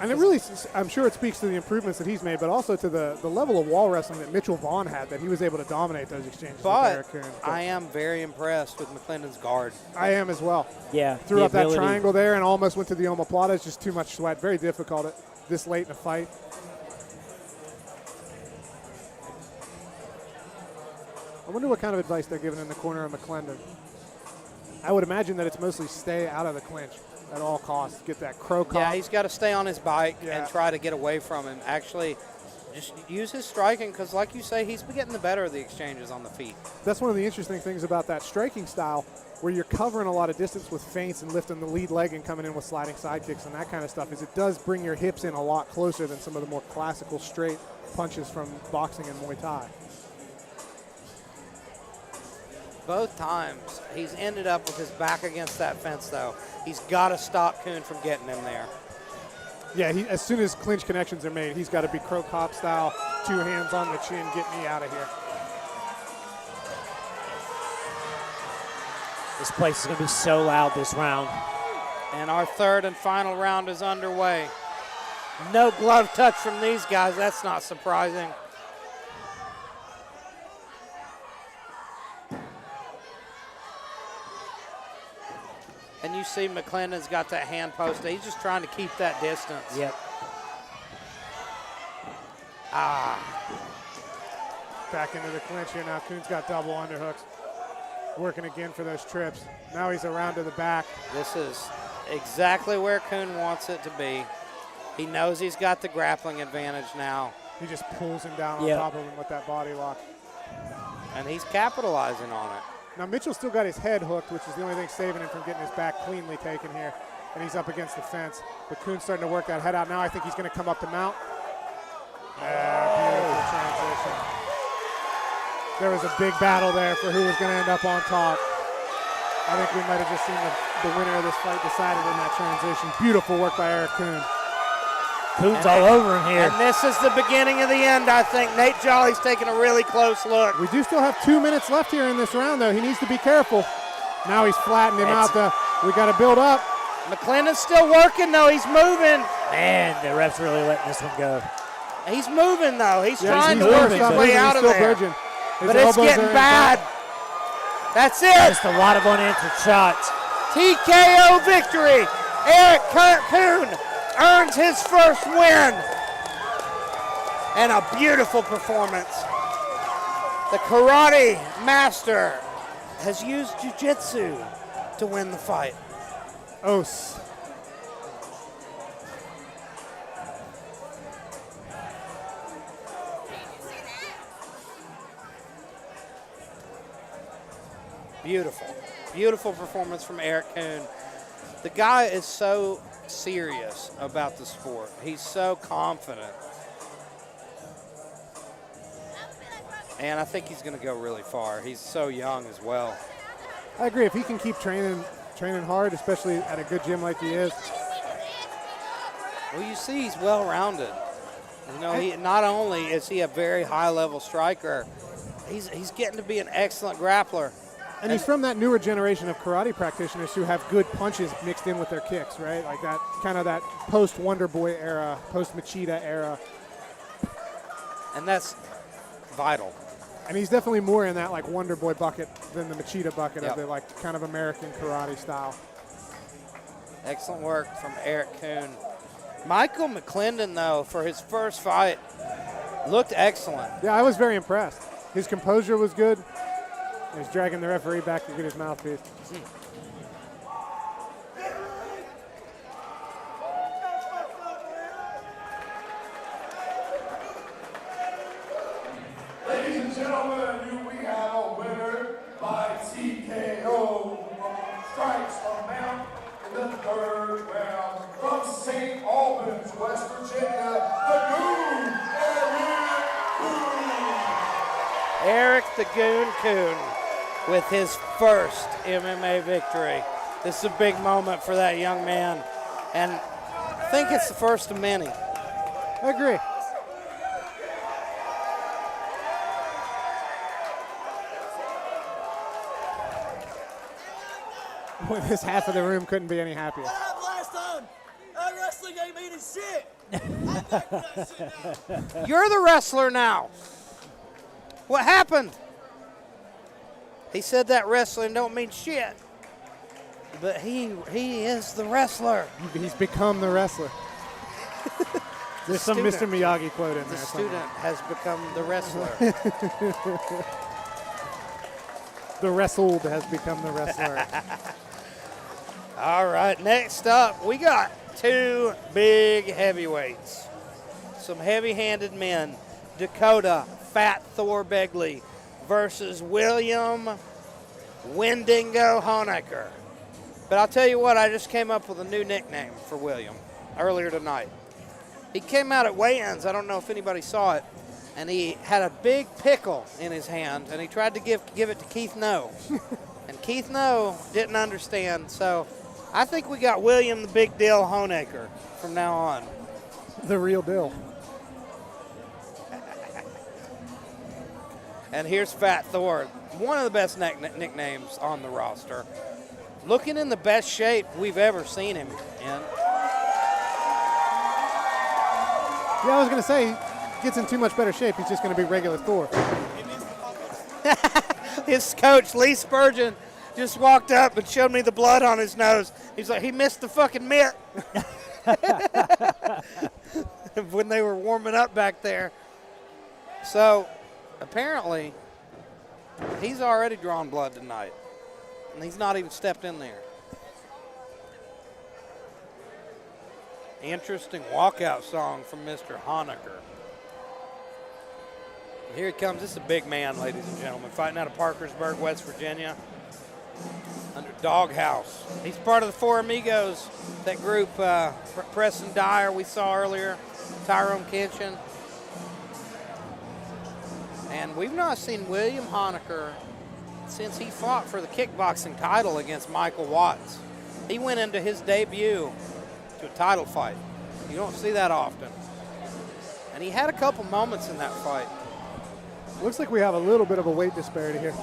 And it really, I'm sure it speaks to the improvements that he's made, but also to the level of wall wrestling that Mitchell Vaughn had, that he was able to dominate those exchanges with Eric But Coon. I am very impressed with McLendon's guard. I am as well. Yeah. Threw the up that ability- triangle there and almost went to the omoplata. It's just too much sweat. Very difficult this late in a fight. I wonder what kind of advice they're giving in the corner of McLendon. I would imagine that it's mostly stay out of the clinch at all costs. Get that crow cop. Yeah, he's got to stay on his bike Yeah. and try to get away from him. Actually, just use his striking because, like you say, he's been getting the better of the exchanges on the feet. That's one of the interesting things about that striking style, where you're covering a lot of distance with feints and lifting the lead leg and coming in with sliding side kicks and that kind of stuff, is it does bring your hips in a lot closer than some of the more classical straight punches from boxing and Muay Thai. Both times, he's ended up with his back against that fence, though. He's got to stop Coon from getting him there. Yeah, as soon as clinch connections are made, he's got to be crow cop style, 2 hands on the chin, get me out of here. This place is going to be so loud this round. And our third and final round is underway. No glove touch from these guys. That's not surprising. And you see McLendon's got that hand posted. He's just trying to keep that distance. Yep. Back into the clinch here now. Coon's got double underhooks. Working again for those trips. Now he's around to the back. This is exactly where Coon wants it to be. He knows he's got the grappling advantage now. He just pulls him down on Yep. top of him with that body lock. And he's capitalizing on it. Now Mitchell's still got his head hooked, which is the only thing saving him from getting his back cleanly taken here. And he's up against the fence. But Coon's starting to work that head out now. I think he's going to come up to mount. Beautiful transition. There was a big battle there for who was going to end up on top. I think we might have just seen the winner of this fight decided in that transition. Beautiful work by Eric Coon. Coon's all over him here. And this is the beginning of the end, I think. Nate Jolly's taking a really close look. We do still have 2 minutes left here in this round, though. He needs to be careful. Now he's flattened him out. We got to build up. McLendon's still working, though. He's moving. Man, the ref's really letting this one go. He's moving, though. He's Yeah, trying he's to work moving, his but way he's out of still there. bridging. His But it's elbows getting are in bad. That's it. Just a lot of unanswered shots. TKO victory. Eric Coon earns his first win. And a beautiful performance. The karate master has used jiu-jitsu to win the fight. Os. Beautiful. Beautiful performance from Eric Coon. The guy is so serious about the sport. He's so confident. And I think he's going to go really far. He's so young as well. I agree. If he can keep training hard, especially at a good gym like he is. Well, you see he's well-rounded. You know, he not only is he a very high-level striker, he's getting to be an excellent grappler. And he's from that newer generation of karate practitioners who have good punches mixed in with their kicks, right? Like that kind of that post-Wonder Boy era, post-Machida era. And that's vital. And he's definitely more in that like Wonder Boy bucket than the Machida bucket Yep. of the like kind of American karate style. Excellent work from Eric Coon. Michael McLendon, though, for his first fight, looked excellent. Yeah, I was very impressed. His composure was good. He's dragging the referee back to get his mouthpiece. Ladies and gentlemen, we have a winner by TKO. Strikes amount in the third round from St. Albans, West Virginia, the Goon, Eric the Goon Coon with his first MMA victory. This is a big moment for that young man, and I think it's the first of many. I agree. Well, this half of the room couldn't be any happier. What happened last time? That wrestling ain't meaning shit. I'm back for that shit now. You're the wrestler now. What happened? He said that wrestling don't mean shit. But he is the wrestler. He's become the wrestler. There's some Mr. Miyagi quote in The there. student has become the wrestler. The wrestled has become the wrestler. All right, next up, we got two big heavyweights. Some heavy-handed men. Dakota Fat Thor Begley versus William Wendigo Honaker. But I'll tell you what, I just came up with a new nickname for William earlier tonight. He came out at weigh-ins, I don't know if anybody saw it, and he had a big pickle in his hand, and he tried to give it to Keith No. And Keith No didn't understand, so I think we got William the Big Deal Honaker from now on. The real deal. And here's Fat Thor, one of the best nicknames on the roster. Looking in the best shape we've ever seen him in. Yeah, I was going to say, he gets in too much better shape. He's just going to be regular Thor. His coach, Lee Spurgeon, just walked up and showed me the blood on his nose. He's like, he missed the fucking mitt. When they were warming up back there. So, apparently, he's already drawn blood tonight. And he's not even stepped in there. Interesting walkout song from Mr. Honaker. Here he comes. This is a big man, ladies and gentlemen, fighting out of Parkersburg, West Virginia, under Doghouse. He's part of the Four Amigos, that group, Preston Dyer we saw earlier, Tyrone Kinchin. And we've not seen William Honaker since he fought for the kickboxing title against Michael Watts. He went into his debut to a title fight. You don't see that often. And he had a couple moments in that fight. Looks like we have a little bit of a weight disparity here.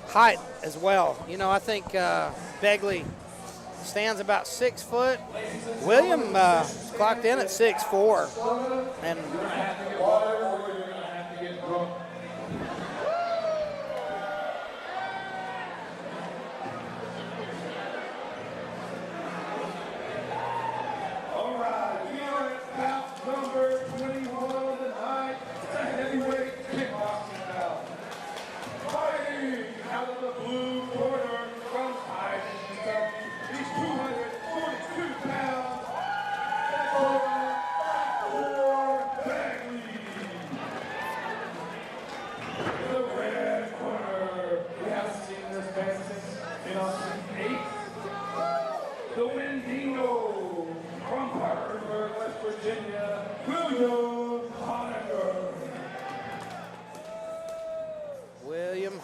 Height as well. You know, I think Begley stands about 6 foot. William clocked in at 6'4". And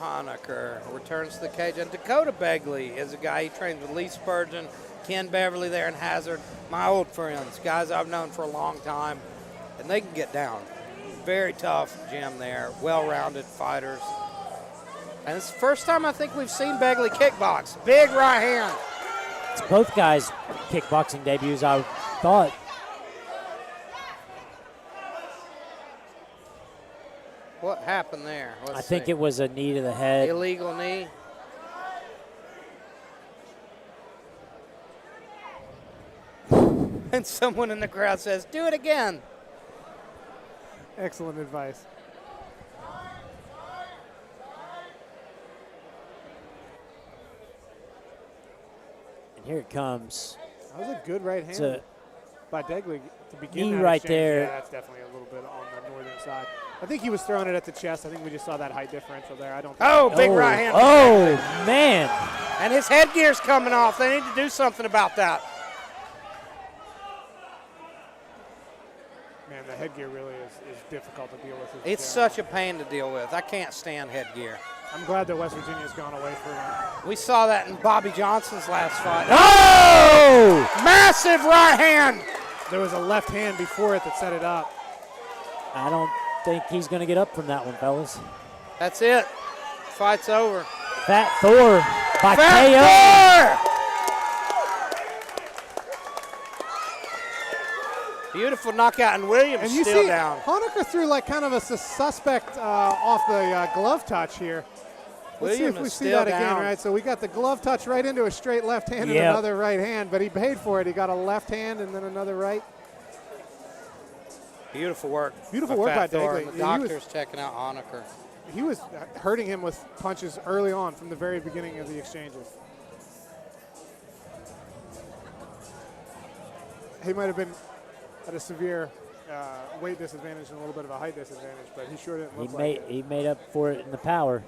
Honaker returns to the cage, and Dakota Begley is a guy he trains with Lee Spurgeon, Ken Beverly there in Hazard, my old friends, guys I've known for a long time, and they can get down. Very tough gym there, well-rounded fighters. And it's the first time I think we've seen Begley kickbox. Big right hand. It's both guys' kickboxing debuts, I thought. What happened there? I think it was a knee to the head. Illegal knee. And someone in the crowd says, do it again. Excellent advice. And here it comes. That was a good right hand by Begley to begin knee that right exchange. there. Yeah, that's definitely a little bit on the northern side. I think he was throwing it at the chest. I think we just saw that height differential there. I don't think big right hand. Oh, man. And his headgear's coming off. They need to do something about that. Man, the headgear really is difficult to deal with. It's such a pain to deal with. I can't stand headgear. I'm glad that West Virginia's gone away from him. We saw that in Bobby Johnson's last fight. Oh! Massive right hand. There was a left hand before it that set it up. I don't think he's going to get up from that one, fellas. That's it. Fight's over. Fat Thor by Fat KO. Thor! Beautiful knockout, and Williams And you still see, down. Honaker threw like kind of a suspect off the glove touch here. Let's see Williams if we is see still that again, down. right? So we got the glove touch right into a straight left hand and Yep. another right hand, but he paid for it. He got a left hand and then another right. Beautiful work. Beautiful work by Thor. Begley. The Yeah, he was- doctor's checking out Honaker. He was hurting him with punches early on from the very beginning of the exchanges. He might have been at a severe weight disadvantage and a little bit of a height disadvantage, but he sure didn't look like it. He made up for it in the power.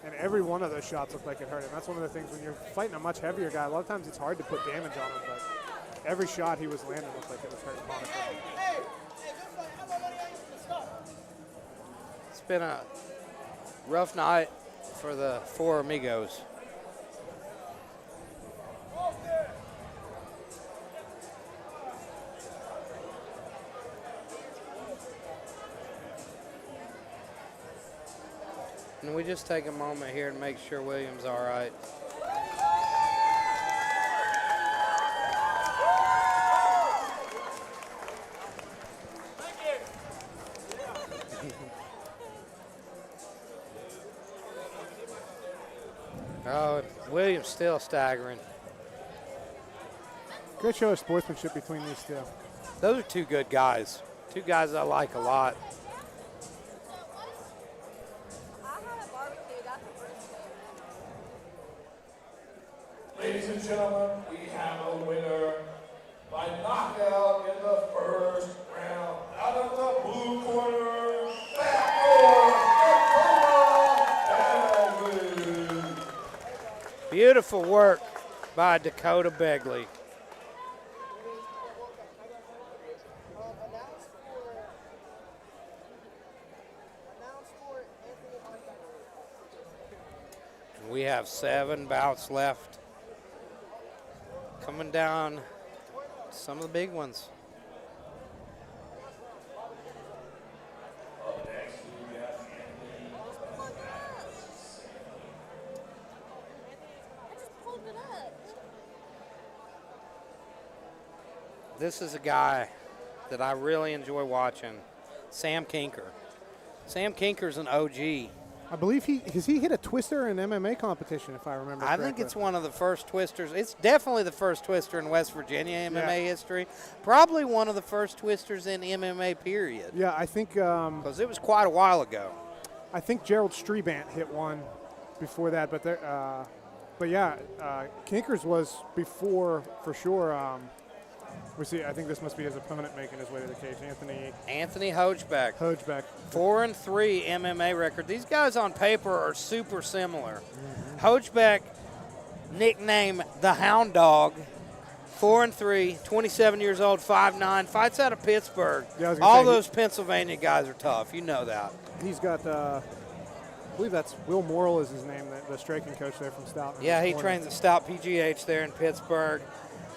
And every one of those shots looked like it hurt him. That's one of the things when you're fighting a much heavier guy, a lot of times it's hard to put damage on him, but every shot he was landing looked like it was hurting Honaker. It's been a rough night for the four amigos. And we just take a moment here to make sure Williams all right. Oh, Williams still staggering. Great show of sportsmanship between these two. Those are two good guys. Two guys I like a lot. Ladies and gentlemen, we have a winner by knockout in the first round. Out of the blue corner, Fat Boas, Begley. Beautiful work by Dakota Begley. We have 7 bouts left. Coming down some of the big ones. This is a guy that I really enjoy watching, Sam Kinker. Sam Kinker's an OG. I believe he hit a twister in MMA competition, if I remember I correctly. think it's one of the first twisters. It's definitely the first twister in West Virginia MMA history. Probably one of the first twisters in MMA period. Yeah, I think Because it was quite a while ago. I think Gerald Strebant hit one before that, but Kinkers was before for sure. We see. I think this must be his opponent making his way to the cage, Anthony Hochbeck. 4-3 MMA record. These guys on paper are super similar. Hochbeck, nicknamed the Hound Dog, 4-3, 27 years old, 5'9", fights out of Pittsburgh. Yeah, I was gonna all say, those Pennsylvania guys are tough. You know that. He's got. I believe that's Will Morrill is his name, the striking coach there from Stout. Yeah, he trains at Stout PGH there in Pittsburgh.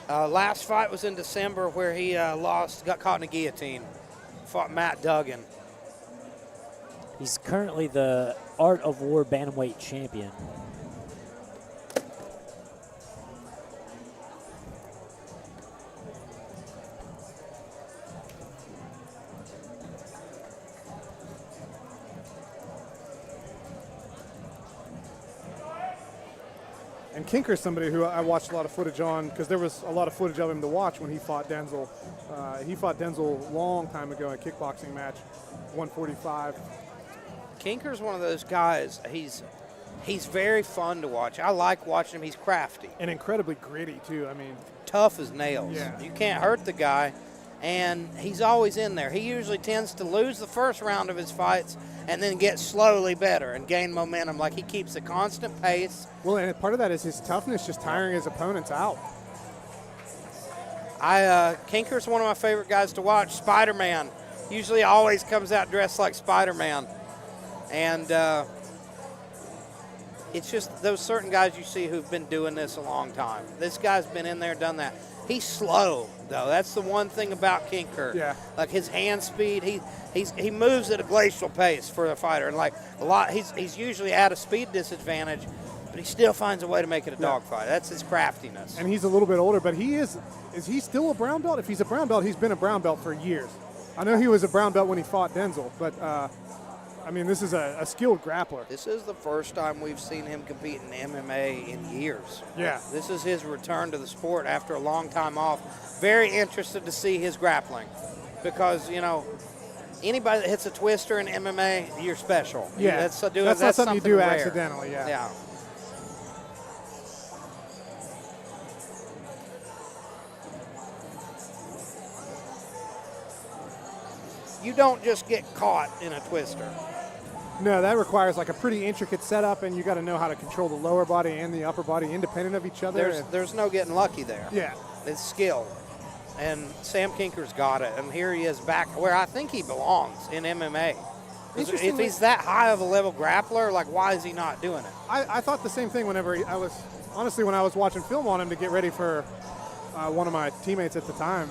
Last fight was in December where he got caught in a guillotine. Fought Matt Duggan. He's currently the Art of War Bantamweight champion. And Kinker's somebody who I watched a lot of footage on because there was a lot of footage of him to watch when he fought Denzel. He fought Denzel a long time ago in a kickboxing match, 145. Kinker's one of those guys. He's very fun to watch. I like watching him. He's crafty. And incredibly gritty, too. I mean, tough as nails. Yeah. You can't hurt the guy, and he's always in there. He usually tends to lose the first round of his fights and then get slowly better and gain momentum. Like, he keeps a constant pace. Well, and part of that is his toughness, just tiring his opponents out. Kinker's one of my favorite guys to watch. Spider-Man. Usually always comes out dressed like Spider-Man. And it's just those certain guys you see who've been doing this a long time. This guy's been in there, done that. He's slow, though. That's the one thing about Kinker. Yeah. Like his hand speed, he moves at a glacial pace for a fighter. And like a lot, he's usually at a speed disadvantage, but he still finds a way to make it a dogfight. That's his craftiness. And he's a little bit older, but is he still a brown belt? If he's a brown belt, he's been a brown belt for years. I know he was a brown belt when he fought Denzel, but I mean, this is a skilled grappler. This is the first time we've seen him compete in MMA in years. Yeah. This is his return to the sport after a long time off. Very interested to see his grappling because, you know, anybody that hits a twister in MMA, you're special. Yeah, that's not something you do rare. accidentally, yeah. Yeah. You don't just get caught in a twister. No, that requires like a pretty intricate setup, and you got to know how to control the lower body and the upper body independent of each other. There's no getting lucky there. Yeah. It's skill. And Sam Kinker's got it. And here he is back where I think he belongs in MMA. If he's that high of a level grappler, like why is he not doing it? I thought the same thing whenever when I was watching film on him to get ready for one of my teammates at the time,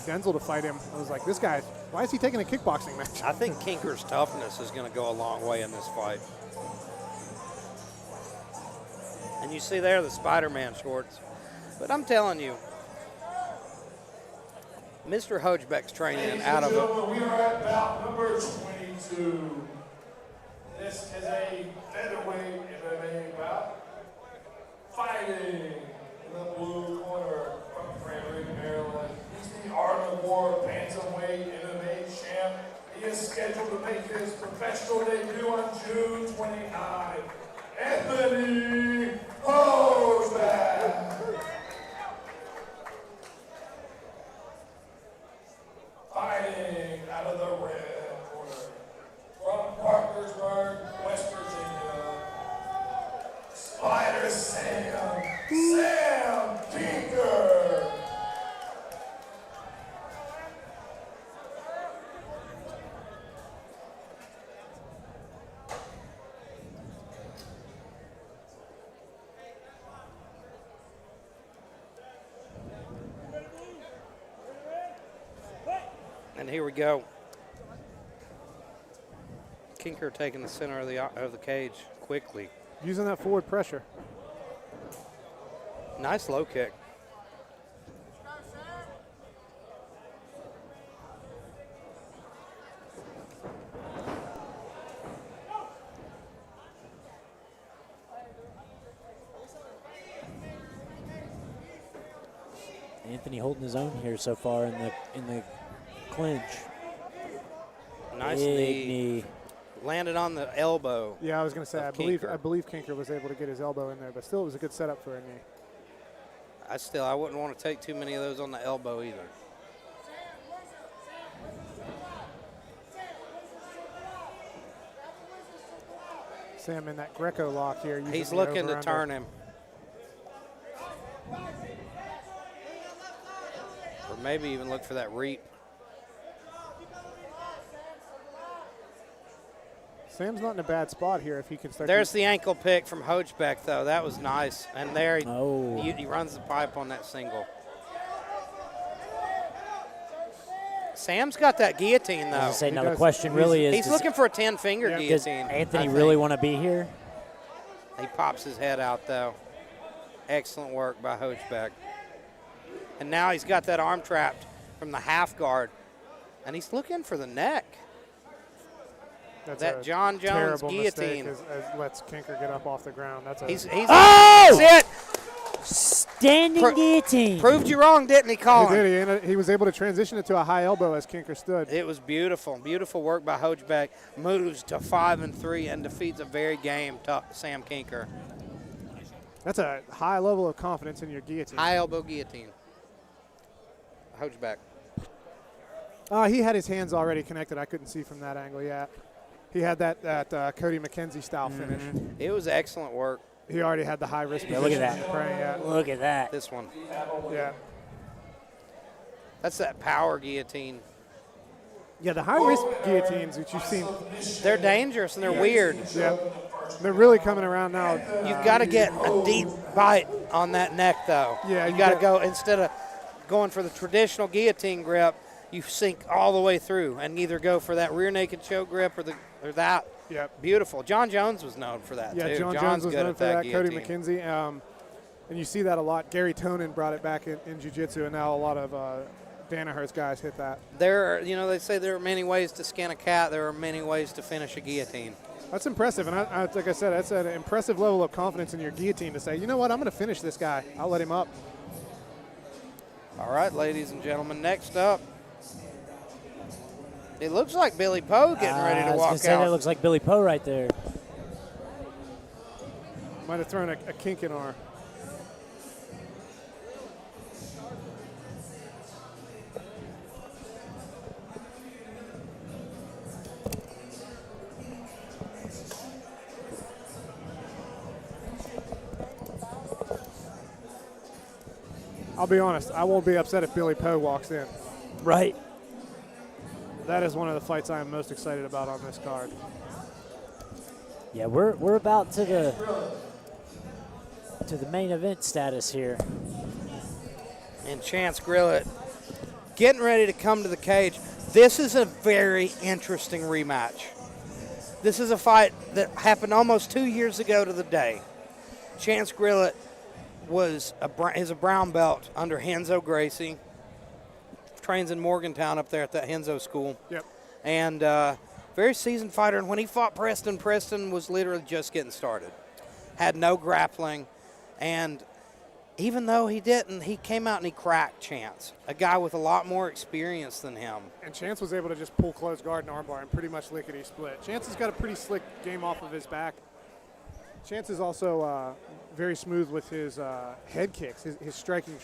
Denzel, to fight him. I was like, this guy, why is he taking a kickboxing match? I think Kinker's toughness is going to go a long way in this fight. And you see there the Spider-Man shorts. But I'm telling you, Mr. Hogebeck's training out of it. We are at bout number 22. This is a featherweight MMA bout. Fighting in the blue corner from Frederick, Maryland. He's the Armor Bantamweight MMA champ. He is scheduled to make his professional debut on June 29. Anthony Hogebeck. Fighting out of the red corner from Parkersburg, West Virginia. Spider Sam Kinker. And here we go. Kinker taking the center of the cage quickly. Using that forward pressure. Nice low kick. Anthony holding his own here so far in the clinch. Nice Big knee. Landed on the elbow. Yeah, I was going to say, I Kinker. believe Kinker was able to get his elbow in there, but still it was a good setup for a knee. I wouldn't want to take too many of those on the elbow either. Sam in that Greco lock here. using He's the looking to over-under. turn him. Or maybe even look for that reap. Sam's not in a bad spot here if he can start. There's the ankle pick from Hogebeck, though. That was nice. And there he runs the pipe on that single. Sam's got that guillotine, though. I was gonna say, now the does. question really is, He's looking for a 10-finger Yeah. does guillotine. Anthony I really think. want to be here? He pops his head out, though. Excellent work by Hogebeck. And now he's got that arm trapped from the half guard. And he's looking for the neck. That's that a John Jones terrible guillotine. mistake as lets Kinker get up off the ground. That's a He's Oh! That's it. Standing guillotine. Proved you wrong, didn't he, he Colin? did. He was able to transition it to a high elbow as Kinker stood. It was beautiful. Beautiful work by Hogebeck. Moves to 5-3 and defeats a very game Sam Kinker. That's a high level of confidence in your guillotine. High elbow guillotine. Hogebeck. He had his hands already connected. I couldn't see from that angle yet. He had that Cody McKenzie style finish. It was excellent work. He already had the high risk. Yeah, look at that. Praying, yeah. Look at that. This one. Yeah. That's that power guillotine. Yeah, the high-risk guillotines that you've seen, They're dangerous and they're weird. yeah, they're really coming around now. You've got to get a deep bite on that neck, though. Yeah, you you got to got- go, instead of going for the traditional guillotine grip, you sink all the way through and either go for that rear naked choke grip or that. Yep. Beautiful. John Jones was known for that, Yeah, too. John John's Jones was good known at for that. guillotine. Cody McKenzie, and you see that a lot. Gary Tonin brought it back in jiu-jitsu, and now a lot of Danaher's guys hit that. There are, they say there are many ways to skin a cat. There are many ways to finish a guillotine. That's impressive, and like I said, that's an impressive level of confidence in your guillotine to say, you know what, I'm going to finish this guy. I'll let him up. All right, ladies and gentlemen, next up, it looks like Billy Poe getting ready to I was walk gonna say out. that looks like Billy Poe right there. Might have thrown a kink in our. I'll be honest, I won't be upset if Billy Poe walks in. Right. That is one of the fights I am most excited about on this card. Yeah, we're about to the main event status here. And Chance Grillet getting ready to come to the cage. This is a very interesting rematch. This is a fight that happened almost 2 years ago to the day. Chance Grillet is a brown belt under Henzo Gracie. Trains in Morgantown up there at that Henzo school. Yep. And very seasoned fighter. And when he fought Preston, Preston was literally just getting started. Had no grappling. And even though he didn't, he came out and he cracked Chance, a guy with a lot more experience than him. And Chance was able to just pull close guard and armbar and pretty much lickety split. Chance has got a pretty slick game off of his back. Chance is also very smooth with his head kicks. His striking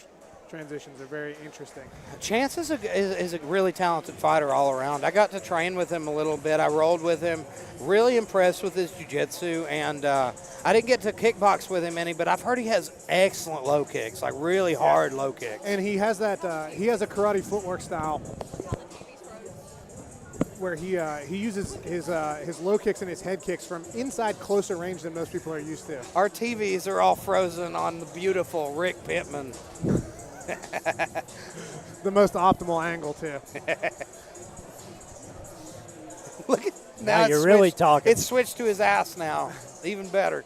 transitions are very interesting. Chance is a really talented fighter all around. I got to train with him a little bit. I rolled with him. Really impressed with his jiu-jitsu. And I didn't get to kickbox with him any, but I've heard he has excellent low kicks, like really hard low kicks. And he has that. He has a karate footwork style where he uses his low kicks and his head kicks from inside closer range than most people are used to. Our TVs are all frozen on the beautiful Rick Pittman. The most optimal angle too. Look at Now it's you're really switched- talking. It's switched to his ass now. Even better.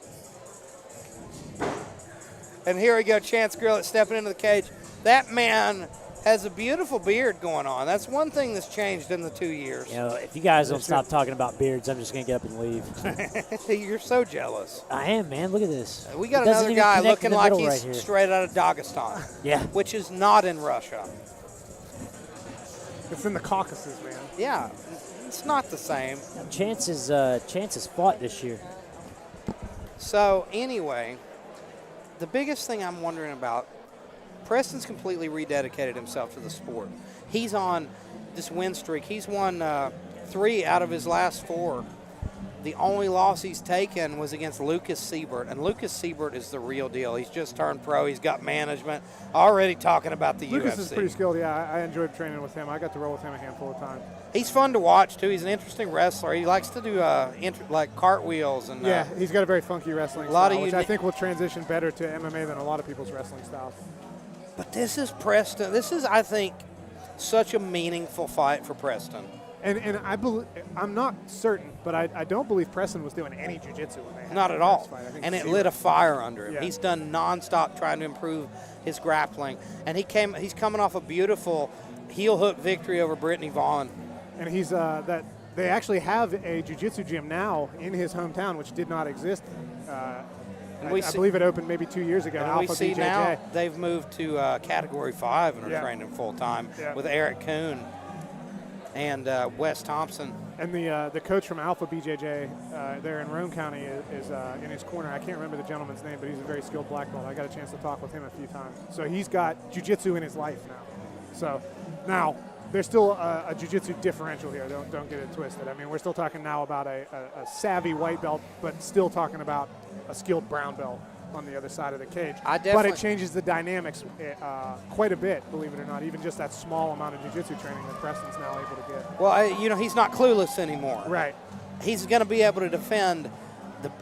And here we go, Chance Grillet stepping into the cage. That man has a beautiful beard going on. That's one thing that's changed in the 2 years. You know, if you guys don't stop talking about beards, I'm just gonna get up and leave. You're so jealous. I am, man. Look at this. We got It doesn't another even guy connect in looking the like middle he's right here. straight out of Dagestan, Yeah. which is not in Russia. It's in the Caucasus, man. Yeah, it's not the same. Chance has fought this year. So anyway, the biggest thing I'm wondering about, Preston's completely rededicated himself to the sport. He's on this win streak. He's won 3 out of his last 4. The only loss he's taken was against Lucas Siebert, and Lucas Siebert is the real deal. He's just turned pro. He's got management. Already talking about the Lucas UFC. is pretty skilled. Yeah, I enjoyed training with him. I got to roll with him a handful of times. He's fun to watch too. He's an interesting wrestler. He likes to do like cartwheels and Yeah, he's got a very funky wrestling a lot style, of which I uni- think will transition better to MMA than a lot of people's wrestling styles. But this is Preston. This is, I think, such a meaningful fight for Preston. And I'm not certain, but I don't believe Preston was doing any jiu-jitsu when they had Not the at all. first fight. I think And it zero. lit a fire under him. Yeah. He's done nonstop trying to improve his grappling. And he's coming off a beautiful heel hook victory over Brittany Vaughn. And he's that they actually have a jiu-jitsu gym now in his hometown, which did not exist. I believe it opened maybe 2 years ago. And Alpha we see BJJ. now they've moved to Category 5 and are Yeah. training full time Yeah. with Eric Coon and Wes Thompson. And the coach from Alpha BJJ there in Roane County is in his corner. I can't remember the gentleman's name, but he's a very skilled black belt. I got a chance to talk with him a few times. So he's got jiu-jitsu in his life now. So now there's still a jiu-jitsu differential here. Don't get it twisted. I mean, we're still talking now about a savvy white belt, but still talking about a skilled brown belt. on the other side of the cage. I but it changes the dynamics quite a bit, believe it or not, even just that small amount of jiu-jitsu training that Preston's now able to get. Well, you know, he's not clueless anymore. Right. He's going to be able to defend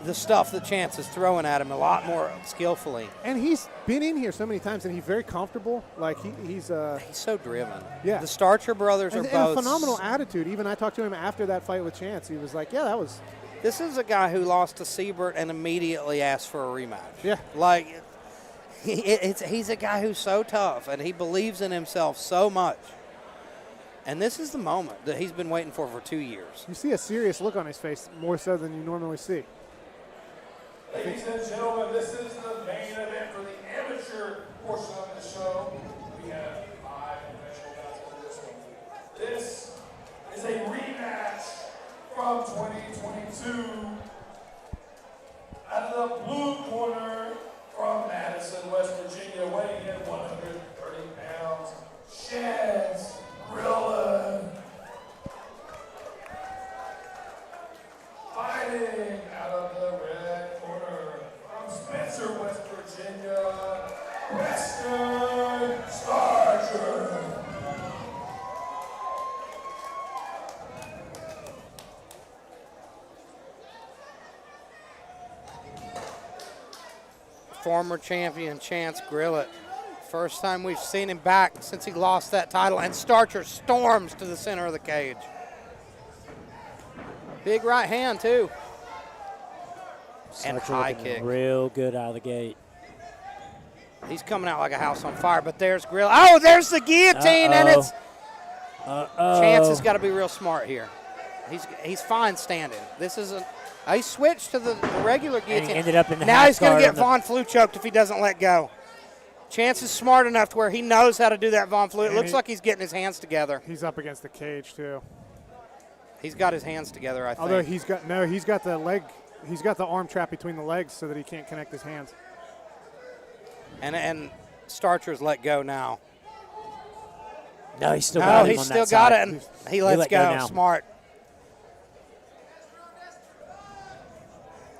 the stuff that Chance is throwing at him a lot more skillfully. And he's been in here so many times, and he's very comfortable. Like, he's so driven. Yeah. The Starcher brothers are and both. a phenomenal attitude. Even I talked to him after that fight with Chance. He was like, yeah, that was. This is a guy who lost to Siebert and immediately asked for a rematch. Yeah. Like, he's a guy who's so tough, and he believes in himself so much. And this is the moment that he's been waiting for 2 years. You see a serious look on his face, more so than you normally see. Ladies and gentlemen, this is the main event for the amateur portion of the show. We have 5 professional guys for this one. This is a rematch from 2022. Out of the blue corner from Madison, West Virginia, weighing in 130 pounds, Sheds Grillet. Fighting out of the red corner from Spencer, West Virginia, Western Starcher. Former champion Chance Grillet. First time we've seen him back since he lost that title, and Starcher storms to the center of the cage. Big right hand, too. And high kick. Real good out of the gate. He's coming out like a house on fire, but there's Grillet. Oh, there's the guillotine, and it's. Chance has got to be real smart here. He's fine standing. This isn't. He switched to the regular guillotine. And he ended up in the now he's going to get the Von Flue choked if he doesn't let go. Chance is smart enough to where he knows how to do that Von Flue. It looks like he's getting his hands together. He's up against the cage too. He's got his hands together, I think. Although he's got the leg, he's got the arm trap between the legs so that he can't connect his hands. And Starcher's let go now. No, he's still got it. No, he's still got it, and he lets go. now. Smart.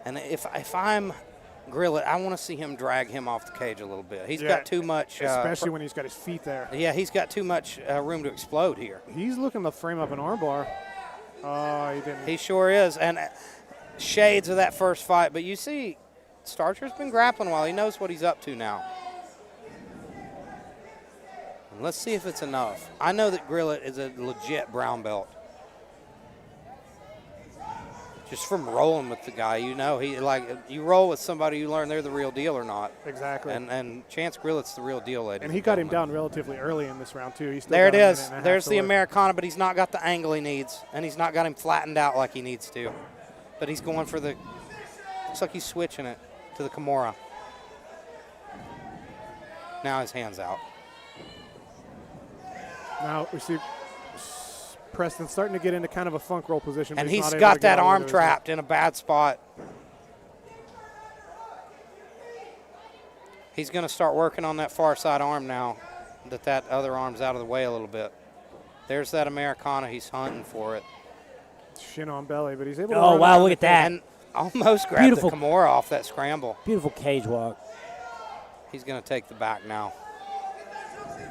And if I'm Grillet, I want to see him drag him off the cage a little bit. He's got too much. Especially when he's got his feet there. Yeah, he's got too much room to explode here. He's looking to frame up an armbar. Oh, he didn't. He sure is. And shades of that first fight. But you see, Starcher's been grappling well. He knows what he's up to now. And let's see if it's enough. I know that Grillet is a legit brown belt. Just from rolling with the guy, you know, you roll with somebody, you learn they're the real deal or not. Exactly. And Chance Grillet's the real deal, ladies. And he got him down relatively early in this round too. There it is. There's the Americana, but he's not got the angle he needs, and he's not got him flattened out like he needs to. But he's going for the. Looks like he's switching it to the Kimura. Now his hand's out. Now we see Preston starting to get into kind of a funk roll position. And he's got that arm trapped in a bad spot. He's going to start working on that far side arm now, that other arm's out of the way a little bit. There's that Americana. He's hunting for it. Shin on belly, but he's able to. Oh, wow, look at that. And almost grabbed the Kimura off that scramble. Beautiful cage walk. He's going to take the back now.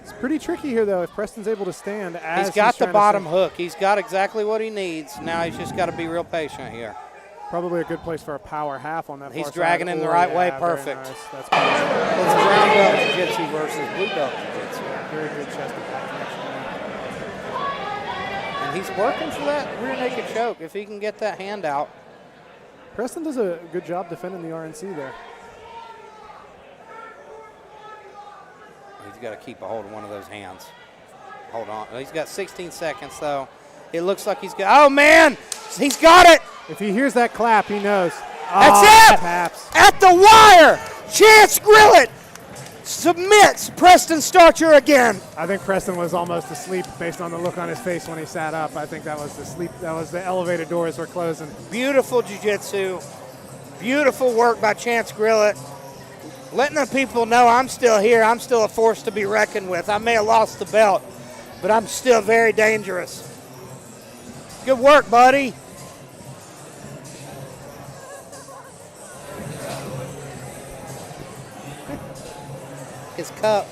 It's pretty tricky here, though, if Preston's able to stand as he's got the bottom hook. He's got exactly what he needs. Now he's just got to be real patient here. Probably a good place for a power half on that. He's dragging him the right way. Perfect. Nice. That's it's brown belt jiu-jitsu versus blue belt jiu-jitsu. Very good chest to back connection. And he's working for that rear naked choke if he can get that hand out. Preston does a good job defending the RNC there. He's got to keep a hold of one of those hands. Hold on. He's got 16 seconds, though. It looks like he's got – oh, man! He's got it! If he hears that clap, he knows. That's it! Taps. At the wire! Chance Grillet submits Preston Starcher again. I think Preston was almost asleep based on the look on his face when he sat up. I think that was the sleep. That was the elevator doors were closing. Beautiful jiu-jitsu. Beautiful work by Chance Grillet. Letting the people know I'm still here. I'm still a force to be reckoned with. I may have lost the belt, but I'm still very dangerous. Good work, buddy. cup.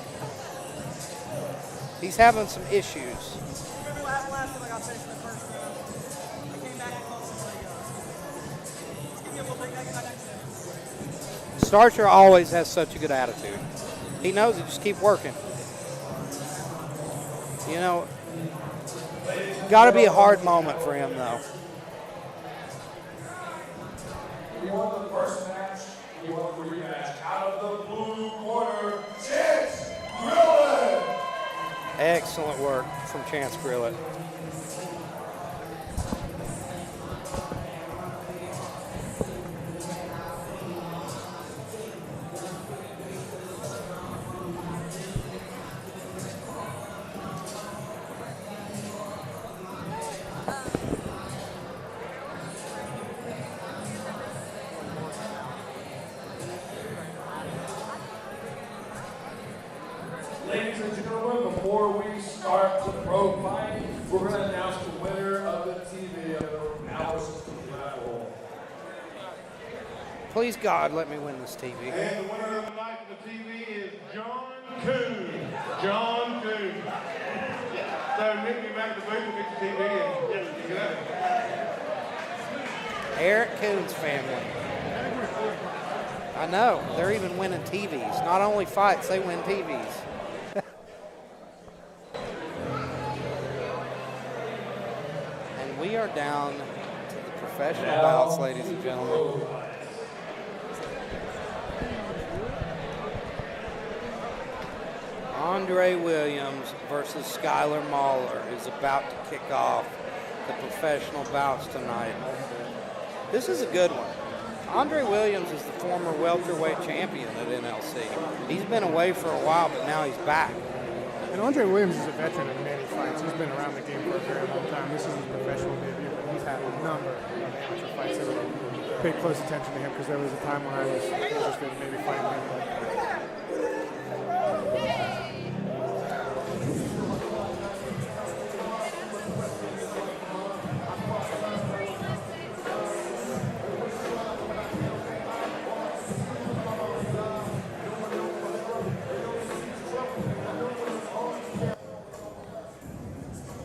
He's having some issues. Remember last time I got finished in the first round? I came back and close and just give me a little bit, I got next to Starcher always has such a good attitude. He knows it, just keep working. You know, got to be a hard moment for him, though. We won the first match. We won the rematch. Out of the blue corner, Chance Grillet. Excellent work from Chance Grillet. Ladies and gentlemen, before we start the pro fight, we're going to announce the winner of the TV of the analysis level. Please, God, let me win this TV. And the winner of the night for the TV is John Coon. John Coon. So meet me back at the booth and get the TV and get it. Eric Coon's family. I know, they're even winning TVs. Not only fights, they win TVs. And we are down to the professional bouts, ladies and gentlemen. Andre Williams versus Skylar Mahler is about to kick off the professional bouts tonight. This is a good one. Andre Williams is the former welterweight champion at NLC. He's been away for a while, but now he's back. And Andre Williams is a veteran in many fights. He's been around the game for a very long time. This is his professional debut, but he's had a number of amateur fights. I paid close attention to him because there was a time when I was interested in maybe fighting him.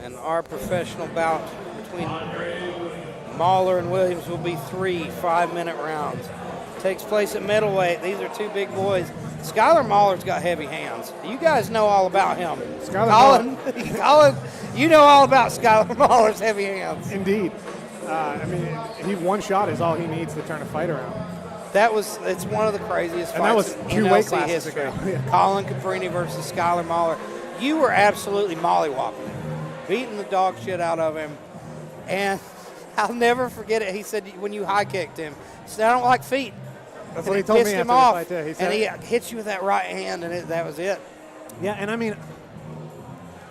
And our professional bout between Mahler and Williams will be 3 5-minute rounds. Takes place at middleweight. These are two big boys. Skylar Mahler's got heavy hands. You guys know all about him. Colin, you know all about Skylar Mahler's heavy hands. Indeed. I mean, one shot is all he needs to turn a fight around. It's one of the craziest And that fights was in two weight NLC classes history. ago. Yeah. Colin Caprini versus Skylar Mahler. You were absolutely mollywopping him, beating the dog shit out of him. And I'll never forget it. He said when you high kicked him, he said, I don't like feet. That's And what he it told me pissed after him the off. fight, too. He said, And he hits you with that right hand, and that was it. Yeah, and I mean,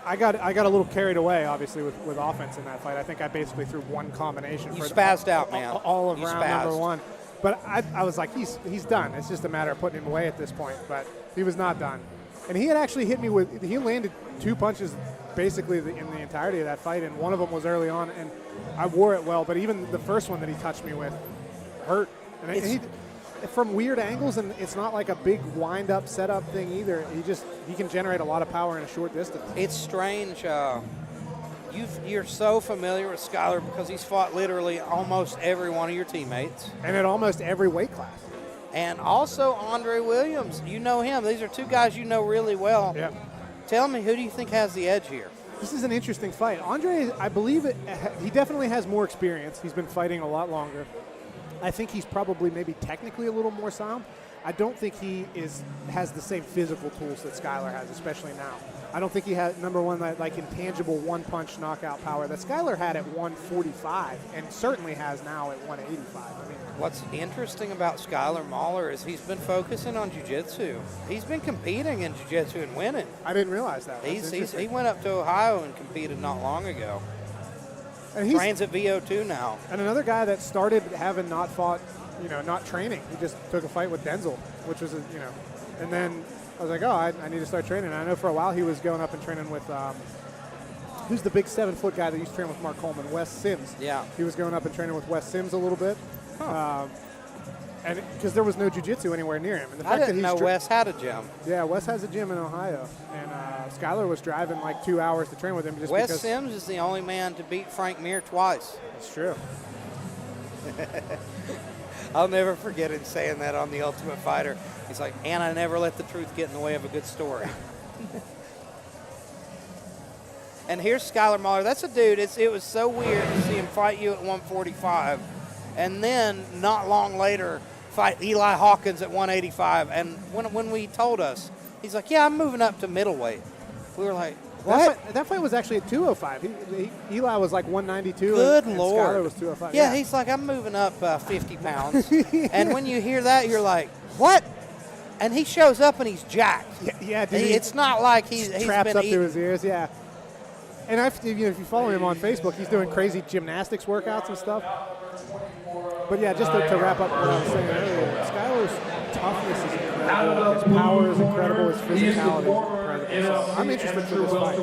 I got a little carried away, obviously, with offense in that fight. I think I basically threw one combination. You for spazzed out, man. All of You round spazzed. number one. But I was like, he's done. It's just a matter of putting him away at this point. But he was not done. And he had actually hit me he landed 2 punches basically in the entirety of that fight, and one of them was early on, and I wore it well. But even the first one that he touched me with hurt. And he from weird angles, and it's not like a big wind-up, set-up thing either. He can generate a lot of power in a short distance. It's strange. You're so familiar with Skylar because he's fought literally almost every one of your teammates. And at almost every weight class. And also Andre Williams. You know him. These are two guys you know really well. Yeah. Tell me, who do you think has the edge here? This is an interesting fight. Andre, I believe he definitely has more experience. He's been fighting a lot longer. I think he's probably maybe technically a little more sound. I don't think he has the same physical tools that Skylar has, especially now. I don't think he has, number one, that like intangible one-punch knockout power that Skylar had at 145 and certainly has now at 185. I mean, what's interesting about Skylar Mahler is he's been focusing on jiu-jitsu. He's been competing in jiu-jitsu and winning. I didn't realize that. He went up to Ohio and competed not long ago. And trains at VO2 now. And another guy that started having not fought, not training. He just took a fight with Denzel, which was, and then I was like, oh, I need to start training. And I know for a while he was going up and training with, who's the big 7-foot guy that used to train with Mark Coleman, Wes Sims. Yeah. He was going up and training with Wes Sims a little bit. Huh. And because there was no jiu-jitsu anywhere near him. And the I fact that didn't know Wes had a gym. Yeah, Wes has a gym in Ohio. And Skylar was driving like 2 hours to train with him just Wes because. Sims is the only man to beat Frank Mir twice. That's true. I'll never forget him saying that on The Ultimate Fighter. He's like, and I never let the truth get in the way of a good story. And here's Skylar Mahler. That's a dude. It was so weird to see him fight you at 145, and then not long later fight Eli Hawkins at 185. And when we told us, he's like, yeah, I'm moving up to middleweight. We were like, what? That fight was actually at 205. Eli was like 192. Good and Lord. Skylar was 205. Yeah, he's like, I'm moving up 50 pounds. And when you hear that, you're like, what? And he shows up and he's jacked. Yeah, dude. It's not like he's traps been up eating. to his ears, yeah. And if you follow him on Facebook, he's doing crazy gymnastics workouts and stuff. But yeah, just to wrap up what I was saying earlier, Skylar's toughness is incredible. His power is incredible. His physicality is incredible. So I'm interested for this fight.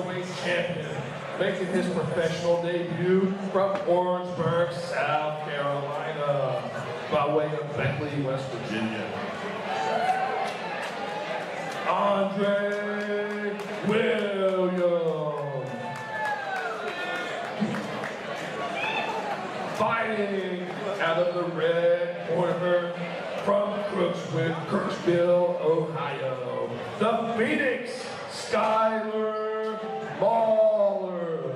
Making his professional debut from Orangeburg, South Carolina, by way of Begley, West Virginia. Andre Williams. Fighting out of the red corner from Kirksville, Ohio, the Phoenix, Skylar Mahler.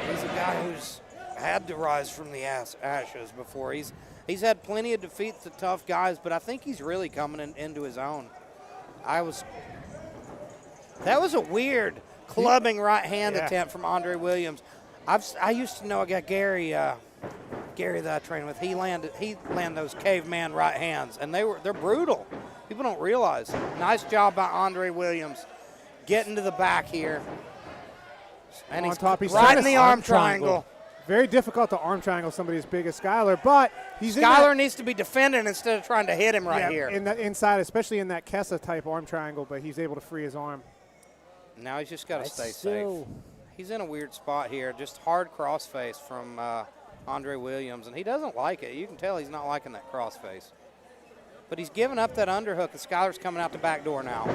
He's a guy who's had to rise from the ashes before. He's had plenty of defeats to tough guys, but I think he's really coming into his own. That was a weird clubbing right hand attempt from Andre Williams. I used to know a guy, Gary that I trained with. He landed those caveman right hands, and they're brutal. People don't realize. Nice job by Andre Williams, getting to the back here, and On he's top, he's right in the arm arm triangle. triangle. Very difficult to arm triangle somebody as big as Skylar, but Skylar needs to be defending instead of trying to hit him here. In that inside, especially in that Kessa type arm triangle, but he's able to free his arm. Now he's just got to stay safe. He's in a weird spot here. Just hard crossface from Andre Williams, and he doesn't like it. You can tell he's not liking that crossface. But he's giving up that underhook, and Skylar's coming out the back door now.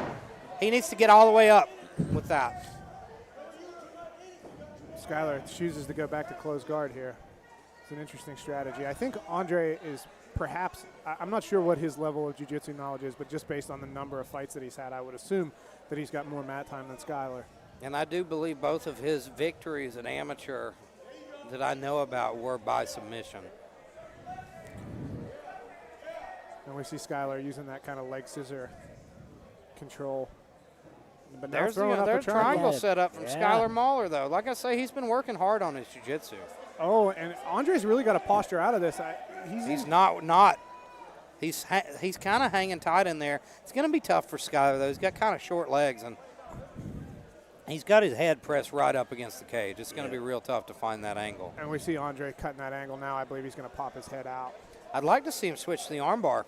He needs to get all the way up with that. Skylar chooses to go back to close guard here. It's an interesting strategy. I think Andre is perhaps, I'm not sure what his level of jiu-jitsu knowledge is, but just based on the number of fights that he's had, I would assume that he's got more mat time than Skylar. And I do believe both of his victories at amateur that I know about were by submission. And we see Skylar using that kind of leg scissor control. But now There's throwing up a a triangle set up from Skylar Mahler, though. Like I say, he's been working hard on his jiu-jitsu. Oh, and Andre's really got to posture out of this. He's not. He's kind of hanging tight in there. It's going to be tough for Skylar, though. He's got kind of short legs, and he's got his head pressed right up against the cage. It's going to be real tough to find that angle. And we see Andre cutting that angle now. I believe he's going to pop his head out. I'd like to see him switch to the armbar.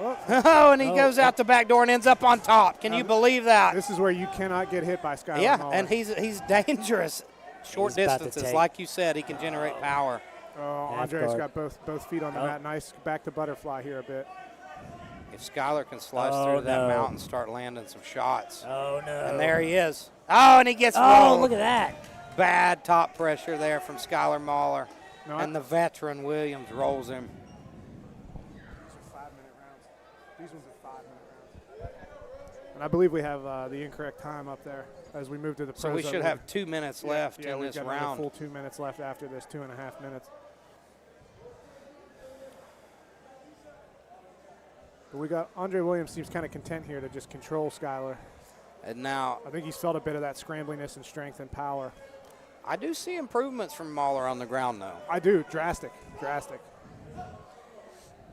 Oh, and he goes out the back door and ends up on top. Can you believe that? This is where you cannot get hit by Skylar Mahler. And he's dangerous. Short distances, like you said, he can generate power. Oh, Andre's got both feet on the mat. Nice back to butterfly here a bit. If Skylar can slice through that mount and start landing some shots. Oh, no. And there he is. Oh, and he gets rolled. Oh, look at that. Bad top pressure there from Skylar Mahler. No, and the veteran Williams rolls him. These are 5-minute rounds. These ones are 5-minute rounds. And I believe we have the incorrect time up there as we move to the pro. So we should have 2 minutes left in we've this got round. Full 2 minutes left after this, 2.5 minutes. But we got Andre Williams seems kind of content here to just control Skylar. And now I think he's felt a bit of that scrambliness and strength and power. I do see improvements from Mahler on the ground, though. I do. Drastic.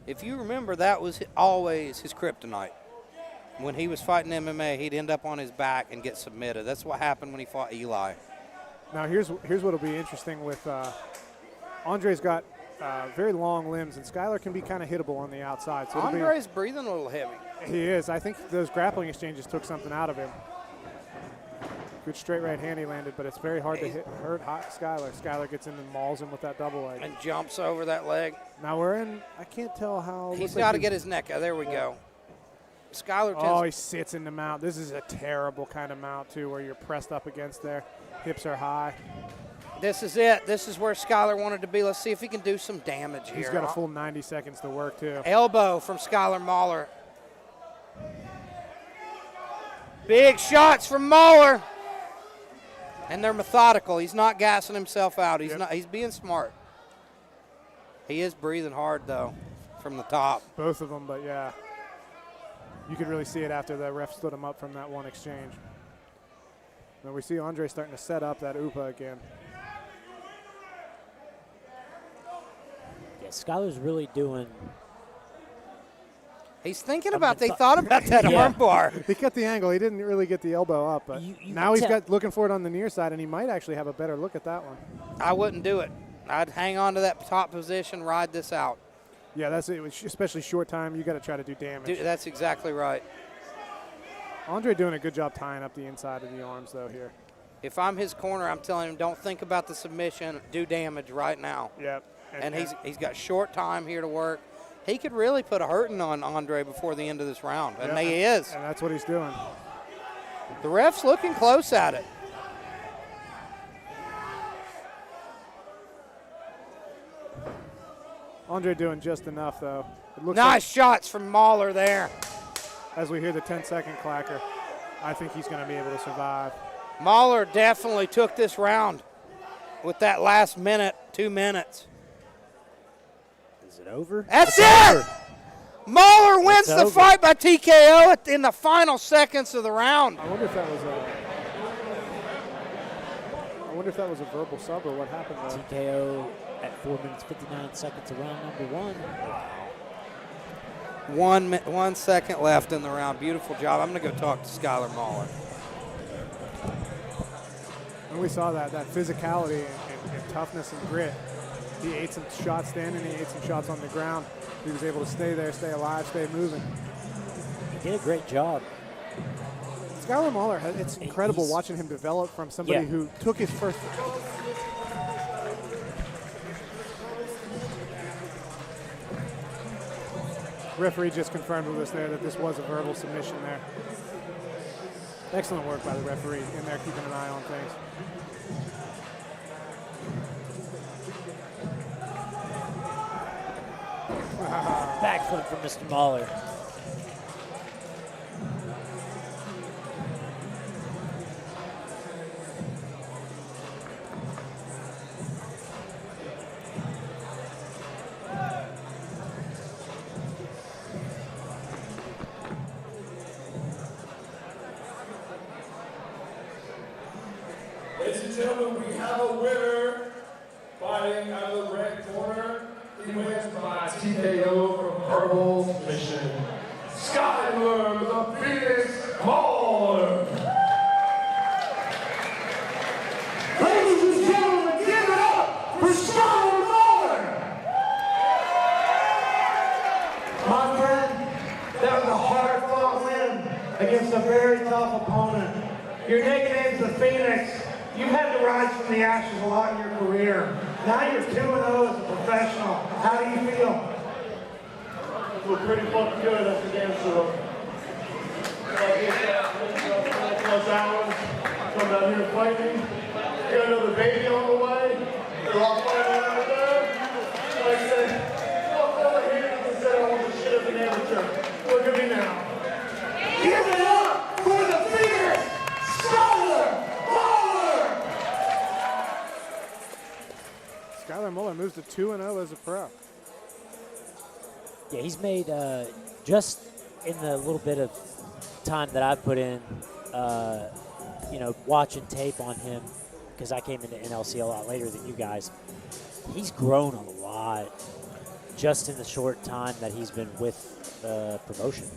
If you remember, that was always his kryptonite. When he was fighting MMA, he'd end up on his back and get submitted. That's what happened when he fought Eli. Now here's what'll be interesting with Andre's got very long limbs, and Skylar can be kind of hittable on the outside. So Andre's breathing a little heavy. He is. I think those grappling exchanges took something out of him. Good straight right hand he landed, but it's very hard to hurt Skylar. Skylar gets in and mauls him with that double leg. And jumps over that leg. Now we're in, I can't tell how. He's got to get his neck out. There we go. Skylar Oh, he sits in the mount. This is a terrible kind of mount, too, where you're pressed up against there. Hips are high. This is it. This is where Skylar wanted to be. Let's see if he can do some damage here. He's got a full 90 seconds to work, too. Elbow from Skylar Mahler. Big shots from Mahler. And they're methodical. He's not gassing himself out. He's being smart. He is breathing hard, though, from the top. Both of them, but yeah. You could really see it after the ref stood him up from that one exchange. Now we see Andre starting to set up that UPA again. Yeah, Skylar's really doing. He's thinking about. They thought about that arm bar. He cut the angle. He didn't really get the elbow up, but now he's got looking for it on the near side, and he might actually have a better look at that one. I wouldn't do it. I'd hang on to that top position, ride this out. Yeah, that's it. Especially short time, you got to try to do damage. That's exactly right. Andre doing a good job tying up the inside of the arms, though, here. If I'm his corner, I'm telling him, don't think about the submission. Do damage right now. Yep. And he's got short time here to work. He could really put a hurting on Andre before the end of this round, and he is. And that's what he's doing. The ref's looking close at it. Andre doing just enough, though. It looks nice shots from Mahler there. As we hear the 10-second clacker, I think he's going to be able to survive. Mahler definitely took this round with that last minute, 2 minutes. Is it over? That's it! Mahler wins the fight by TKO in the final seconds of the round. I wonder if that was a verbal sub or what happened there. TKO at 4 minutes 59 seconds of round number one. 1 second left in the round. Beautiful job. I'm going to go talk to Skylar Mahler. And we saw that physicality and toughness and grit. He ate some shots standing. He ate some shots on the ground. He was able to stay there, stay alive, stay moving. He did a great job. Skylar Mahler, it's incredible watching him develop from somebody who took his first. Referee just confirmed with us there that this was a verbal submission there. Excellent work by the referee in there, keeping an eye on things. Back foot from Mr. Mahler. Ladies and gentlemen, we have a winner fighting out of the red corner. He wins by TKO from Purple Mission. Skylar the Phoenix Mahler. Ladies and gentlemen, give it up for Skylar Mahler. My friend, that was a hard-fought win against a very tough opponent. Your nickname's the Phoenix. You've had to rise from the ashes a lot in your career. Now you're 2-0 as a professional. How do you feel? I feel pretty fucking good after getting through. Plus hours, come down here and fight me. Got another baby on the way. They're all fighting out there. Like I said, fuck all the haters that said I want to shit up an amateur. Look at me now. Give it up for the Phoenix, Skylar Mahler! Skylar Mahler moves to 2-0 as a pro. Yeah, he's made just in the little bit of time that I've put in, watching tape on him, because I came into NLC a lot later than you guys. He's grown a lot just in the short time that he's been with the promotion.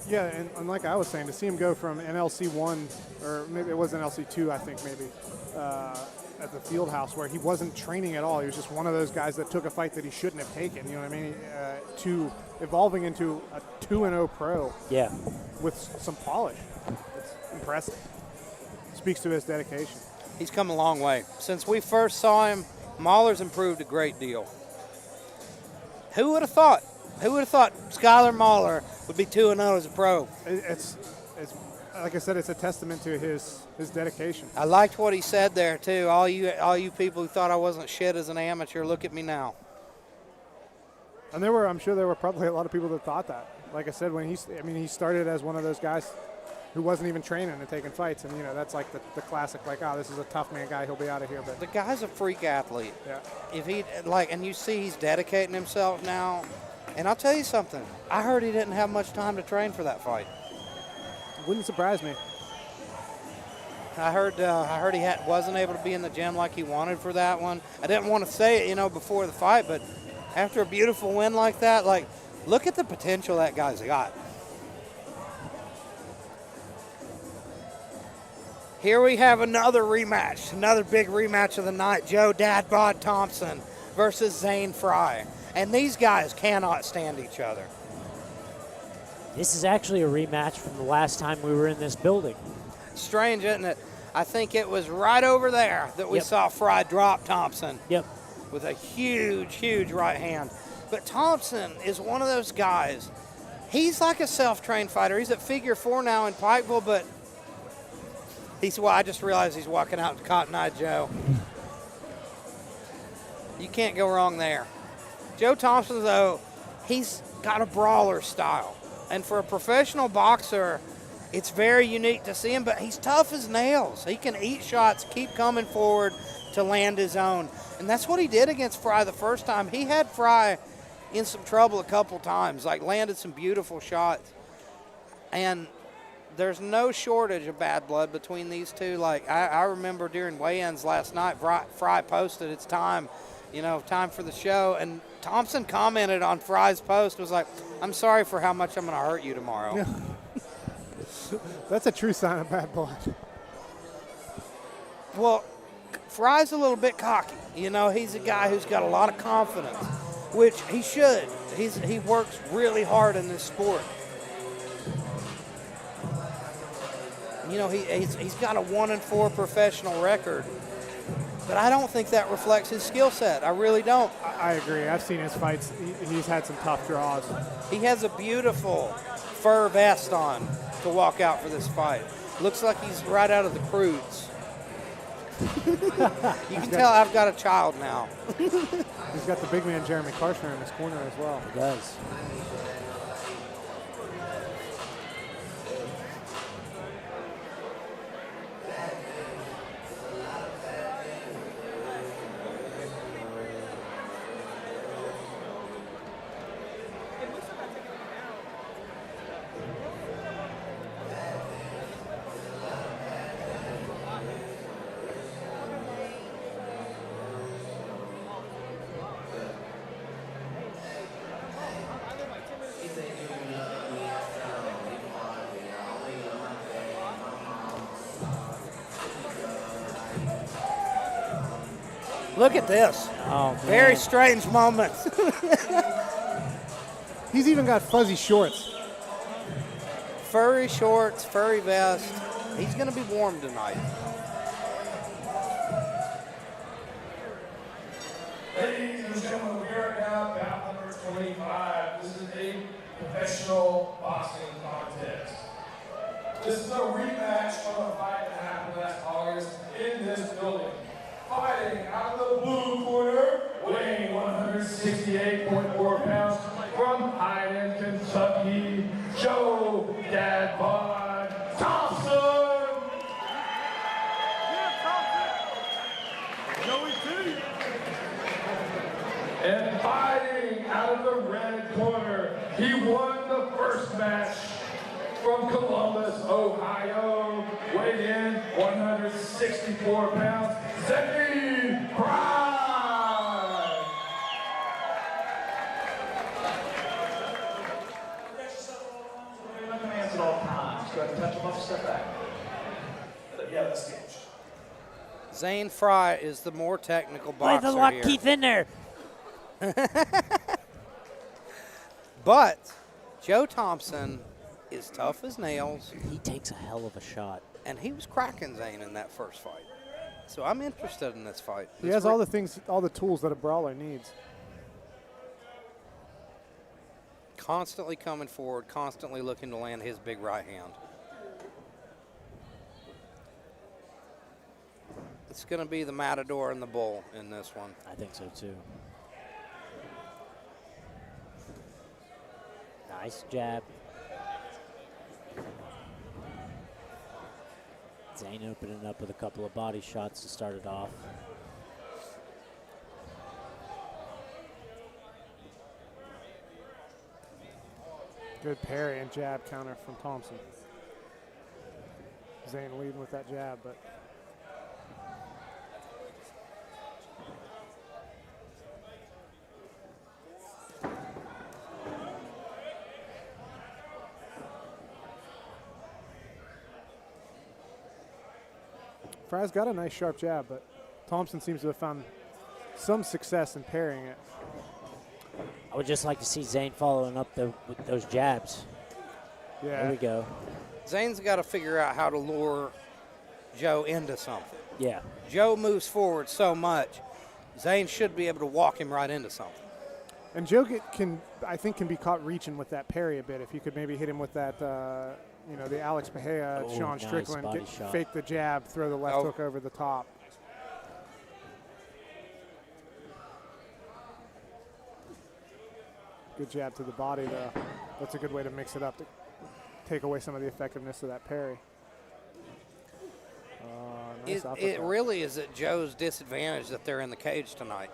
Yeah, and like I was saying, to see him go from NLC 1, or maybe it was NLC 2, I think maybe, at the field house where he wasn't training at all. He was just one of those guys that took a fight that he shouldn't have taken, you know what I mean, to evolving into a 2-0 pro Yeah. with some polish. It's impressive. speaks to his dedication. He's come a long way. Since we first saw him, Mahler's improved a great deal. Who would have thought? Who would have thought Skylar Mahler would be 2-0 as a pro? It's like I said, it's a testament to his dedication. I liked what he said there too. All you people who thought I wasn't shit as an amateur, look at me now. And I'm sure there were probably a lot of people that thought that. Like I said, when he started as one of those guys who wasn't even training and taking fights, and that's like the classic, like, oh, this is a tough man guy, he'll be out of here. But the guy's a freak athlete. Yeah. If he and you see he's dedicating himself now. And I'll tell you something. I heard he didn't have much time to train for that fight. Wouldn't surprise me. I heard he wasn't able to be in the gym like he wanted for that one. I didn't want to say it, before the fight, but after a beautiful win like that, like, look at the potential that guy's got. Here we have another rematch, another big rematch of the night. Joe Dad Bod Thompson versus Zane Fry. And these guys cannot stand each other. This is actually a rematch from the last time we were in this building. Strange, isn't it? I think it was right over there that we saw Fry drop Thompson. Yep. With a huge, huge right hand. But Thompson is one of those guys. He's like a self-trained fighter. He's at figure 4 now in Pikeville, but I just realized he's walking out to Cotton Eye Joe. You can't go wrong there. Joe Thompson, though, he's got a brawler style. And for a professional boxer, it's very unique to see him, but he's tough as nails. He can eat shots, keep coming forward to land his own. And that's what he did against Fry the first time. He had Fry in some trouble a couple times, like landed some beautiful shots. And there's no shortage of bad blood between these two. Like, I remember during weigh-ins last night, Fry posted, it's time, time for the show. And Thompson commented on Fry's post, was like, I'm sorry for how much I'm going to hurt you tomorrow. Yeah. That's a true sign of bad blood. Well, Fry's a little bit cocky. He's a guy who's got a lot of confidence, which he should. He works really hard in this sport. He's got a 1-4 professional record, but I don't think that reflects his skill set. I really don't. I agree. I've seen his fights. He's had some tough draws. He has a beautiful fur vest on to walk out for this fight. Looks like he's right out of the Crudes. You can tell I've got a child now. He's got the big man Jeremy Karshner in his corner as well. He does. Look at this. Oh, man. Very strange moments. He's even got fuzzy shorts. Furry shorts, furry vest. He's going to be warm tonight. Ladies and gentlemen, we are now bout number 25. This is a professional boxing contest. This is a rematch from a fight that happened last August in this building. Fighting out of the blue corner, weighing 168.4 pounds from Hyden, Kentucky, Joe Dad Bod Thompson. And fighting out of the red corner, he won the first match from Columbus, Ohio, weighed in 164 pounds, Zane Fry. My commands at all times. Go ahead and touch them up, step back. Yeah, that's good. Zane Fry is the more technical Play boxer the lock here. Keith in there. But Joe Thompson is tough as nails. He takes a hell of a shot. And he was cracking Zane in that first fight. So I'm interested in this fight. He has all the tools that a brawler needs. Constantly coming forward, constantly looking to land his big right hand. It's going to be the Matador and the Bull in this one. I think so too. Nice jab. Zane opening up with a couple of body shots to start it off. Good parry and jab counter from Thompson. Zane leading with that jab, but Fry's got a nice sharp jab, but Thompson seems to have found some success in parrying it. I would just like to see Zane following up with those jabs. Yeah. There we go. Zane's got to figure out how to lure Joe into something. Yeah. Joe moves forward so much, Zane should be able to walk him right into something. And Joe can be caught reaching with that parry a bit. If you could maybe hit him with that, the Alex Mejia, Sean nice Strickland, shot. fake the jab, throw the left hook over the top. Good jab to the body, though. That's a good way to mix it up to take away some of the effectiveness of that parry. Nice It really is at Joe's disadvantage that they're in the cage tonight,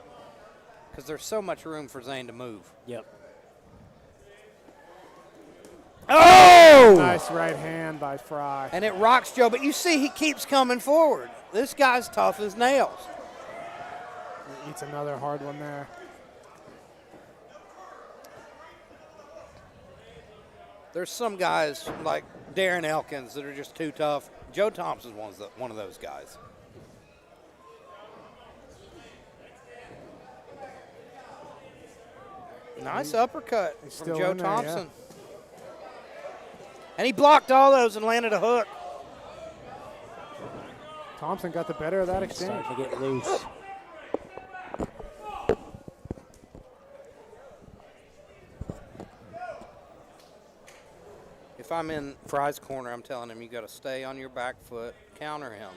because there's so much room for Zane to move. Yep. Oh! Nice right hand by Fry. And it rocks Joe, but you see he keeps coming forward. This guy's tough as nails. He eats another hard one there. There's some guys like Darren Elkins that are just too tough. Joe Thompson's one of those guys. Nice uppercut from Joe Thompson. And he blocked all those and landed a hook. Thompson got the better of that exchange. Starting to get loose. If I'm in Fry's corner, I'm telling him you got to stay on your back foot, counter him.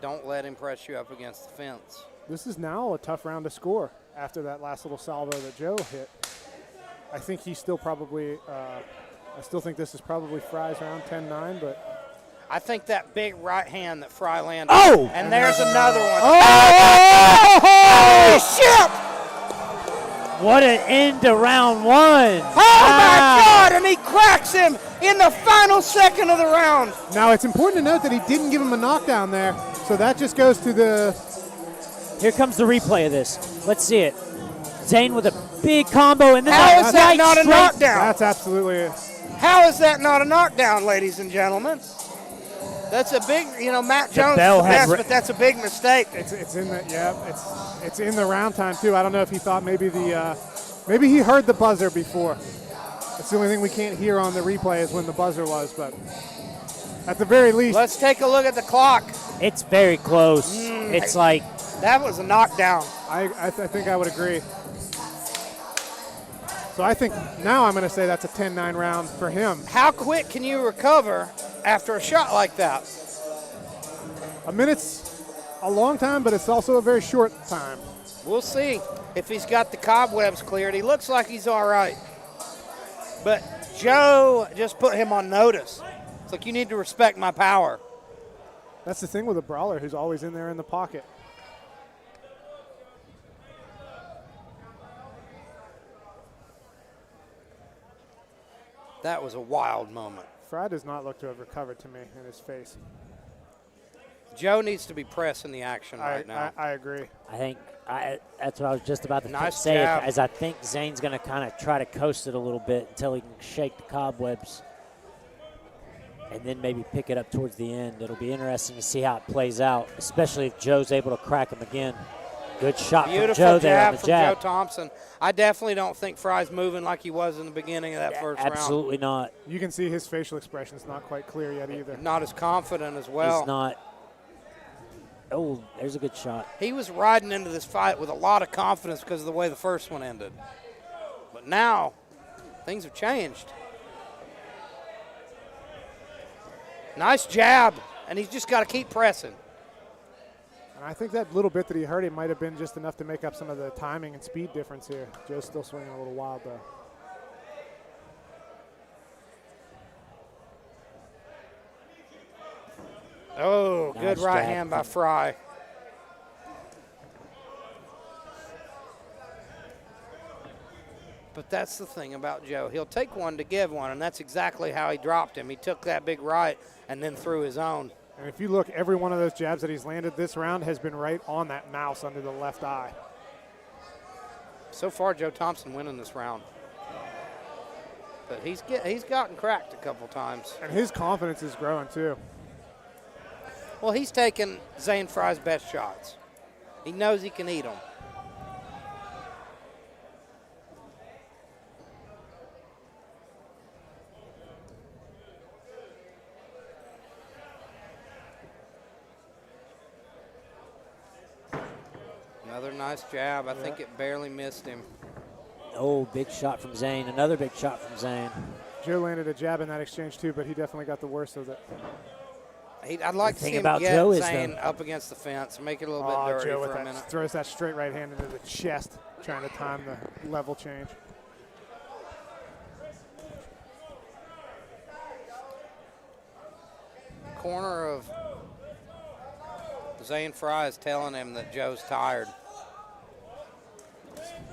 Don't let him press you up against the fence. This is now a tough round to score after that last little salvo that Joe hit. I think he's still probably, I still think this is probably Fry's round 10-9, but. I think that big right hand that Fry landed. Oh! And there's another one. Oh! Holy shit! What an end to round one. Oh, my God, and he cracks him in the final second of the round. Now, it's important to note that he didn't give him a knockdown there, so that just goes to the. Here comes the replay of this. Let's see it. Zane with a big combo, and then How is that not a knockdown? That's absolutely it. How is that not a knockdown, ladies and gentlemen? That's a big, Matt Jones is the best, but that's a big mistake. It's in the it's in the round time too. I don't know if he thought maybe maybe he heard the buzzer before. That's the only thing we can't hear on the replay is when the buzzer was, but at the very least. Let's take a look at the clock. It's very close. It's like that was a knockdown. I think I would agree. So I think now I'm going to say that's a 10-9 round for him. How quick can you recover after a shot like that? A minute's a long time, but it's also a very short time. We'll see if he's got the cobwebs cleared. He looks like he's all right. But Joe just put him on notice. It's like, you need to respect my power. That's the thing with a brawler who's always in there in the pocket. That was a wild moment. Fry does not look to have recovered to me in his face. Joe needs to be pressing the action right now. I agree. I think that's what I was just about to Nice say. jab. As I think Zane's going to kind of try to coast it a little bit until he can shake the cobwebs, and then maybe pick it up towards the end. It'll be interesting to see how it plays out, especially if Joe's able to crack him again. Good shot from Beautiful Joe there on jab the from jab. Joe Thompson. I definitely don't think Fry's moving like he was in the beginning of that first round. Absolutely not. You can see his facial expression's not quite clear yet either. Not as confident as well. He's not. Oh, there's a good shot. He was riding into this fight with a lot of confidence because of the way the first one ended. But now, things have changed. Nice jab, and he's just got to keep pressing. And I think that little bit that he hurt him might have been just enough to make up some of the timing and speed difference here. Joe's still swinging a little wild, though. Oh, Nice good right jab hand by from- Fry. But that's the thing about Joe. He'll take one to give one, and that's exactly how he dropped him. He took that big right and then threw his own. And if you look, every one of those jabs that he's landed this round has been right on that mouse under the left eye. So far, Joe Thompson winning this round. But he's gotten cracked a couple times. And his confidence is growing, too. Well, he's taken Zane Fry's best shots. He knows he can eat them. Another nice jab. I think it barely missed him. Oh, big shot from Zane. Another big shot from Zane. Joe landed a jab in that exchange, too, but he definitely got the worst of it. I'd like The to thing see him about get Joe is, Zane though- up against the fence, make it a little bit Oh, dirty Joe with for a that minute. throws that straight right hand into the chest, trying to time the level change. Corner of Zane Fry is telling him that Joe's tired.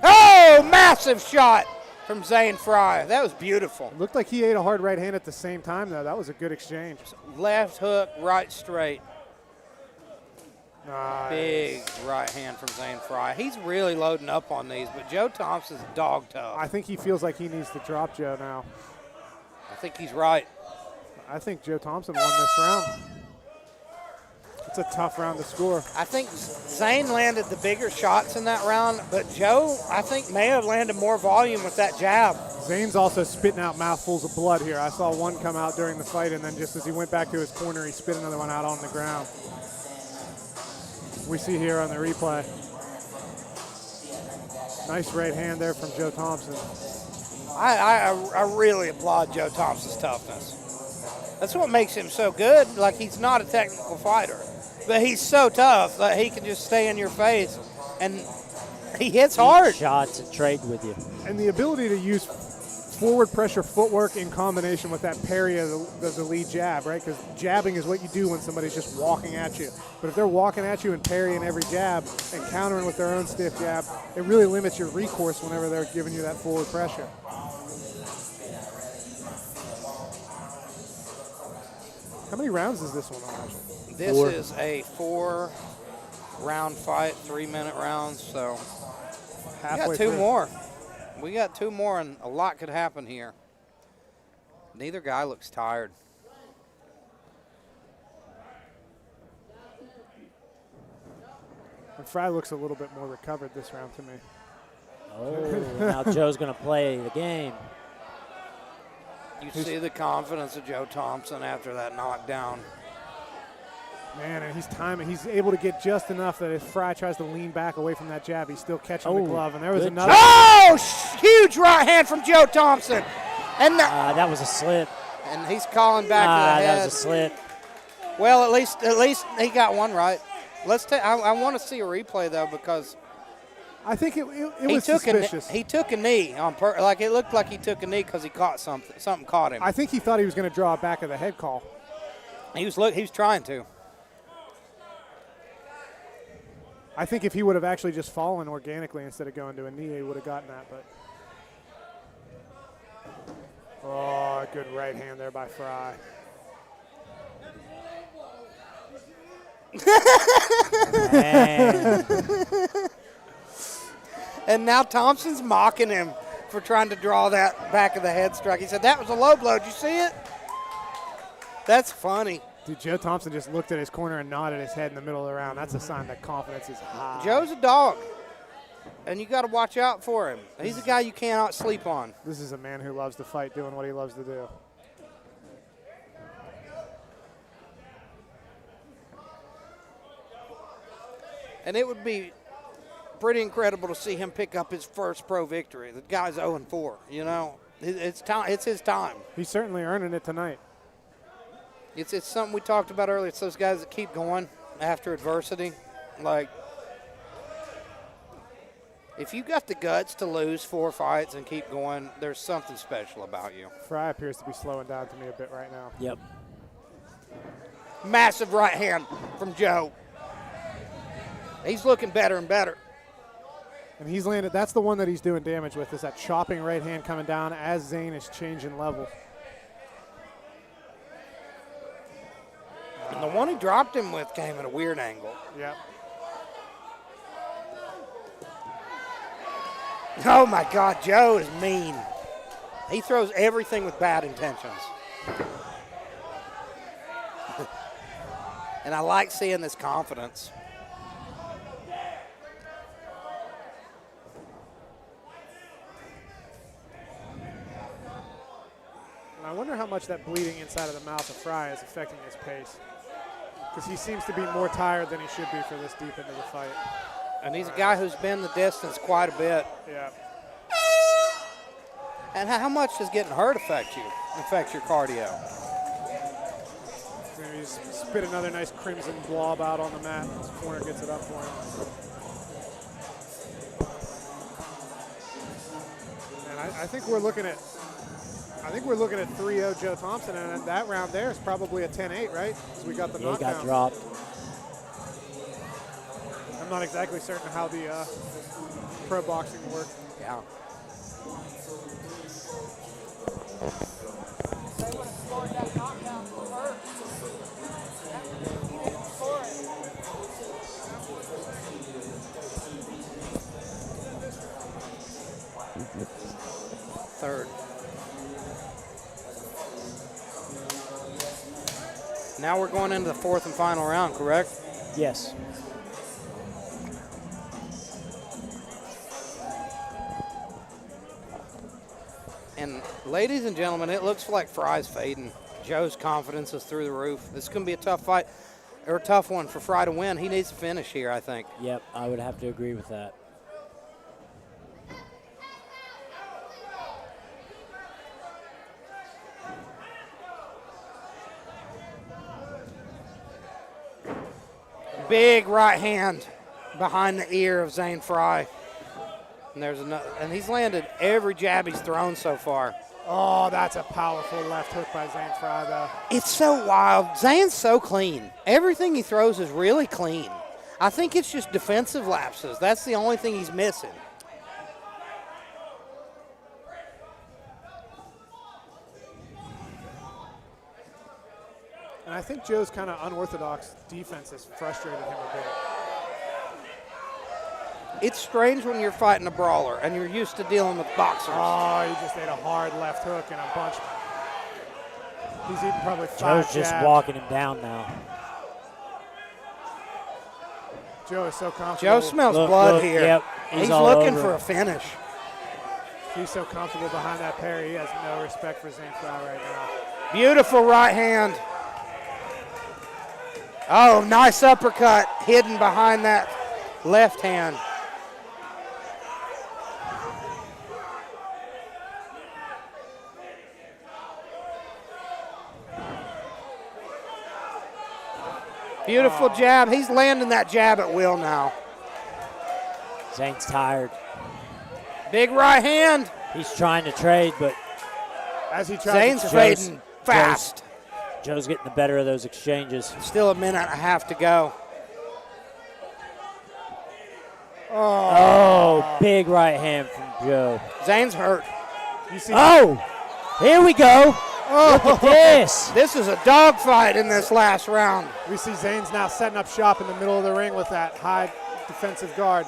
Oh, massive shot from Zane Fry. That was beautiful. Looked like he ate a hard right hand at the same time, though. That was a good exchange. Left hook, right straight. Nice. Big right hand from Zane Fry. He's really loading up on these, but Joe Thompson's dog tough. I think he feels like he needs to drop Joe now. I think he's right. I think Joe Thompson won this round. It's a tough round to score. I think Zane landed the bigger shots in that round, but Joe, I think, may have landed more volume with that jab. Zane's also spitting out mouthfuls of blood here. I saw one come out during the fight, and then just as he went back to his corner, he spit another one out on the ground. We see here on the replay. Nice right hand there from Joe Thompson. I really applaud Joe Thompson's toughness. That's what makes him so good. Like, he's not a technical fighter, but he's so tough that he can just stay in your face, and he hits hard. Shots and trade with you. And the ability to use forward pressure footwork in combination with that parry of the lead jab, right? Because jabbing is what you do when somebody's just walking at you. But if they're walking at you and parrying every jab and countering with their own stiff jab, it really limits your recourse whenever they're giving you that forward pressure. How many rounds is this one on? This Four. is a 4-round fight, 3-minute rounds, so we Halfway got two through. more. We got two more, and a lot could happen here. Neither guy looks tired. And Fry looks a little bit more recovered this round to me. Oh, now Joe's going to play the game. You see the confidence of Joe Thompson after that knockdown. Man, and he's timing. He's able to get just enough that if Fry tries to lean back away from that jab, he's still catching the Oh, glove. And there was good another. Oh, huge right hand from Joe Thompson. And That was a slip. and he's calling back to the That head. was a slip. Well, at least he got one right. Let's take. I want to see a replay though, because I think it he was took suspicious. he took a knee on like it looked like he took a knee because he caught something. Something caught him. I think he thought he was going to draw a back of the head call. He was trying to. I think if he would have actually just fallen organically instead of going to a knee, he would have gotten that. But oh, good right hand there by Fry. Man. And now Thompson's mocking him for trying to draw that back of the head strike. He said that was a low blow. Did you see it? That's funny. Dude, Joe Thompson just looked at his corner and nodded his head in the middle of the round. That's a sign that confidence is high. Joe's a dog, and you got to watch out for him. He's a guy you cannot sleep on. This is a man who loves to fight, doing what he loves to do. And it would be pretty incredible to see him pick up his first pro victory. The guy's 0-4, you know. It's time. It's his time. He's certainly earning it tonight. It's something we talked about earlier. It's those guys that keep going after adversity. Like, if you got the guts to lose 4 fights and keep going, there's something special about you. Fry appears to be slowing down to me a bit right now. Yep. Massive right hand from Joe. He's looking better and better. And he's landed. That's the one that he's doing damage with, is that chopping right hand coming down as Zane is changing level. And the one he dropped him with came at a weird angle. Yep. Oh, my God, Joe is mean. He throws everything with bad intentions. And I like seeing this confidence. And I wonder how much that bleeding inside of the mouth of Fry is affecting his pace. Because he seems to be more tired than he should be for this deep into the fight. And he's a guy who's been the distance quite a bit. Yeah. And how much does getting hurt affect you? Affect your cardio? So he's spit another nice crimson blob out on the mat. His corner gets it up for him. And I think we're looking at 3-0 Joe Thompson, and that round there is probably a 10-8, right? Because we got the knockdown. He got dropped. I'm not exactly certain how the pro boxing works. Yeah. They would have scored that knockdown first. He didn't score it. Third. Now we're going into the 4th and final round, correct? Yes. And ladies and gentlemen, it looks like Fry's fading. Joe's confidence is through the roof. This is going to be a tough fight, or a tough one for Fry to win. He needs to finish here, I think. Yep, I would have to agree with that. Big right hand behind the ear of Zane Fry. And there's another, and he's landed every jab he's thrown so far. Oh, that's a powerful left hook by Zane Fry, though. It's so wild. Zane's so clean. Everything he throws is really clean. I think it's just defensive lapses. That's the only thing he's missing. And I think Joe's kind of unorthodox defense has frustrated him a bit. It's strange when you're fighting a brawler and you're used to dealing with boxers. Oh, he just ate a hard left hook and a bunch. He's eating probably 5 Joe's just jabs. walking him down now. Joe is so comfortable. Joe smells blood look, here. Yep, He's all looking over for it. a finish. He's so comfortable behind that parry. He has no respect for Zane Fry right now. Beautiful right hand. Oh, nice uppercut hidden behind that left hand. Beautiful jab. He's landing that jab at will now. Zane's tired. Big right hand. He's trying to trade, but As he tries Zane's to fading fast. Joe's getting the better of those exchanges. Still a minute and a half to go. Oh, big right hand from Joe. Zane's hurt. you see, Oh, here we go. Look at this. This is a dogfight in this last round. we see Zane's now setting up shop in the middle of the ring with that high defensive guard.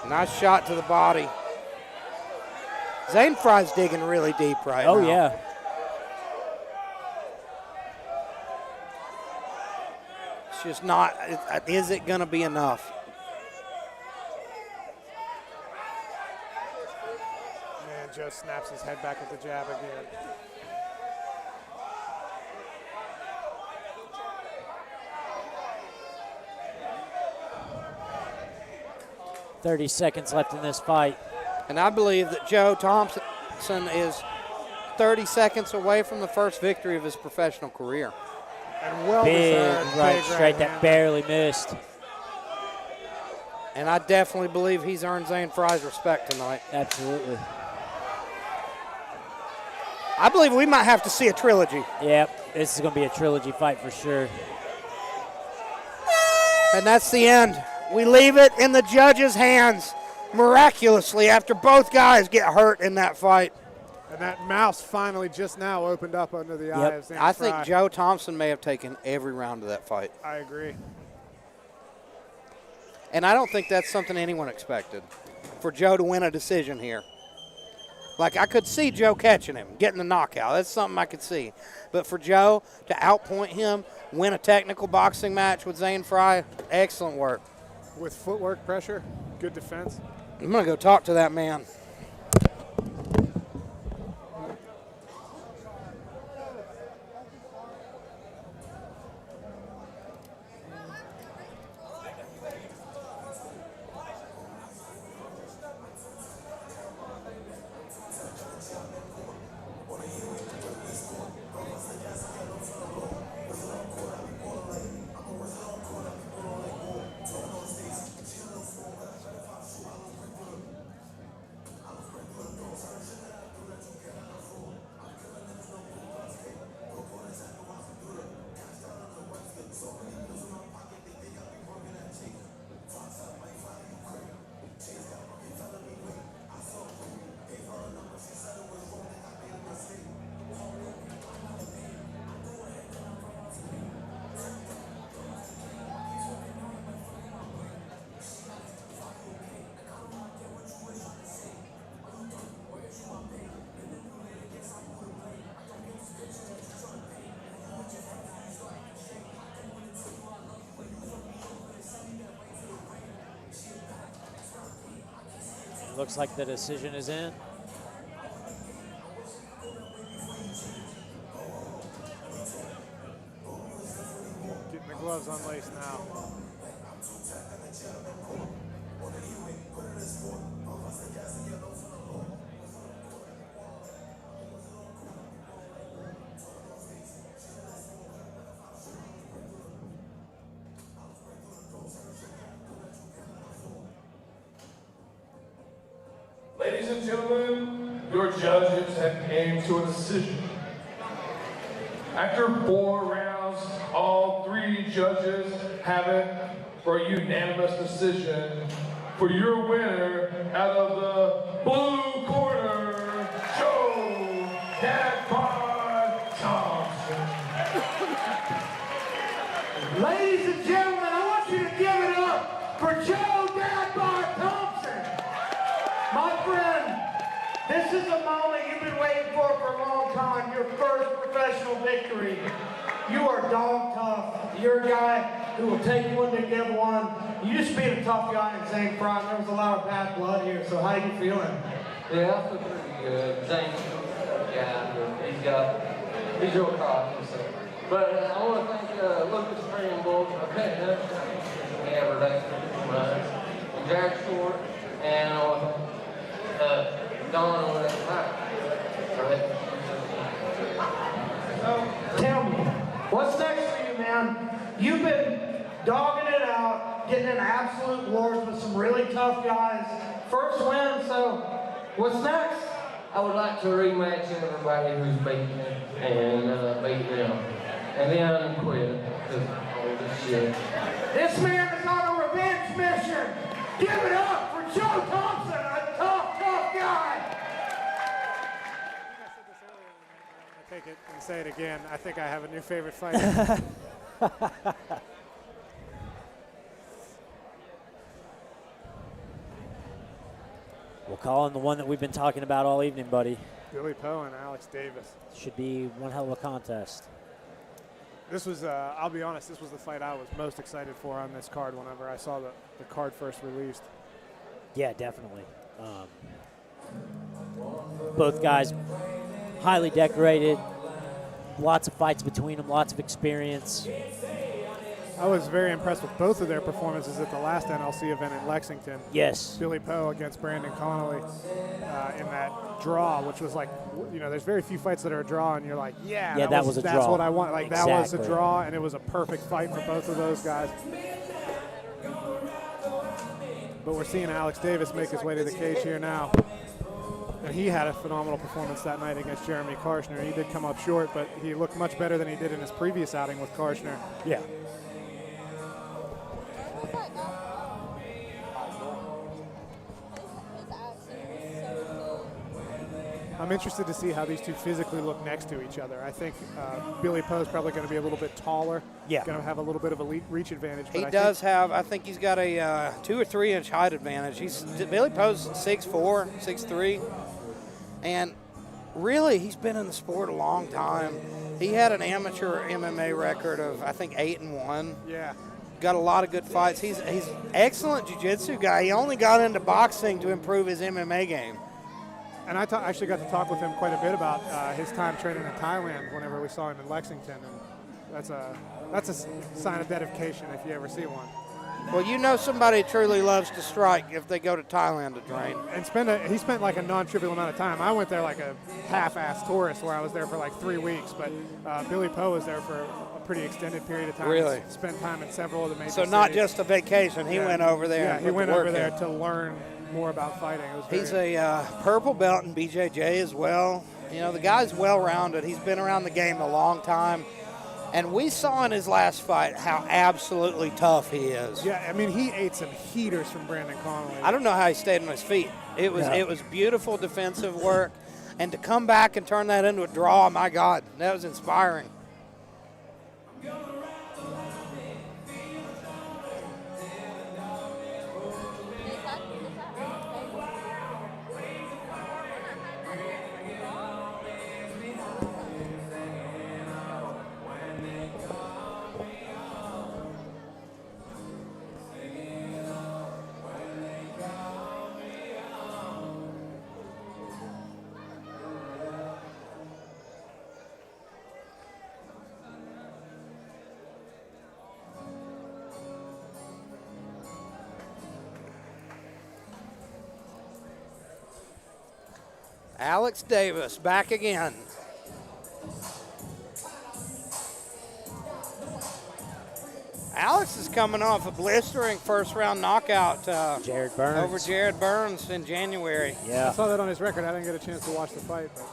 Nice shot to the body. Zane Fry's digging really deep right now. Oh, yeah. just not, is it going to be enough? Man, Joe snaps his head back with the jab again. .30 seconds left in this fight. And I believe that Joe Thompson is 30 seconds away from the first victory of his professional career. And well Big deserved, right big straight that hand. barely missed. And I definitely believe he's earned Zane Fry's respect tonight. Absolutely. I believe we might have to see a trilogy. Yep, this is going to be a trilogy fight for sure. And that's the end. We leave it in the judges' hands miraculously after both guys get hurt in that fight. And that mouse finally just now opened up under the eye of Zane I Fry. think Joe Thompson may have taken every round of that fight. I agree. And I don't think that's something anyone expected, for Joe to win a decision here. Like, I could see Joe catching him, getting the knockout. That's something I could see. But for Joe to outpoint him, win a technical boxing match with Zane Fry, excellent work. With footwork pressure, good defense. I'm going to go talk to that man. Looks like the decision is in. Getting the gloves unlaced now. Ladies and gentlemen, your judges have came to a decision. After 4 rounds, all 3 judges have it for a unanimous decision for your winner out of the blue corner, Joe Dadbod Thompson. Ladies and gentlemen, I want you to give it up for Joe Dadbod Thompson. My friend, this is a moment you've been waiting for a long time, your first professional victory. You are dog tough. You're a guy who will take one to give one. You just beat a tough guy in Zane Fry. There was a lot of bad blood here, so how are you feeling? Yeah, I feel pretty good. Zane's he's real cocky, so. But I want to thank Lucas Trimble, Everday, and Jack Short, and I want to thank Don on that fight. Tell me, what's next for you, man? You've been dogging it out, getting in absolute wars with some really tough guys. First win, so what's next? I would like to rematch everybody who's beaten him and beat them. And then quit, because all this shit. This man is on a revenge mission. Give it up for Joe Thompson, a tough guy. Take it and say it again. I think I have a new favorite fighter. We'll call in the one that we've been talking about all evening, buddy. Billy Poe and Alex Davis. Should be one hell of a contest. This was, I'll be honest, this was the fight I was most excited for on this card whenever I saw the card first released. Yeah, definitely. Both guys highly decorated, lots of fights between them, lots of experience. I was very impressed with both of their performances at the last NLC event in Lexington. Yes. Billy Poe against Brandon Connolly in that draw, which was like, you know, there's very few fights that are a draw, and you're like, yeah, that was a that's draw. what I want. Like, Exactly. that was a draw, and it was a perfect fight for both of those guys. But we're seeing Alex Davis make his way to the cage here now. And he had a phenomenal performance that night against Jeremy Karshner. He did come up short, but he looked much better than he did in his previous outing with Karshner. Yeah. I'm interested to see how these two physically look next to each other. I think Billy Poe's probably going to be a little bit taller. Yeah. Going to have a little bit of a reach advantage. He does have, I think he's got a 2 or 3 inch height advantage. Billy Poe's 6'4", 6'3", and really he's been in the sport a long time. He had an amateur MMA record of, I think, 8-1. Yeah. Got a lot of good fights. He's excellent jiu-jitsu guy. He only got into boxing to improve his MMA game. And I actually got to talk with him quite a bit about his time training in Thailand whenever we saw him in Lexington. And that's a sign of dedication if you ever see one. Well, you know somebody truly loves to strike if they go to Thailand to train. And he spent like a non-trivial amount of time. I went there like a half-assed tourist where I was there for like 3 weeks, but Billy Poe was there for a pretty extended period of time. Really? He spent time in several of the major So not cities. just a vacation. He went over there. Yeah, and he put went the work over there in. to learn more about fighting. It was He's a purple belt in BJJ as well. You know, the guy's well-rounded. He's been around the game a long time. And we saw in his last fight how absolutely tough he is. Yeah, I mean, he ate some heaters from Brandon Connolly. I don't know how he stayed on his feet. It was beautiful defensive work. And to come back and turn that into a draw, my God, that was inspiring. Alex Davis back again. Alex is coming off a blistering first-round knockout Jared Burns. over Jared Burns in January. Yeah. I saw that on his record. I didn't get a chance to watch the fight. But.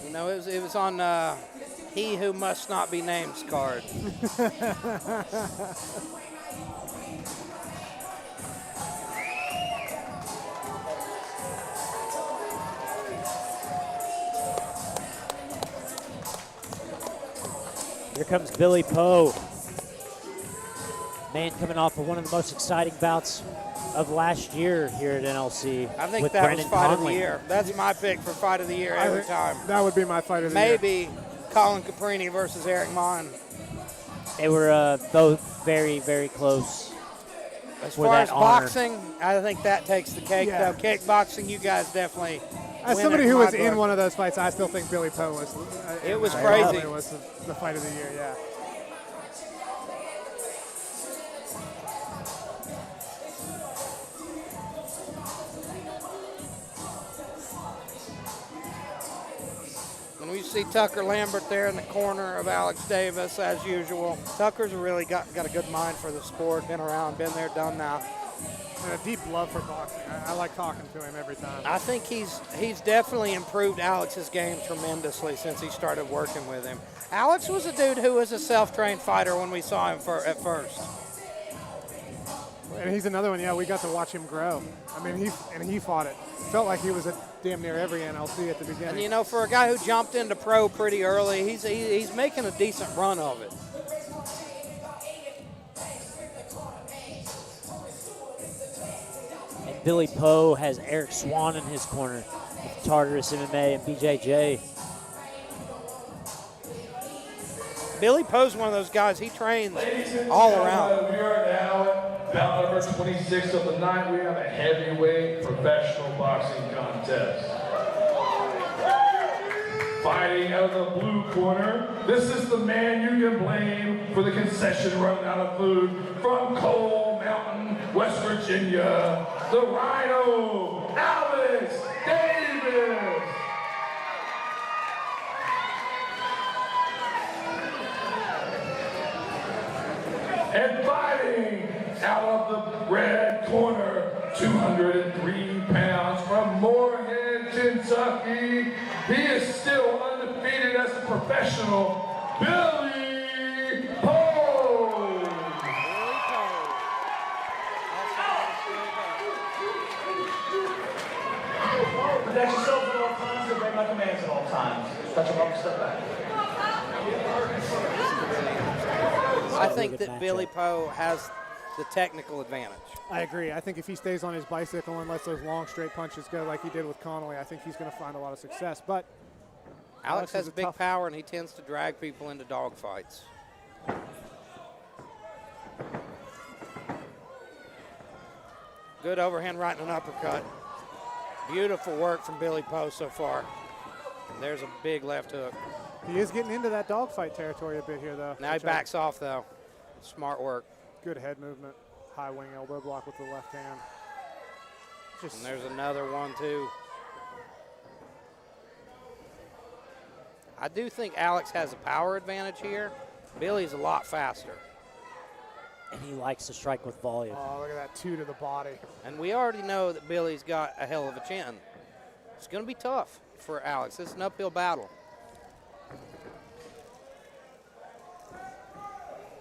You know, it was on He Who Must Not Be Named's card. Here comes Billy Poe. Man coming off of one of the most exciting bouts of last year here at NLC. I think with that Brandon was fight of Conley. the year. That's my pick for fight of the year every time. That would be my fight of the year. Maybe Colin Caprini versus Eric Mon. They were both very, very close. As for far that as honor. boxing, I think that takes the cake, Yeah. though. Kickboxing, you guys definitely As win somebody it who my was in book. one of those fights, I still think Billy Poe was. It was probably crazy. was the fight of the year, yeah. And we see Tucker Lambert there in the corner of Alex Davis, as usual. Tucker's really got a good mind for the sport, been around, been there, done that. And a deep love for boxing. I like talking to him every time. I think he's definitely improved Alex's game tremendously since he started working with him. Alex was a dude who was a self-trained fighter when we saw him at first. And he's another one, yeah, we got to watch him grow. I mean, he fought it. Felt like he was at damn near every NLC at the beginning. And, you know, for a guy who jumped into pro pretty early, he's making a decent run of it. And Billy Poe has Eric Swan in his corner with Tartarus MMA and BJJ. Billy Poe's one of those guys. He trains Ladies and all gentlemen, around. we are now at bout number 26 of the night. We have a heavyweight professional boxing contest. Fighting out of the blue corner, this is the man you can blame for the concession run out of food from Coal Mountain, West Virginia, the Rhino, Alex Davis. And fighting out of the red corner, 203 pounds from Moorhead, Kentucky. He is still undefeated as a professional, Billy Poe. Protect yourself at all times, obey my commands at all times. Touch him up, step back. I think that Billy Poe has the technical advantage. I agree. I think if he stays on his bicycle and lets those long straight punches go like he did with Connolly, I think he's going to find a lot of success. But Alex has is a big tough- power, and he tends to drag people into dogfights. Good overhand right and an uppercut. Beautiful work from Billy Poe so far. There's a big left hook. He is getting into that dogfight territory a bit here, though. Now he backs off, though. Smart work. Good head movement. High wing elbow block with the left hand. And there's another one, too. I do think Alex has a power advantage here. Billy's a lot faster. And he likes to strike with volume. Oh, look at that 2 to the body. And we already know that Billy's got a hell of a chin. It's going to be tough for Alex. It's an uphill battle.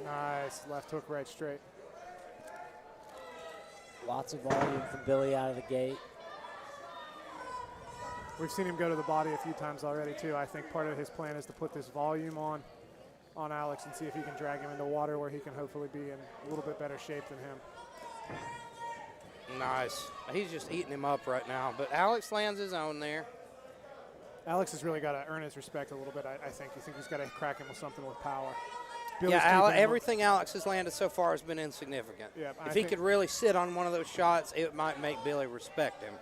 Nice. Left hook right straight. Lots of volume from Billy out of the gate. We've seen him go to the body a few times already, too. I think part of his plan is to put this volume on Alex and see if he can drag him into water where he can hopefully be in a little bit better shape than him. Nice. He's just eating him up right now. But Alex lands his own there. Alex has really got to earn his respect a little bit, I think. You think he's got to crack him with something with power. Billy's Yeah, keeping him- everything Alex has landed so far has been insignificant. Yeah, if he could really sit on one of those shots, it might make Billy respect him.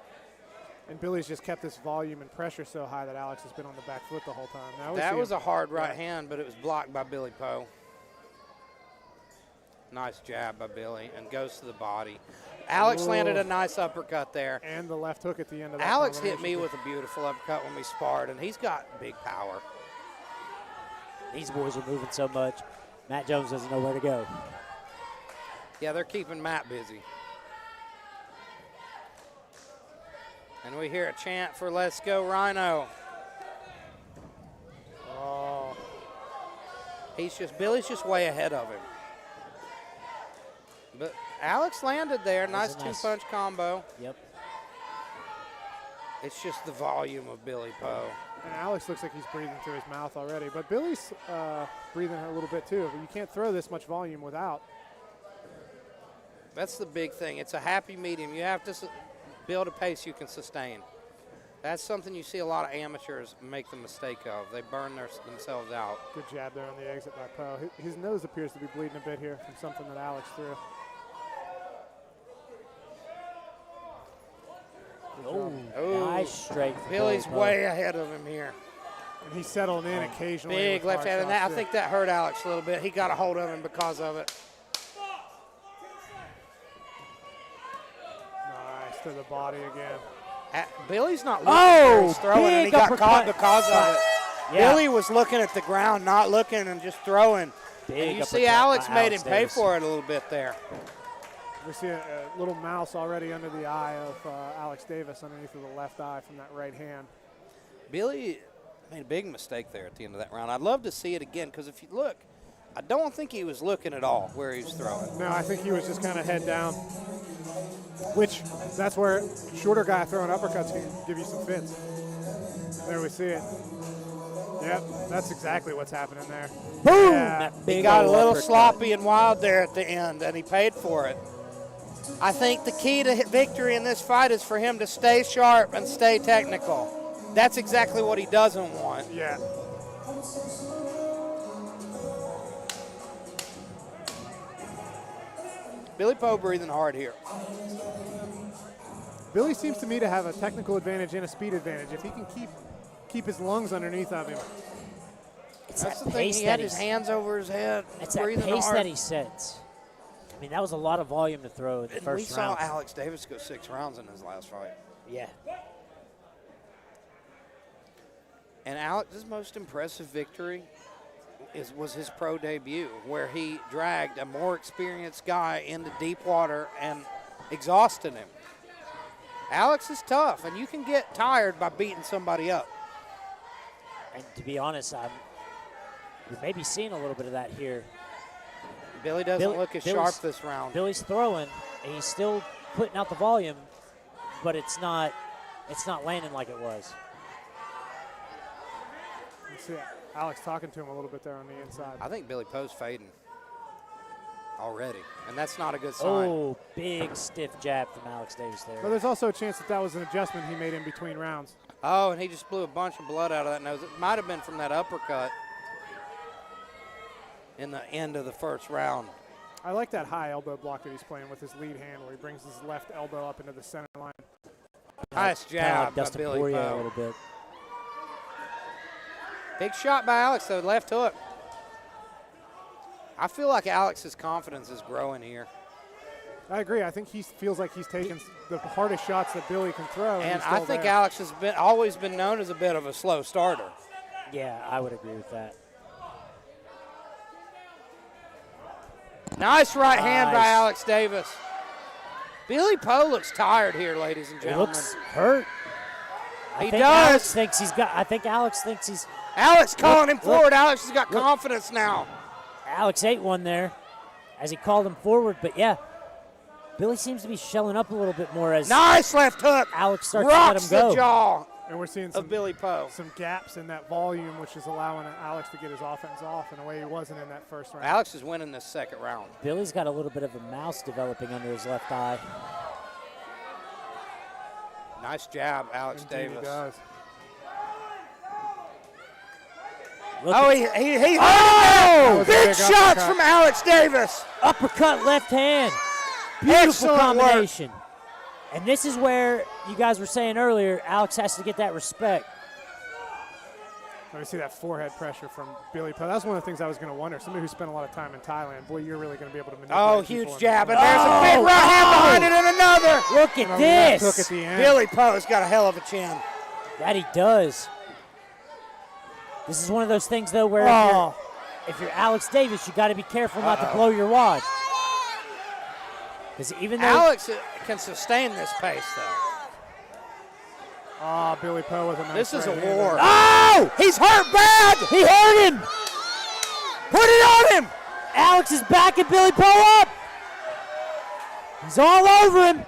And Billy's just kept this volume and pressure so high that Alex has been on the back foot the whole time. Now we That see was him- a hard right hand, but it was blocked by Billy Poe. Nice jab by Billy, and goes to the body. Alex landed a nice uppercut there. And the left hook at the end of that. Alex hit combination. me with a beautiful uppercut when we sparred, and he's got big power. These boys are moving so much. Matt Jones doesn't know where to go. Yeah, they're keeping Matt busy. And we hear a chant for Let's Go Rhino. Oh. Billy's just way ahead of him. But Alex landed there, nice two-punch combo. Yep. It's just the volume of Billy Poe. And Alex looks like he's breathing through his mouth already. But Billy's breathing a little bit, too. But you can't throw this much volume without. That's the big thing. It's a happy medium. You have to build a pace you can sustain. That's something you see a lot of amateurs make the mistake of. They burn themselves out. Good jab there on the exit by Poe. His nose appears to be bleeding a bit here from something that Alex threw. Oh, Oh. nice straight. from Billy's Billy Poe. way ahead of him here. And he's settled in occasionally. Big with left hard hand, and I shots, think too. that hurt Alex a little bit. He got a hold of him because of it. Nice to the body again. Billy's not looking where he's throwing, and he big got uppercut. caught because of it. Yeah. Billy was looking at the ground, not looking, and just throwing. Big And you see uppercut Alex by made Alex him pay Davis. for it a little bit there. We see a little mouse already under the eye of Alex Davis underneath of the left eye from that right hand. Billy made a big mistake there at the end of that round. I'd love to see it again, because if you look, I don't think he was looking at all where he was throwing. No, I think he was just kind of head down, which that's where shorter guy throwing uppercuts can give you some fits. There we see it. Yep, that's exactly what's happening there. Boom! Yeah. That He big got a old little uppercut. sloppy and wild there at the end, and he paid for it. I think the key to victory in this fight is for him to stay sharp and stay technical. That's exactly what he doesn't want. Yeah. Billy Poe breathing hard here. Billy seems to me to have a technical advantage and a speed advantage. If he can keep his lungs underneath of him. It's That's that the thing. pace He that had his hands over his head. It's that breathing pace hard. that he sets. I mean, that was a lot of volume to throw in the And first we round. saw Alex Davis go 6 rounds in his last fight. Yeah. And Alex's most impressive victory was his pro debut, where he dragged a more experienced guy into deep water and exhausted him. Alex is tough, and you can get tired by beating somebody up. And to be honest, we may be seeing a little bit of that here. Billy doesn't look as sharp this round. Billy's throwing, and he's still putting out the volume, but it's not landing like it was. You see Alex talking to him a little bit there on the inside. I think Billy Poe's fading already, and that's not a good sign. Oh, big stiff jab from Alex Davis there. But there's also a chance that was an adjustment he made in between rounds. Oh, and he just blew a bunch of blood out of that nose. It might have been from that uppercut in the end of the first round. I like that high elbow block that he's playing with his lead hand, where he brings his left elbow up into the center line. Nice Kinda jab like by Dustin Billy Poirier a Poe. little bit. Big shot by Alex, though, left hook. I feel like Alex's confidence is growing here. I agree. I think he feels like he's taking the hardest shots that Billy can throw. And he's I still think there. Alex has always been known as a bit of a slow starter. Yeah, I would agree with that. Nice right hand by Nice. Alex Davis. Billy Poe looks tired here, ladies and He gentlemen. looks hurt. He I think does. Alex thinks he's. Alex calling him Look, forward. Alex has got look. confidence now. Alex ate one there as he called him forward, but yeah, Billy seems to be shelling up a little bit more as Nice left hook. Alex starts Rocks to let him the go. jaw And we're seeing of Billy Poe. some gaps in that volume, which is allowing Alex to get his offense off in a way he wasn't in that first round. Alex is winning this second round. Billy's got a little bit of a mouse developing under his left eye. Nice jab, Alex Indeed Davis. He does. Look Oh, at- he That was a big big shots uppercut. from Alex Davis. uppercut left hand. Beautiful Excellent work. combination. And this is where you guys were saying earlier, Alex has to get that respect. Let me see that forehead pressure from Billy Poe. That's one of the things I was going to wonder. Somebody who spent a lot of time in Thailand, boy, you're really going to be able to manipulate Oh, people huge in jab, this and there's a big right hand behind it and another. Look And at a left hook at this. the end. Billy Poe's got a hell of a chin. That he does. This is one of those things, though, where if you're Alex Davis, you got to be careful not to blow your wad. Because even though Alex can sustain this pace, though. Ah, Billy Poe with a nice This is a right hand war. there. Oh, he's hurt bad. he hurt him, Put it on him. Alex is backing Billy Poe up. He's all over him.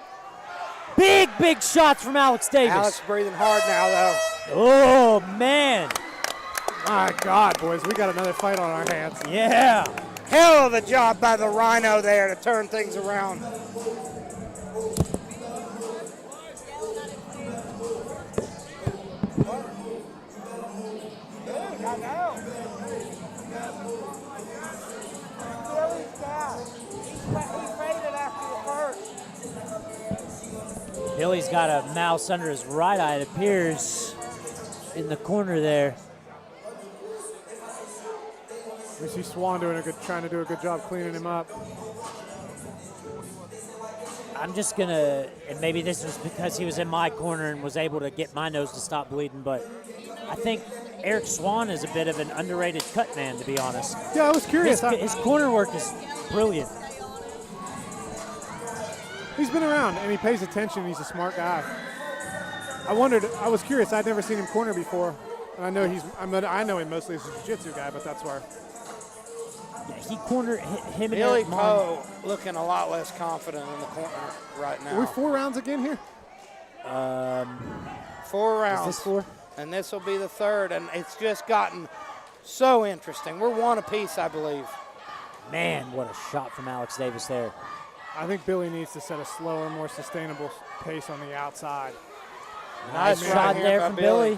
Big, big shots from Alex Davis. Alex breathing hard now, though. Oh, man. My God, boys, we got another fight on our hands. Yeah. Hell of a job by the Rhino there to turn things around. Billy's down. He faded after the first. Billy's got a mouse under his right eye, it appears, in the corner there. We see Swan trying to do a good job cleaning him up. I'm just going to, and maybe this was because he was in my corner and was able to get my nose to stop bleeding, but I think Eric Swan is a bit of an underrated cut man, to be honest. Yeah, I was curious. His corner work is brilliant. He's been around and he pays attention. He's a smart guy. I was curious. I'd never seen him corner before, and I know him mostly as a jiu-jitsu guy, but that's where. Yeah, he cornered him and Billy Eric Mon. Poe looking a lot less confident in the corner right now. Are we 4 rounds again here? 4 rounds. Is this 4? And this will be the third, and it's just gotten so interesting. We're 1 apiece, I believe. Man, what a shot from Alex Davis there. I think Billy needs to set a slower, more sustainable pace on the outside. Nice right shot hand there by from Billy.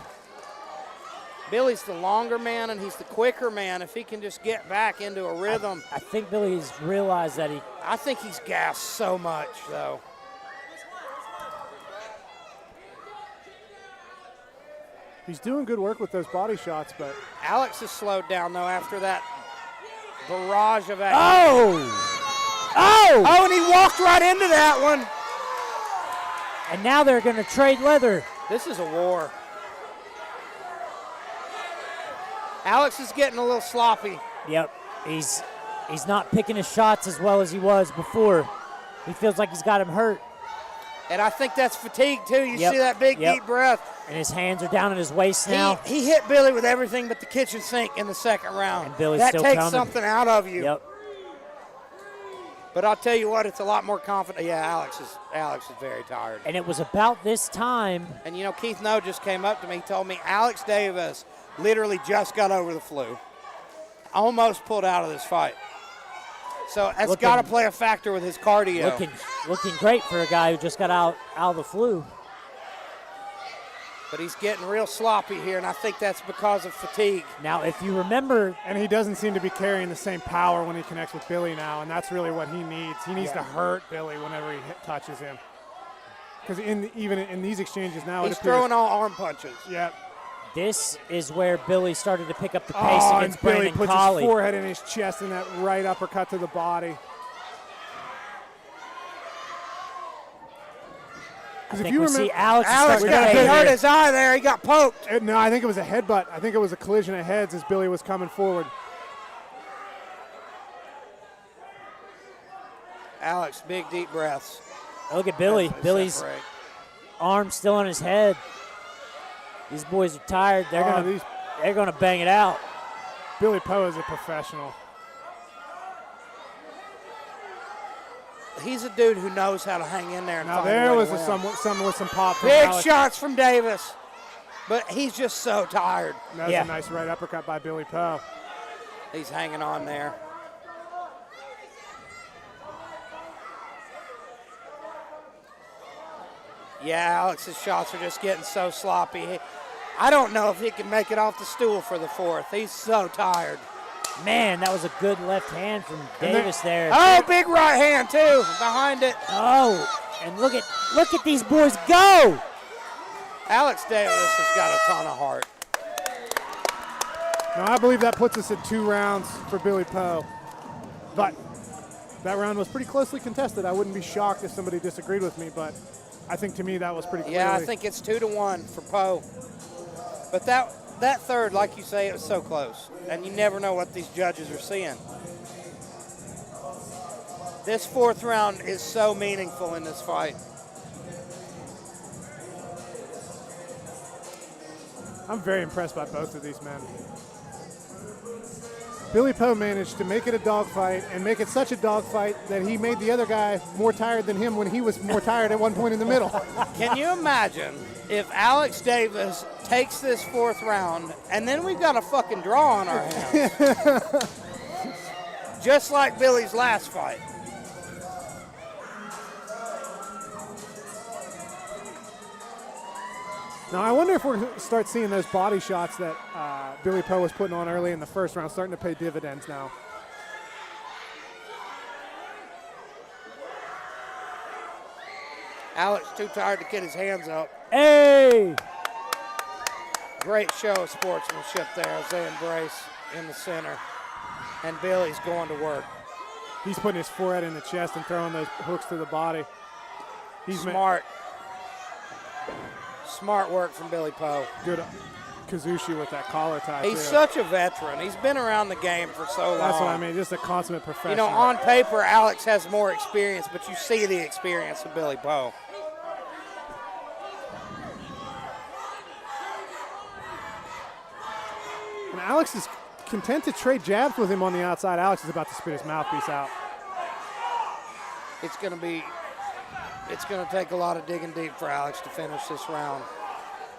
Billy's the longer man and he's the quicker man. If he can just get back into a rhythm. I think Billy's realized that I think he's gassed so much, though. He's doing good work with those body shots, but Alex has slowed down, though, after that barrage of action. Oh, and he walked right into that one. and now they're going to trade leather. This is a war. Alex is getting a little sloppy. Yep, he's not picking his shots as well as he was before. He feels like he's got him hurt. And I think that's fatigue, too. You Yep, see that big, yep. deep breath. And his hands are down at his waist now. He hit Billy with everything but the kitchen sink in the second round. And Billy's that still takes coming. something out of you. Yep. But I'll tell you what, it's a lot more confident. Yeah, Alex is very tired. And it was about this time. And, you know, Keith Noe just came up to me. He told me Alex Davis literally just got over the flu. Almost pulled out of this fight. So that's got to play a factor with his cardio. Looking great for a guy who just got out of the flu. But he's getting real sloppy here, and I think that's because of fatigue. Now, if you remember, and he doesn't seem to be carrying the same power when he connects with Billy now, and that's really what he needs. He needs to hurt Billy whenever he touches him. Because even in these exchanges now, he's throwing all arm punches. Yep. this is where Billy started to pick up the pace against and Billy Brandon puts Colley. his forehead in his chest and that right uppercut to the body. I think we see Alex he hurt his eye there. He got poked. No, I think it was a headbutt. I think it was a collision of heads as Billy was coming forward. Alex, big, deep breaths. Look at Billy. Billy's arm still on his head. These boys are tired. They're gonna bang it out. Billy Poe is a professional. He's a dude who knows how to hang in there. And Now find there a way was to win. someone with some pop. From Big Alex. shots from Davis, but he's just so tired. That was a nice right uppercut by Billy Poe. He's hanging on there. Yeah, Alex's shots are just getting so sloppy. I don't know if he can make it off the stool for the fourth. He's so tired. Man, that was a good left hand from Davis there. Oh, big right hand too, behind it. Oh, and look at these boys go. Alex Davis has got a ton of heart. Now I believe that puts us at 2 rounds for Billy Poe. But that round was pretty closely contested. I wouldn't be shocked if somebody disagreed with me, but I think to me that was pretty clearly. Yeah, I think it's 2-1 for Poe. But that third, like you say, it was so close. And you never know what these judges are seeing. This fourth round is so meaningful in this fight. I'm very impressed by both of these men. Billy Poe managed to make it a dogfight and make it such a dogfight that he made the other guy more tired than him when he was more tired at one point in the middle. Can you imagine if Alex Davis takes this fourth round and then we've got a fucking draw on our hands? Just like Billy's last fight. Now, I wonder if we're going to start seeing those body shots that Billy Poe was putting on early in the first round starting to pay dividends now. Alex too tired to get his hands up. Hey! Great show of sportsmanship there as they embrace in the center. And Billy's going to work. He's putting his forehead in the chest and throwing those hooks to the body. He's smart. Smart work from Billy Poe. Good Kazushi with that collar tie. He's such a veteran. He's been around the game for so long. That's what I mean, just a consummate professional. You know, on paper, Alex has more experience, but you see the experience of Billy Poe. And Alex is content to trade jabs with him on the outside. Alex is about to spit his mouthpiece out. It's going to take a lot of digging deep for Alex to finish this round.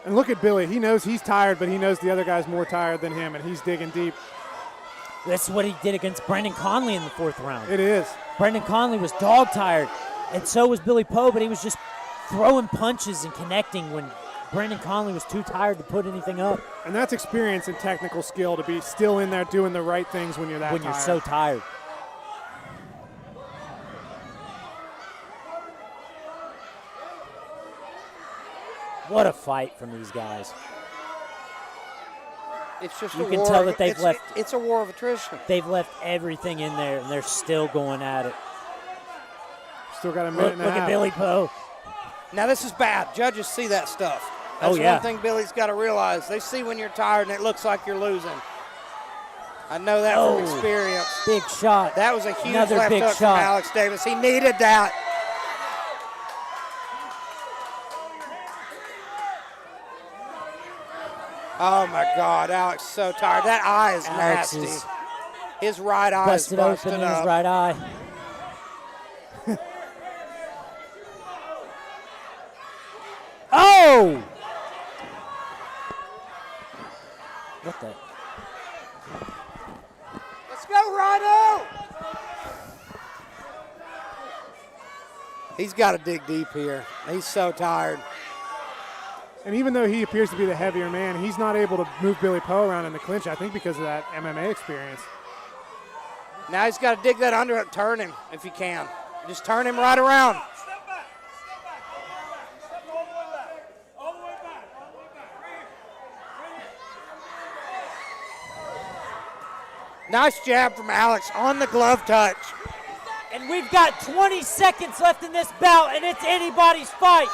And look at Billy. He knows he's tired, but he knows the other guy's more tired than him, and he's digging deep. That's what he did against Brandon Conley in the fourth round. It is. Brandon Conley was dog tired, and so was Billy Poe, but he was just throwing punches and connecting when Brandon Conley was too tired to put anything up. And that's experience and technical skill to be still in there doing the right things when you're that When tired. you're so tired. What a fight from these guys. It's just You a can war tell of- that they've it's- left. It's a war of attrition. They've left everything in there, and they're still going at it. Still got a minute and a Look half. at Billy Poe. Now this is bad. Judges see that stuff. Oh, That's yeah. one thing Billy's got to realize. They see when you're tired and it looks like you're losing. I know that Oh. from experience. Big shot. That was a huge Another left big hook shot. from Alex Davis. He needed that. Oh my God, Alex is so tired. That eye is Alex nasty. is His right eye is busted busted open in up. his right eye. Oh! What the? Let's go, Rhino! He's got to dig deep here. He's so tired. And even though he appears to be the heavier man, he's not able to move Billy Poe around in the clinch, I think because of that MMA experience. Now he's got to dig that under it, turn him if you can. Just turn him right around. Nice jab from Alex on the glove touch. And we've got 20 seconds left in this bout, and it's anybody's fight.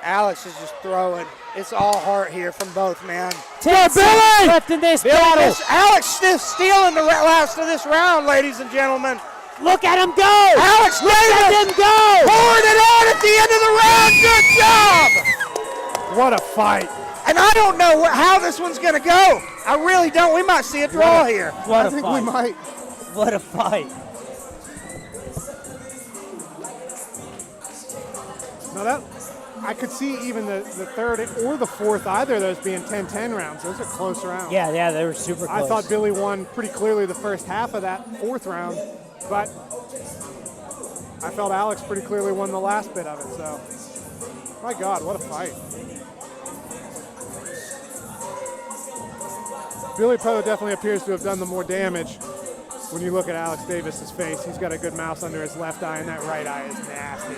Alex is just throwing. It's all heart here from both men. 10 seconds left in this battle. Alex is stealing the last of this round, ladies and gentlemen. Look at him go. Alex Look at Davis him go. pouring it on at the end of the round. Good job. What a fight. And I don't know how this one's going to go. I really don't. We might see a draw here. What I a think fight. we might. What a fight. Now that, I could see even the third or the fourth, either of those being 10-10 rounds. Those are close rounds. Yeah, they were super close. I thought Billy won pretty clearly the first half of that fourth round, but I felt Alex pretty clearly won the last bit of it. So, my God, what a fight. Billy Poe definitely appears to have done the more damage when you look at Alex Davis's face. He's got a good mouse under his left eye, and that right eye is nasty.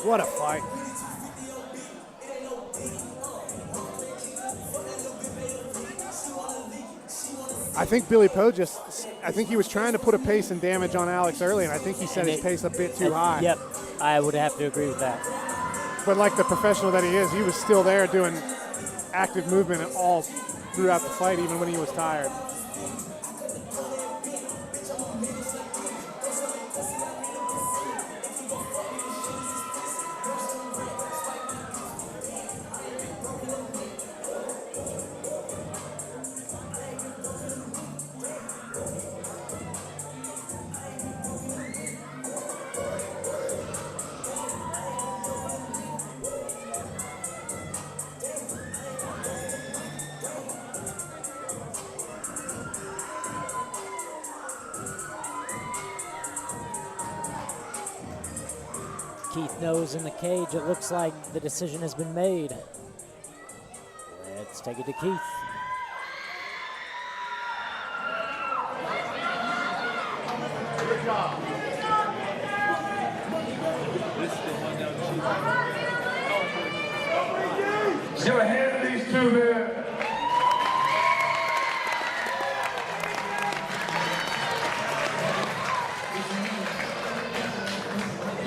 What a fight. I think Billy Poe I think he was trying to put a pace and damage on Alex early, and I think he set his pace a bit too high. Yep, I would have to agree with that. But like the professional that he is, he was still there doing active movement all throughout the fight, even when he was tired. Keith knows in the cage, it looks like the decision has been made. Let's take it to Keith. Good job. Give a hand to these two men.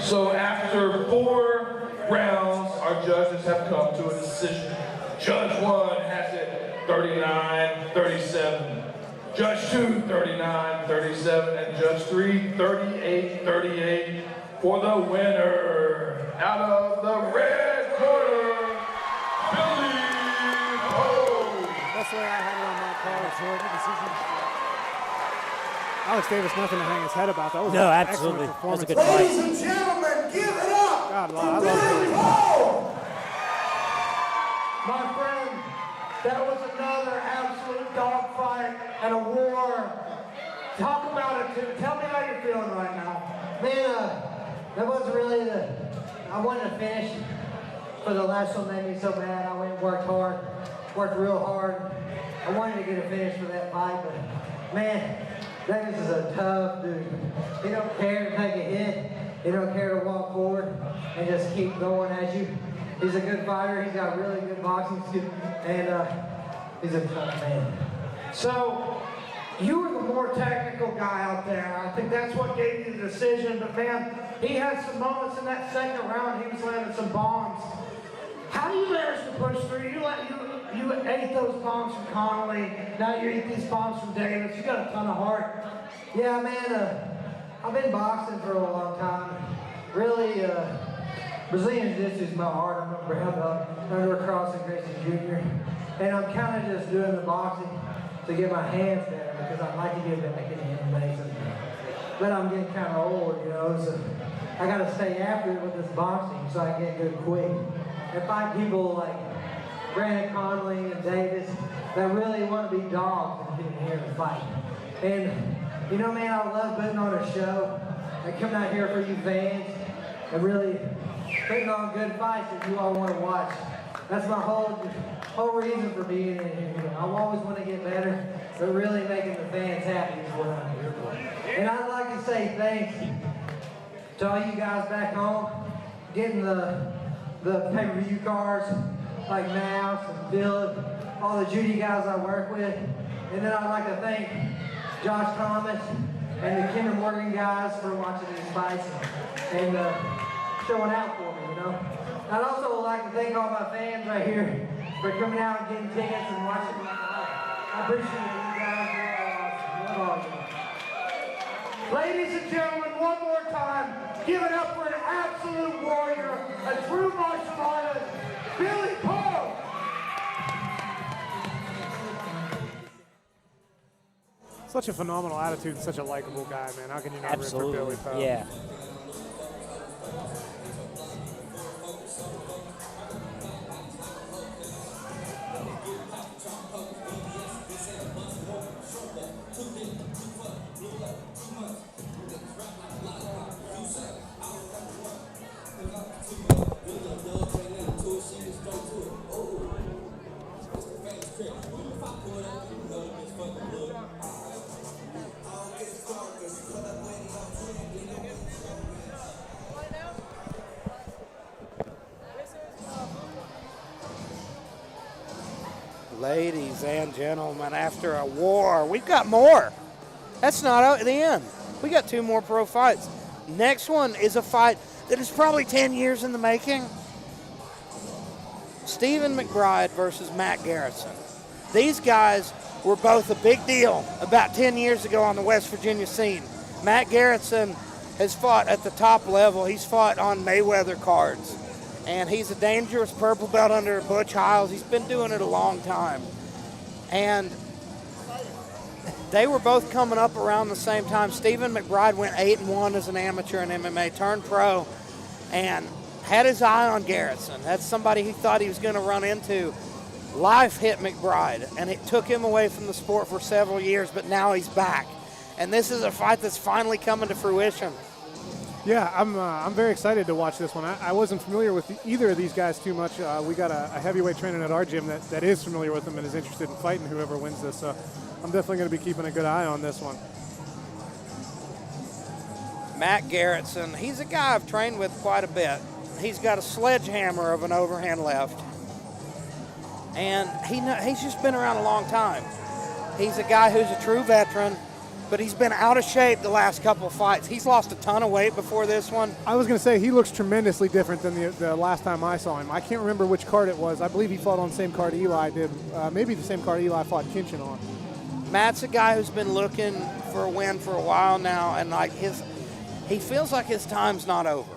So after 4 rounds, our judges have come to a decision. Judge 1 has it 39-37. Judge 2, 39-37. And Judge 3, 38-38 for the winner. Out of the red corner, Billy Poe. That's the way I had it on my call. Alex Davis, nothing to hang his head about. That was No, an absolutely. excellent That was a performance. good fight. Ladies and gentlemen, give it up. God, I love Billy. My friend, that was another absolute dogfight and a war. Talk about it, Coon. Tell me how you're feeling right now. Man, that wasn't really I wanted to finish, but the last one made me so mad. I went and worked hard, worked real hard. I wanted to get a finish for that fight, but man, Davis is a tough dude. He don't care to take a hit. He don't care to walk forward and just keep going at you. He's a good fighter. He's got really good boxing skills, and he's a tough man. So, you were the more technical guy out there. I think that's what gave you the decision. But man, he had some moments in that second round. He was landing some bombs. How do you manage to push through? You ate those bombs from Connolly. Now you eat these bombs from Davis. You got a ton of heart. Yeah, man. I've been boxing for a long time. Really, Brazilian Jiu-Jitsu is my heart. I'm a brown belt under Cross and Gracie Jr. And I'm kind of just doing the boxing to get my hands better because I'd like to get back in the MMA. But I'm getting kind of old, you know, so I got to stay after it with this boxing so I can get good quick. And find people like Brandon Conley and Davis that really want to be dogs and get here to fight. And, you know, man, I love putting on a show. I come out here for you fans and really putting on good fights that you all want to watch. That's my whole reason for being in here. You know, I always want to get better, but really making the fans happy is what I'm here for. And I'd like to say thanks to all you guys back home, getting the pay-per-view cards like Mouse and Philip, all the Judy guys I work with. And then I'd like to thank Josh Thomas and the Kinder Morgan guys for watching these fights and showing out for me, you know. I'd also like to thank all my fans right here for coming out and getting tickets and watching my fight. I appreciate you guys. You're all awesome. Love all you. Ladies and gentlemen, one more time, give it up for an absolute warrior, a true martial artist, Billy Poe. Such a phenomenal attitude and such a likable guy, man. How can you not Absolutely. root for Billy Poe? Yeah. Ladies and gentlemen, after a war, we've got more. That's not the end. We got 2 more pro fights. Next one is a fight that is probably 10 years in the making. Stephen McBride versus Matt Garrison. These guys were both a big deal about 10 years ago on the West Virginia scene. Matt Garrison has fought at the top level. He's fought on Mayweather cards. And he's a dangerous purple belt under Butch Hiles. He's been doing it a long time. And they were both coming up around the same time. Stephen McBride went 8-1 as an amateur in MMA, turned pro, and had his eye on Garrison. That's somebody he thought he was going to run into. Life hit McBride, and it took him away from the sport for several years, but now he's back. And this is a fight that's finally coming to fruition. Yeah, I'm very excited to watch this one. I wasn't familiar with either of these guys too much. We got a heavyweight training at our gym that is familiar with them and is interested in fighting whoever wins this. So I'm definitely going to be keeping a good eye on this one. Matt Garrison, he's a guy I've trained with quite a bit. He's got a sledgehammer of an overhand left. And he's just been around a long time. He's a guy who's a true veteran, but he's been out of shape the last couple of fights. He's lost a ton of weight before this one. I was going to say he looks tremendously different than the last time I saw him. I can't remember which card it was. I believe he fought on the same card Eli did. Maybe the same card Eli fought Kinchin on. Matt's a guy who's been looking for a win for a while now, and he feels like his time's not over.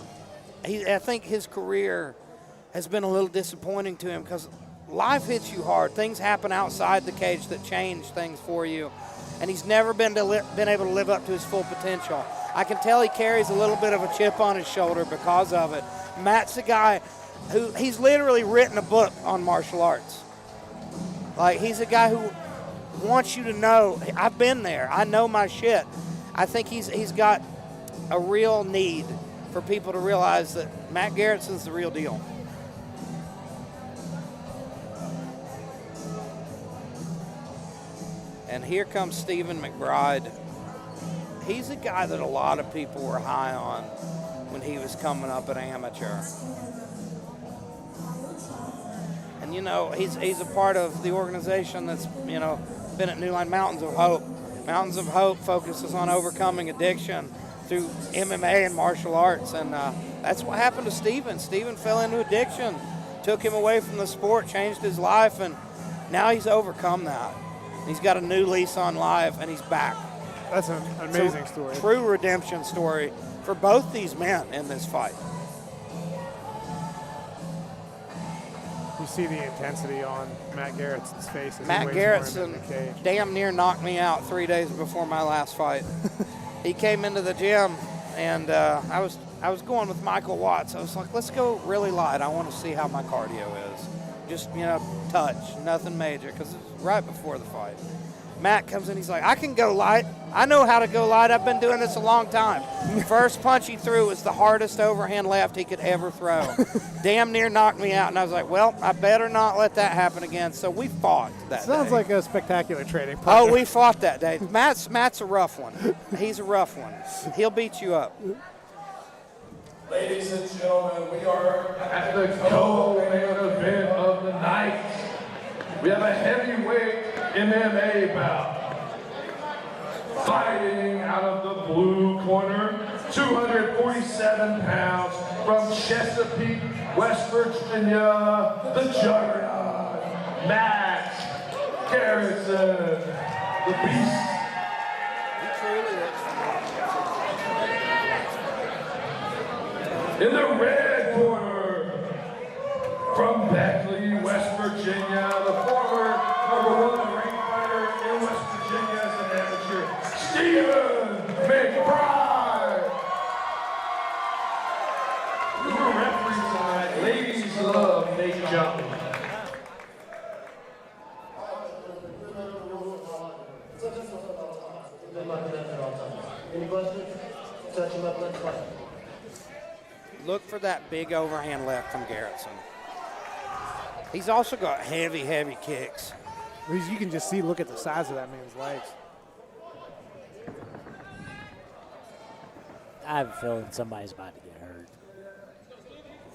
I think his career has been a little disappointing to him because life hits you hard. Things happen outside the cage that change things for you. And he's never been able to live up to his full potential. I can tell he carries a little bit of a chip on his shoulder because of it. Matt's a guy who he's literally written a book on martial arts. Like, he's a guy who wants you to know, I've been there. I know my shit. I think he's got a real need for people to realize that Matt Garrettson's the real deal. And here comes Stephen McBride. He's a guy that a lot of people were high on when he was coming up at amateur. And, you know, he's a part of the organization that's, you know, been at New Line Mountains of Hope. Mountains of Hope focuses on overcoming addiction through MMA and martial arts. And that's what happened to Stephen. Stephen fell into addiction, took him away from the sport, changed his life, and now he's overcome that. He's got a new lease on life, and he's back. That's an amazing story. True redemption story for both these men in this fight. You see the intensity on Matt Garrettson's face. As Matt he waits for him Garrettson in the cage. damn near knocked me out 3 days before my last fight. He came into the gym, and I was going with Michael Watts. I was like, let's go really light. I want to see how my cardio is. Just, you know, touch, nothing major, because it was right before the fight. Matt comes in, he's like, I can go light. I know how to go light. I've been doing this a long time. First punch he threw was the hardest overhand left he could ever throw. Damn near knocked me out, and I was like, well, I better not let that happen again. So we fought that Sounds day. like a spectacular training partner. Oh, we fought that day. Matt's a rough one. He's a rough one. He'll beat you up. Ladies and gentlemen, we are At the co-main event of the night, we have a heavyweight MMA bout. Fighting out of the blue corner, 247 pounds, from Chesapeake, West Virginia, the juggernaut, Matt Garretson, the beast. In the red corner, from Begley, West Virginia, the former #1 ranked fighter in West Virginia as an amateur, Stephen McBride. Your referee side, ladies love Nate Johnson. Any questions? Touch him up, let's fight. Look for that big overhand left from Garretson. He's also got heavy, heavy kicks. You can just see, look at the size of that man's legs. I have a feeling somebody's about to get hurt.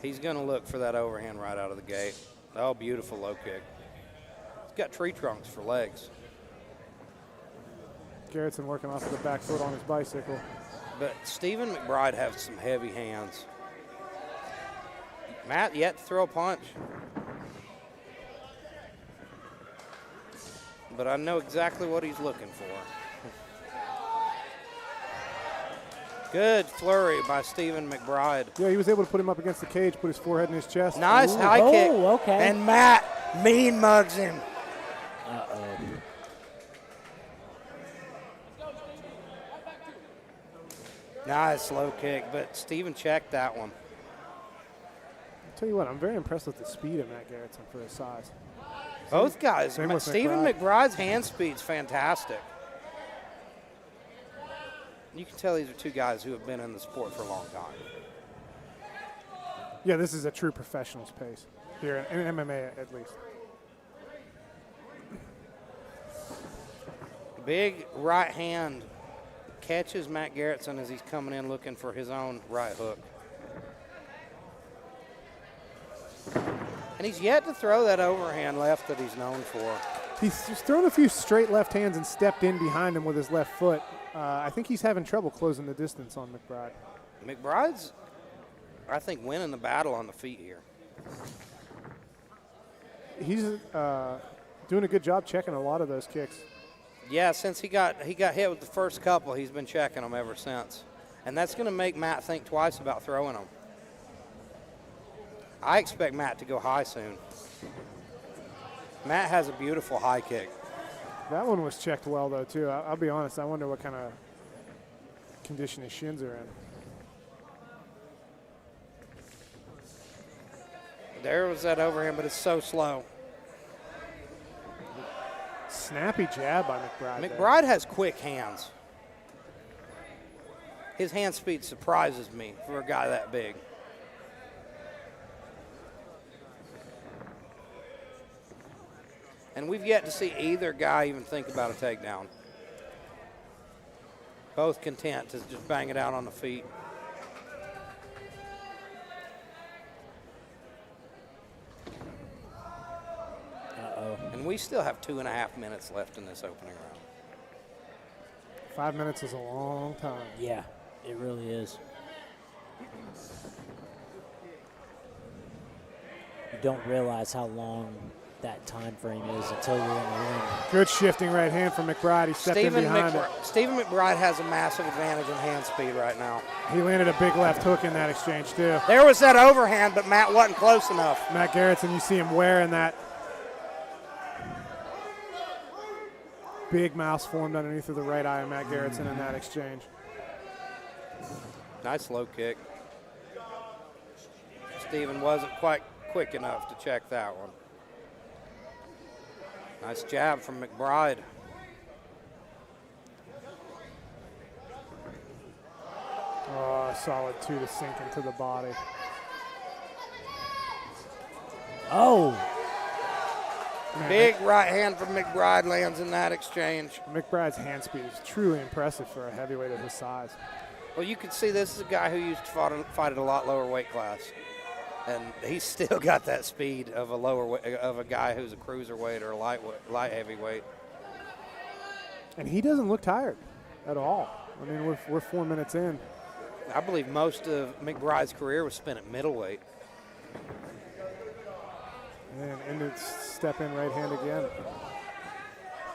He's going to look for that overhand right out of the gate. Oh, beautiful low kick. He's got tree trunks for legs. Garretson working off of the back foot on his bicycle. But Stephen McBride has some heavy hands. Matt yet to throw a punch. But I know exactly what he's looking for. Good flurry by Stephen McBride. Yeah, he was able to put him up against the cage, put his forehead in his chest. Nice high kick. Okay. And Matt mean mugs him. Uh-oh. Nice low kick, but Stephen checked that one. I'll tell you what, I'm very impressed with the speed of Matt Garretson for his size. Both guys. Same with Stephen McBride. McBride's hand speed's fantastic. You can tell these are two guys who have been in the sport for a long time. Yeah, this is a true professional's pace here in MMA at least. Big right hand catches Matt Garretson as he's coming in looking for his own right hook. And he's yet to throw that overhand left that he's known for. He's just thrown a few straight left hands and stepped in behind him with his left foot. I think he's having trouble closing the distance on McBride. McBride's, I think, winning the battle on the feet here. He's doing a good job checking a lot of those kicks. Yeah, since he got hit with the first couple, he's been checking them ever since. And that's going to make Matt think twice about throwing them. I expect Matt to go high soon. Matt has a beautiful high kick. That one was checked well, though, too. I'll be honest. I wonder what kind of condition his shins are in. There was that overhand, but it's so slow. Snappy jab by McBride. McBride has quick hands. His hand speed surprises me for a guy that big. And we've yet to see either guy even think about a takedown. Both content to just bang it out on the feet. Uh-oh. And we still have 2.5 minutes left in this opening round. 5 minutes is a long time. Yeah, it really is. You don't realize how long that time frame is until you're in the ring. Good shifting right hand from McBride. He stepped in behind it. Stephen McBride has a massive advantage in hand speed right now. He landed a big left hook in that exchange, too. There was that overhand, but Matt wasn't close enough. Matt Garrison, you see him wearing that. Big mouse formed underneath of the right eye of Matt Garrison in that exchange. Nice low kick. Stephen wasn't quite quick enough to check that one. Nice jab from McBride. Oh, a solid 2 to sink into the body. Oh! Man, Big right hand from McBride lands in that exchange. McBride's hand speed is truly impressive for a heavyweight of his size. Well, you can see this is a guy who used to fight at a lot lower weight class. And he's still got that speed of a guy who's a cruiserweight or a light heavyweight. And he doesn't look tired at all. I mean, we're 4 minutes in. I believe most of McBride's career was spent at middleweight. And ended step in right hand again.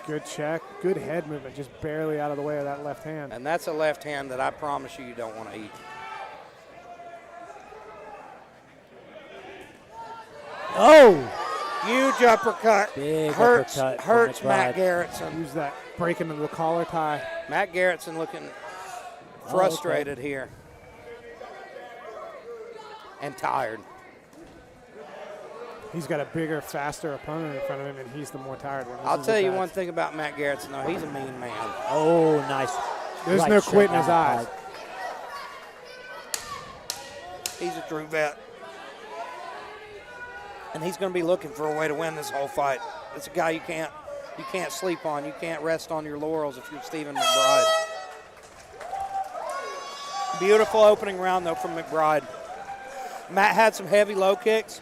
Good check, good head movement, just barely out of the way of that left hand. And that's a left hand that I promise you don't want to eat. Oh! Huge uppercut. Big hurts uppercut hurts from Matt McBride. Garrison. Use that break into the collar tie. Matt Garrison looking frustrated here. And tired. He's got a bigger, faster opponent in front of him, and he's the more tired one. I'll tell you one thing about Matt Garrison, though. He's a mean man. Oh, nice. There's Right no straight quit in down his the eyes. pipe. He's a true vet. And he's going to be looking for a way to win this whole fight. It's a guy you can't sleep on. You can't rest on your laurels if you're Stephen McBride. Beautiful opening round, though, from McBride. Matt had some heavy low kicks,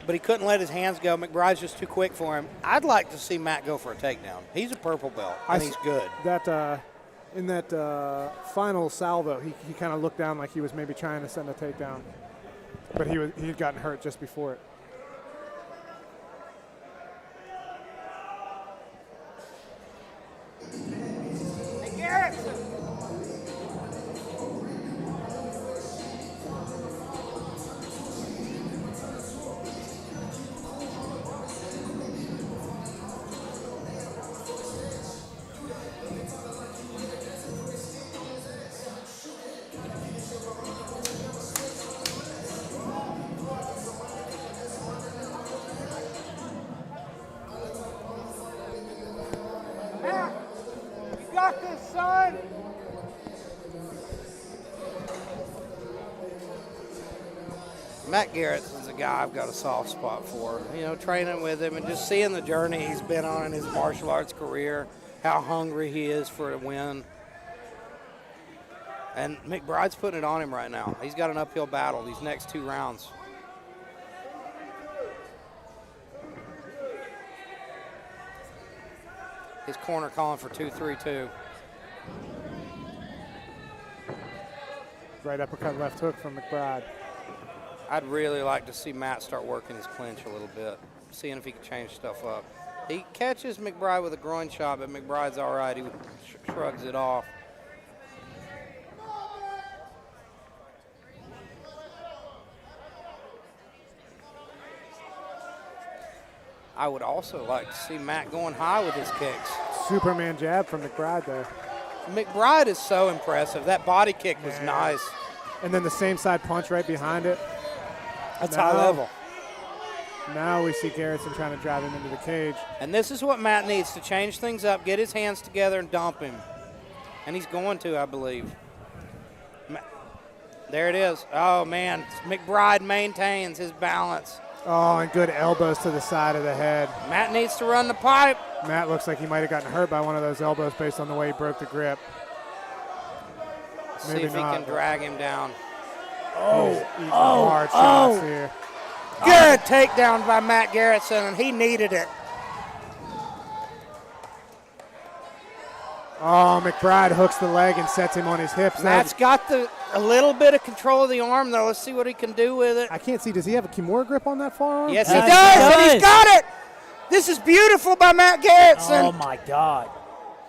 but he couldn't let his hands go. McBride's just too quick for him. I'd like to see Matt go for a takedown. He's a purple belt, and he's good. In that final salvo, he kind of looked down like he was maybe trying to send a takedown, but he had gotten hurt just before it. Hey, Garrison. Matt, you got this, son. Matt Garrison's a guy I've got a soft spot for. You know, training with him and just seeing the journey he's been on in his martial arts career, how hungry he is for a win. And McBride's putting it on him right now. He's got an uphill battle these next 2 rounds. His corner calling for 2-3-2. Right uppercut, left hook from McBride. I'd really like to see Matt start working his clinch a little bit, seeing if he can change stuff up. He catches McBride with a groin shot, but McBride's all right. He shrugs it off. I would also like to see Matt going high with his kicks. Superman jab from McBride there. McBride is so impressive. That body kick was nice. And then the same side punch right behind it. That's high level. Now we see Garrison trying to drive him into the cage. And this is what Matt needs to change things up, get his hands together and dump him. And he's going to, I believe. There it is. Oh, man. McBride maintains his balance. Oh, and good elbows to the side of the head. Matt needs to run the pipe. Matt looks like he might have gotten hurt by one of those elbows based on the way he broke the grip. See if he can drag him down. Hard shots here. Good takedown by Matt Garrison, and he needed it. Oh, McBride hooks the leg and sets him on his hips. Matt's got a little bit of control of the arm, though. Let's see what he can do with it. I can't see. Does he have a Kimura grip on that forearm? Yes, he does, and he's got it. This is beautiful by Matt Garrison. Oh, my God.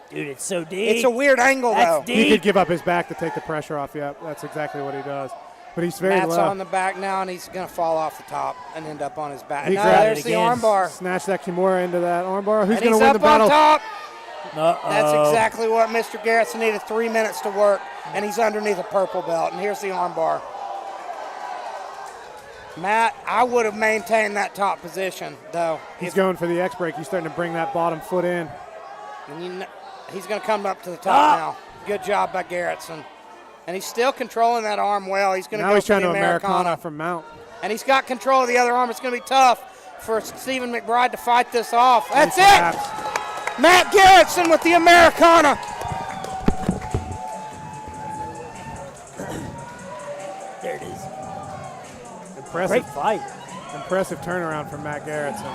Dude, it's so deep. It's a weird angle, though. Deep. He could give up his back to take the pressure off. Yep, that's exactly what he does. But he's very Matt's low. on the back now, and he's going to fall off the top and end up on his back. He No, grabbed there's it the again. armbar. Snatch that Kimura into that armbar. Who's And going he's to win up the battle? on top. Uh-oh. That's exactly what Mr. Garrison needed. 3 minutes to work, and he's underneath a purple belt. And here's the armbar. Matt, I would have maintained that top position, though. He's going for the X break. He's starting to bring that bottom foot in. And he's going to come up to the top now. Good job by Garrison. And he's still controlling that arm well. He's going to go Now he's for trying the to Americana from Mount. And he's got control of the other arm. It's going to be tough for Stephen McBride to fight this off. That's it. Matt Garrison with the Americana. There it is. Impressive Great fight. Impressive turnaround from Matt Garrison.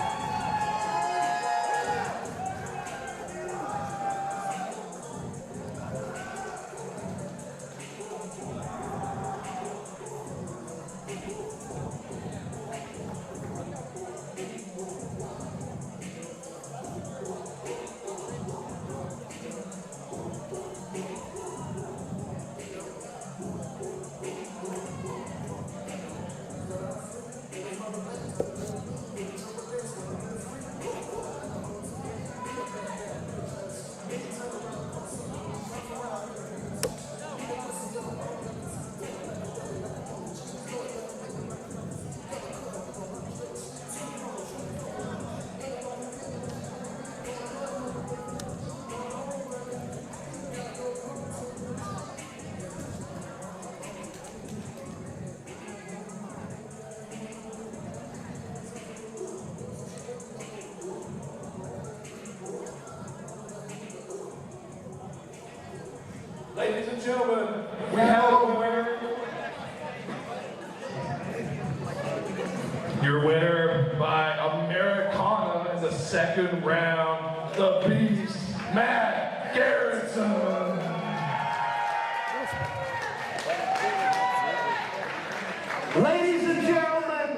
Ladies and gentlemen, we have a winner. Your winner by Americana in the second round, the Beast, Matt Garrison. Ladies and gentlemen,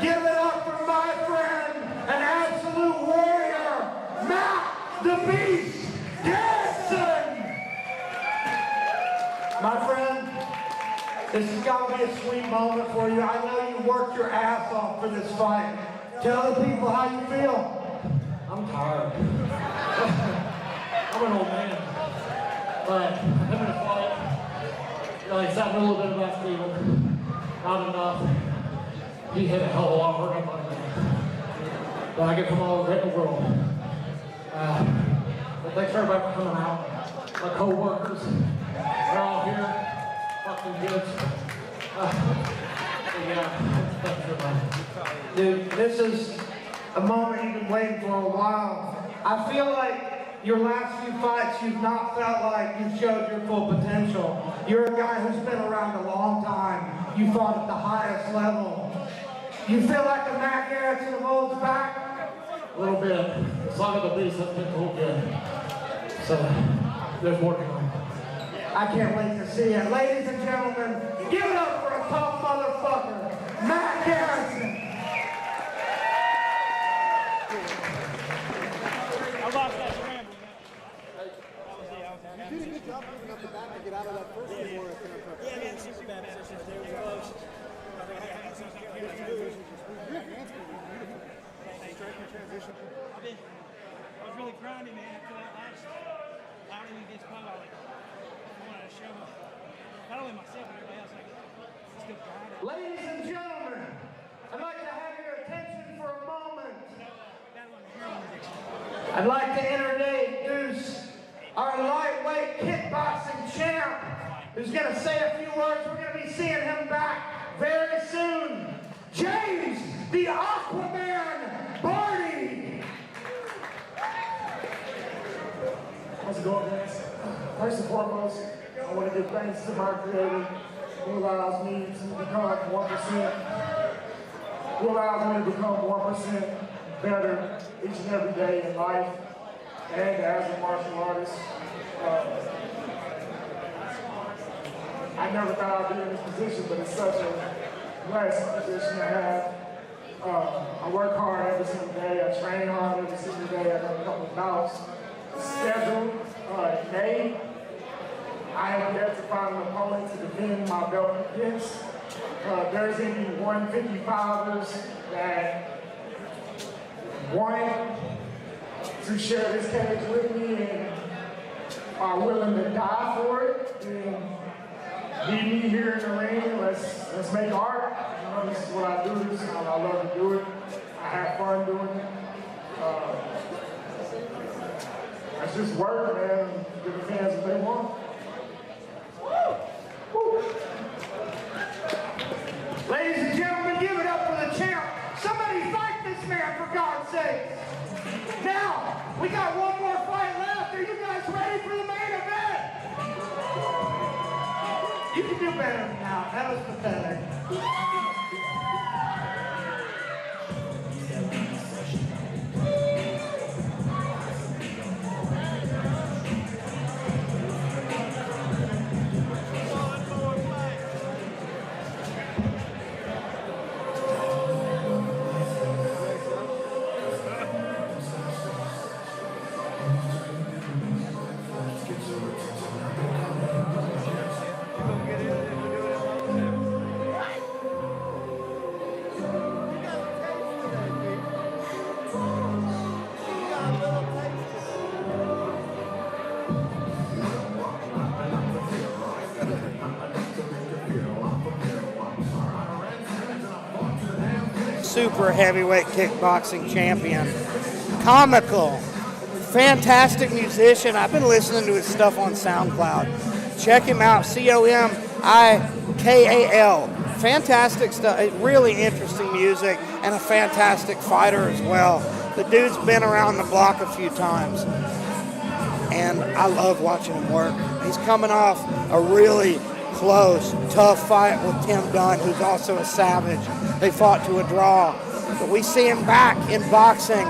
give it up for my friend, an absolute warrior, Matt the Beast Garrison. My friend, this has got to be a sweet moment for you. I know you worked your ass off for this fight. Tell the people how you feel. I'm tired. I'm an old man. But I'm in a fight. You know, he's talking a little bit about Steven. Not enough. He hit a hell of a lot harder than me. But I get from all over the world. But thanks for everybody for coming out. My co-workers, they're all here. Fucking kids. Yeah, thanks everybody. Dude, this is a moment you've been waiting for a while. I feel like your last few fights, you've not felt like you've showed your full potential. You're a guy who's been around a long time. You fought at the highest level. You feel like the Matt Garrison of old's back? A little bit. Song of the Beast has been cool good. So, there's more to come. I can't wait to see it. Ladies and gentlemen, give it up for a tough motherfucker, Matt Garrison. I lost that scramble. You did a good job moving up the back to get out of that first one. Yeah, man, super bad positions. They were close. I was really grinding, man, after that last outing against Polo. I wanted to show not only myself, but everybody else, like, still grinding. Ladies and gentlemen, I'd like to have your attention for a moment. I'd like to introduce our lightweight kickboxing champ. who's going to say a few words. We're going to be seeing him back very soon. James, the Aquaman Barney. How's it going, guys? First and foremost, I want to give thanks to my creator who allows me to become 1%, who allows me to become 1% better each and every day in life and as a martial artist. I never thought I'd be in this position, but it's such a blessed position to have. I work hard every single day. I train hard every single day. I have a couple of bouts scheduled in May. I am yet to find an opponent to defend my belt against. There's any 155ers that want to share this cage with me and are willing to die for it. And meet me here in the ring. Let's make art. You know, this is what I do. This is how I love to do it. I have fun doing it. It's just work, man. Give the fans what they want. Woo. Ladies and gentlemen, give it up for the champ. Somebody fight this man, for God's sake. Now, we got one more fight left. Are you guys ready for the main event? You can do better than that. That was pathetic. Super heavyweight kickboxing champion. Comical. Fantastic musician. I've been listening to his stuff on SoundCloud. Check him out. Comikal. Fantastic stuff. Really interesting music and a fantastic fighter as well. The dude's been around the block a few times. And I love watching him work. He's coming off a really close, tough fight with Tim Dunn, who's also a savage. They fought to a draw. But we see him back in boxing.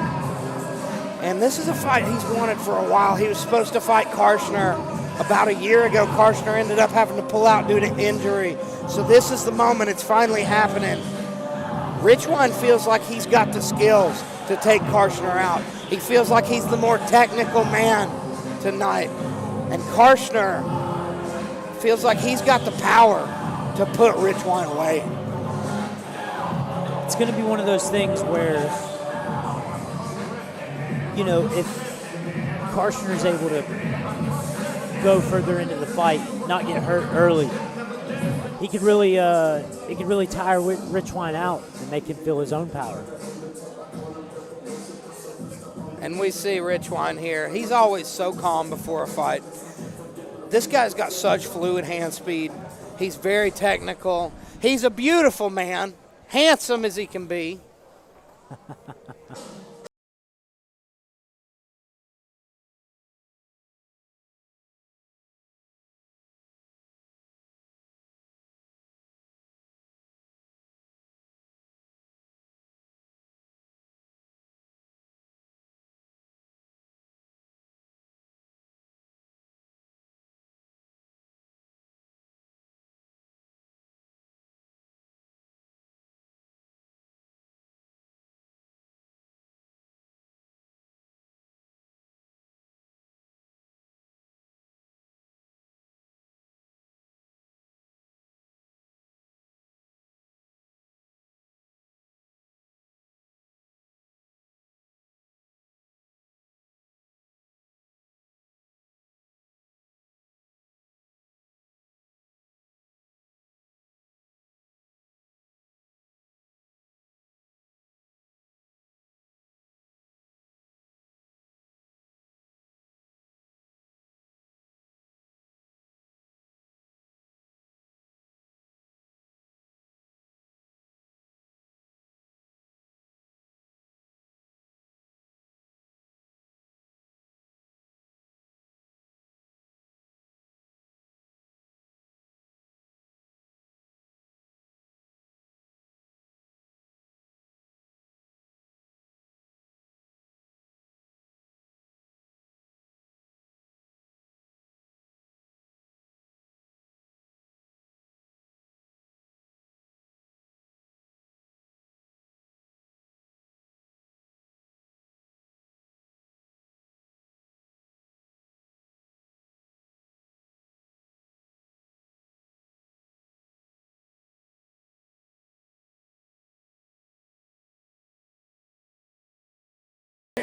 And this is a fight he's wanted for a while. He was supposed to fight Karshner about a year ago. Karshner ended up having to pull out due to injury. So this is the moment. It's finally happening. Richwine feels like he's got the skills to take Karshner out. He feels like he's the more technical man tonight. And Karshner feels like he's got the power to put Richwine away. It's going to be one of those things where, you know, if Karshner is able to go further into the fight, not get hurt early, he could really tire Richwine out and make him feel his own power. And we see Richwine here. He's always so calm before a fight. This guy's got such fluid hand speed. He's very technical. He's a beautiful man, handsome as he can be.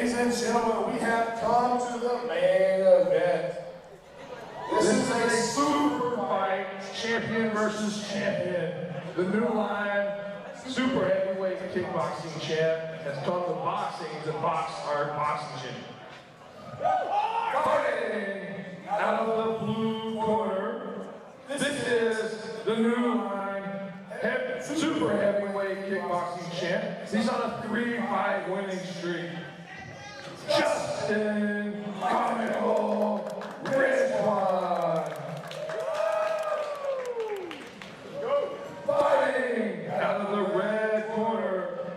Ladies and gentlemen, we have come to the main event. This is a super fight, champion versus champion. The new line, super heavyweight kickboxing champ has come to boxing to box our boxing champion. Fighting out of the blue corner, this is the new line, super heavyweight kickboxing champ. He's on a 3-fight winning streak. Justin Comical Ridgewood. Fighting out of the red corner.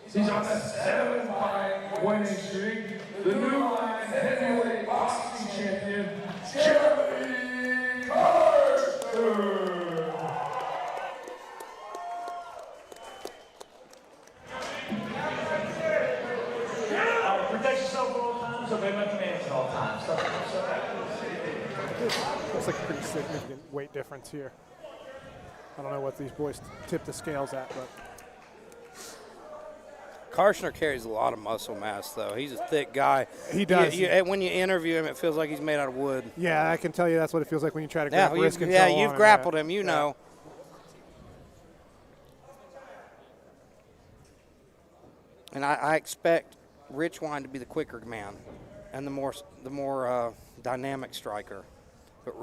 He's on a 7-fight winning streak. The new line heavyweight boxing champion, Jeremy Carner. Protect yourself at all times, obey my commands at all times. Looks like a pretty significant weight difference here. I don't know what these boys tip the scales at, but Carner carries a lot of muscle mass, though. He's a thick guy. He does. When you interview him, it feels like he's made out of wood. yeah, I can tell you that's what it feels like when you try to grab wrist control. Yeah, on you've him, grappled him, you know. And I expect Richwine to be the quicker man and the more dynamic striker. But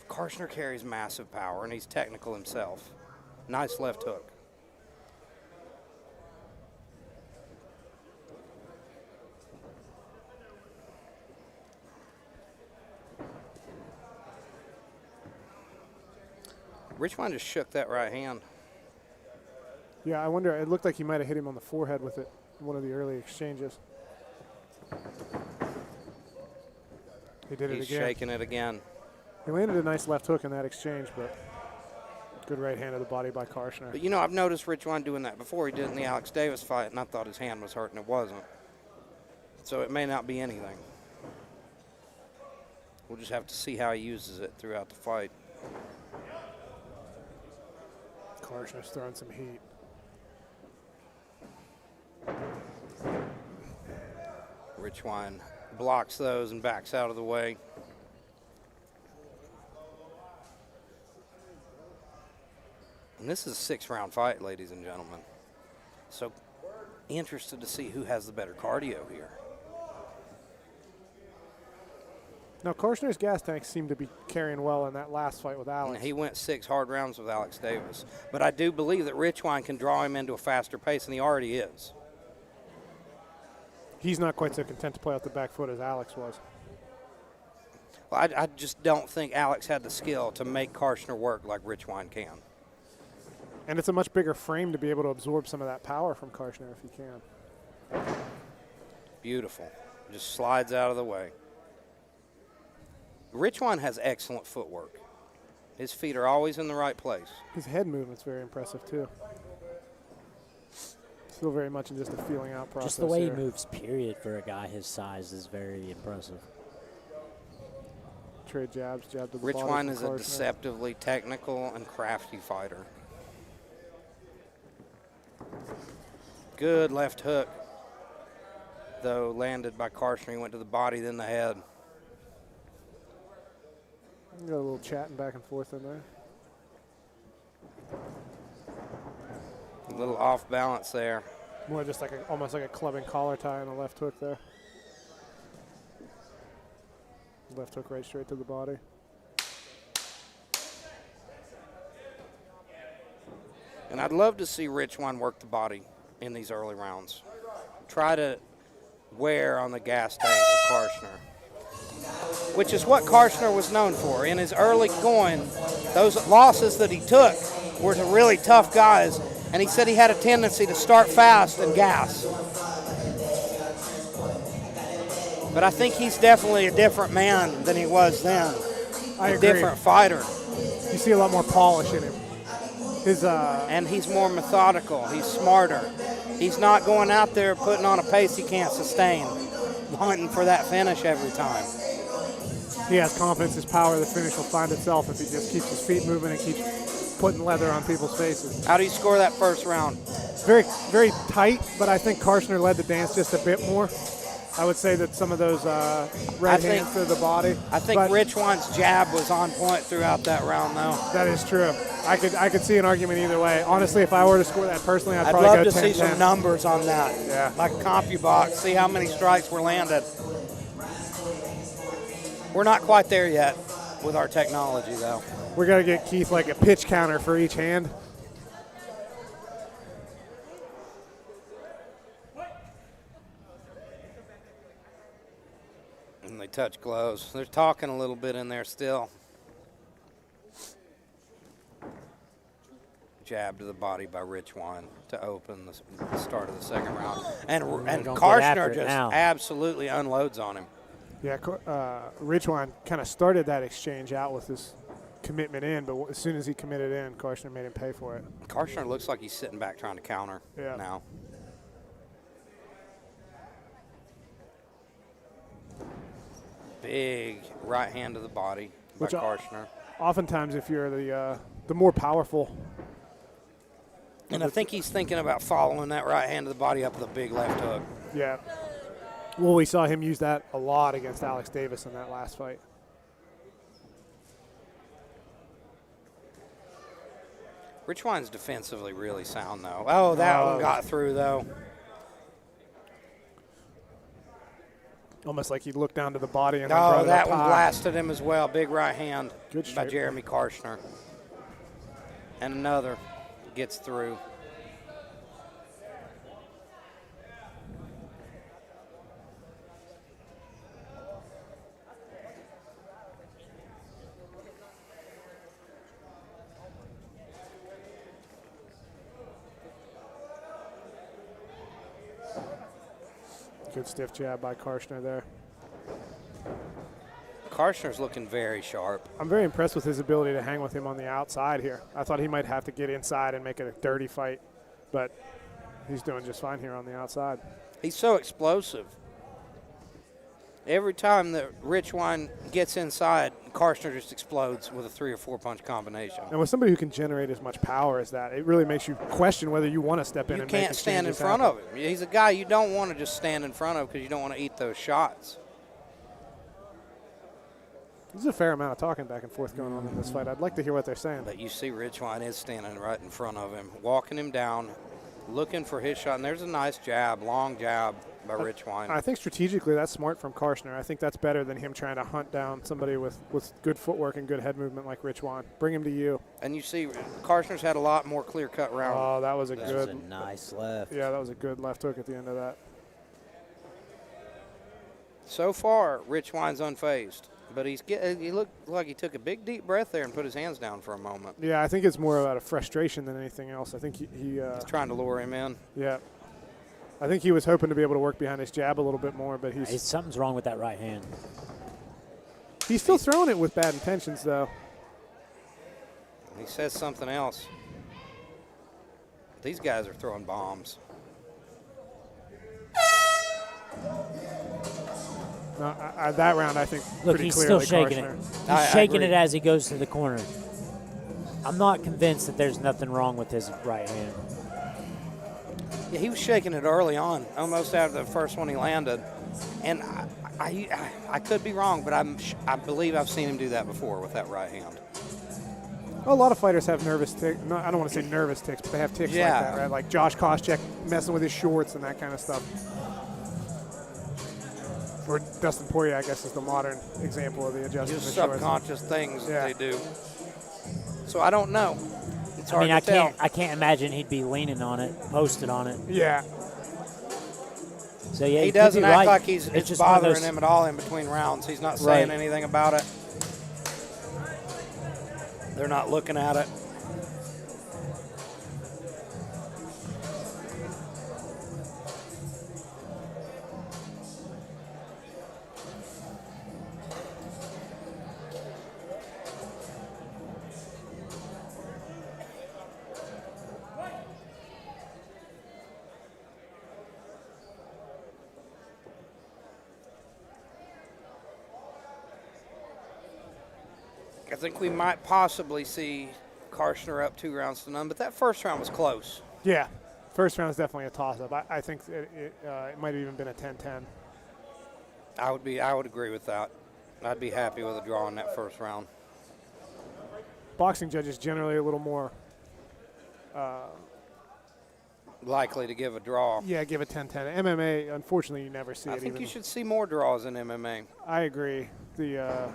Carner carries massive power, and he's technical himself. Nice left hook. Richwine just shook that right hand. Yeah, I wonder, it looked like he might have hit him on the forehead with it in one of the early exchanges. He did it again. He's shaking it again. He landed a nice left hook in that exchange, but good right hand to the body by Carner. But, you know, I've noticed Richwine doing that before. He did it in the Alex Davis fight, and I thought his hand was hurt, and it wasn't. So it may not be anything. We'll just have to see how he uses it throughout the fight. Carner's throwing some heat. Richwine blocks those and backs out of the way. And this is a 6-round fight, ladies and gentlemen. So interested to see who has the better cardio here. Now, Carner's gas tanks seem to be carrying well in that last fight with Alex. And he went 6 hard rounds with Alex Davis. But I do believe that Richwine can draw him into a faster pace, and he already is. He's not quite so content to play off the back foot as Alex was. Well, I just don't think Alex had the skill to make Carner work like Richwine can. And it's a much bigger frame to be able to absorb some of that power from Carner if he can. Beautiful. Just slides out of the way. Richwine has excellent footwork. His feet are always in the right place. His head movement's very impressive, too. Still very much in just a feeling out process. Just the way here. he moves, period, for a guy his size is very impressive. Trade jabs, jab to the body Richwine from is a Carner. deceptively technical and crafty fighter. Good left hook, though, landed by Carner. He went to the body, then the head. Got a little chatting back and forth in there. A little off balance there. More just like almost like a clubbing collar tie on a left hook there. Left hook right straight to the body. And I'd love to see Richwine work the body in these early rounds. Try to wear on the gas tank of Carner, which is what Carner was known for. In his early going, those losses that he took were to really tough guys, and he said he had a tendency to start fast and gas. But I think he's definitely a different man than he was then. I a agree. different fighter. You see a lot more polish in him. And he's more methodical. He's smarter. He's not going out there putting on a pace he can't sustain, hunting for that finish every time. He has confidence his power, the finish will find itself if he just keeps his feet moving and keeps putting leather on people's faces. How do you score that first round? Very, very tight, but I think Carner led the dance just a bit more. I would say that some of those right hands to the body. I think Richwine's jab was on point throughout that round, though. That is true. I could see an argument either way. Honestly, if I were to score that personally, I'd I'd probably love go to see 10-10. some numbers on that. Yeah. Like CompuBox, see how many strikes were landed. We're not quite there yet with our technology, though. We're going to get Keith like a pitch counter for each hand. And they touch gloves. They're talking a little bit in there still. Jab to the body by Richwine to open the start of the second round. And Karshner just absolutely unloads on him. Yeah, Richwine kind of started that exchange out with his commitment in, but as soon as he committed in, Karshner made him pay for it. Karshner looks like he's sitting back trying to counter now. Big right hand to the body by Karshner. Oftentimes, if you're the more powerful. And I think he's thinking about following that right hand to the body up with a big left hook. Yeah. Well, we saw him use that a lot against Alex Davis in that last fight. Richwine's defensively really sound, though. Oh, that one got through, though. Almost like he looked down to the body and that one blasted him as well. Big right hand by Good Jeremy Karshner. And another gets through. Good stiff jab by Karshner there. Karshner's looking very sharp. I'm very impressed with his ability to hang with him on the outside here. I thought he might have to get inside and make it a dirty fight, but he's doing just fine here on the outside. He's so explosive. Every time that Richwine gets inside, Karshner just explodes with a 3 or 4 punch combination. And with somebody who can generate as much power as that, it really makes you question whether you want to step in and make You can't stand in front of him. He's a guy you don't want to just stand in front of because you don't want to eat those shots. There's a fair amount of talking back and forth going on in this fight. I'd like to hear what they're saying. But you see Richwine is standing right in front of him, walking him down, looking for his shot. And there's a nice jab, long jab by Richwine. I think strategically that's smart from Karshner. I think that's better than him trying to hunt down somebody with good footwork and good head movement like Richwine. Bring him to you. And you see Karshner's had a lot more clear-cut round. Oh, that was a nice left. Yeah, that was a good left hook at the end of that. So far, Richwine's unfazed. But he looked like he took a big, deep breath there and put his hands down for a moment. Yeah, I think it's more about a frustration than anything else. I think he's trying to lure him in. Yeah. I think he was hoping to be able to work behind his jab a little bit more, but something's wrong with that right hand. He's still throwing it with bad intentions, though. He says something else. These guys are throwing bombs. That round, I think, look, pretty he's clearly still shaking Karshner. it. He's shaking it as he goes to the corner. I'm not convinced that there's nothing wrong with his right hand. Yeah, he was shaking it early on, almost after the first one he landed. And I could be wrong, but I believe I've seen him do that before with that right hand. Well, a lot of fighters have nervous tics. No, I don't want to say nervous tics, but they have tics like that, right? Like Josh Koscheck messing with his shorts and that kind of stuff. Or Dustin Poirier, I guess, is the modern example of the adjustment. Just subconscious things they do. So I don't know. It's hard to tell. I can't imagine he'd be leaning on it, posted on it. Yeah. So yeah, he doesn't act like it's just bothering him at all in between rounds. He's not saying anything about it. They're not looking at it. I think we might possibly see Karshner up 2 rounds to none, but that first round was close. Yeah, first round is definitely a toss-up. I think it might have even been a 10-10. I would agree with that. I'd be happy with a draw in that first round. Boxing judges generally a little more likely to give a draw. Yeah, give a 10-10. MMA, unfortunately, you never see it. I think even. you should see more draws in MMA. I agree. The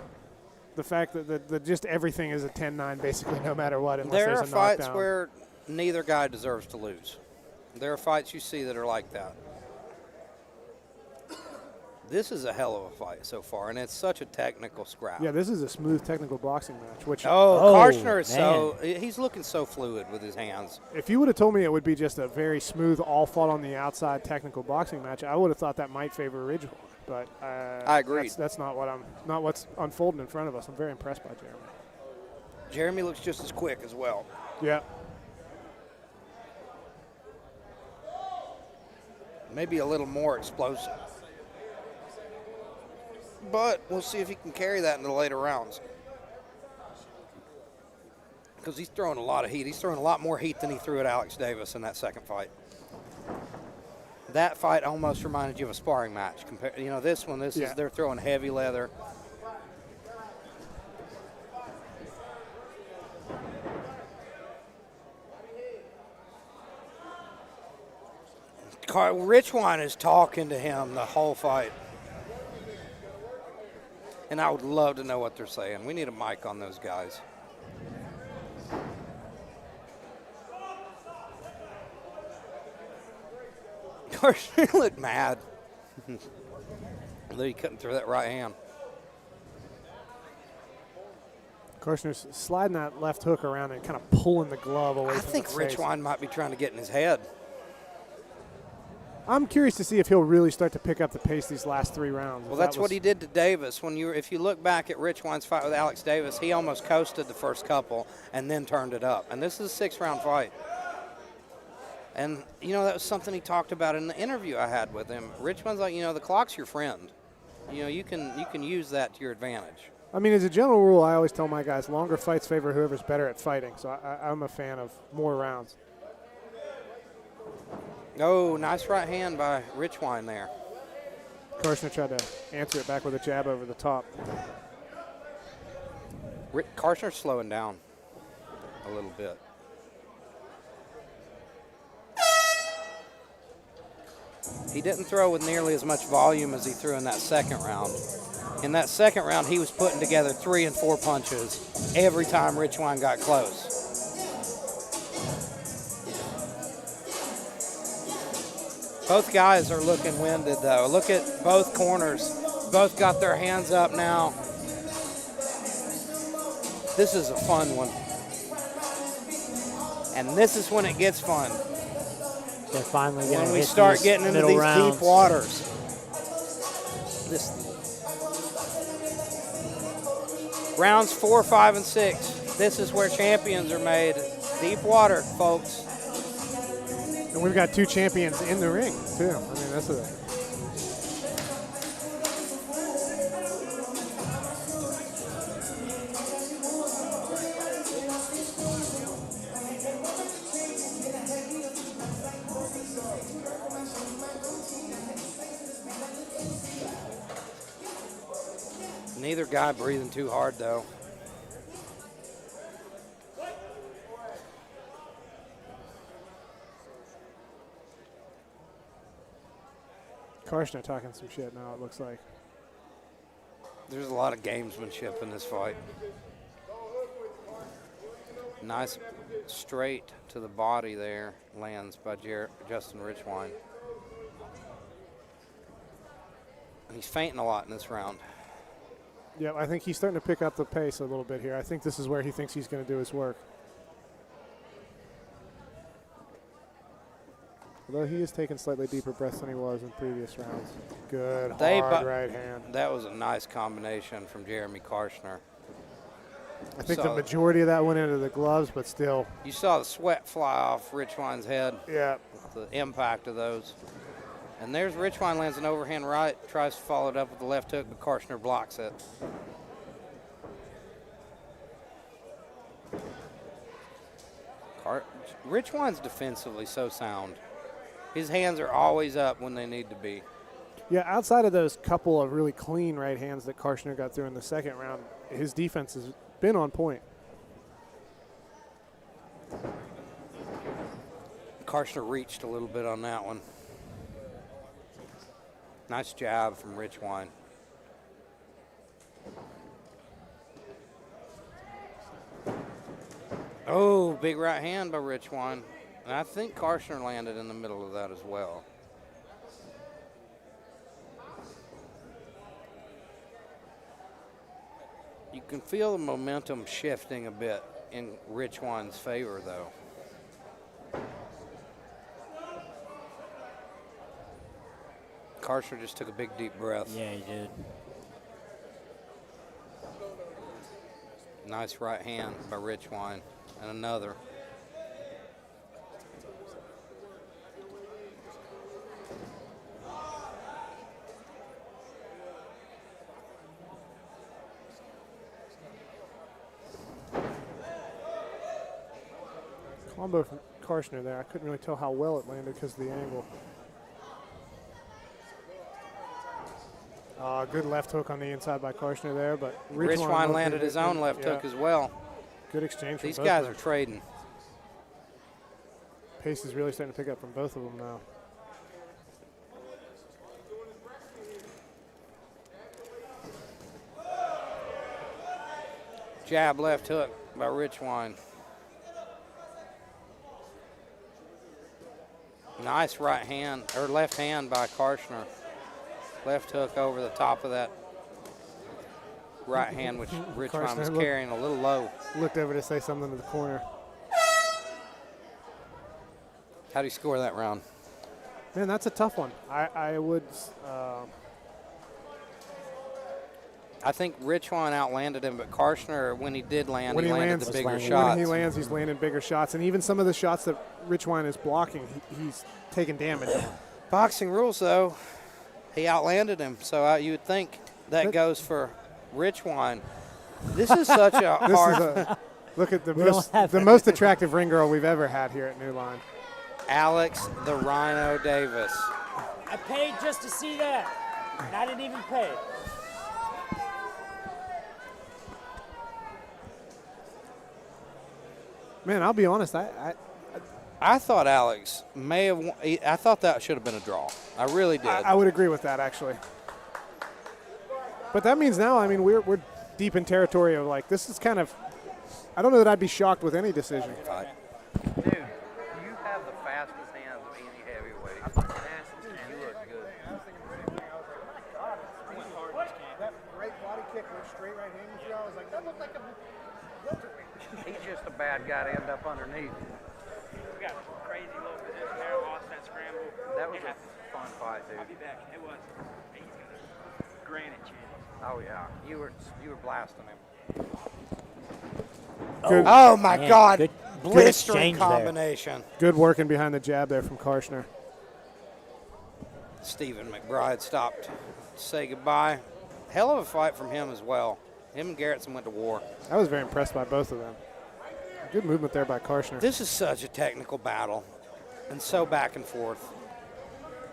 fact that just everything is a 10-9 basically no matter what, unless There there's are a fights knockdown. where neither guy deserves to lose. There are fights you see that are like that. This is a hell of a fight so far, and it's such a technical scrap. Yeah, this is a smooth technical boxing match. Which Karshner is he's looking so fluid with his hands. If you would have told me it would be just a very smooth, all fought on the outside technical boxing match, I would have thought that might favor Ridgeway. But I agree. That's not what's unfolding in front of us. I'm very impressed by Jeremy. Jeremy looks just as quick as well. Yeah. Maybe a little more explosive. But we'll see if he can carry that in the later rounds. Because he's throwing a lot of heat. He's throwing a lot more heat than he threw at Alex Davis in that second fight. That fight almost reminded you of a sparring match. This one, they're throwing heavy leather. Richwine is talking to him the whole fight. And I would love to know what they're saying. We need a mic on those guys. He looked mad. He couldn't throw that right hand. Karshner's sliding that left hook around and kind of pulling the glove away from I think the face. Richwine might be trying to get in his head. I'm curious to see if he'll really start to pick up the pace these last 3 rounds. Well, that's what he did to Davis. If you look back at Richwine's fight with Alex Davis, he almost coasted the first couple and then turned it up. And this is a 6-round fight. And, that was something he talked about in the interview I had with him. Richmond's like, the clock's your friend. You can use that to your advantage. I mean, as a general rule, I always tell my guys, longer fights favor whoever's better at fighting. So I'm a fan of more rounds. Oh, nice right hand by Richwine there. Karshner tried to answer it back with a jab over the top. Karshner's slowing down a little bit. He didn't throw with nearly as much volume as he threw in that second round. In that second round, he was putting together 3 and 4 punches every time Richwine got close. Both guys are looking winded, though. Look at both corners. Both got their hands up now. This is a fun one. And this is when it gets fun. They're finally going to when we start getting into these rounds. Deep waters. Rounds 4, 5, and 6. This is where champions are made. Deep water, folks. And we've got 2 champions in the ring, too. I mean, that's a... Neither guy breathing too hard, though. Karshner talking some shit now, it looks like. There's a lot of gamesmanship in this fight. Nice straight to the body there lands by Justin Richwine. He's fainting a lot in this round. Yeah, I think he's starting to pick up the pace a little bit here. I think this is where he thinks he's going to do his work. Although he is taking slightly deeper breaths than he was in previous rounds. Good, hard right hand. That was a nice combination from Jeremy Karshner. I think the majority of that went into the gloves, but still. You saw the sweat fly off Richwine's head. Yeah. The impact of those. And there's Richwine lands an overhand right, tries to follow it up with the left hook, but Karshner blocks it. Richwine's defensively so sound. His hands are always up when they need to be. Yeah, outside of those couple of really clean right hands that Karshner got through in the second round, his defense has been on point. Karshner reached a little bit on that one. Nice jab from Richwine. Oh, big right hand by Richwine. And I think Karshner landed in the middle of that as well. You can feel the momentum shifting a bit in Richwine's favor, though. Karshner just took a big, deep breath. Yeah, he did. Nice right hand by Richwine. And another. Combo from Karshner there. I couldn't really tell how well it landed because of the angle. Good left hook on the inside by Karshner there, but Richwine landed his own left hook as well. Good exchange. These guys are trading. Pace is really starting to pick up from both of them now. Jab left hook by Richwine. Nice right hand, or left hand by Karshner. Left hook over the top of that right hand, which Richwine was carrying a little low. Looked over to say something to the corner. How do you score that round? Man, that's a tough one. I would. I think Richwine outlanded him, but Karshner, when he did land, he landed the bigger shots. When he lands, he's landing bigger shots. And even some of the shots that Richwine is blocking, he's taking damage. Boxing rules, though, he outlanded him. So you would think that goes for Richwine. This is such a hard. Look at the most attractive ring girl we've ever had here at New Line. Alex the Rhino Davis. I paid just to see that. And I didn't even pay. Man, I'll be honest. I thought Alex may have won. I thought that should have been a draw. I really did. I would agree with that, actually. But that means now, I mean, we're deep in territory of like, this is kind of, I don't know that I'd be shocked with any decision. Dude, you have the fastest hands of any heavyweight. You look good. That right body kick went straight right hand you threw. I was like, that looked like a welterweight. He's just a bad guy to end up underneath. We got a crazy little position there, lost that scramble. That was a fun fight, dude. I'll be back. It was. He's got a granite chance. Oh yeah, you were blasting him. Oh my man, God! Good Blistering exchange combination. Good working behind the jab there from Karshner. Stephen McBride stopped to say goodbye. Hell of a fight from him as well. Him and Garrison went to war. I was very impressed by both of them. Good movement there by Karshner. This is such a technical battle and so back and forth.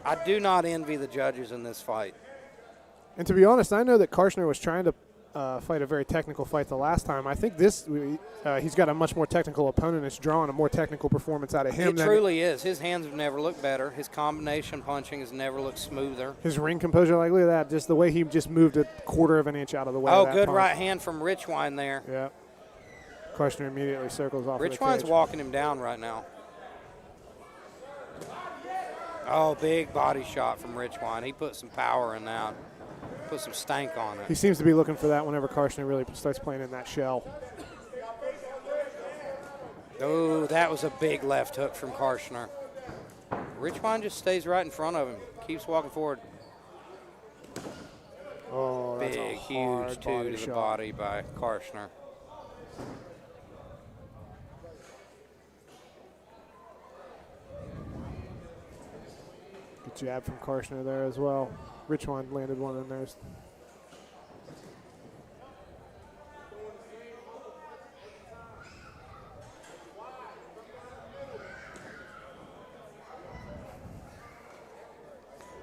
I do not envy the judges in this fight. And to be honest, I know that Karshner was trying to fight a very technical fight the last time. I think this, he's got a much more technical opponent. It's drawing a more technical performance out of him. It truly is. His hands have never looked better. His combination punching has never looked smoother. His ring composure, like, look at that. Just the way he just moved a quarter of an inch out of the way. Oh, of that good punch. right hand from Richwine there. Yeah. Karshner immediately circles off of the Richwine's cage. walking him down right now. Oh, big body shot from Richwine. He put some power in that. Put some stank on He it. seems to be looking for that whenever Karshner really starts playing in that shell. Oh, that was a big left hook from Karshner. Richwine just stays right in front of him. Keeps walking forward. Oh, that's Big, a hard huge two body to the shot. body by Karshner. Good jab from Karshner there as well. Richwine landed one in there.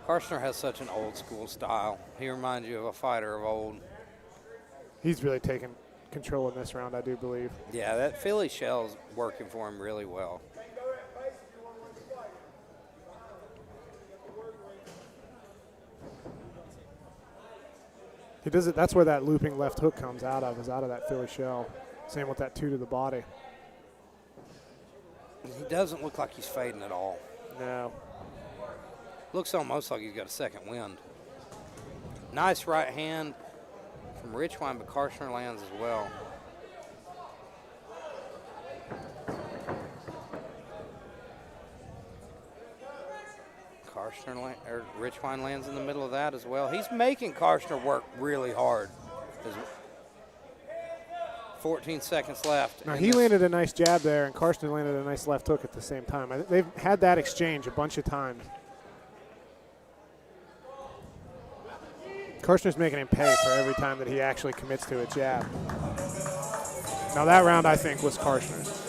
Karshner has such an old school style. He reminds you of a fighter of old. He's really taken control in this round, I do believe. Yeah, that Philly shell's working for him really well. He does it. That's where that looping left hook comes out of, is out of that Philly shell. Same with that 2 to the body. He doesn't look like he's fading at all. No. Looks almost like he's got a second wind. Nice right hand from Richwine, but Karshner lands as well. Richwine lands in the middle of that as well. He's making Karshner work really hard. 14 seconds left. Now, he landed a nice jab there, and Karshner landed a nice left hook at the same time. They've had that exchange a bunch of times. Karshner's making him pay for every time that he actually commits to a jab. Now, that round, I think, was Karshner's.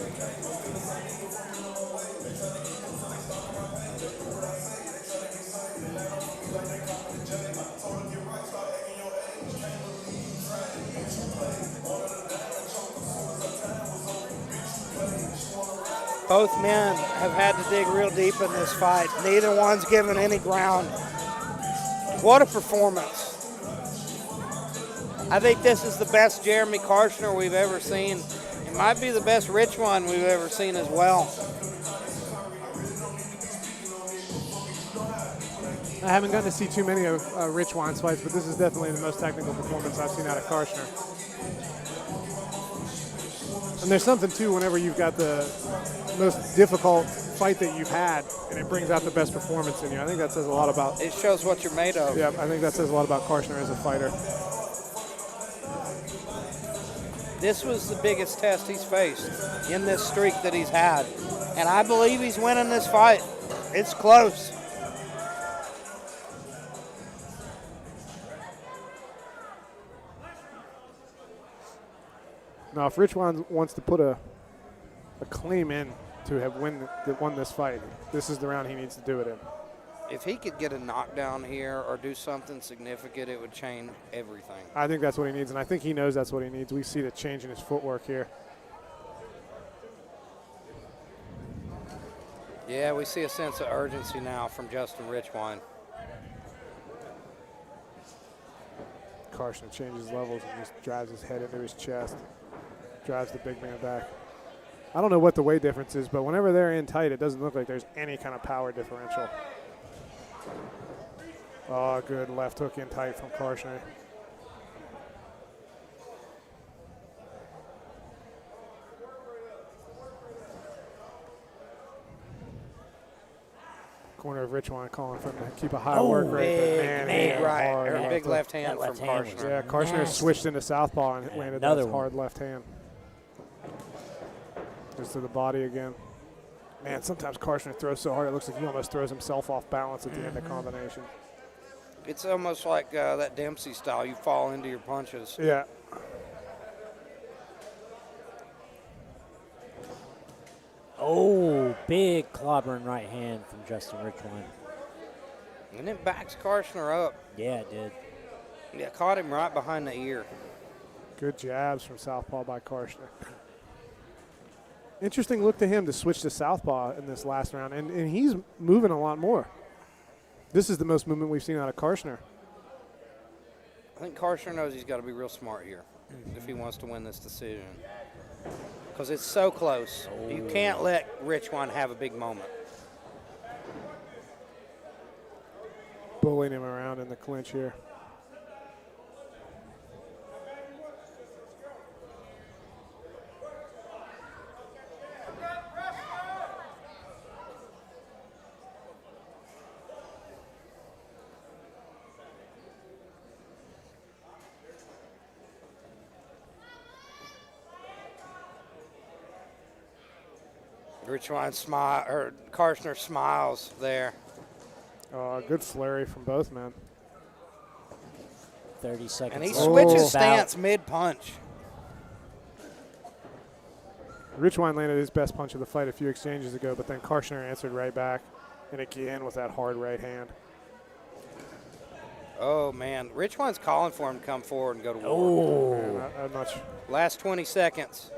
Both men have had to dig real deep in this fight. Neither one's given any ground. What a performance. I think this is the best Jeremy Karshner we've ever seen. It might be the best Richwine we've ever seen as well. I haven't gotten to see too many of Richwine's fights, but this is definitely the most technical performance I've seen out of Karshner. And there's something, too, whenever you've got the most difficult fight that you've had, and it brings out the best performance in you. I think that says a lot about... It shows what you're made of. Yeah, I think that says a lot about Karshner as a fighter. This was the biggest test he's faced in this streak that he's had. And I believe he's winning this fight. It's close. Now, if Richwine wants to put a claim in to have won this fight, this is the round he needs to do it in. If he could get a knockdown here or do something significant, it would change everything. I think that's what he needs, and I think he knows that's what he needs. We see the change in his footwork here. Yeah, we see a sense of urgency now from Justin Richwine. Karshner changes levels and just drives his head into his chest, drives the big man back. I don't know what the weight difference is, but whenever they're in tight, it doesn't look like there's any kind of power differential. Oh, good left hook in tight from Karshner. Corner of Richwine calling for him to keep a high work rate. Big right, or big left hand from Karshner. Yeah, Karshner switched into southpaw and landed that hard left hand. Just to the body again. Man, sometimes Karshner throws so hard it looks like he almost throws himself off balance at the end of combination. It's almost like that Dempsey style. You fall into your punches. Yeah. Oh, big clobbering right hand from Justin Richwine. And it backs Karshner up. Yeah, it did. Yeah, caught him right behind the ear. Good jabs from southpaw by Karshner. Interesting look to him to switch to southpaw in this last round, and he's moving a lot more. This is the most movement we've seen out of Karshner. I think Karshner knows he's got to be real smart here if he wants to win this decision. Because it's so close. Oh. You can't let Richwine have a big moment. Bullying him around in the clinch here. Karshner smiles there. Good flurry from both men. 30 seconds. And he switches stance mid-punch. Richwine landed his best punch of the fight a few exchanges ago, but then Karshner answered right back, and again with that hard right hand. Oh, man. Richwine's calling for him to come forward and go to war. Oh. I'm not sure. Last 20 seconds.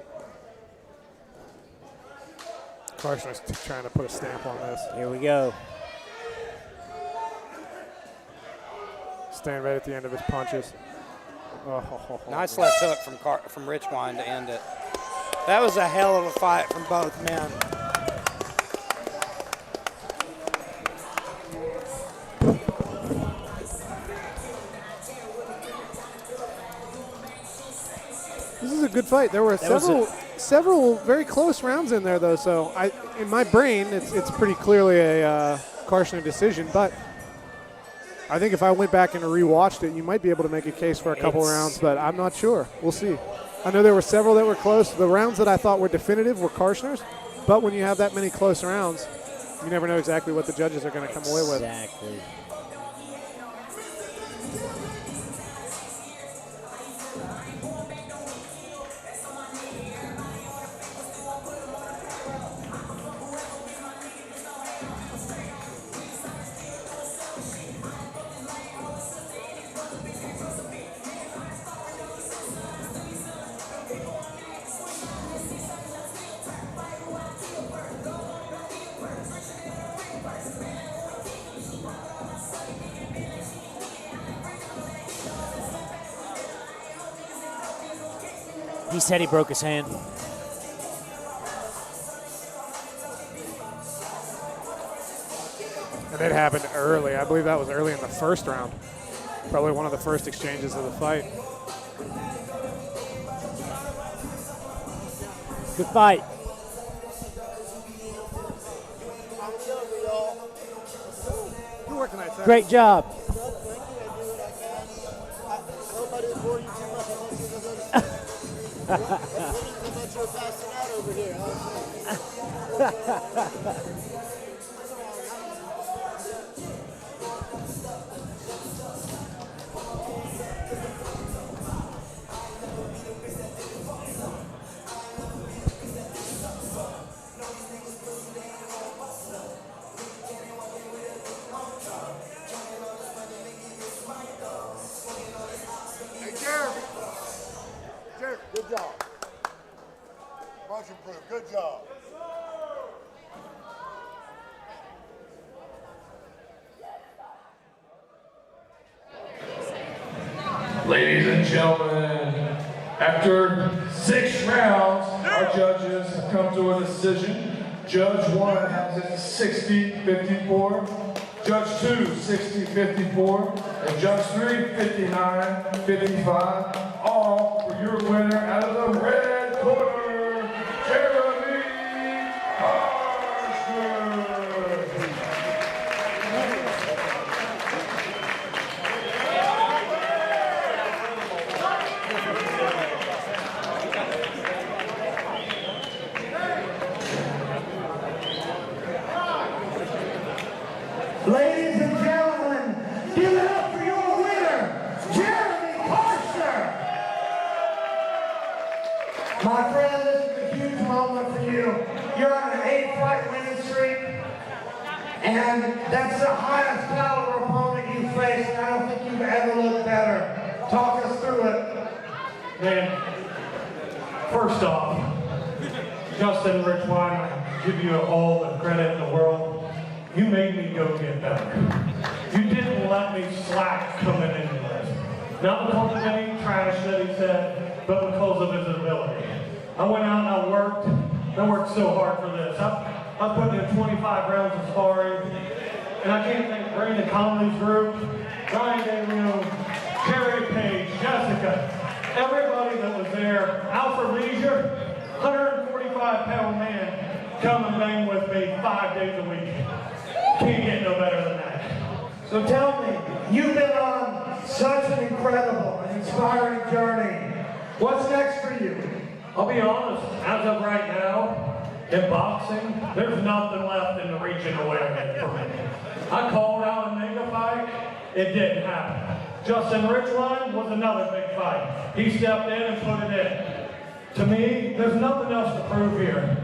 Carson's trying to put a stamp on this. Here we go. Staying right at the end of his punches. Nice left hook from Richwine to end it. That was a hell of a fight from both men. This is a good fight. There were several very close rounds in there, though. So in my brain, it's pretty clearly a Carson decision. But I think if I went back and rewatched it, you might be able to make a case for a couple rounds. But I'm not sure. We'll see. I know there were several that were close. The rounds that I thought were definitive were Carsoner's. But when you have that many close rounds, you never know exactly what the judges are going to come away with. Exactly. He said he broke his hand. And it happened early. I believe that was early in the first round. Probably one of the first exchanges of the fight. Good fight. Good work tonight, sir. Great job. Good job. Much improved. Good job. Ladies and gentlemen, after 6 rounds, our judges have come to a decision. Judge 1 has it 60-54, Judge 2 60-54, and Judge 3 59-55. All for your winner out of the red corner, Jeremy Armstead. Ladies and gentlemen, give it up for your winner, Jeremy Armstead. My friend, this is a huge moment for you. You're on an 8-fight winning streak, and that's the highest caliber opponent you've faced, and I don't think you've ever looked better. Talk us through it. Man, first off, Justin Richwine, I give you all the credit in the world. You made me go get better. You didn't let me slack coming into this. Not because of any trash that he said, but because of his ability. I went out and I worked so hard for this. I put in 25 rounds of sparring, and I can't thank Brandon Conley's group, Ryan Daniel, Terry Page, Jessica, everybody that was there. Alfred Leisure, 145-pound man, come and bang with me 5 days a week. Can't get no better than that. So tell me, you've been on such an incredible and inspiring journey. What's next for you? I'll be honest, as of right now, in boxing, there's nothing left in the region of weight for me. I called out a mega fight, it didn't happen. Justin Richline was another big fight. He stepped in and put it in. To me, there's nothing else to prove here.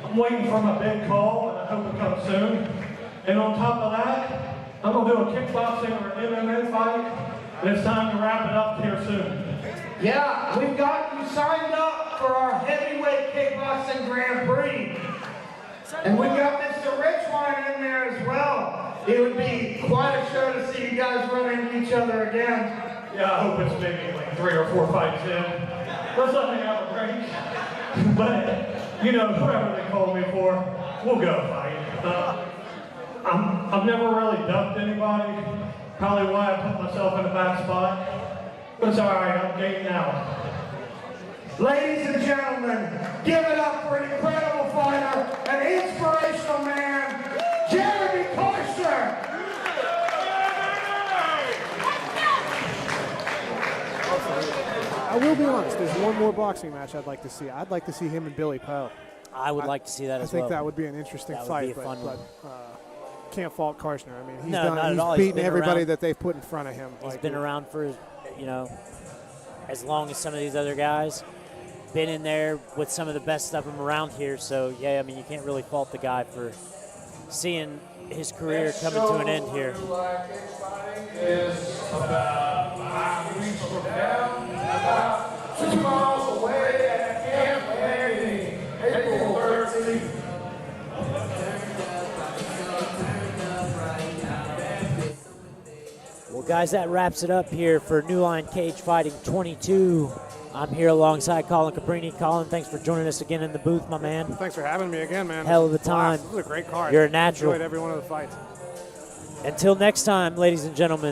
I'm waiting for my big call, and I hope it comes soon. And on top of that, I'm going to do a kickboxing or MMA fight, and it's time to wrap it up here soon. Yeah, we've got you signed up for our heavyweight kickboxing Grand Prix. And we've got Mr. Richwine in there as well. It would be quite a show to see you guys run into each other again. Yeah, I hope it's maybe like 3 or 4 fights in. Let's let me have a break. But, you know, whoever they call me for, we'll go fight. I've never really ducked anybody. Probably why I put myself in a bad spot. But it's all right, I'm game now. Ladies and gentlemen, give it up for an incredible fighter, an inspirational man, Jeremy Koester. I will be honest, there's one more boxing match I'd like to see. I'd like to see him and Billy Poe. I would like to see that as well. I think that would be an interesting fight, be a fun one. Can't fault Karshner. I mean, he's No, not at all. he's He's beaten been everybody around. that they've put in front of him. He's been around for, you know, as long as some of these other guys. Been in there with some of the best of them around here. So, yeah, I mean, you can't really fault the guy for seeing his career coming to an end here. Line Cagefighting is about 5 weeks from now, about 2 miles away at Camp Manley, April 13th. Well, guys, that wraps it up here for New Line Cagefighting 22. I'm here alongside Colin Caprini. Colin, thanks for joining us again in the booth, my man. Thanks for having me again, man. Hell of a time. This was a great card. You're a natural. Enjoyed every one of the fights. Until next time, ladies and gentlemen.